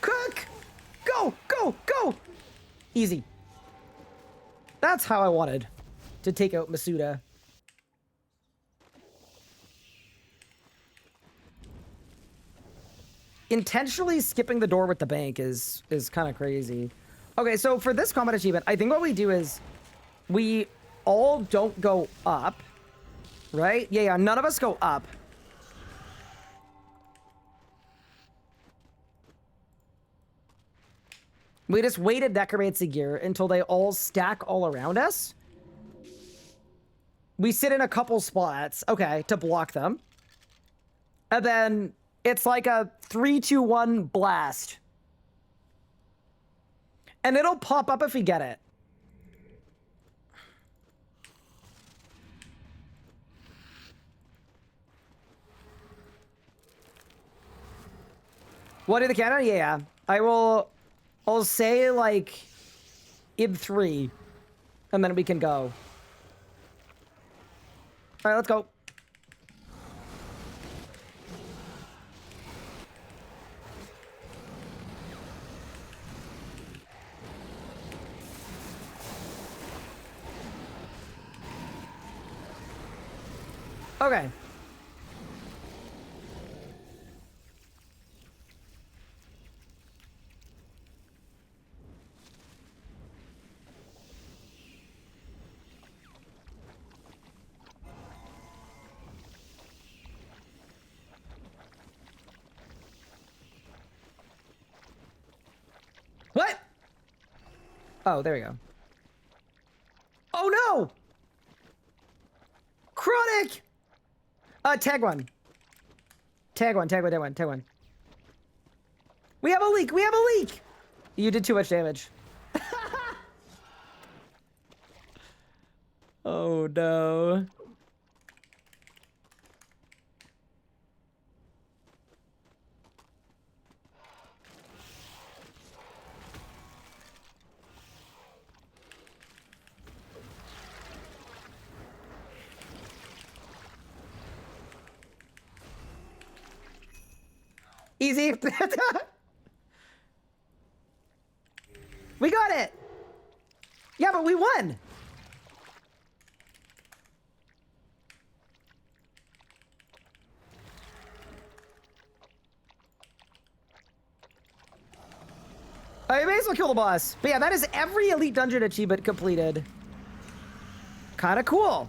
Cook! Go! Go! Go! Easy. That's how I wanted to take out Masuda. Intentionally skipping the door with the bank is kind of crazy. Okay, so for this combat achievement, I think what we do is we all don't go up, right? Yeah, none of us go up. We just waited Necromancy gear until they all stack all around us. We sit in a couple spots, okay, to block them. And then it's like a 3-2-1 blast. And it'll pop up if we get it. What, do the cannon? Yeah. I'll say, like, in 3. And then we can go. Alright, let's go. Okay. What? Oh, there we go. Oh no! Chronic! Tag one. Tag one, tag one, tag one, tag one. We have a leak, we have a leak! You did too much damage. Oh no. Easy. We got it. Yeah, but we won. I may as well kill the boss. But yeah, that is every Elite Dungeon achievement completed. Kind of cool.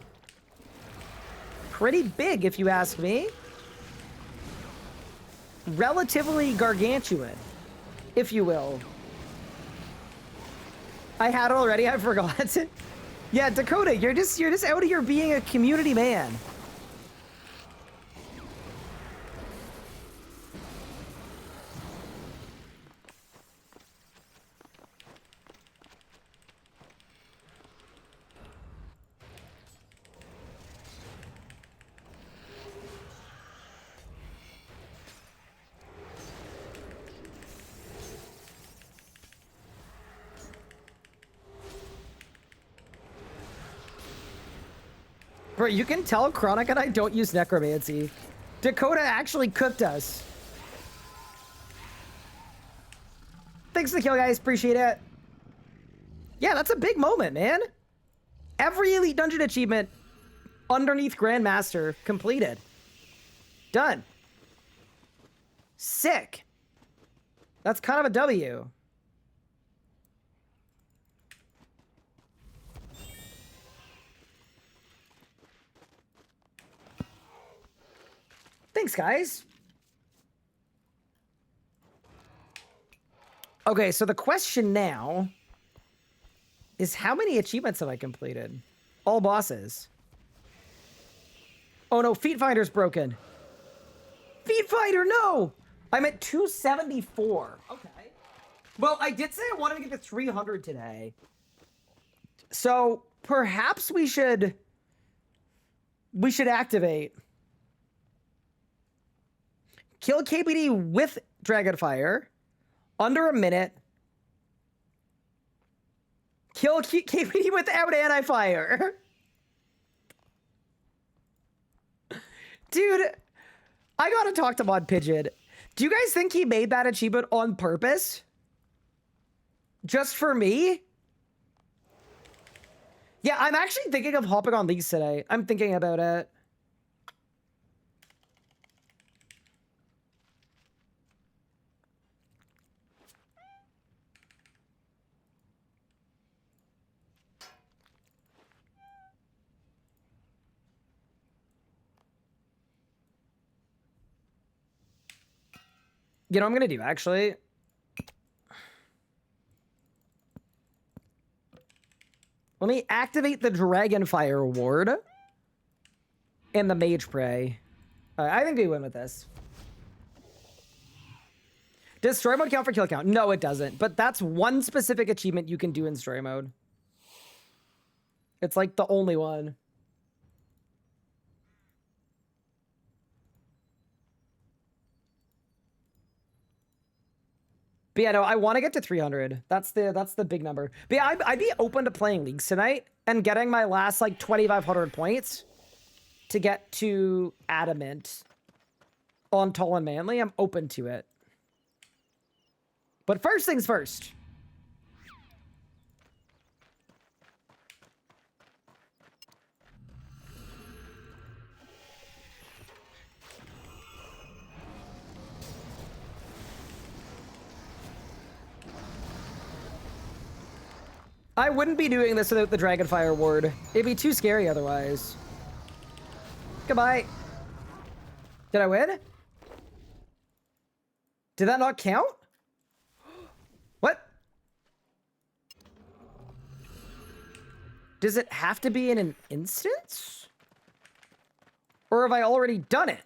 Pretty big, if you ask me. Relatively gargantuan, if you will. I had it already, I forgot. Yeah, Dakota, you're just out here being a community man. Bro, you can tell Chronic and I don't use necromancy. Dakota actually cooked us. Thanks for the kill, guys. Appreciate it. Yeah, that's a big moment, man. Every Elite Dungeon achievement underneath Grandmaster completed. Done. Sick. That's kind of a W. Thanks, guys. Okay, so the question now is how many achievements have I completed? All bosses. Oh no, Feet Finder's broken. Feet Finder, no! I'm at 274. Okay. Well, I did say I wanted to get to 300 today. So perhaps we should activate. Kill KBD with Dragonfire. Under a minute. Kill KBD without anti-fire. Dude, I gotta talk to Mod Pigeon. Do you guys think he made that achievement on purpose? Just for me? Yeah, I'm actually thinking of hopping on these today. I'm thinking about it. You know what I'm gonna do, actually? Let me activate the Dragonfire Ward and the Mage Prey. I think we win with this. Does story mode count for kill count? No, it doesn't. But that's one specific achievement you can do in story mode. It's like the only one. But yeah, no, I want to get to 300. That's the big number. But yeah, I'd be open to playing leagues tonight and getting my last like 2,500 points to get to Adamant on Tall and Manly. I'm open to it. But first things first. I wouldn't be doing this without the Dragonfire Ward. It'd be too scary otherwise. Goodbye. Did I win? Did that not count? What? Does it have to be in an instance? Or have I already done it?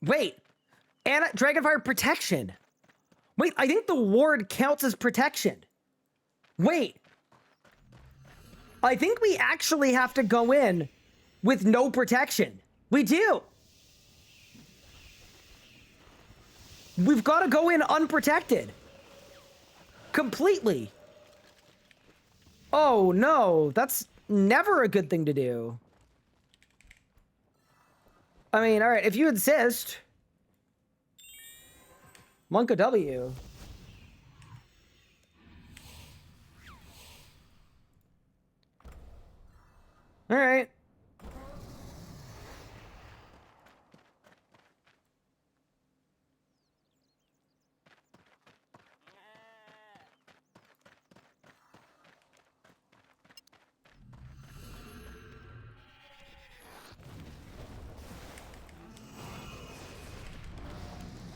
Wait, and Dragonfire protection. Wait, I think the ward counts as protection. Wait. I think we actually have to go in with no protection. We do. We've got to go in unprotected. Completely. Oh, no. That's never a good thing to do. I mean, all right, if you insist. Monka W. All right.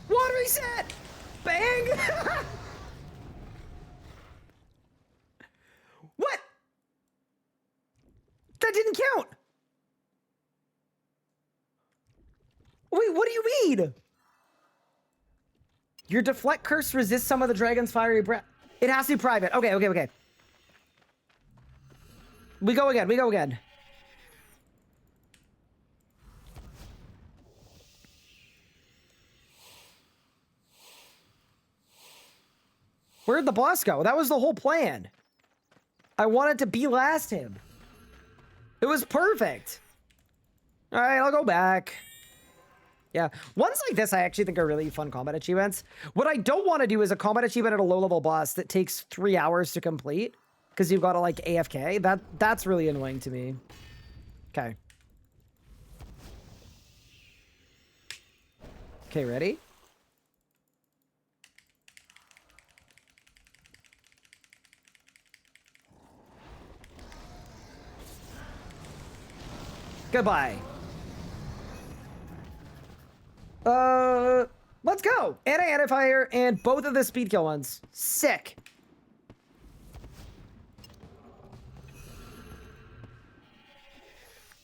Water reset! Bang! What? That didn't count. Wait, what do you mean? Your deflect curse resists some of the dragon's fiery breath. It has to be private. Okay, okay, okay. We go again, we go again. Where'd the boss go? That was the whole plan. I wanted to blast him. It was perfect. All right, I'll go back. Yeah, ones like this I actually think are really fun combat achievements. What I don't want to do is a combat achievement at a low-level boss that takes 3 hours to complete because you've got to like AFK. That's really annoying to me. Okay. Okay, ready? Goodbye. Let's go. Anti-fire and both of the speed kill ones. Sick.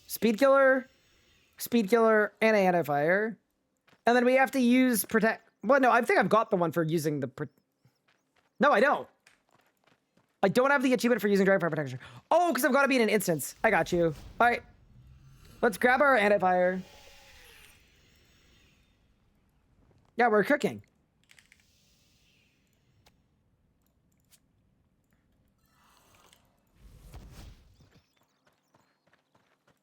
Speed killer, anti-fire. And then we have to use protect. Well, no, I think I've got the one for using the. No, I don't. I don't have the achievement for using Dragon Fire Protection. Oh, because I've got to be in an instance. I got you. All right. Let's grab our anti-fire. Yeah, we're cooking.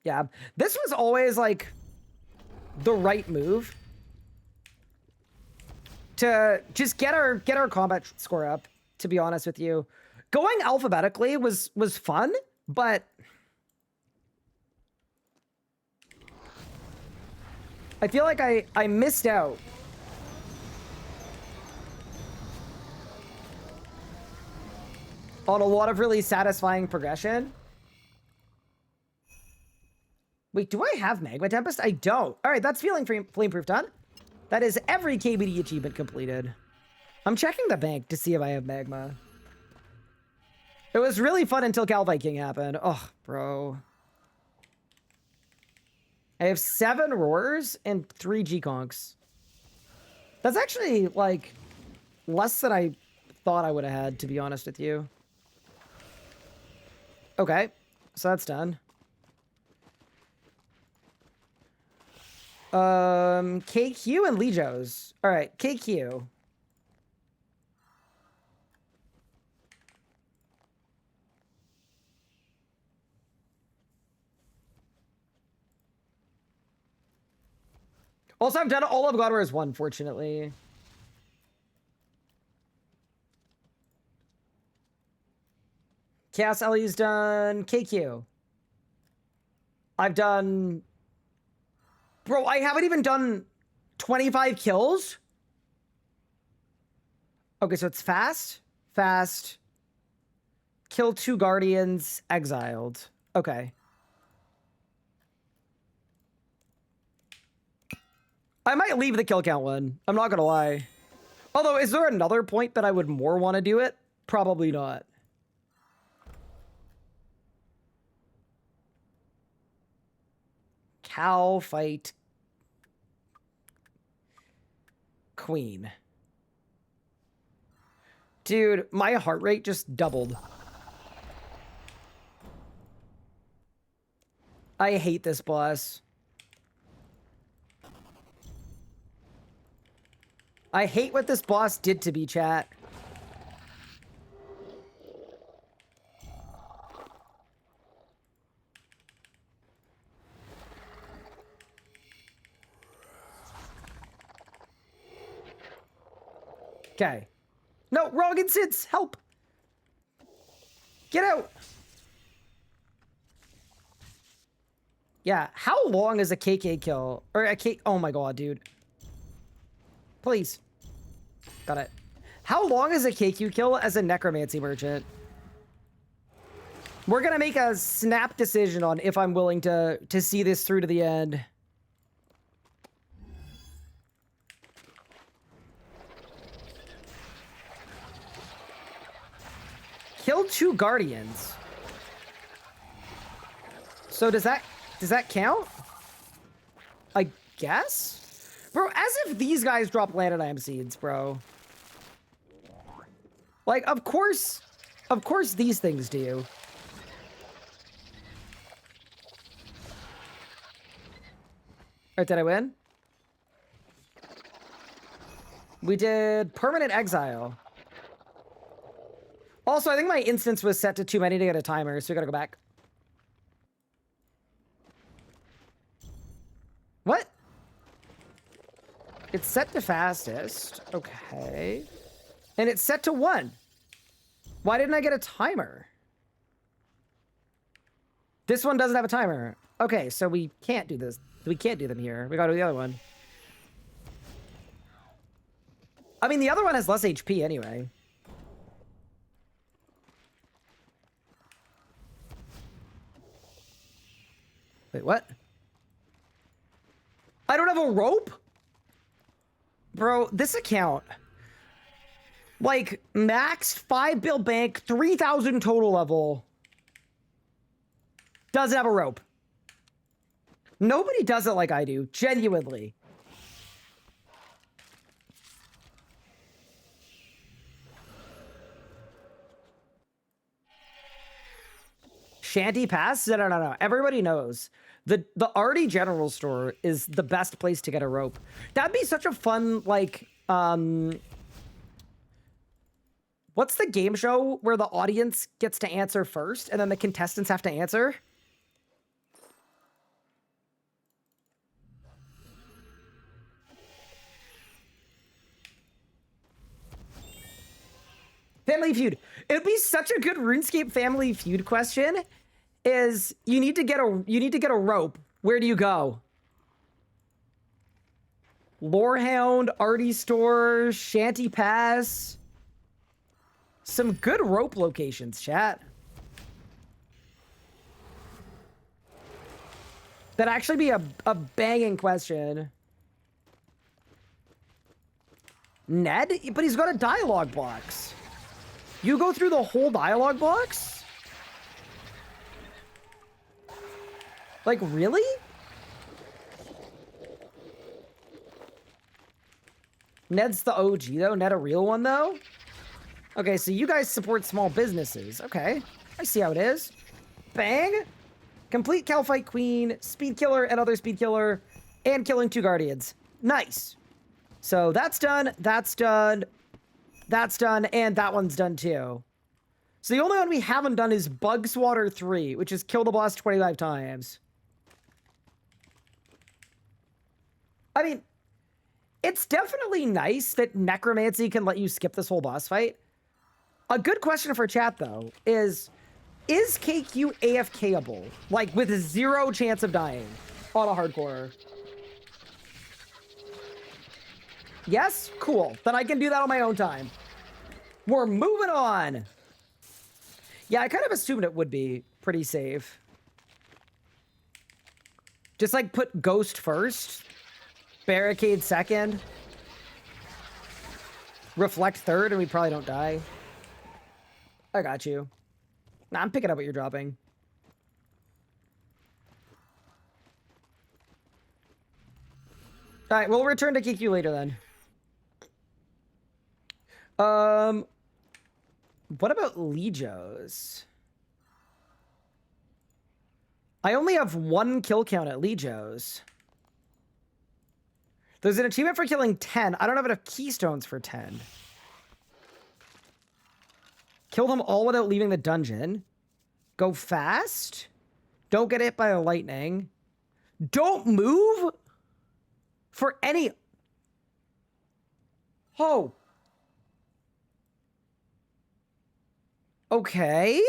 Yeah, this was always like the right move to just get our combat score up, to be honest with you. Going alphabetically was fun, but I feel like I missed out. On a lot of really satisfying progression. Wait, do I have Magma Tempest? I don't. All right, that's flame-proof done. That is every KBD achievement completed. I'm checking the bank to see if I have Magma. It was really fun until Cal Viking happened. Oh, bro. I have 7 Roars and 3 G-Conks. That's actually, like, less than I thought I would have had, to be honest with you. Okay, so that's done. KQ and Legos. All right, KQ. Also, I've done all of God Wars 1, fortunately. Chaos Ellie's done. KQ. I've done... Bro, I haven't even done 25 kills? Okay, so it's fast. Fast. Kill 2 Guardians. Exiled. Okay. I might leave the kill count one. I'm not gonna lie. Although, is there another point that I would more want to do it? Probably not. Cow fight Queen. Dude, my heart rate just doubled. I hate this boss. I hate what this boss did to me, chat. Okay. No, wrong instance! Help! Get out! Yeah, how long is a KK kill? Or a K... Oh my god, dude. Please. Got it. How long is a KQ kill as a necromancy merchant? We're gonna make a snap decision on if I'm willing to see this through to the end. Kill 2 guardians. So does that count? I guess? Bro, as if these guys drop Lanodime seeds, bro. Like, of course these things do. Alright, did I win? We did permanent exile. Also, I think my instance was set to too many to get a timer, so we gotta go back. What? It's set to fastest. Okay. And it's set to 1. Why didn't I get a timer? This one doesn't have a timer. Okay, so we can't do this. We can't do them here. We gotta do the other one. I mean, the other one has less HP anyway. Wait, what? I don't have a rope? Bro, this account... Like, max 5 bill bank, 3,000 total level. Doesn't have a rope. Nobody does it like I do, genuinely. Shanty Pass? No. Everybody knows. The Arty General Store is the best place to get a rope. That'd be such a fun, like, what's the game show where the audience gets to answer first and then the contestants have to answer? Family Feud. It would be such a good RuneScape Family Feud question. Is you need to get a rope. Where do you go? Lorehound, Arty Store, Shanty Pass. Some good rope locations, chat. That'd actually be a banging question. Ned? But he's got a dialogue box. You go through the whole dialogue box? Like, really? Ned's the OG, though? Ned a real one, though? Okay, so you guys support small businesses. Okay, I see how it is. Bang! Complete Calphite Queen, Speed Killer, and other Speed Killer, and killing 2 Guardians. Nice. So that's done, that's done, that's done, and that one's done, too. So the only one we haven't done is Bug Swatter 3, which is kill the boss 25 times. I mean, it's definitely nice that Necromancy can let you skip this whole boss fight. A good question for chat, though, is KQ AFK-able? Like, with 0 chance of dying on a hardcore? Yes? Cool. Then I can do that on my own time. We're moving on! Yeah, I kind of assumed it would be pretty safe. Just, like, put Ghost first. Barricade second. Reflect third, and we probably don't die. I got you. Nah, I'm picking up what you're dropping. Alright, we'll return to KQ later then. What about Legios? I only have 1 kill count at Legios. There's an achievement for killing 10. I don't have enough keystones for 10. Kill them all without leaving the dungeon. Go fast. Don't get hit by the lightning. Don't move for any... Oh. Okay.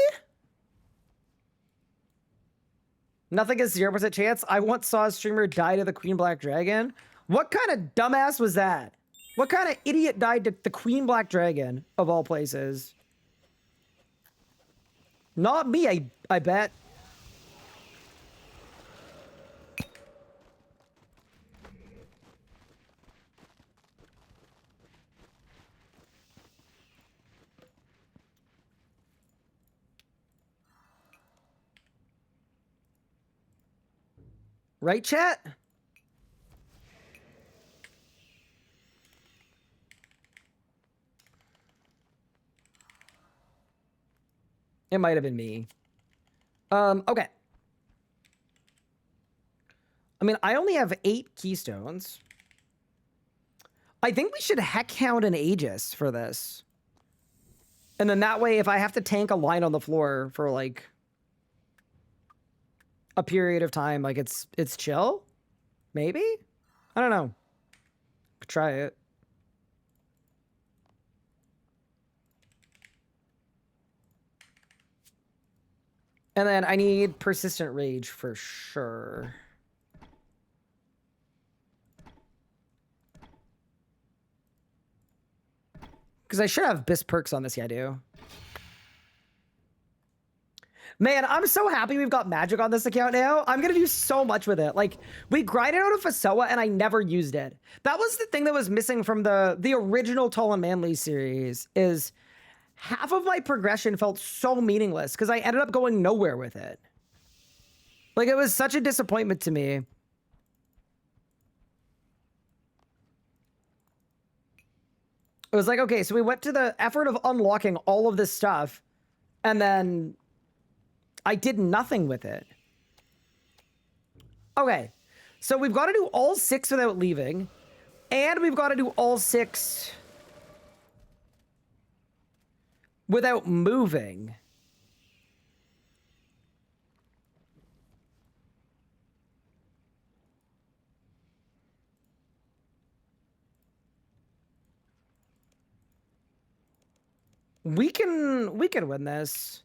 Nothing is 0% chance. I once saw a streamer die to the Queen Black Dragon. What kind of dumbass was that? What kind of idiot died to the Queen Black Dragon, of all places? Not me, I bet. Right, chat? It might have been me. Okay. I mean, I only have 8 keystones. I think we should heck hound an Aegis for this. And then that way, if I have to tank a line on the floor for like a period of time, like it's chill? Maybe? I don't know. Could try it. And then I need persistent rage for sure. Because I should have BIS perks on this, yeah, I do. Man, I'm so happy we've got magic on this account now. I'm going to do so much with it. Like, we grinded out of Fasoa and I never used it. That was the thing that was missing from the original Tall and Manly series, is half of my progression felt so meaningless because I ended up going nowhere with it. Like, it was such a disappointment to me. It was like, okay, so we went to the effort of unlocking all of this stuff, and then I did nothing with it. Okay, so we've got to do all 6 without leaving, and we've got to do all 6 without moving. We can win this.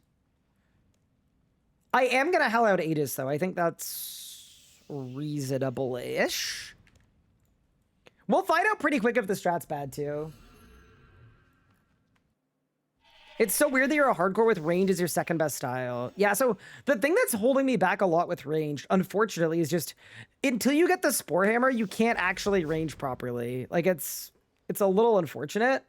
I am gonna hell out Aegis though. I think that's reasonable-ish. We'll find out pretty quick if the strat's bad too. It's so weird that you're a hardcore with range is your second best style. Yeah, so the thing that's holding me back a lot with range, unfortunately, is just until you get the Spore Hammer, you can't actually range properly. Like, it's a little unfortunate.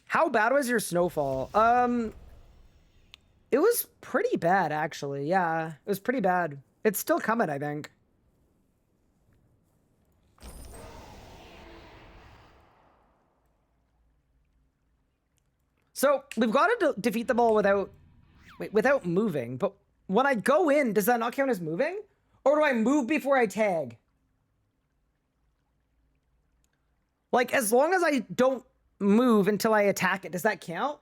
How bad was your snowfall? It was pretty bad, actually. Yeah, it was pretty bad. It's still coming, I think. So we've got to defeat them all without moving. But when I go in, does that not count as moving? Or do I move before I tag? Like, as long as I don't move until I attack it, does that count?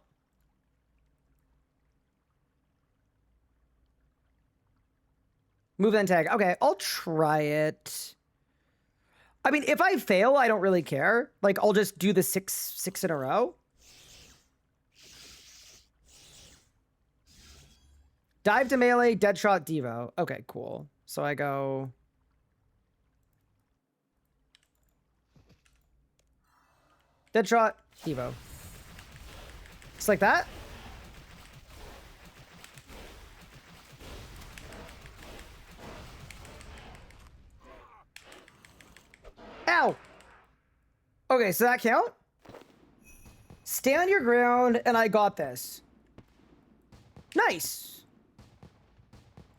Move then tag. Okay, I'll try it. I mean, if I fail, I don't really care. Like, I'll just do the six in a row. Dive to melee, deadshot, Devo. Okay, cool. So I go... Deadshot, Devo. Just like that? Ow! Okay, so that count? Stand your ground, and I got this. Nice!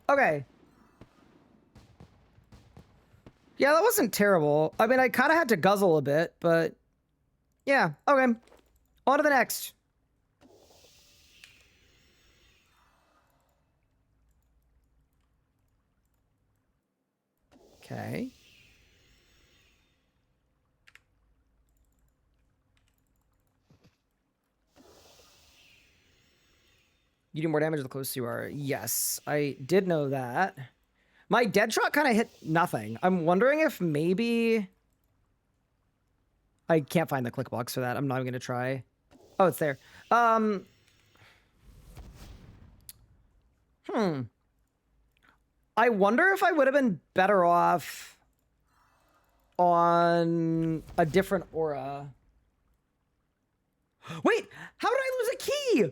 Okay. Yeah, that wasn't terrible. I mean, I kind of had to guzzle a bit, but... Yeah, okay. On to the next. Okay. You do more damage the closer you are. Yes, I did know that. My dead shot kind of hit nothing. I'm wondering if maybe... I can't find the click box for that. I'm not even going to try. Oh, it's there. I wonder if I would have been better off on a different aura. Wait, how did I lose a key?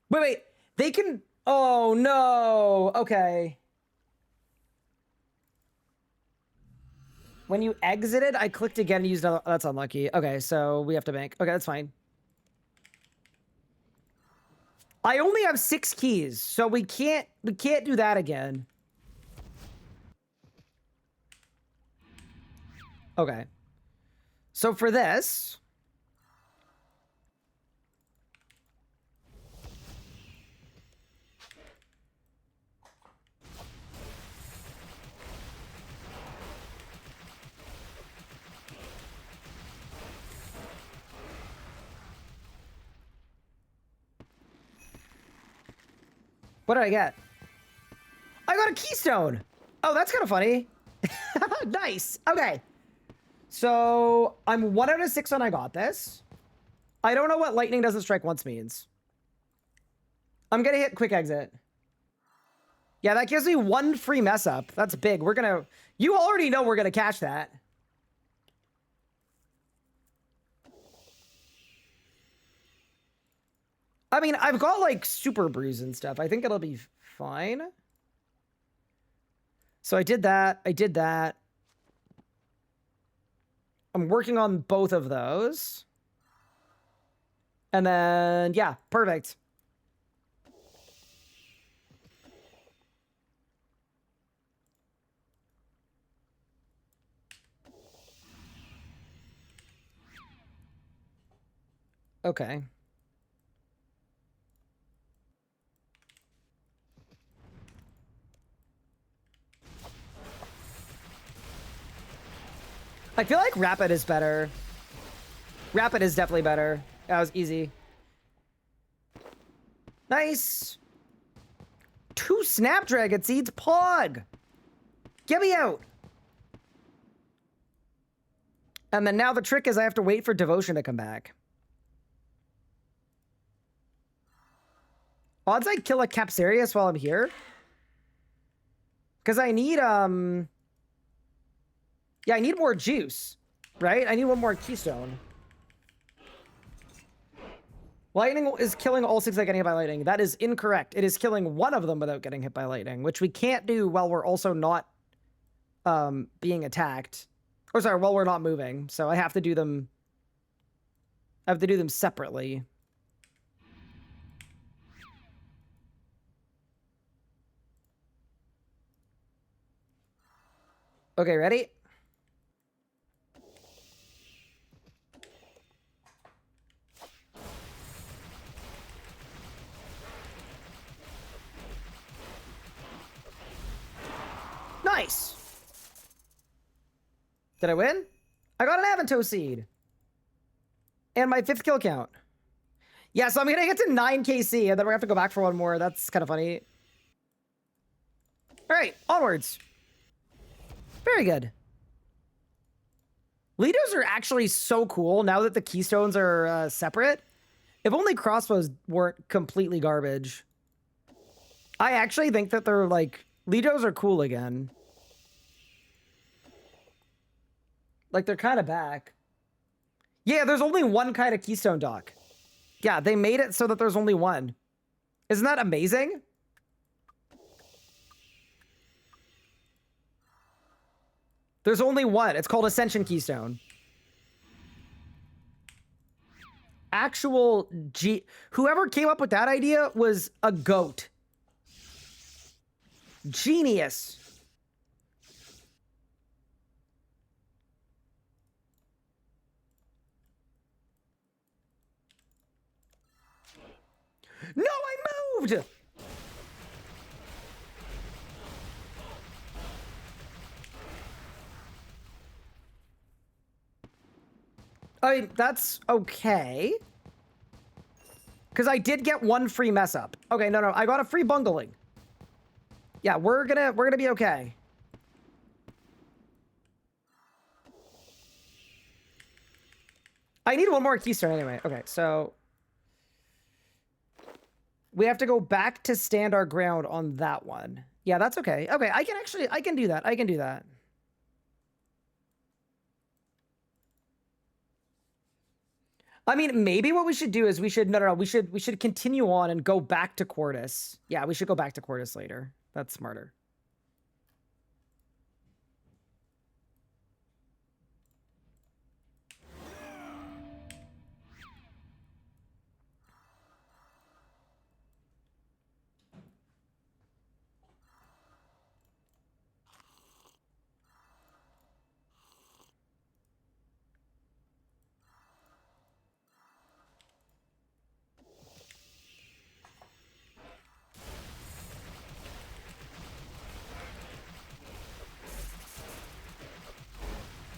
Wait. They can... Oh, no. Okay. When you exited, I clicked again and used another... That's unlucky. Okay, so we have to bank. Okay, that's fine. I only have 6 keys, so we can't do that again. Okay. So for this... What did I get? I got a keystone. Oh, that's kind of funny. Nice. Okay. So I'm 1 out of 6 on I got this. I don't know what lightning doesn't strike once means. I'm going to hit quick exit. Yeah, that gives me 1 free mess up. That's big. We're going to... You already know we're going to catch that. I mean, I've got, like, super brews and stuff. I think it'll be fine. So I did that. I did that. I'm working on both of those. And then, yeah, perfect. Okay. I feel like Rapid is better. Rapid is definitely better. That was easy. Nice. 2 Snapdragon Seeds. Pog. Get me out. And then now the trick is I have to wait for Devotion to come back. Odds I kill a Capsarius while I'm here? Because I need, yeah, I need more juice, right? I need 1 more keystone. Lightning is killing all 6 that get hit by lightning. That is incorrect. It is killing 1 of them without getting hit by lightning, which we can't do while we're also not being attacked. Or sorry, while we're not moving. So I have to do them... I have to do them separately. Okay, ready? Nice! Did I win? I got an Avanto seed. And my 5th kill count. Yeah, so I'm gonna get to 9 KC, and then we're gonna have to go back for 1 more. That's kind of funny. Alright, onwards. Very good. Lidos are actually so cool now that the keystones are separate. If only crossbows weren't completely garbage. I actually think that they're like... Lidos are cool again. Like, they're kind of back. Yeah, there's only 1 kind of keystone dock. Yeah, they made it so that there's only 1. Isn't that amazing? There's only 1. It's called Ascension Keystone. Actual G... Whoever came up with that idea was a goat. Genius. No, I moved! I mean, that's okay. Because I did get one free mess up. Okay, no, I got a free bungling. Yeah, we're gonna be okay. I need one more keystone anyway. Okay, so we have to go back to stand our ground on that one. Yeah, that's okay. Okay, I can do that. I can do that. I mean, maybe what we should do is we should we should continue on and go back to Quartus. Yeah, we should go back to Quartus later. That's smarter.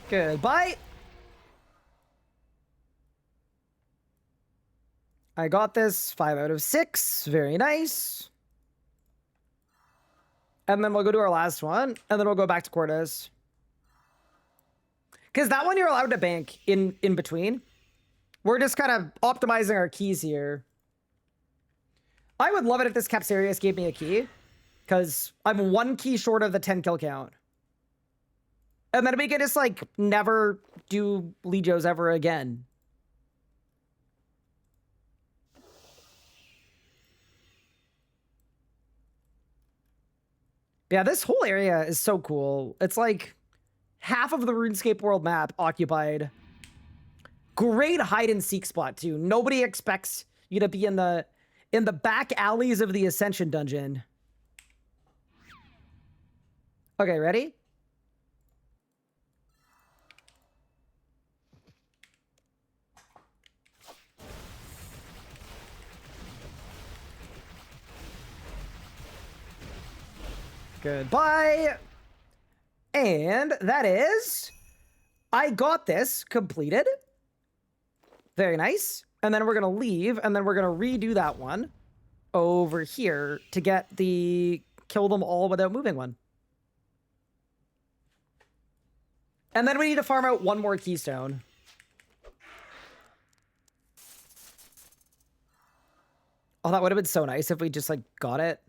Goodbye. I got this. 5 out of 6. Very nice. And then we'll go to our last one, and then we'll go back to Quartus. Because that one you're allowed to bank in between. We're just kind of optimizing our keys here. I would love it if this Capsarius gave me a key. Because I'm 1 key short of the 10 kill count. And then we could just, like, never do Legios ever again. Yeah, this whole area is so cool. It's like half of the RuneScape world map occupied. Great hide and seek spot too. Nobody expects you to be in the back alleys of the Ascension dungeon. Okay, ready? Goodbye. And that is, I got this completed. Very nice. And then we're going to leave, and then we're going to redo that one over here to get the kill them all without moving one. And then we need to farm out one more keystone. Oh, that would have been so nice if we just, like, got it.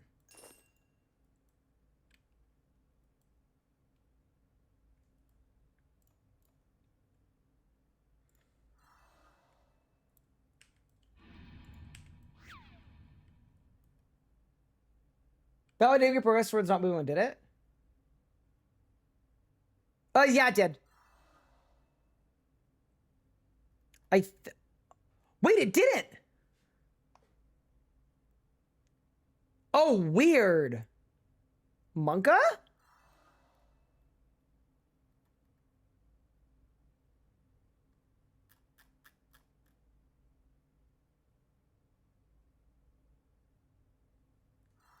Validate your progress towards not moving, did it? Yeah, it did. Wait, it didn't! Oh, weird. Monka?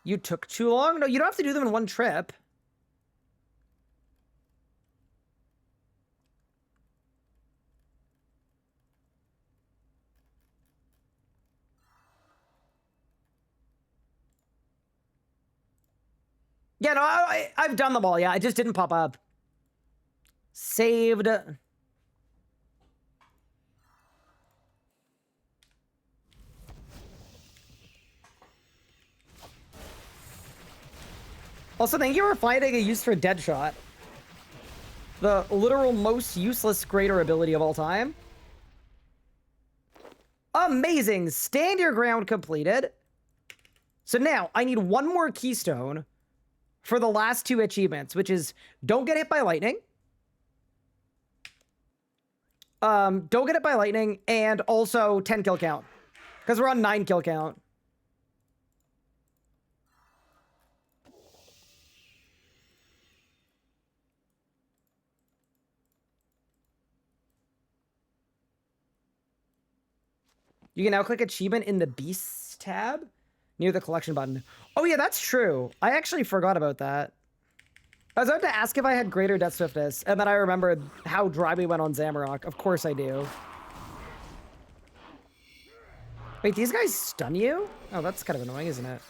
You took too long? No, you don't have to do them in one trip. Yeah, no, I've done them all. Yeah, it just didn't pop up. Saved. Also, thank you for finding a use for Deadshot. The literal most useless greater ability of all time. Amazing. Stand your ground completed. So now I need one more keystone for the last 2 achievements, which is don't get hit by lightning. Don't get hit by lightning, and also 10 kill count. Because we're on 9 kill count. You can now click achievement in the Beasts tab near the collection button. Oh yeah, that's true. I actually forgot about that. I was about to ask if I had greater death swiftness, and then I remembered how dry we went on Zamorak. Of course I do. Wait, these guys stun you? Oh, that's kind of annoying, isn't it?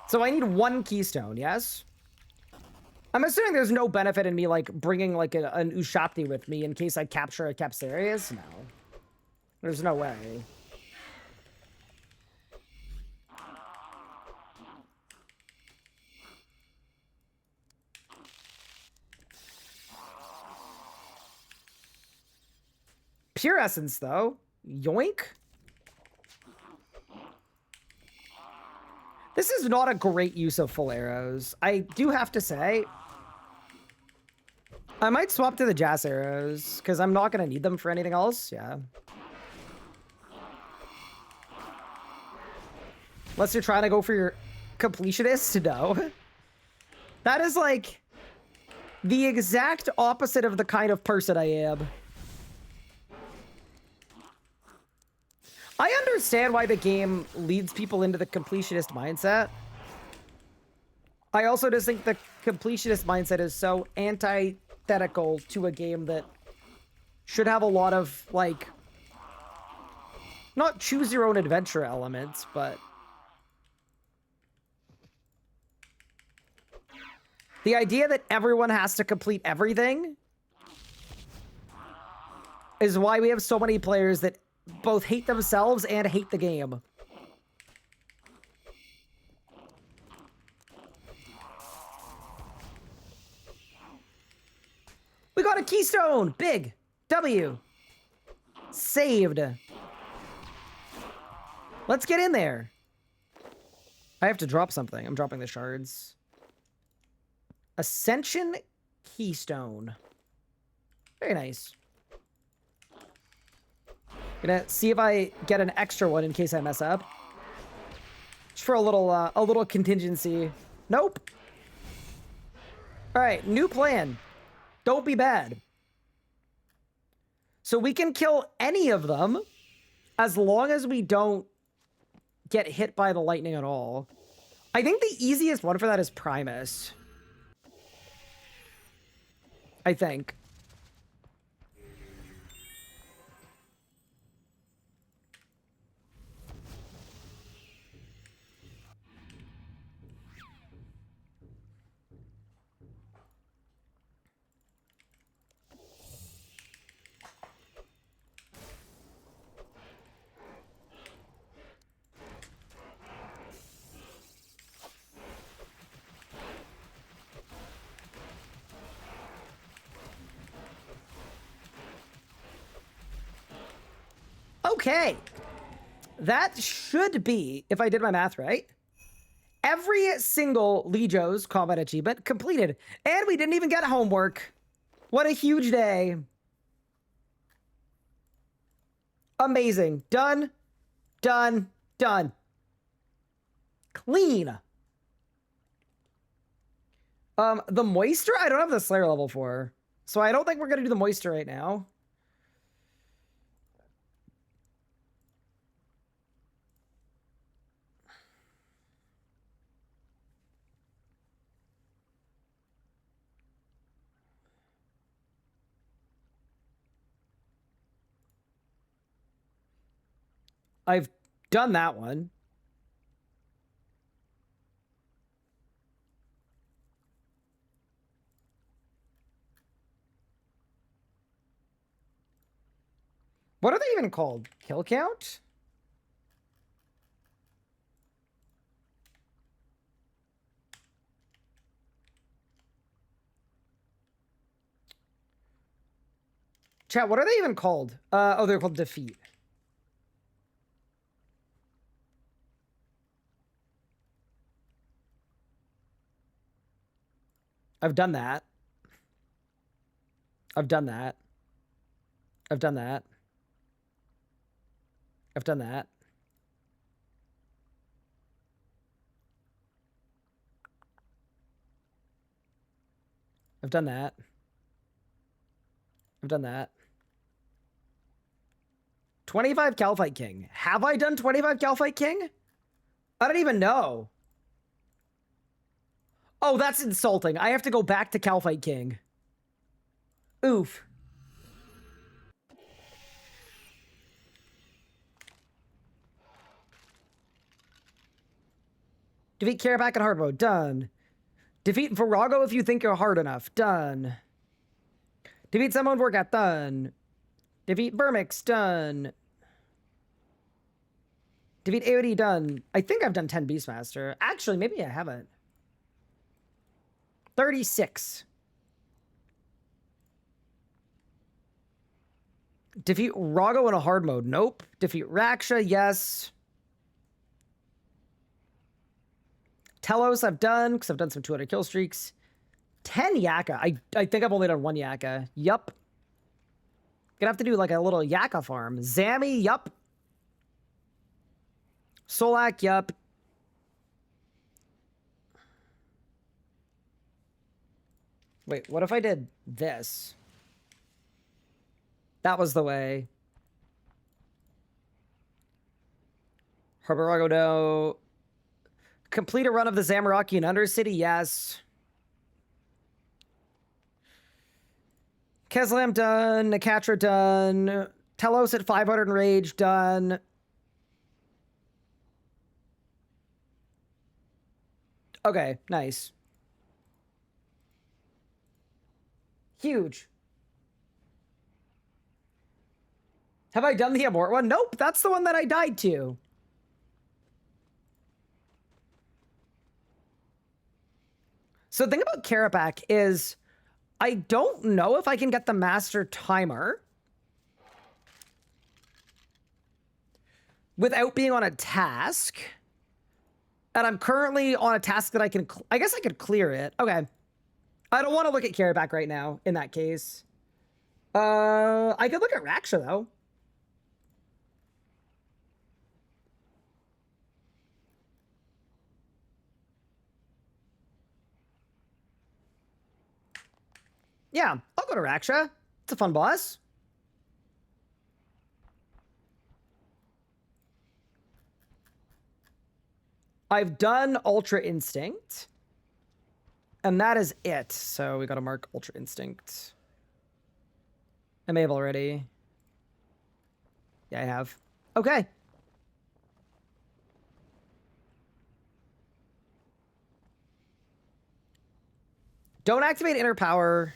So I need 1 keystone, yes? I'm assuming there's no benefit in me, like, bringing, like, an Ushapti with me in case I capture a Capsarius? No. There's no way. Pure Essence, though. Yoink. This is not a great use of full arrows. I do have to say, I might swap to the Jazz arrows, because I'm not going to need them for anything else. Yeah. Unless you're trying to go for your completionist, no. That is, like, the exact opposite of the kind of person I am. I understand why the game leads people into the completionist mindset. I also just think the completionist mindset is so antithetical to a game that should have a lot of, like, not choose your own adventure elements, but the idea that everyone has to complete everything is why we have so many players that both hate themselves and hate the game. We got a keystone! Big! W! Saved. Let's get in there. I have to drop something. I'm dropping the shards. Ascension Keystone. Very nice. Gonna see if I get an extra one in case I mess up. Just for a little contingency. Nope. All right, new plan. Don't be bad. So we can kill any of them as long as we don't get hit by the lightning at all. I think the easiest one for that is Primus. I think. Okay. That should be, if I did my math right, every single Legio's combat achievement completed. And we didn't even get homework. What a huge day. Amazing. Done. Done. Done. Clean. The Moisture, I don't have the Slayer level for. So I don't think we're going to do the Moisture right now. I've done that one. What are they even called? Kill count? Chat, what are they even called? Oh, they're called defeat. I've done that. I've done that. I've done that. I've done that. I've done that. I've done that. 25 Calfight King. Have I done 25 Calfight King? I don't even know. Oh, that's insulting. I have to go back to Calfight King. Oof. Defeat Carapac in hard mode. Done. Defeat Virago if you think you're hard enough. Done. Defeat Summon Vorkat. Done. Defeat Burmix. Done. Defeat AOD. Done. I think I've done 10 Beastmaster. Actually, maybe I haven't. 36. Defeat Rago in a hard mode. Nope. Defeat Raksha. Yes. Telos I've done, because I've done some 200 kill streaks. 10 Yaka. I think I've only done 1 Yaka. Yup. Gonna have to do like a little Yaka farm. Zammy, yup. Solak, yup. Wait, what if I did this? That was the way. Harbarago, no. Complete a run of the Zamorakian and Undercity, yes. Keslam done. Nakatra done. Telos at 500 Rage done. Okay, nice. Huge. Have I done the Abort one? Nope, that's the one that I died to. So the thing about Carapac is I don't know if I can get the master timer without being on a task. And I'm currently on a task that I can, I guess I could clear it. Okay. I don't want to look at Carapac right now in that case. I could look at Raksha though. Yeah, I'll go to Raksha. It's a fun boss. I've done Ultra Instinct. And that is it. So we got to mark Ultra Instinct. I may have already. Yeah, I have. Okay. Don't activate Inner Power.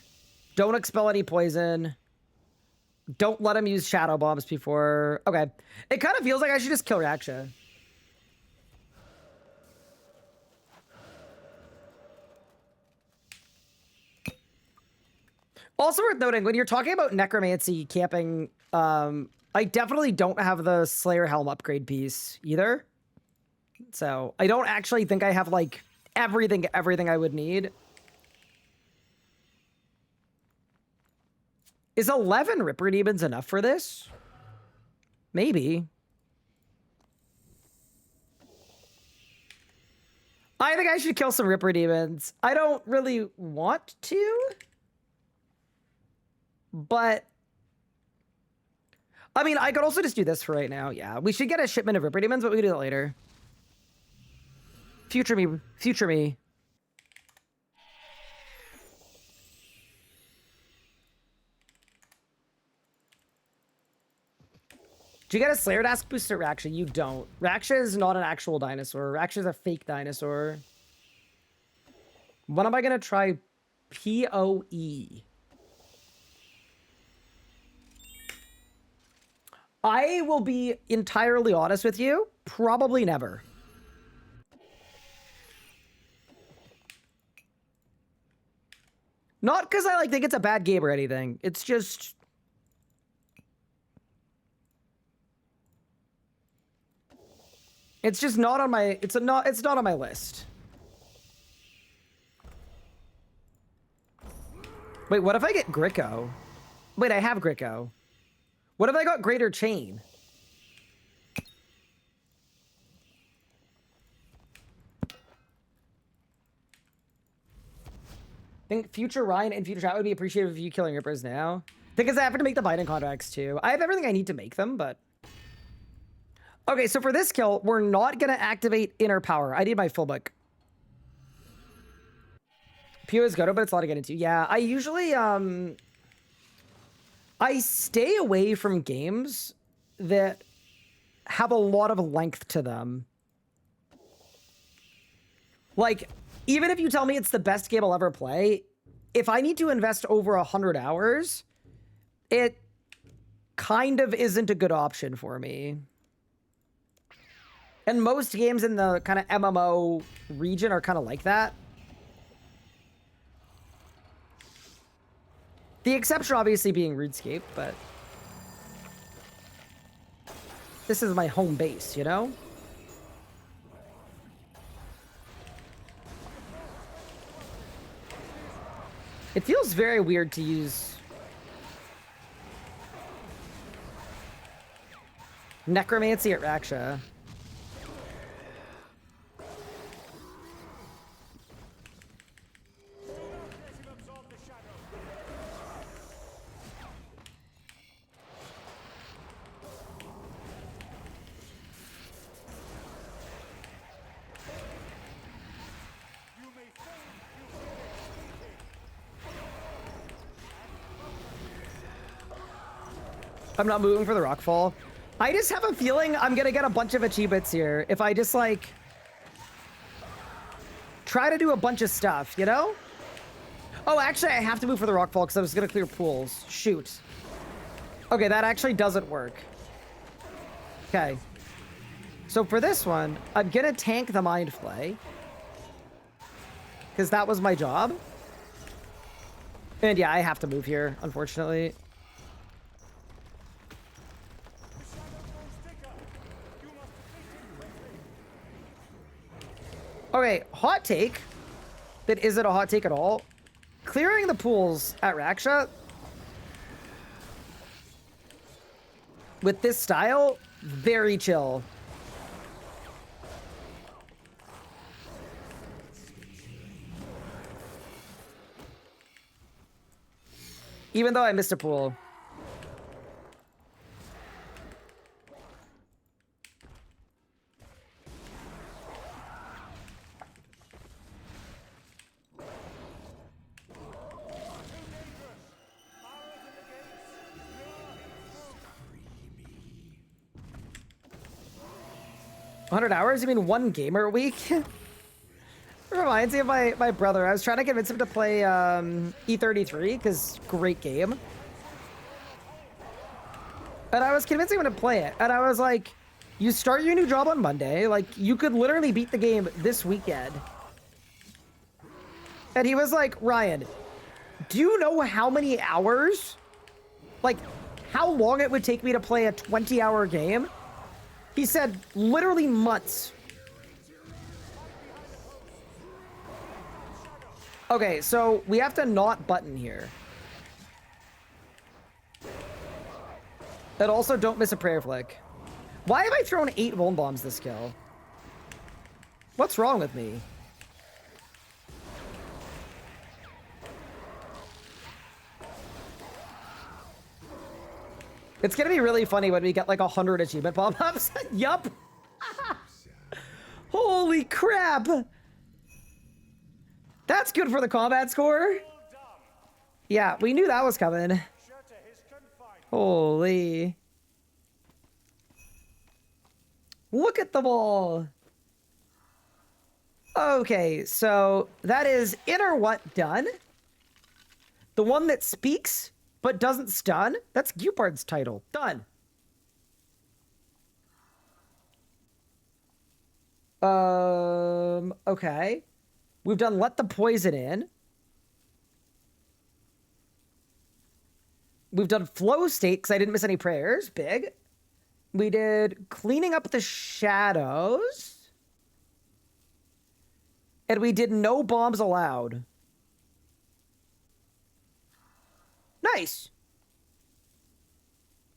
Don't expel any poison. Don't let him use Shadow Bombs before. Okay. It kind of feels like I should just kill Raksha. Also worth noting, when you're talking about Necromancy camping, I definitely don't have the Slayer Helm upgrade piece either. So I don't actually think I have like everything I would need. Is 11 Ripper Demons enough for this? Maybe. I think I should kill some Ripper Demons. I don't really want to. But I mean, I could also just do this for right now. Yeah, we should get a shipment of Ripper Demons, but we can do that later. Future me. Future me. Do you get a Slayer Task booster Raksha? You don't. Raksha is not an actual dinosaur. Raksha is a fake dinosaur. When am I going to try PoE? I will be entirely honest with you. Probably never. Not because I think it's a bad game or anything. It's just... It's just not on my... It's not on my list. Wait, what if I get Gricko? Wait, I have Gricko. What if I got Greater Chain? I think future Ryan and future chat would be appreciative of you killing Rippers now. Because I have to make the binding contracts too. I have everything I need to make them, but... Okay, so for this kill, we're not going to activate inner power. I need my full book. Pew is good, but it's a lot to get into. Yeah, I usually... I stay away from games that have a lot of length to them. Like, even if you tell me it's the best game I'll ever play, if I need to invest over 100 hours, it kind of isn't a good option for me. And most games in the kind of MMO region are kind of like that. The exception obviously being RuneScape, but this is my home base, you know? It feels very weird to use Necromancy at Raksha. I'm not moving for the rockfall. I just have a feeling I'm gonna get a bunch of achievements here if I just like try to do a bunch of stuff, you know? Oh, actually I have to move for the rockfall because I was gonna clear pools. Shoot. Okay, that actually doesn't work. Okay. So for this one, I'm gonna tank the Mind Flay because that was my job. And yeah, I have to move here, unfortunately. Okay, hot take that isn't a hot take at all. Clearing the pools at Raksha with this style, very chill. Even though I missed a pool. $100? You mean one gamer a week? It reminds me of my brother. I was trying to convince him to play E33 because great game. And I was convincing him to play it. And I was like, you start your new job on Monday. Like, you could literally beat the game this weekend. And he was like, Ryan, do you know how many hours? Like, how long it would take me to play a 20-hour game? He said, literally months. Okay, so we have to not button here. And also don't miss a prayer flick. Why have I thrown 8 Vuln Bombs this kill? What's wrong with me? It's gonna be really funny when we get like 100 achievement pop-ups. Yup. Holy crap. That's good for the combat score. Yeah, we knew that was coming. Holy. Look at the ball. Okay, so that is inner what done? The one that speaks but doesn't stun? That's Gupard's title. Done. Okay. We've done Let the Poison In. We've done Flow State, because I didn't miss any prayers. Big. We did Cleaning Up the Shadows. And we did No Bombs Allowed. Nice.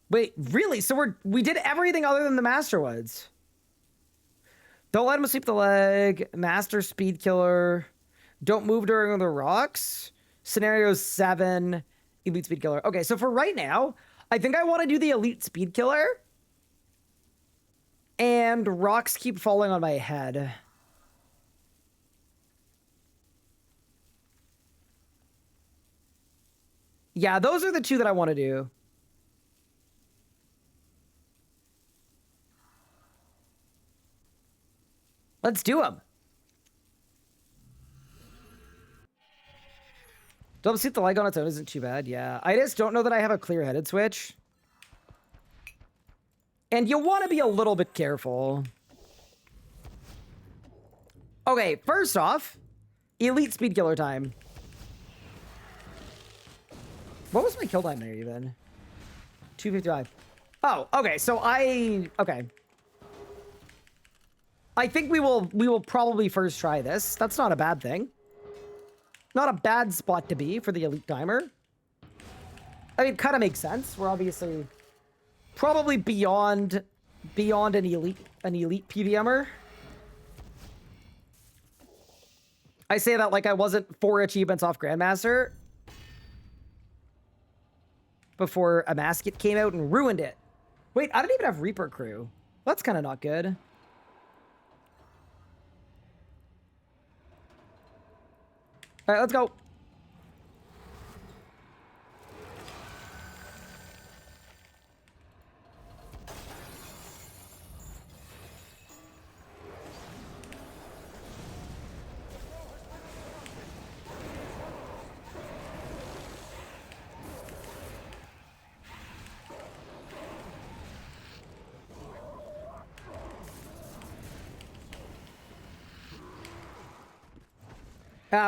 Wait, really? So we did everything other than the Master Woods. Don't let him sweep the leg. Master Speed Killer. Don't move during the rocks. Scenario 7. Elite speed killer. Okay, so for right now, I think I want to do the elite speed killer. And rocks keep falling on my head. Yeah, those are the two that I want to do. Let's do them. Double seat the leg on its own isn't too bad. Yeah, I just don't know that I have a clear-headed switch. And you want to be a little bit careful. Okay, first off, elite speed killer time. What was my kill time there even? 255. Oh, okay. So okay. I think we will probably first try this. That's not a bad thing. Not a bad spot to be for the elite timer. I mean, it kind of makes sense. We're obviously probably beyond an elite PVMer. I say that like I wasn't 4 achievements off Grandmaster before a Masket came out and ruined it. Wait, I don't even have Reaper Crew. That's kind of not good. All right, let's go.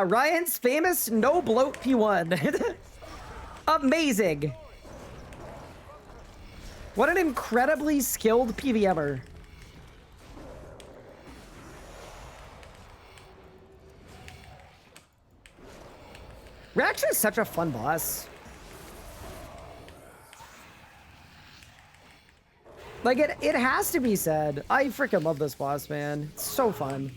Ryan's famous no bloat P1. Amazing. What an incredibly skilled PVMer. Raksha is such a fun boss. Like, it has to be said. I freaking love this boss, man. It's so fun.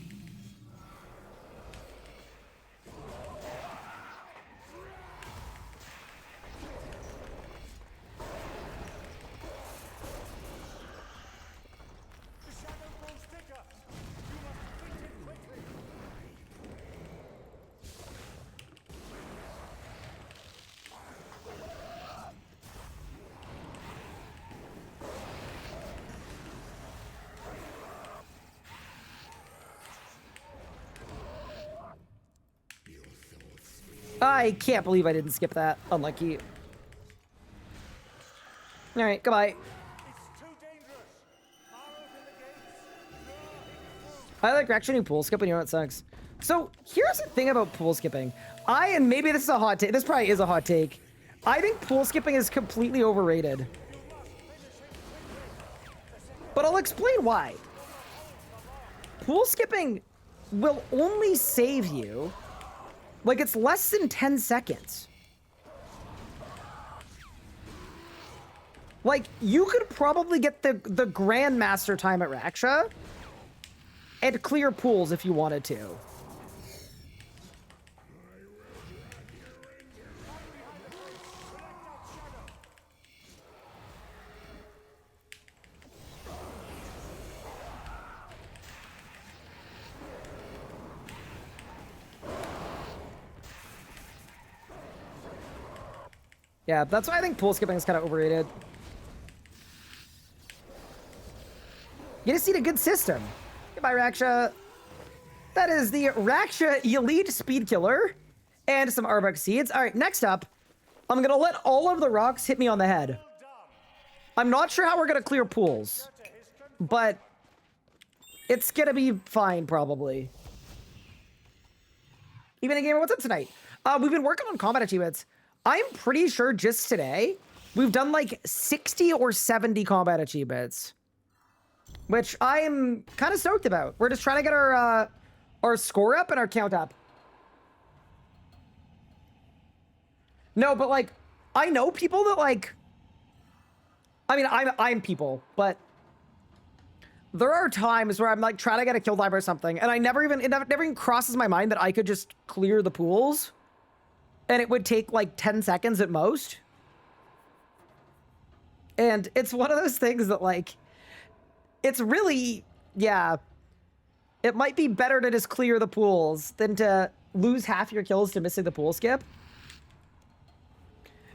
I can't believe I didn't skip that. Unlucky. Alright, goodbye. I like actually pool skipping, you know what sucks. So, here's the thing about pool skipping. And maybe this is a hot take. This probably is a hot take. I think pool skipping is completely overrated. But I'll explain why. Pool skipping will only save you... Like, it's less than 10 seconds. Like, you could probably get the Grandmaster time at Raksha and clear pools if you wanted to. Yeah, that's why I think pool skipping is kind of overrated. You just need a good system. Goodbye, Raksha. That is the Raksha Elite Speed Killer and some Arbok Seeds. All right, next up, I'm going to let all of the rocks hit me on the head. I'm not sure how we're going to clear pools, but it's going to be fine, probably. Even a gamer, what's up tonight? We've been working on combat achievements. I'm pretty sure just today, we've done like 60 or 70 combat achievements, which I am kind of stoked about. We're just trying to get our score up and our count up. No, but like, I know people that like, I mean, I'm people, but there are times where I'm like trying to get a kill dive or something, and it never even crosses my mind that I could just clear the pools and it would take like 10 seconds at most. And it's one of those things that, like, it's really, yeah, it might be better to just clear the pools than to lose half your kills to missing the pool skip.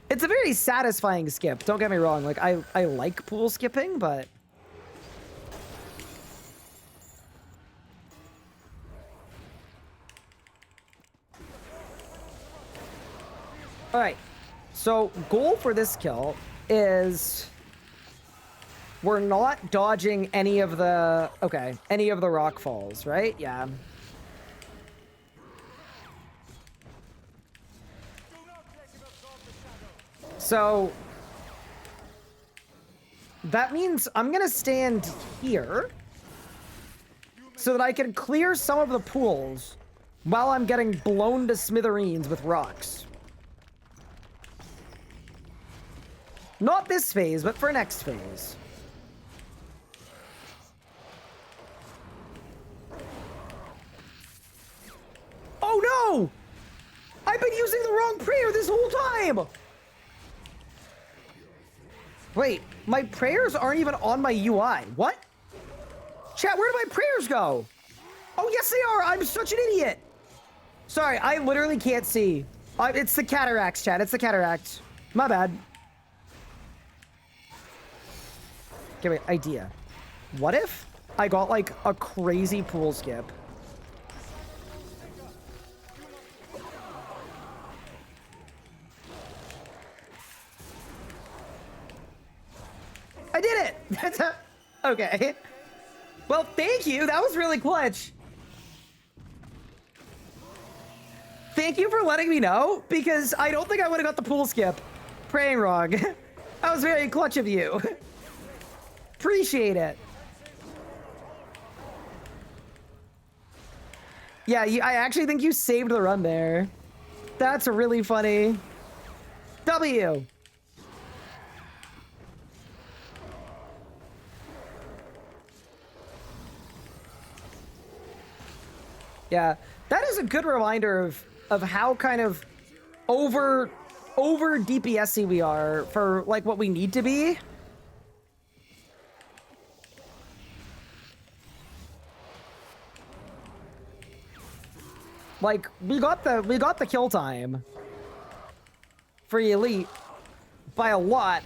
It's a very satisfying skip, don't get me wrong. Like, I like pool skipping, but... Alright, so goal for this kill is... We're not dodging any of the... Okay, any of the rock falls, right? Yeah. So... That means I'm gonna stand here so that I can clear some of the pools while I'm getting blown to smithereens with rocks. Not this phase, but for next phase. Oh no! I've been using the wrong prayer this whole time! Wait, my prayers aren't even on my UI. What? Chat, where do my prayers go? Oh, yes they are! I'm such an idiot! Sorry, I literally can't see. It's the cataracts, chat. It's the cataracts. My bad. Okay, wait, idea. What if I got, like, a crazy pool skip? I did it! Okay. Well, thank you. That was really clutch. Thank you for letting me know, because I don't think I would have got the pool skip. Praying wrong. That was very clutch of you. Appreciate it. Yeah, I actually think you saved the run there. That's really funny. W. Yeah, that is a good reminder of how kind of over DPS-y we are for, like, what we need to be. Like, we got the kill time for Elite by a lot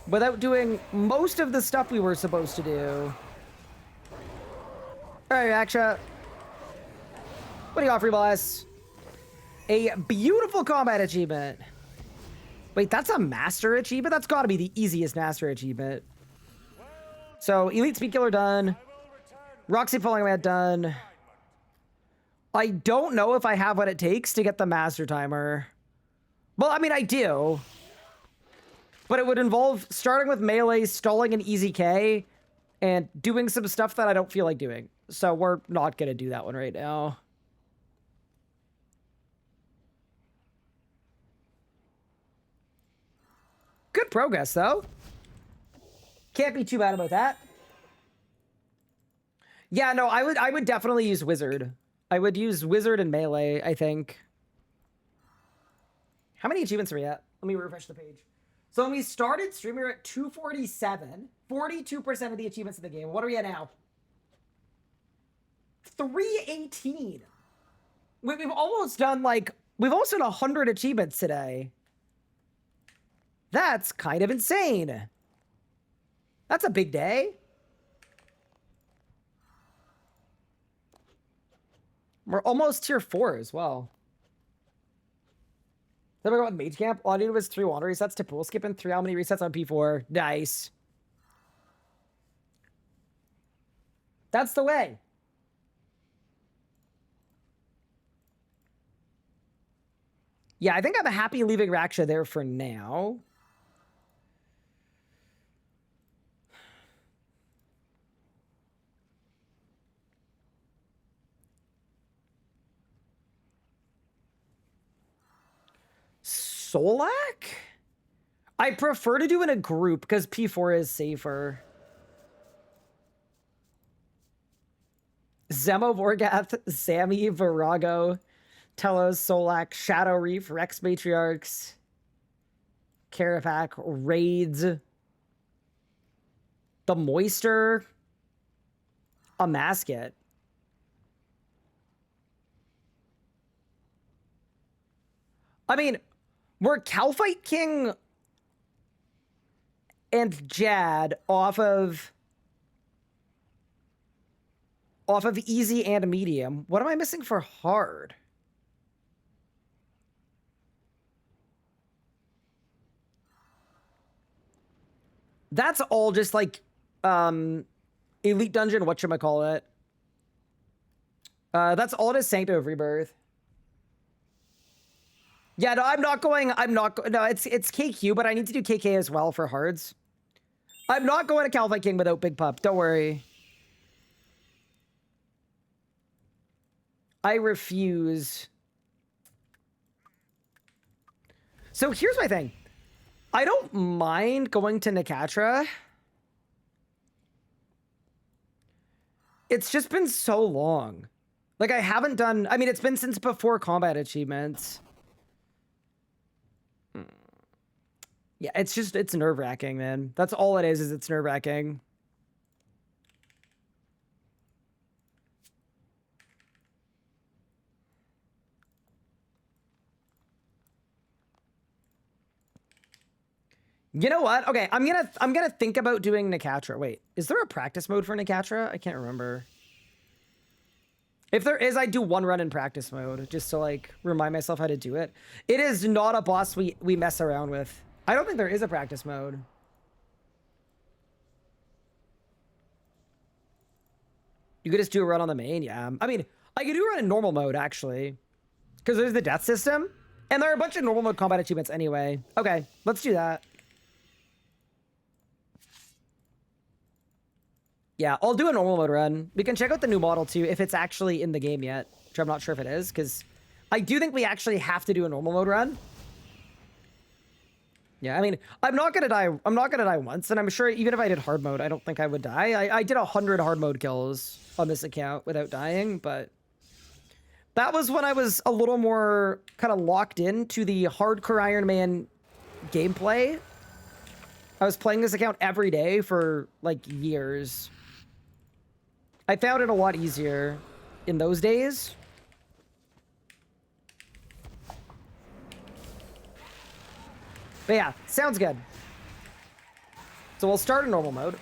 without doing most of the stuff we were supposed to do. Alright, Aksha. What do you got for me, boss? A beautiful combat achievement. Wait, that's a master achievement? That's gotta be the easiest master achievement. So, Elite Speed Killer done. Roxy Falling Away done. I don't know if I have what it takes to get the master timer. Well, I mean, I do. But it would involve starting with melee, stalling an easy K, and doing some stuff that I don't feel like doing. So we're not going to do that one right now. Good progress, though. Can't be too bad about that. Yeah, no, I would definitely use Wizard. I would use Wizard and Melee, I think. How many achievements are we at? Let me refresh the page. So when we started stream, we were at 247. 42% of the achievements in the game. What are we at now? 318. We've almost done, like, we've almost done 100 achievements today. That's kind of insane. That's a big day. We're almost tier 4 as well. Then we go with Mage Camp. All I needed was 3 water resets to pool skip and 3 how many resets on P4. Nice. That's the way. Yeah, I think I'm happy leaving Raksha there for now. Solak? I prefer to do in a group because P4 is safer. Zemo, Vorgath, Sammy, Virago, Telos, Solak, Shadow Reef, Rex Matriarchs, Carapac, Raids, the Moister, a Masket. I mean, we're Calfight King and Jad off of easy and medium. What am I missing for hard? That's all just like elite dungeon, whatchamacallit. That's all just Sanctum of Rebirth. Yeah, no, no, it's KQ, but I need to do KK as well for hards. I'm not going to Calfight King without Big Pup, don't worry. I refuse. So here's my thing. I don't mind going to Nakatra. It's just been so long. Like, I haven't done... I mean, it's been since before combat achievements. Yeah, it's nerve-wracking, man. That's all it is it's nerve-wracking. You know what? Okay, I'm gonna think about doing Nakatra. Wait, is there a practice mode for Nakatra? I can't remember. If there is, I do one run in practice mode just to like remind myself how to do it. It is not a boss we mess around with. I don't think there is a practice mode. You could just do a run on the main, yeah. I mean, I could do a run in normal mode actually, because there's the death system, and there are a bunch of normal mode combat achievements anyway. Okay, let's do that. Yeah, I'll do a normal mode run. We can check out the new model too, if it's actually in the game yet, which I'm not sure if it is, because I do think we actually have to do a normal mode run. Yeah, I mean, I'm not gonna die once, and I'm sure even if I did hard mode, I don't think I would die. I did 100 hard mode kills on this account without dying, but that was when I was a little more kind of locked into the hardcore Iron Man gameplay. I was playing this account every day for like years. I found it a lot easier in those days. But yeah, sounds good. So we'll start in normal mode.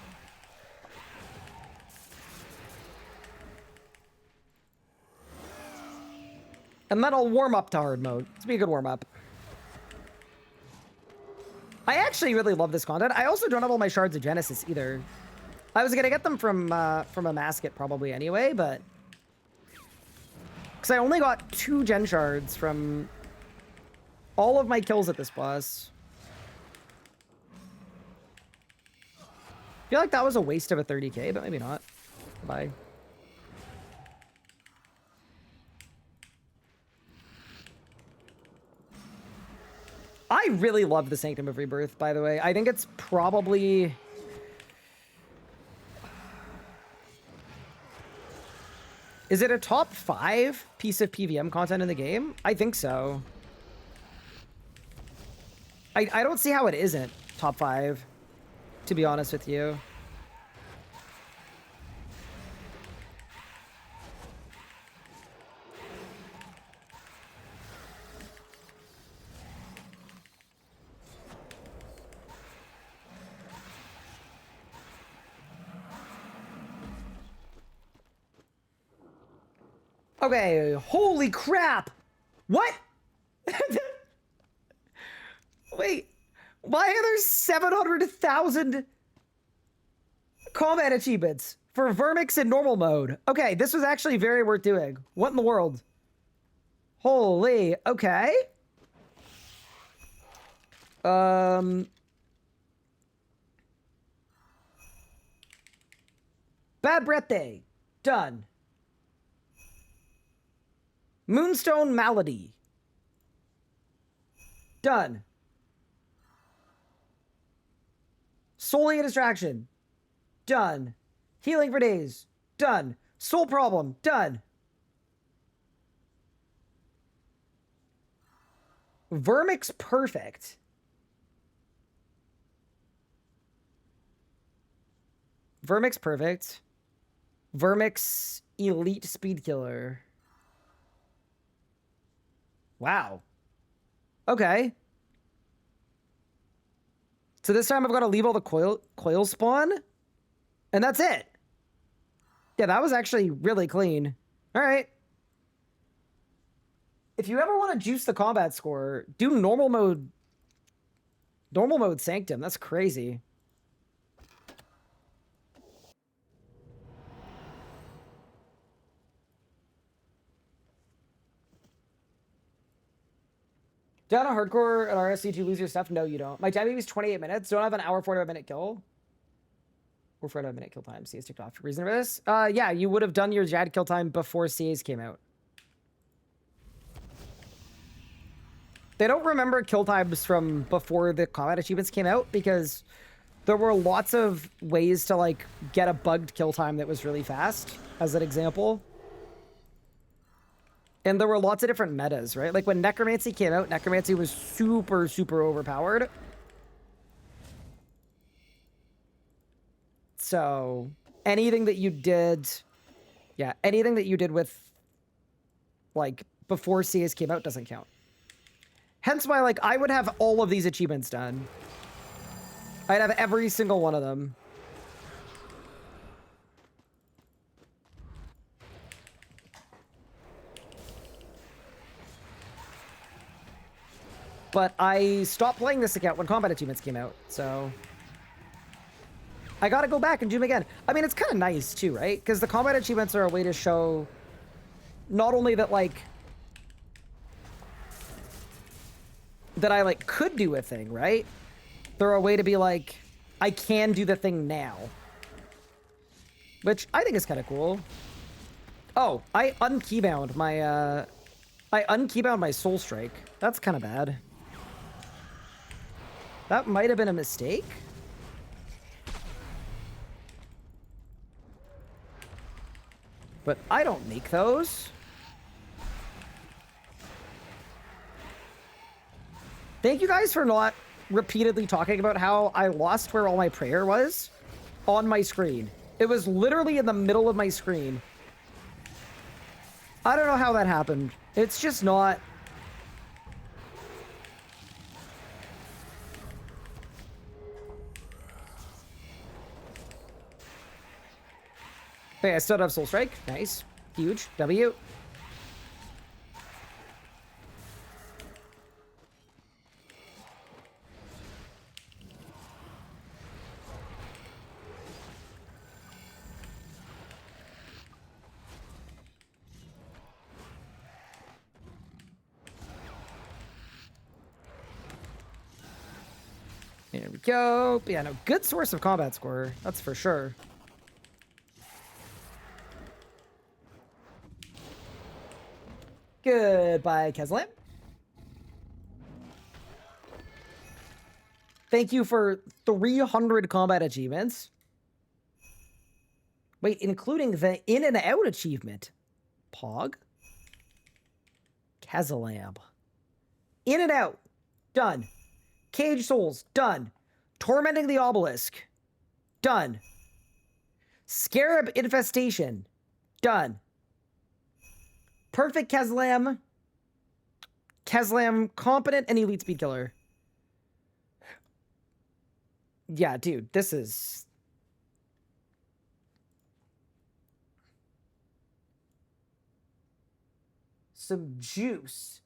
And then I'll warm up to hard mode. It's be a good warm up. I actually really love this content. I also don't have all my shards of Genesis either. I was gonna get them from a Masket probably anyway, but because I only got 2 Gen shards from all of my kills at this boss. I feel like that was a waste of a 30k, but maybe not. Bye. I really love the Sanctum of Rebirth, by the way. I think it's probably... Is it a top 5 piece of PVM content in the game? I think so. I don't see how it isn't top 5, to be honest with you. Okay, holy crap! What? Wait, why are there 700,000 combat achievements for Vermix in normal mode? Okay, this was actually very worth doing. What in the world? Holy, okay. Bad Breath Day. Done. Moonstone Malady. Done. Solely a Distraction. Done. Healing for Days. Done. Soul Problem. Done. Vermix perfect. Vermix perfect. Vermix elite speed killer. Wow. Okay. So this time I've got to leave all the coil spawn. And that's it. Yeah, that was actually really clean. All right. If you ever want to juice the combat score, do normal mode. Normal mode Sanctum. That's crazy. Down a hardcore at RSC to lose your stuff? No, you don't. My time is 28 minutes. Don't have an hour 45-minute kill. Or 45-minute kill time. CA's ticked off. Reason for this? Yeah, you would have done your Jad kill time before CA's came out. They don't remember kill times from before the combat achievements came out because there were lots of ways to like get a bugged kill time that was really fast, as an example. And there were lots of different metas, right? Like when Necromancy came out, Necromancy was super, super overpowered. So anything that you did, yeah, anything that you did with like before CS came out doesn't count. Hence why like I would have all of these achievements done. I'd have every single one of them. But I stopped playing this account when combat achievements came out, so I gotta go back and do them again. I mean, it's kind of nice too, right? Because the combat achievements are a way to show not only that like that I like could do a thing, right? They're a way to be like, I can do the thing now. Which I think is kind of cool. Oh, I unkeybound my Soul Strike. That's kind of bad. That might have been a mistake. But I don't make those. Thank you guys for not repeatedly talking about how I lost where all my prayer was on my screen. It was literally in the middle of my screen. I don't know how that happened. It's just not... Okay, I still have Soul Strike. Nice. Huge. W. There we go. But yeah, no, good source of combat score. That's for sure. Goodbye, Keslam. Thank you for 300 combat achievements. Wait, including the in and out achievement. Pog. Kazalam. In and out. Done. Cage Souls. Done. Tormenting the Obelisk. Done. Scarab Infestation. Done. Perfect Keslam. Keslam, competent and elite speed killer. Yeah, dude, this is... some juice.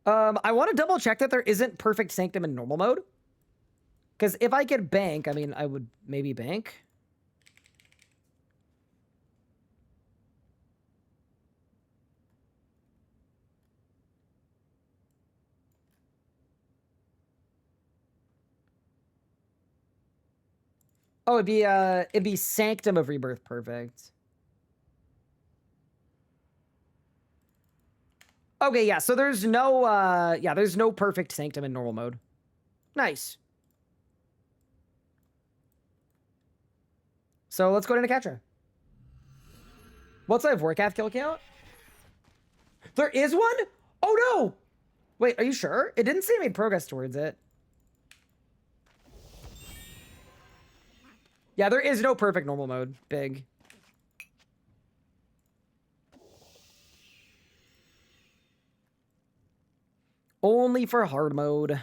I want to double check that there isn't perfect Sanctum in normal mode. Because if I could bank, I mean, I would maybe bank. Oh, it'd be Sanctum of Rebirth perfect. Okay, yeah, so there's no there's no perfect Sanctum in normal mode. Nice. So let's go to Nakatra. What's my Vorkath kill count? There is one? Oh no! Wait, are you sure? It didn't say I made progress towards it. Yeah, there is no perfect normal mode. Big. Only for hard mode.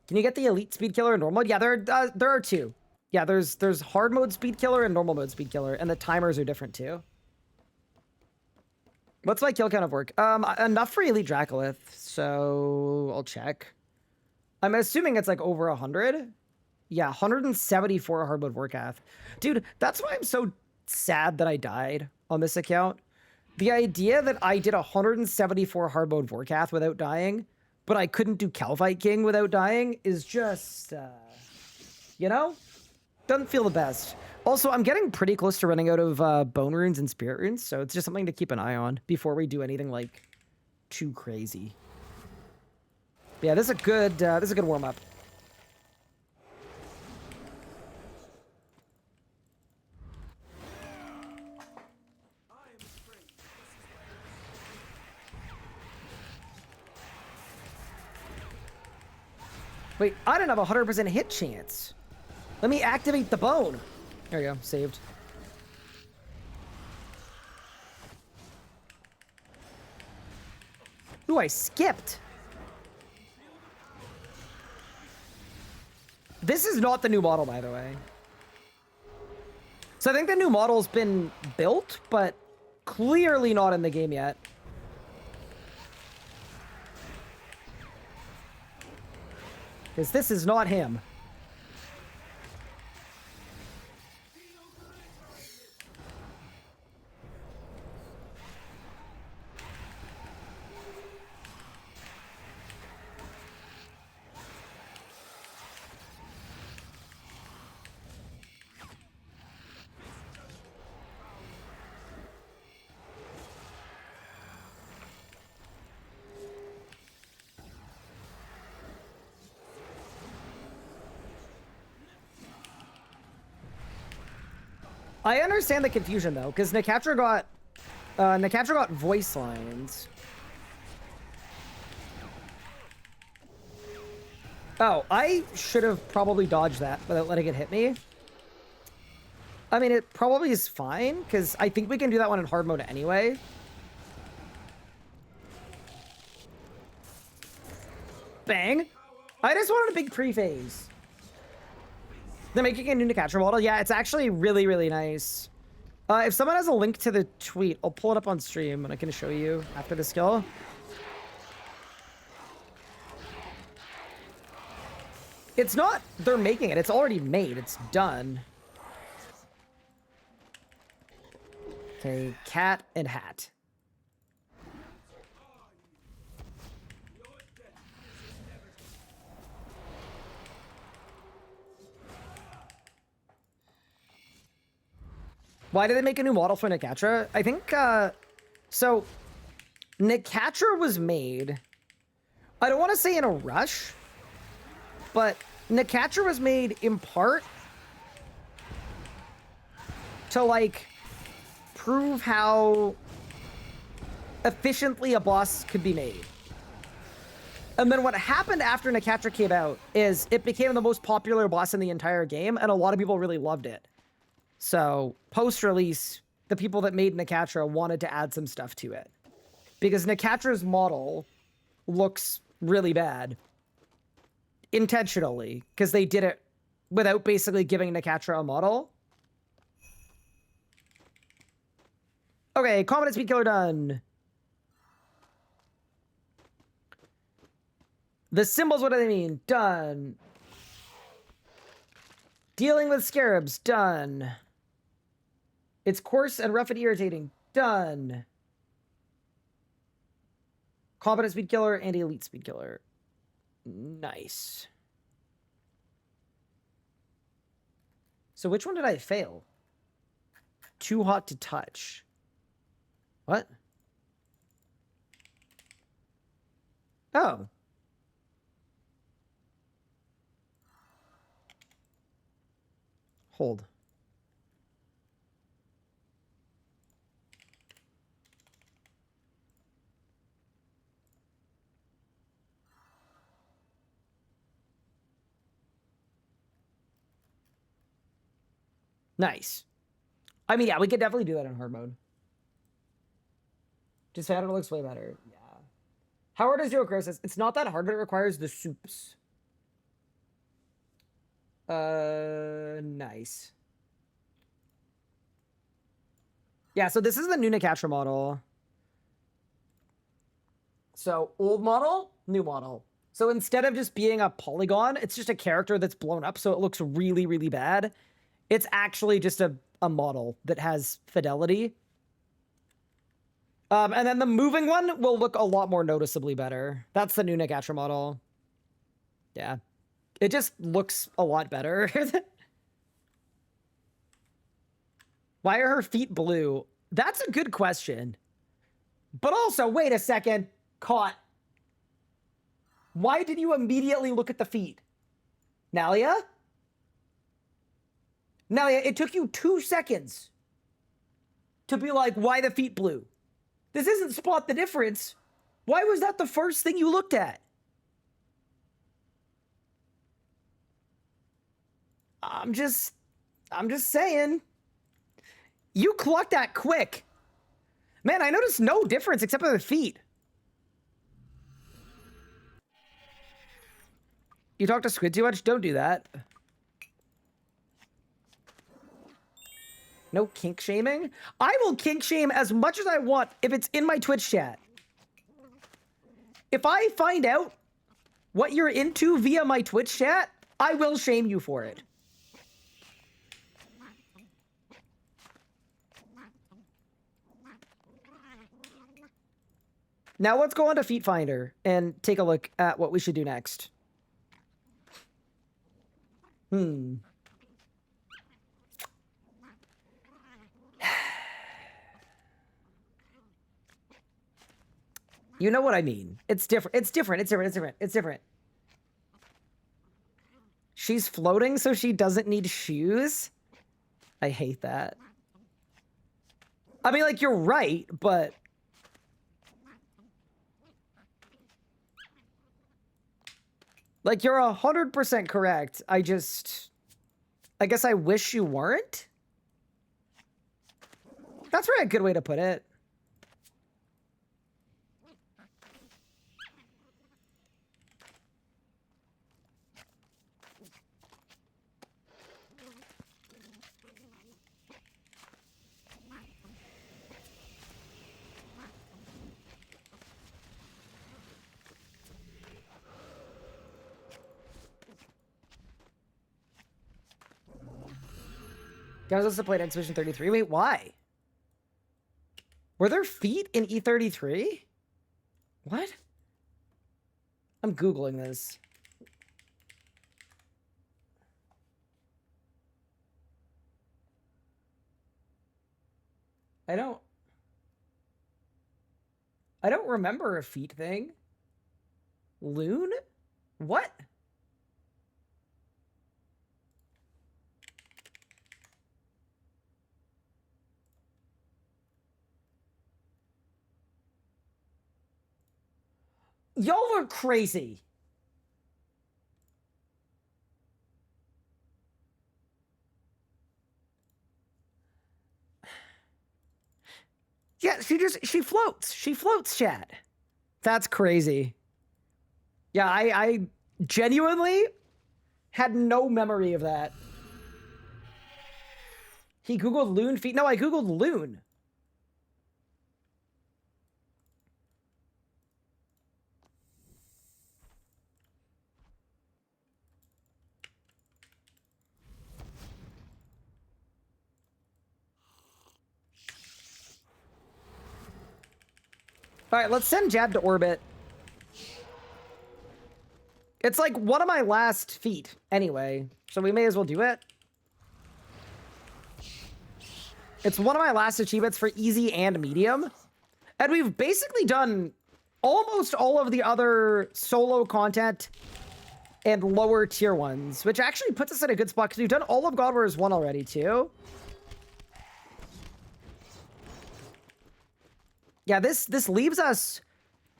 Can you get the elite speed killer in normal mode? Yeah, there are two. Yeah, there's hard mode speed killer and normal mode speed killer, and the timers are different too. What's my kill count of work? Enough for elite Dracolith, so I'll check. I'm assuming it's like over 100. Yeah, 174 hard mode Warcath. Dude, that's why I'm so sad that I died on this account. The idea that I did 174 hard mode Warcath without dying, but I couldn't do Calvite King without dying is just, you know? Doesn't feel the best. Also, I'm getting pretty close to running out of bone runes and spirit runes, so it's just something to keep an eye on before we do anything, like, too crazy. But yeah, this is a good warm-up. Wait, I don't have a 100% hit chance. Let me activate the bone. There you go, saved. Ooh, I skipped. This is not the new model, by the way. So I think the new model's been built, but clearly not in the game yet. Because this is not him. I understand the confusion though, because Nicatra got voice lines. Oh, I should have probably dodged that without letting it hit me. I mean, it probably is fine, because I think we can do that one in hard mode anyway. Bang! I just wanted a big pre-phase. They're making a new Nicatra model. Yeah, it's actually really, really nice. If someone has a link to the tweet, I'll pull it up on stream and I can show you after the skill. It's not, they're making it. It's already made. It's done. Okay, cat and hat. Why did they make a new model for Nicatra? I think, so Nicatra was made, I don't want to say in a rush, but Nicatra was made in part to, like, prove how efficiently a boss could be made. And then what happened after Nicatra came out is it became the most popular boss in the entire game, and a lot of people really loved it. So, post-release, the people that made Nicatra wanted to add some stuff to it. Because Nicatra's model looks really bad. Intentionally. Because they did it without basically giving Nicatra a model. Okay, competent speed killer done. The symbols, what do they mean? Done. Dealing with scarabs, done. It's coarse and rough and irritating, done. Competent speed killer and elite speed killer. Nice. So which one did I fail? Too hot to touch. What? Oh. Hold. Nice. I mean, yeah, we could definitely do that in hard mode. Just found it looks way better. Yeah. How hard is Zero Crosis? It's not that hard, but it requires the soups. Nice. Yeah, so this is the new Nicatra model. So old model, new model. So instead of just being a polygon, it's just a character that's blown up, so it looks really, really bad. It's actually just a model that has fidelity. And then the moving one will look a lot more noticeably better. That's the new Nicatra model. Yeah. It just looks a lot better. Why are her feet blue? That's a good question. But also, wait a second. Caught. Why did you immediately look at the feet? Nalia? Nalia, it took you 2 seconds to be like, why the feet blue? This isn't spot the difference. Why was that the first thing you looked at? I'm just saying. You clocked that quick. Man, I noticed no difference except for the feet. You talk to Squid too much? Don't do that. No kink shaming? I will kink shame as much as I want if it's in my Twitch chat. If I find out what you're into via my Twitch chat, I will shame you for it. Now let's go on to Feet Finder and take a look at what we should do next. You know what I mean. It's different. It's different. It's different. It's different. It's different. She's floating, so she doesn't need shoes? I hate that. I mean, like, you're right, but... Like, you're 100% correct. I guess I wish you weren't? That's really a good way to put it. Guys, let's play Expedition 33. Wait, why? Were there feet in E33? What? I'm Googling this. I don't remember a feet thing. Loon? What? Y'all are crazy. Yeah, she floats. She floats, chat. That's crazy. Yeah, I genuinely had no memory of that. He Googled loon feet. No, I Googled loon. All right, let's send Jab to orbit. It's like one of my last feet anyway, so we may as well do it. It's one of my last achievements for easy and medium. And we've basically done almost all of the other solo content and lower tier ones, which actually puts us in a good spot because we've done all of God Wars 1 already too. Yeah, this leaves us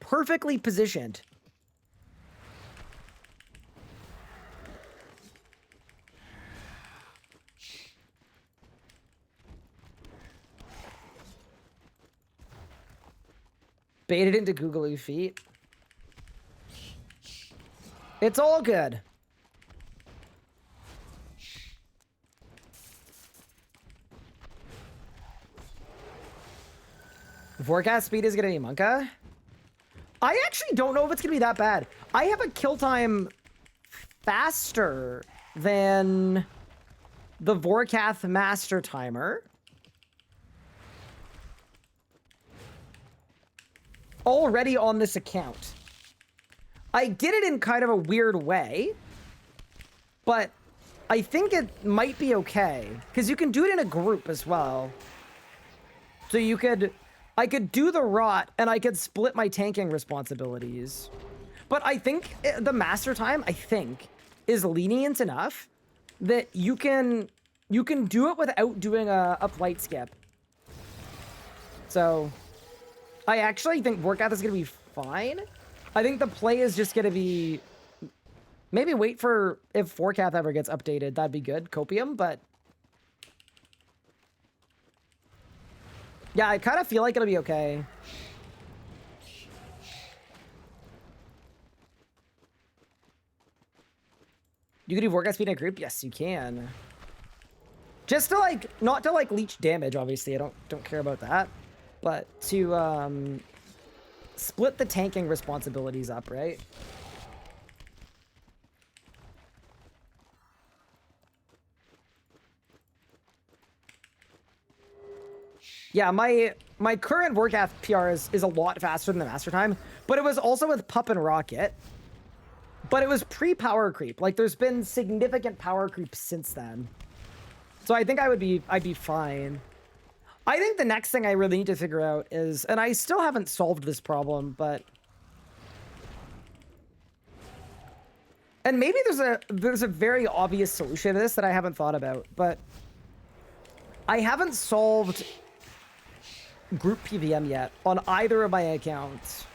perfectly positioned. Baited into googly feet. It's all good. Forecast speed is gonna be Monka. I actually don't know if it's gonna be that bad. I have a kill time faster than the Vorkath Master Timer. Already on this account. I did it in kind of a weird way, but I think it might be okay because you can do it in a group as well. So I could do the rot and I could split my tanking responsibilities. But I think the master time, I think, is lenient enough that you can do it without doing a flight skip. So I actually think Vorkath is going to be fine. I think the play is just going to be... Maybe wait for if Vorkath ever gets updated. That'd be good. Copium, but... Yeah, I kind of feel like it'll be okay. You can do Vorkath speed in a group? Yes, you can. Just to like, not to like leech damage, obviously. I don't care about that. But to split the tanking responsibilities up, right? Yeah, my current Vorkath PR is a lot faster than the master time, but it was also with Pup and Rocket. But it was pre-power creep. Like there's been significant power creep since then. So I think I'd be fine. I think the next thing I really need to figure out is, and I still haven't solved this problem, but and maybe there's a very obvious solution to this that I haven't thought about, but I haven't solved group PVM yet on either of my accounts.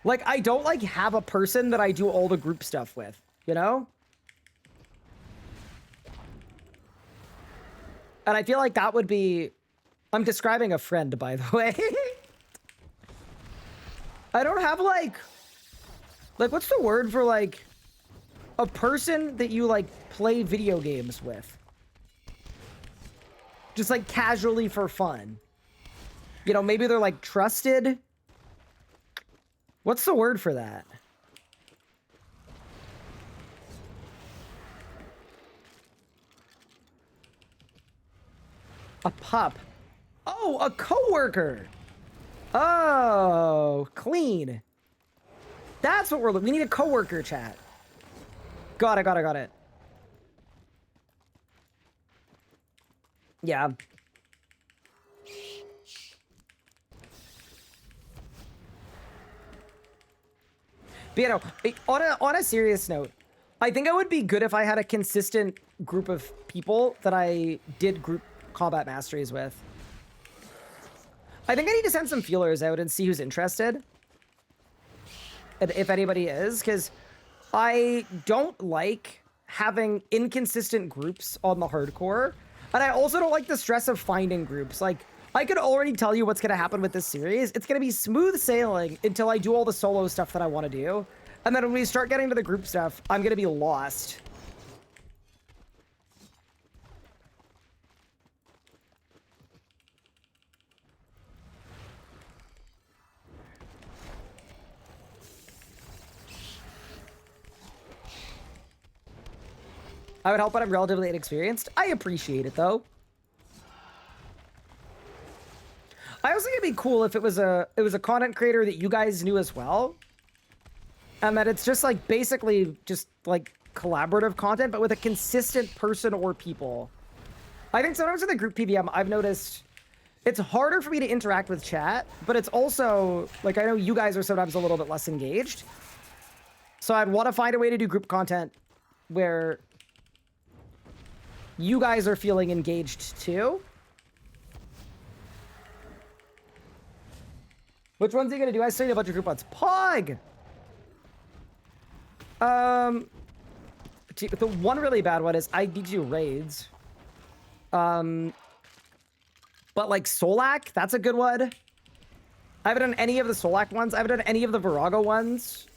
Like, I don't, like, have a person that I do all the group stuff with, you know? And I feel like that would be... I'm describing a friend, by the way. I don't have, like, what's the word for, like, a person that you, like, play video games with? Just, like, casually for fun. You know, maybe they're, like, trusted. What's the word for that? A pup. Oh, a coworker. Oh, clean. That's what we need a coworker chat. Got it. Yeah. But, you know, on a serious note, I think it would be good if I had a consistent group of people that I did group combat masteries with. I think I need to send some feelers out and see who's interested. If anybody is, because I don't like having inconsistent groups on the hardcore. And I also don't like the stress of finding groups. Like, I could already tell you what's going to happen with this series. It's going to be smooth sailing until I do all the solo stuff that I want to do. And then when we start getting to the group stuff, I'm going to be lost. I would help, but I'm relatively inexperienced. I appreciate it, though. I also think it'd be cool if it was a content creator that you guys knew as well. And that it's just like basically just like collaborative content, but with a consistent person or people. I think sometimes in the group PVM, I've noticed it's harder for me to interact with chat, but it's also like, I know you guys are sometimes a little bit less engaged. So I'd want to find a way to do group content where you guys are feeling engaged too. Which one's he gonna do? I studied a bunch of group ones. Pog! The one really bad one is I need to do raids. But like Solak, that's a good one. I haven't done any of the Solak ones. I haven't done any of the Virago ones.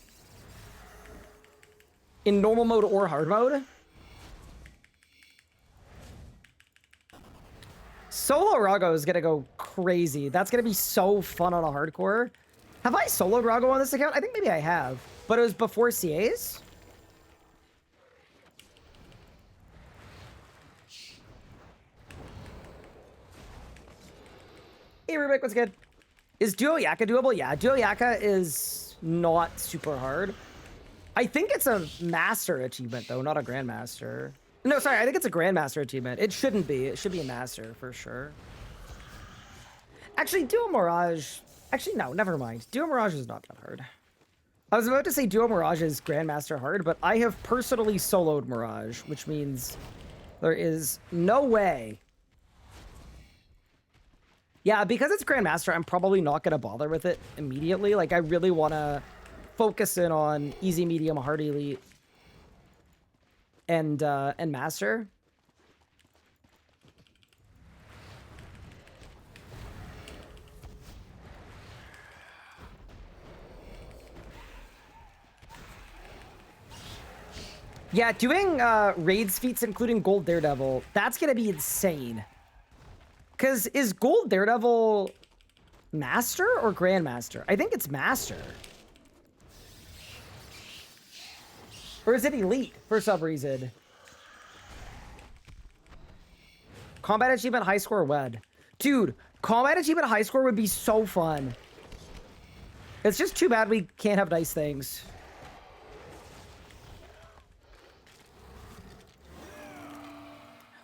In normal mode or hard mode. Solo Rago is gonna go crazy. That's gonna be so fun on a hardcore. Have I soloed Rago on this account? I think maybe I have. But it was before CAs? Hey Rubik, what's good? Is Duo Yaka doable? Yeah, Duo Yaka is not super hard. I think it's a master achievement though, not a grandmaster. No, sorry, I think it's a grandmaster achievement. It shouldn't be. It should be a master for sure. Actually, Duo Mirage... Actually, no, never mind. Duo Mirage is not that hard. I was about to say Duo Mirage is grandmaster hard, but I have personally soloed Mirage, which means there is no way. Yeah, because it's grandmaster, I'm probably not going to bother with it immediately. Like, I really want to focus in on easy, medium, hard, elite, and master. Yeah, doing raids feats including Gold Daredevil, that's gonna be insane. Cause is Gold Daredevil Master or Grandmaster? I think it's Master. Or is it Elite for some reason? Combat Achievement High Score WED. Dude, Combat Achievement High Score would be so fun. It's just too bad we can't have nice things.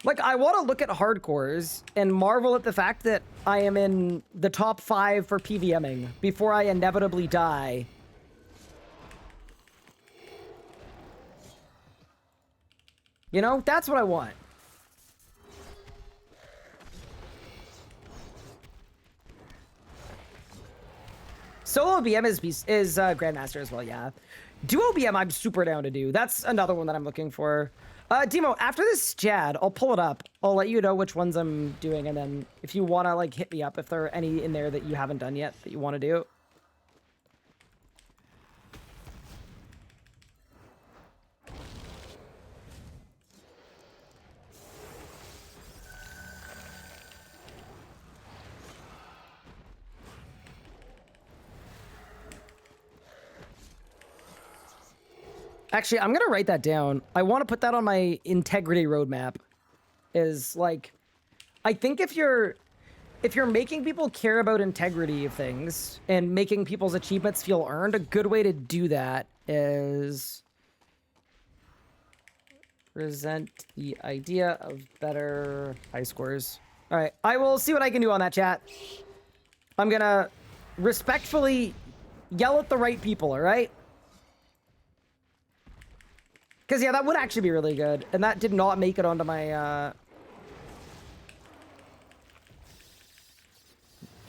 Like, I want to look at hardcores and marvel at the fact that I am in the top 5 for PVMing before I inevitably die. You know, that's what I want. Solo BM is Grandmaster as well, yeah. Duo BM I'm super down to do. That's another one that I'm looking for. Demo, after this Jad, I'll pull it up. I'll let you know which ones I'm doing, and then if you want to, like, hit me up if there are any in there that you haven't done yet that you want to do. Actually, I'm gonna write that down. I want to put that on my integrity roadmap. Is like, I think if you're making people care about integrity of things and making people's achievements feel earned, a good way to do that is present the idea of better high scores. All right, I will see what I can do on that, chat. I'm gonna respectfully yell at the right people, all right? Because, yeah, that would actually be really good. And that did not make it onto my,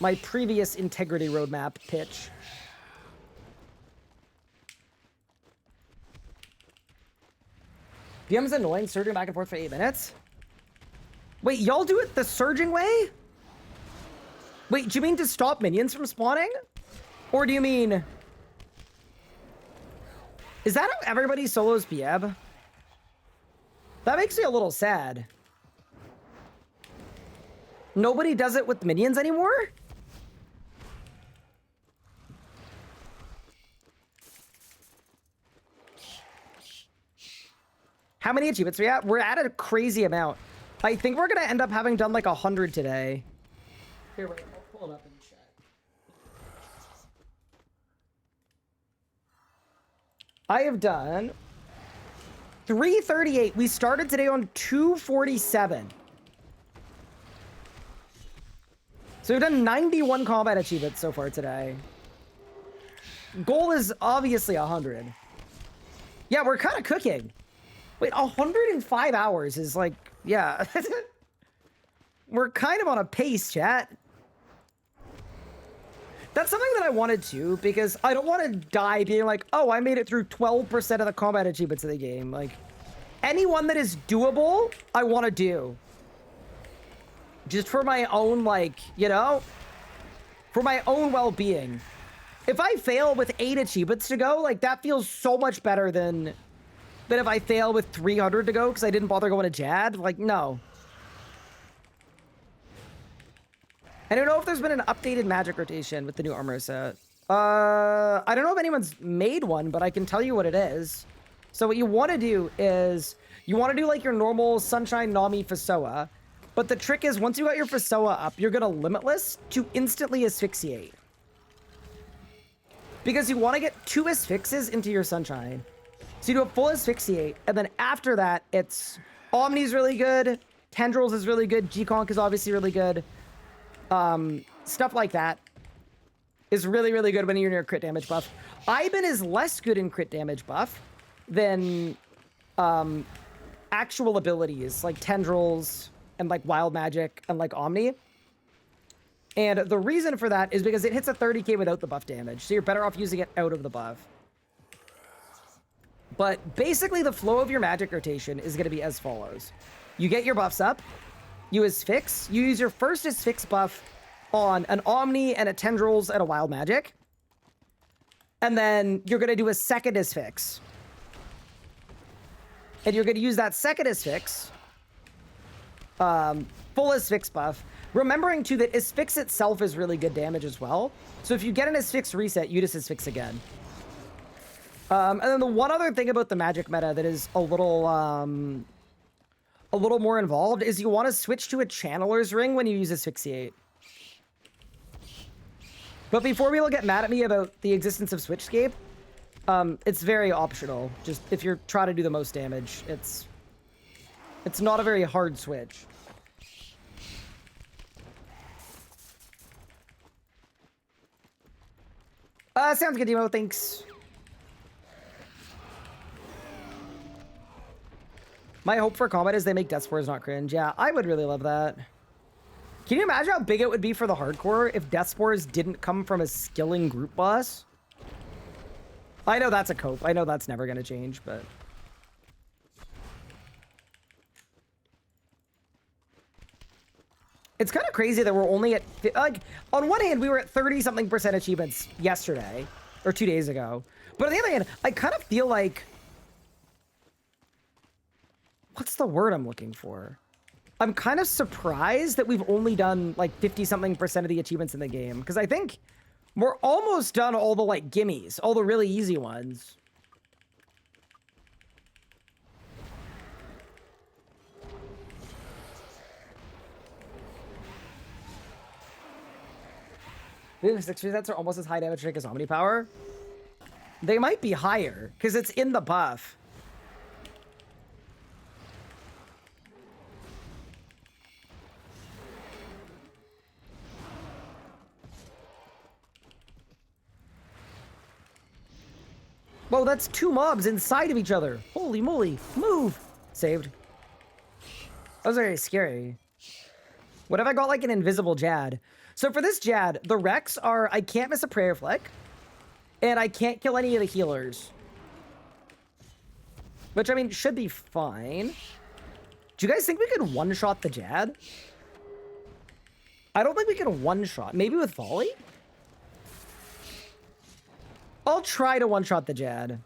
my previous integrity roadmap pitch. BM's annoying, surging back and forth for 8 minutes? Wait, y'all do it the surging way? Wait, do you mean to stop minions from spawning? Or do you mean... Is that how everybody solos BM? That makes me a little sad. Nobody does it with minions anymore? How many achievements are we at? We're at a crazy amount. I think we're gonna end up having done like 100 today. Here, wait, I'll pull it up in chat. I have done 338. We started today on 247. So we've done 91 combat achievements so far today. Goal is obviously 100. Yeah, we're kind of cooking. Wait, 105 hours is like, yeah. We're kind of on a pace, chat. That's something that I wanted to, because I don't want to die being like, oh, I made it through 12% of the combat achievements of the game. Like, anyone that is doable, I want to do. Just for my own, like, you know, for my own well-being. If I fail with 8 achievements to go, like, that feels so much better than if I fail with 300 to go because I didn't bother going to Jad. Like, no. I don't know if there's been an updated magic rotation with the new armor set. I don't know if anyone's made one, but I can tell you what it is. So what you want to do is you want to do like your normal Sunshine, Nami, Fasoa. But the trick is once you got your Fasoa up, you're going to Limitless to instantly asphyxiate. Because you want to get 2 asphyxes into your Sunshine. So you do a full asphyxiate, and then after that, it's Omni's really good, Tendrils is really good, G-Conk is obviously really good. Stuff like that is really, really good when you're near crit damage buff. Ivan is less good in crit damage buff than actual abilities like Tendrils and like Wild Magic and like Omni. And the reason for that is because it hits a 30k without the buff damage, so you're better off using it out of the buff. But basically the flow of your magic rotation is going to be as follows. You get your buffs up, you asphyx, you use your first asphyx buff on an Omni and a Tendrils and a Wild Magic. And then you're going to do a second asphyx. And you're going to use that second asphyx, full asphyx buff. Remembering, too, that asphyx itself is really good damage as well. So if you get an asphyx reset, you just asphyx again. And then the one other thing about the magic meta that is a little more involved is you want to switch to a Channeler's Ring when you use asphyxiate. But before people get mad at me about the existence of Switchscape, it's very optional. Just if you're trying to do the most damage, it's not a very hard switch. Sounds good, Demo. Thanks. My hope for combat is they make Death Spores not cringe. Yeah, I would really love that. Can you imagine how big it would be for the hardcore if Death Spores didn't come from a skilling group boss? I know that's a cope. I know that's never going to change, but... It's kind of crazy that we're only at... Like, on one hand, we were at 30-something% achievements yesterday, or 2 days ago. But on the other hand, I kind of feel like... What's the word I'm looking for? I'm kind of surprised that we've only done, like, 50-something% of the achievements in the game. Because I think we're almost done all the, like, gimmies. All the really easy ones. The 6 resets are almost as high damage trick as Omni Power. They might be higher, because it's in the buff. Whoa, that's 2 mobs inside of each other. Holy moly. Move. Saved. That was very scary. What if I got like an invisible Jad? So for this Jad, the Recs are I can't miss a prayer flick. And I can't kill any of the healers. Which, I mean, should be fine. Do you guys think we could one-shot the Jad? I don't think we can one-shot. Maybe with Volley? I'll try to one-shot the Jad.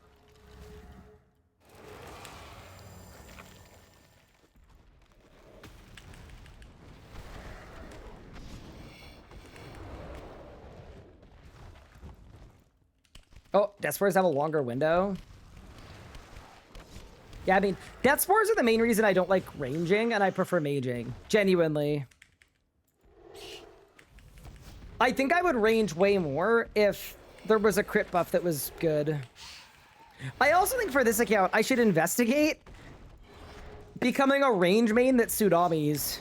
Oh, Death Spores have a longer window. Yeah, I mean, Death Spores are the main reason I don't like ranging, and I prefer maging. Genuinely. I think I would range way more if there was a crit buff that was good. I also think for this account, I should investigate becoming a range main that Tsunamis.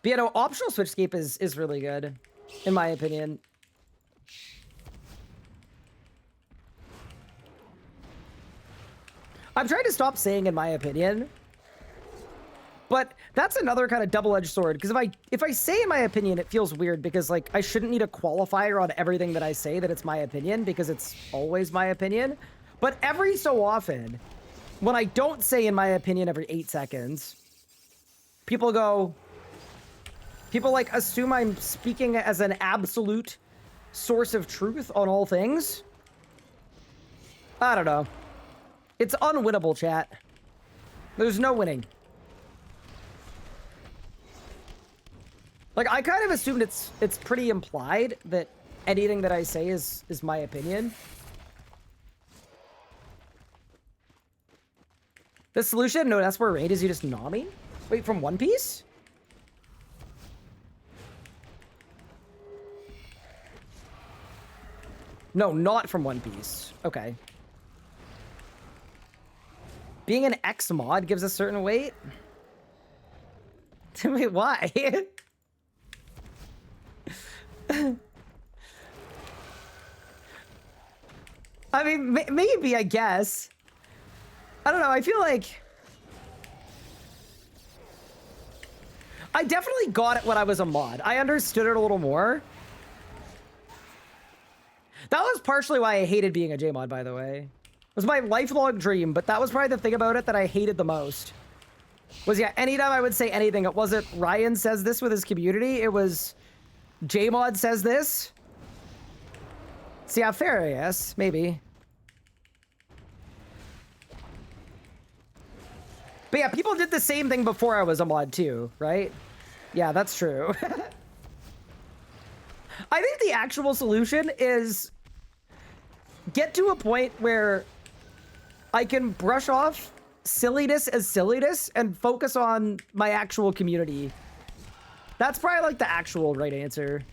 But yeah, no, optional Switchscape is really good, in my opinion. I'm trying to stop saying in my opinion, but that's another kind of double-edged sword, because if I say in my opinion, it feels weird, because like I shouldn't need a qualifier on everything that I say that it's my opinion, because it's always my opinion. But every so often, when I don't say in my opinion every 8 seconds, people like assume I'm speaking as an absolute source of truth on all things. I don't know. It's unwinnable, chat. There's no winning. Like, I kind of assumed it's pretty implied that anything that I say is my opinion. The solution? No, that's where raid is. You just gnaw me? Wait, from One Piece? No, not from One Piece. Okay. Being an X mod gives a certain weight? Wait, why? I mean, maybe, I guess. I don't know, I feel like... I definitely got it when I was a mod. I understood it a little more. That was partially why I hated being a J-mod, by the way. It was my lifelong dream, but that was probably the thing about it that I hated the most. Was, yeah, anytime I would say anything, it wasn't Ryan says this with his community, it was J-mod says this. So yeah, fair, I guess. Maybe. But yeah, people did the same thing before I was a mod too, right? Yeah, that's true. I think the actual solution is get to a point where I can brush off silliness as silliness and focus on my actual community. That's probably like the actual right answer.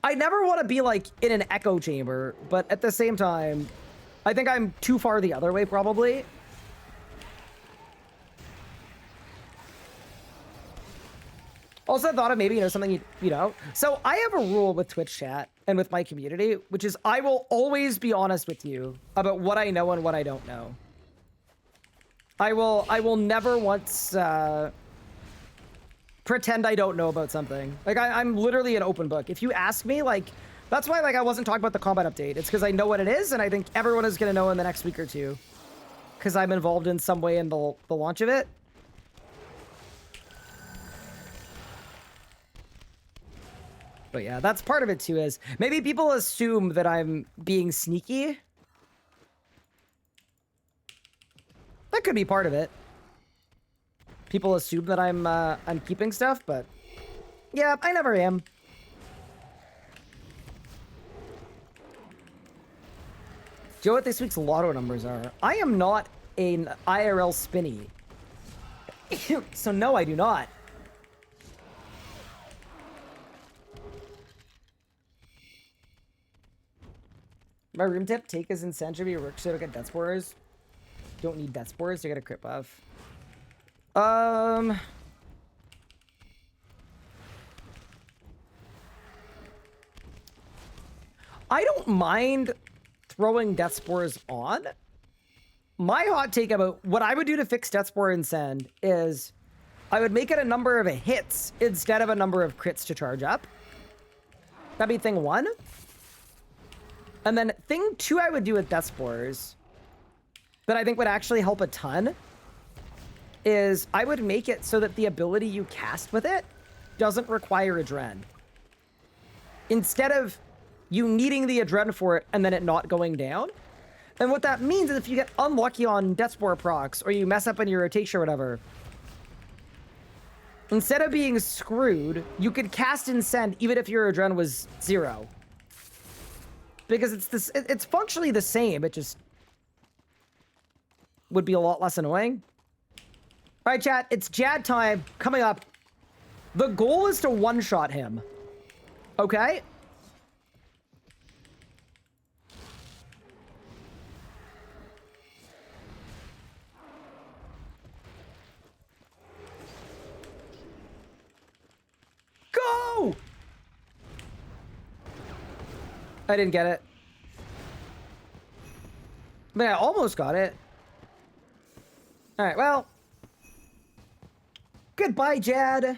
I never want to be like in an echo chamber, but at the same time, I think I'm too far the other way probably. Also thought of maybe, you know, something, you know. So I have a rule with Twitch chat and with my community, which is I will always be honest with you about what I know and what I don't know. I will never once pretend I don't know about something. Like I'm literally an open book. If you ask me, like, that's why like I wasn't talking about the combat update. It's because I know what it is, and I think everyone is gonna know in the next week or two, because I'm involved in some way in the launch of it. But yeah, that's part of it too, is maybe people assume that I'm being sneaky. That could be part of it. People assume that I'm keeping stuff, but yeah, I never am. Do you know what this week's lotto numbers are? I am not an IRL spinny. So no, I do not. My room tip, take as incendiary work so to get death spores. Don't need death spores to get a crit buff. I don't mind throwing death spores on. My hot take about what I would do to fix death spore and send is I would make it a number of hits instead of a number of crits to charge up. That'd be thing one. And then thing two I would do with death spores that I think would actually help a ton is I would make it so that the ability you cast with it doesn't require adren. Instead of you needing the adren for it and then it not going down. And what that means is if you get unlucky on death spore procs or you mess up in your rotation or whatever, instead of being screwed, you could cast and send even if your adren was 0. Because it's functionally the same, it just would be a lot less annoying. All right, chat, it's Jad time coming up. The goal is to one-shot him. Okay? Go! I didn't get it. But I almost got it. All right, well. Goodbye, Jad.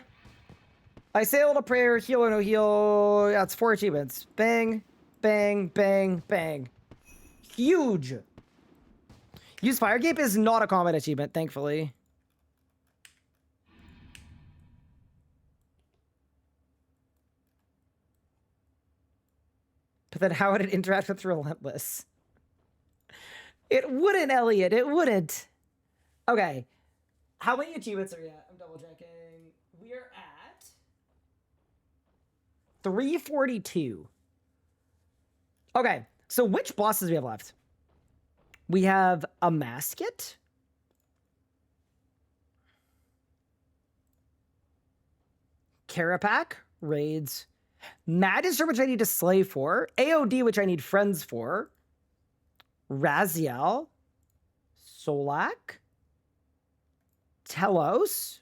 I say a little prayer, heal or no heal. Yeah, it's 4 achievements. Bang, bang, bang, bang. Huge. Use Firecape is not a combat achievement, thankfully. But then how would it interact with Relentless? It wouldn't, Elliot. It wouldn't. Okay. How many achievements are we at? I'm double checking. We are at 342. Okay. So which bosses do we have left? We have a Masket. Carapac. Raids. Magister, which I need to slay for. AOD, which I need friends for. Raziel. Solak. Telos.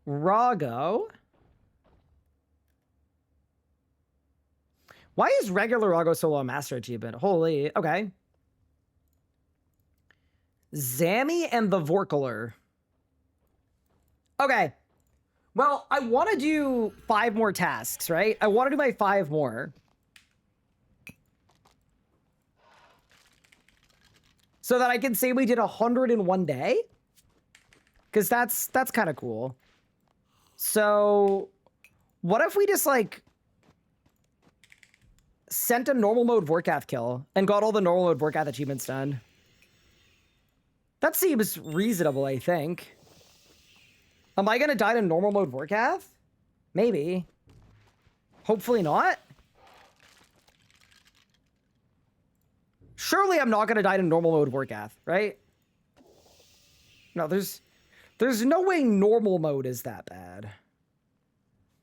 Rago. Why is regular Rago solo a master achievement? Holy, okay. Zammy and the Vorkaler. Okay. Well, I want to do 5 more tasks, right? I want to do my 5 more. So that I can say we did 100 in one day. Because that's kind of cool. So, what if we just, like, sent a normal mode Vorkath kill and got all the normal mode Vorkath achievements done? That seems reasonable, I think. Am I going to die to normal mode Vorkath? Maybe. Hopefully not. Surely I'm not going to die to normal mode Vorkath, right? No, there's no way normal mode is that bad.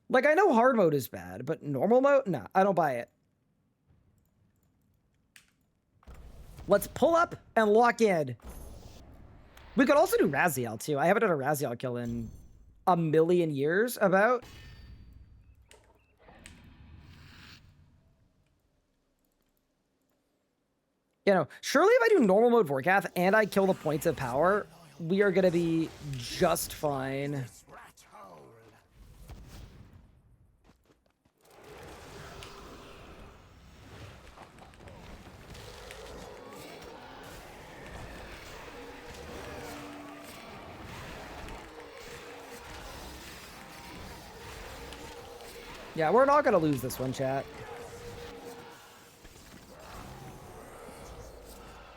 Like, I know hard mode is bad, but normal mode? Nah, I don't buy it. Let's pull up and lock in. We could also do Raziel, too. I haven't done a Raziel kill in a million years, about. You know, surely if I do normal mode Vorkath and I kill the points of power, we are going to be just fine. Yeah, we're not going to lose this one, chat.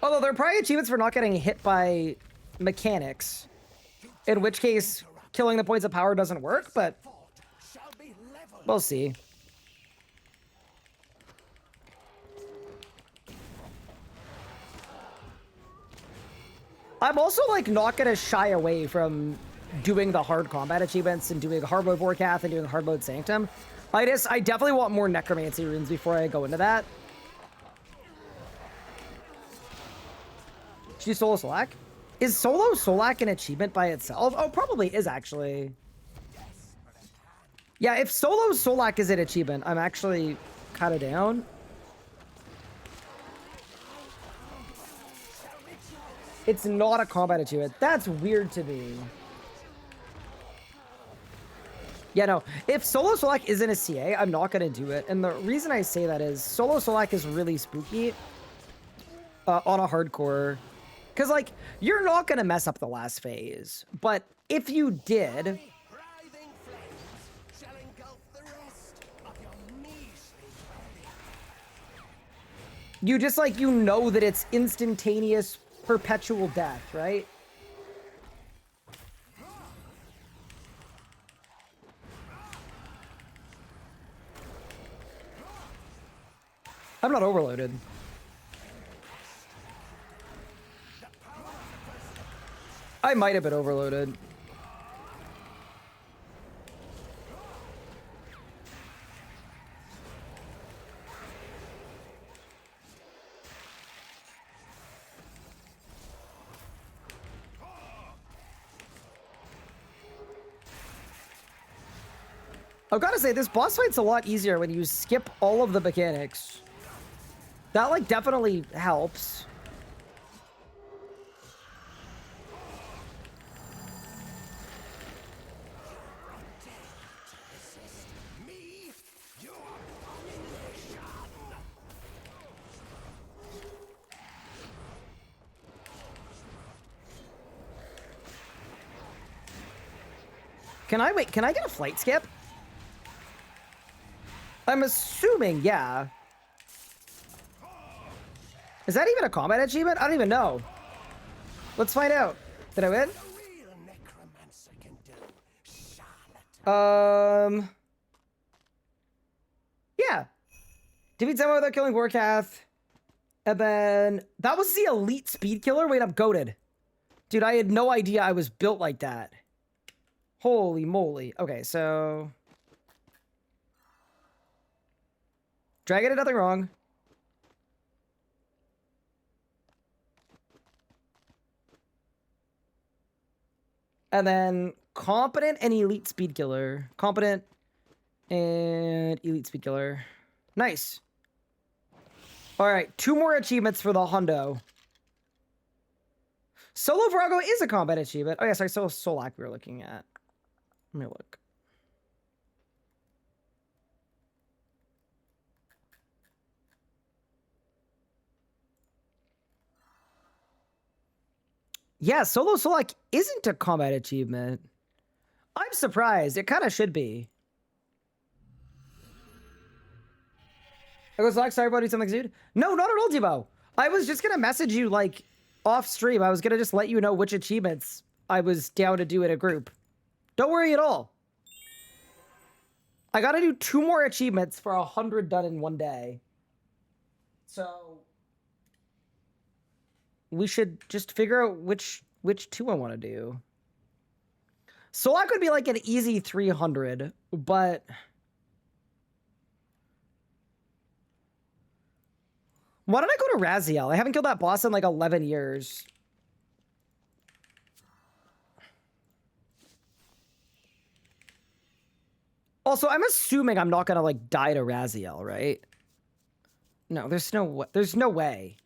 Although there are probably achievements for not getting hit by mechanics. In which case, killing the points of power doesn't work, but we'll see. I'm also, like, not going to shy away from doing the hard combat achievements and doing hard mode Vorkath and doing hard mode Sanctum. I definitely want more Necromancy runes before I go into that. Should you solo Solak? Is solo Solak an achievement by itself? Oh, probably is, actually. Yeah, if solo Solak is an achievement, I'm actually kind of down. It's not a combat achievement. That's weird to me. Yeah, no. If solo Solak isn't a CA, I'm not going to do it. And the reason I say that is solo Solak is really spooky on a hardcore. Because, like, you're not going to mess up the last phase. But if you did... You just, like, you know that it's instantaneous, perpetual death, right? I'm not overloaded. I might have been overloaded. I've got to say, this boss fight's a lot easier when you skip all of the mechanics. That, like, definitely helps. Can I wait? Can I get a flight skip? I'm assuming, yeah. Is that even a combat achievement? I don't even know. Let's find out. Did I win? Yeah. Defeat someone without killing Warcath. And then that was the elite speed killer. Wait, I'm goated. Dude, I had no idea I was built like that. Holy moly. Okay, so Dragon did nothing wrong. And then competent and elite speed killer. Competent and elite speed killer. Nice. All right, 2 more achievements for the hundo. Solo Virago is a combat achievement. Oh yeah, sorry, Solak we were looking at. Let me look. Yeah, Solo Solak isn't a combat achievement. I'm surprised. It kind of should be. I was like, sorry about doing something, dude. No, not at all, Debo. I was just gonna message you like off stream. I was gonna just let you know which achievements I was down to do in a group. Don't worry at all. I gotta do 2 more achievements for 100 done in 1 day. So we should just figure out which 2 I want to do. Solak would be like an easy 300, but why did I go to Raziel? I haven't killed that boss in like 11 years. Also, I'm assuming I'm not gonna like die to Raziel, right? No, there's no way.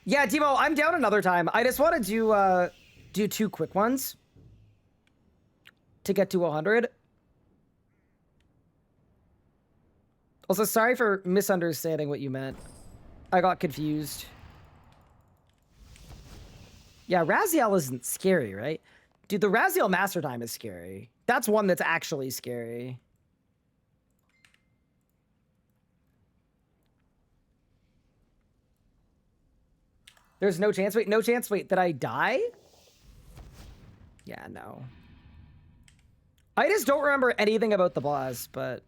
Yeah, Timo, I'm down another time. I just want to do 2 quick ones to get to 100. Also, sorry for misunderstanding what you meant. I got confused. Yeah, Raziel isn't scary, right? Dude, the Raziel Master Time is scary. That's one that's actually scary. There's no chance. Wait, no chance. Wait, did I die? Yeah, no. I just don't remember anything about the boss, but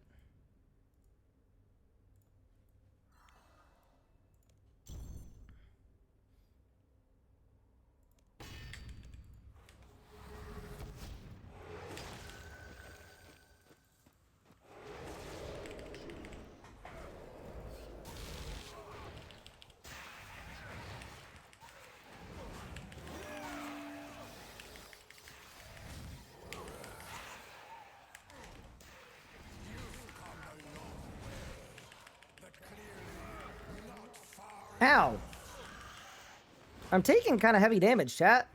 ow. I'm taking kind of heavy damage, chat.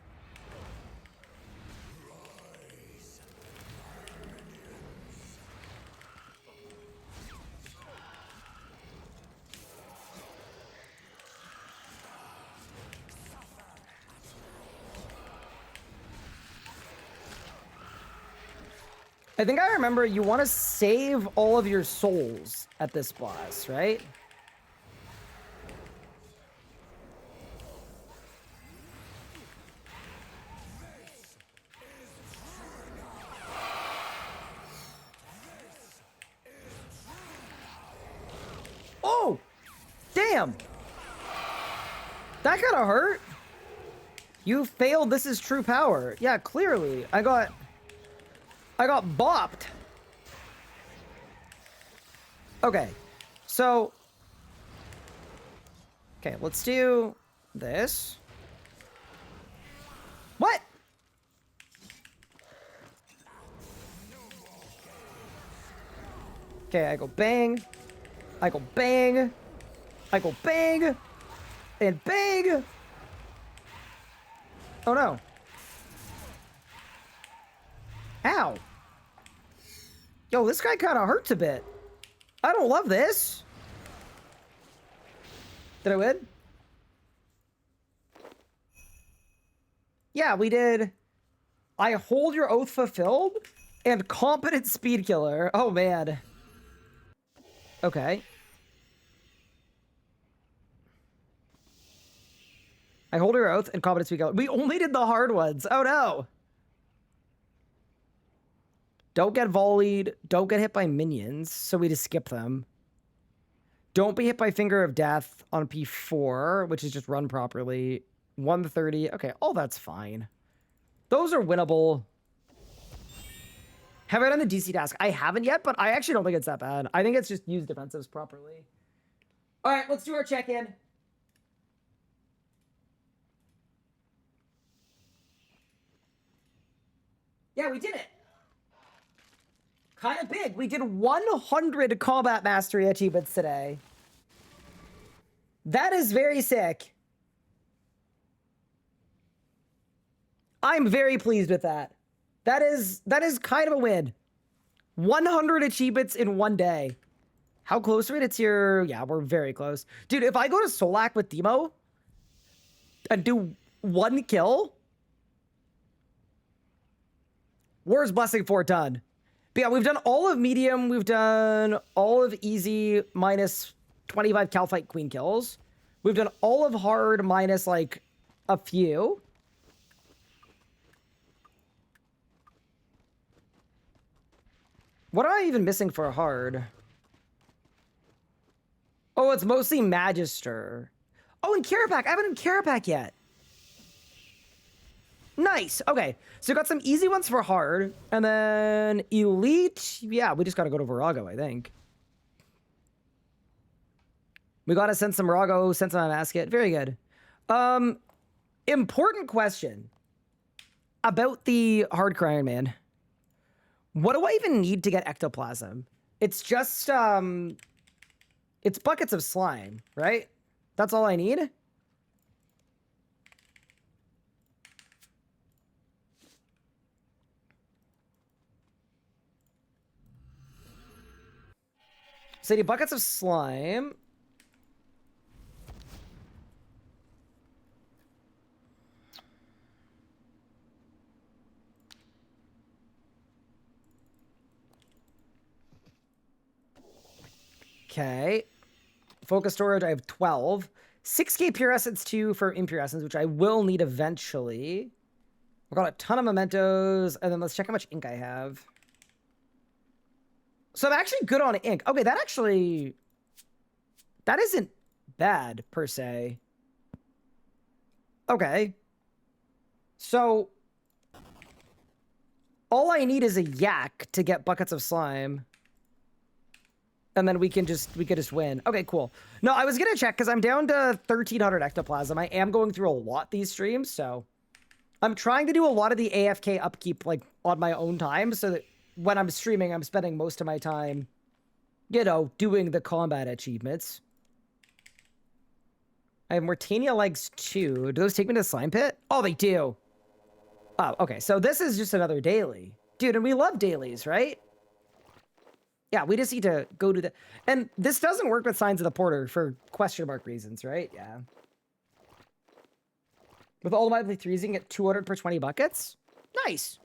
I think I remember you want to save all of your souls at this boss, right? Oh! Damn! That kind of hurt. You failed. This is true power. Yeah, clearly. I got bopped. Okay. So. Okay, let's do this. What? Okay, I go bang. I go bang. I go bang. And bang. Oh no. Yo, this guy kind of hurts a bit. I don't love this. Did I win? Yeah, we did. I hold your oath fulfilled and competent speed killer. Oh, man. Okay. I hold your oath and competent speed killer. We only did the hard ones. Oh, no. Don't get volleyed. Don't get hit by minions. So we just skip them. Don't be hit by Finger of Death on P4, which is just run properly. 130. Okay, all that's fine. Those are winnable. Have I done the DC task? I haven't yet, but I actually don't think it's that bad. I think it's just use defensives properly. All right, let's do our check-in. Yeah, we did it. Kind of big. We did 100 combat mastery achievements today. That is very sick. I'm very pleased with that. That is kind of a win. 100 achievements in one day. How close are we to tier? Yeah, we're very close. Dude, if I go to Solak with Demo and do 1 kill, War's Blessing 4 done. But yeah, we've done all of medium. We've done all of easy minus 25 Calfight Queen kills. We've done all of hard minus like a few. What am I even missing for hard? Oh, it's mostly Magister. Oh, and Carapac. I haven't done Carapac yet. Nice. Okay. So we got some easy ones for hard. And then elite. Yeah, we just got to go to Virago, I think. We got to send some Virago, send some Basket. Very good. Important question about the hardcore Iron Man. What do I even need to get ectoplasm? It's just, it's buckets of slime, right? That's all I need? So I need buckets of slime. Okay. Focus storage, I have 12. 6k pure essence 2 for impure essence, which I will need eventually. We've got a ton of mementos, and then let's check how much ink I have. So I'm actually good on ink. Okay, that isn't bad, per se. Okay. So, all I need is a yak to get buckets of slime. And then we could just win. Okay, cool. No, I was gonna check, because I'm down to 1,300 ectoplasm. I am going through a lot these streams, so... I'm trying to do a lot of the AFK upkeep, like, on my own time, so that when I'm streaming, I'm spending most of my time, you know, doing the combat achievements. I have Mortania legs 2. Do those take me to the slime pit? Oh, they do. Oh, okay. So this is just another daily. Dude, and we love dailies, right? Yeah, we just need to go to the... And this doesn't work with Signs of the Porter for question mark reasons, right? Yeah. With all my play 3s, you can get 200 per 20 buckets? Nice.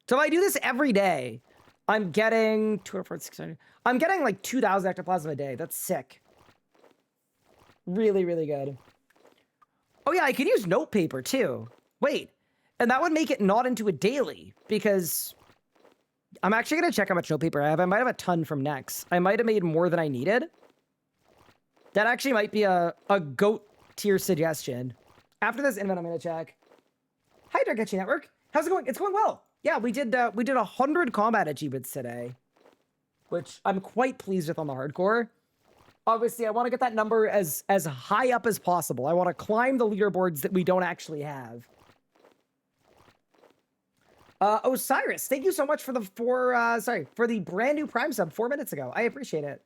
So if I do this every day, I'm getting 200, 600. I'm getting like 2,000 ectoplasm a day. That's sick. Really, really good. Oh yeah, I could use note paper too. Wait, and that would make it not into a daily, because I'm actually gonna check how much note paper I have. I might have a ton from Nex. I might have made more than I needed. That actually might be a GOAT tier suggestion. After this invent, I'm gonna check. Hi, Darkechi Network. How's it going? It's going well. Yeah, we did 100 combat achievements today, which I'm quite pleased with on the hardcore. Obviously, I want to get that number as high up as possible. I want to climb the leaderboards that we don't actually have. Osiris, thank you so much for the for the brand new Prime sub 4 minutes ago. I appreciate it.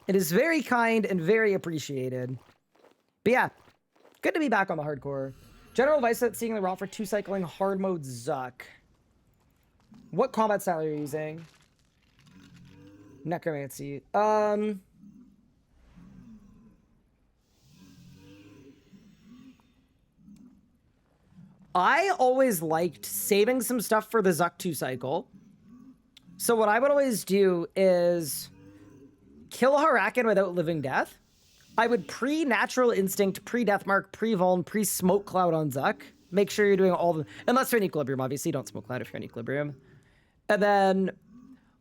It is very kind and very appreciated. But yeah, good to be back on the hardcore. General advice that seeing the raw for 2 cycling hard mode Zuck. What combat style are you using? Necromancy. I always liked saving some stuff for the Zuck 2 cycle. So what I would always do is kill Harakin without living death. I would pre-Natural Instinct, pre-Deathmark, pre-Vuln, pre-Smoke Cloud on Zuck. Make sure you're doing all the... Unless you're in Equilibrium, obviously. Don't Smoke Cloud if you're in Equilibrium. And then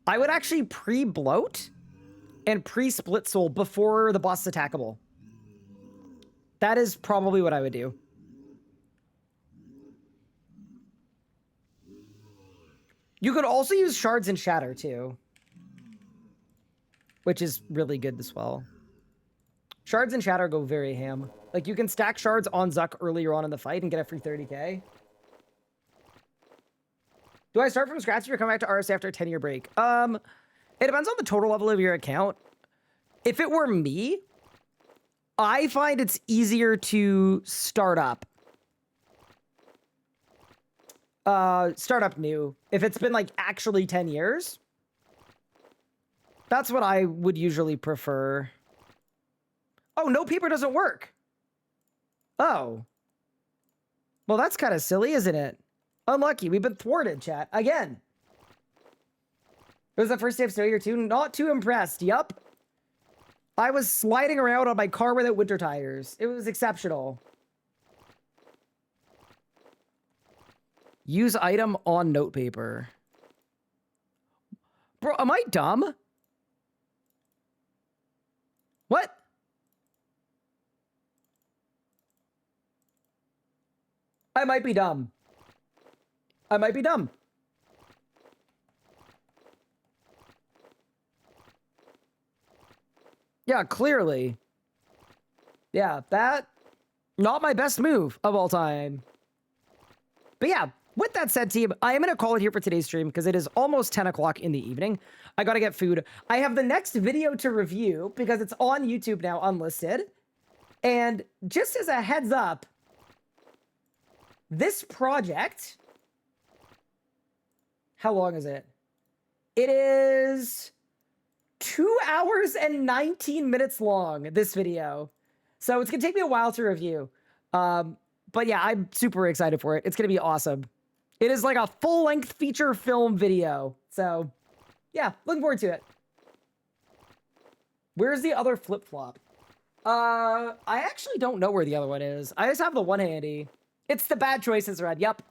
I would actually pre-Bloat and pre-Split Soul before the boss is attackable. That is probably what I would do. You could also use Shards and Shatter, too. Which is really good as well. Shards and Shatter go very ham. Like, you can stack Shards on Zuck earlier on in the fight and get a free 30k. Do I start from scratch or come back to RS after a 10-year break? It depends on the total level of your account. If it were me, I find it's easier to start up. Start up new. If it's been, like, actually 10 years. That's what I would usually prefer. Oh, no paper doesn't work. Oh. Well, that's kind of silly, isn't it? Unlucky. We've been thwarted, chat. Again. It was the first day of snow year 2. Not too impressed. Yup. I was sliding around on my car without winter tires. It was exceptional. Use item on notepaper. Bro, am I dumb? What? I might be dumb. I might be dumb. Yeah, clearly. Yeah, that... Not my best move of all time. But yeah, with that said, team, I am going to call it here for today's stream because it is almost 10 o'clock in the evening. I got to get food. I have the next video to review because it's on YouTube now, unlisted. And just as a heads up, this project... How long is it? It is 2 hours and 19 minutes long, this video. So it's going to take me a while to review. But yeah, I'm super excited for it. It's going to be awesome. It is like a full-length feature film video. So yeah, looking forward to it. Where's the other flip-flop? I actually don't know where the other one is. I just have the one handy. It's the bad choices, Red. Yep.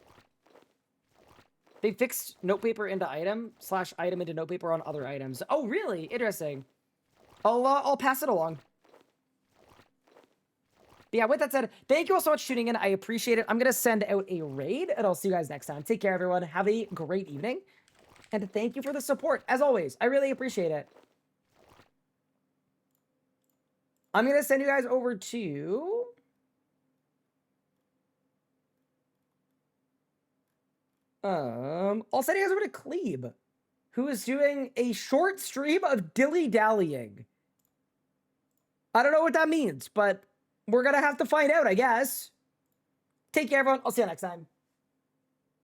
They fixed notepaper into item / item into notepaper on other items. Oh, really? Interesting. I'll pass it along. But yeah, with that said, thank you all so much for tuning in. I appreciate it. I'm going to send out a raid, and I'll see you guys next time. Take care, everyone. Have a great evening. And thank you for the support, as always. I really appreciate it. I'm going to send you guys over to... I'll send you guys over to Klebe, who is doing a short stream of dilly-dallying. I don't know what that means, but we're gonna have to find out, I guess. Take care, everyone. I'll see you next time.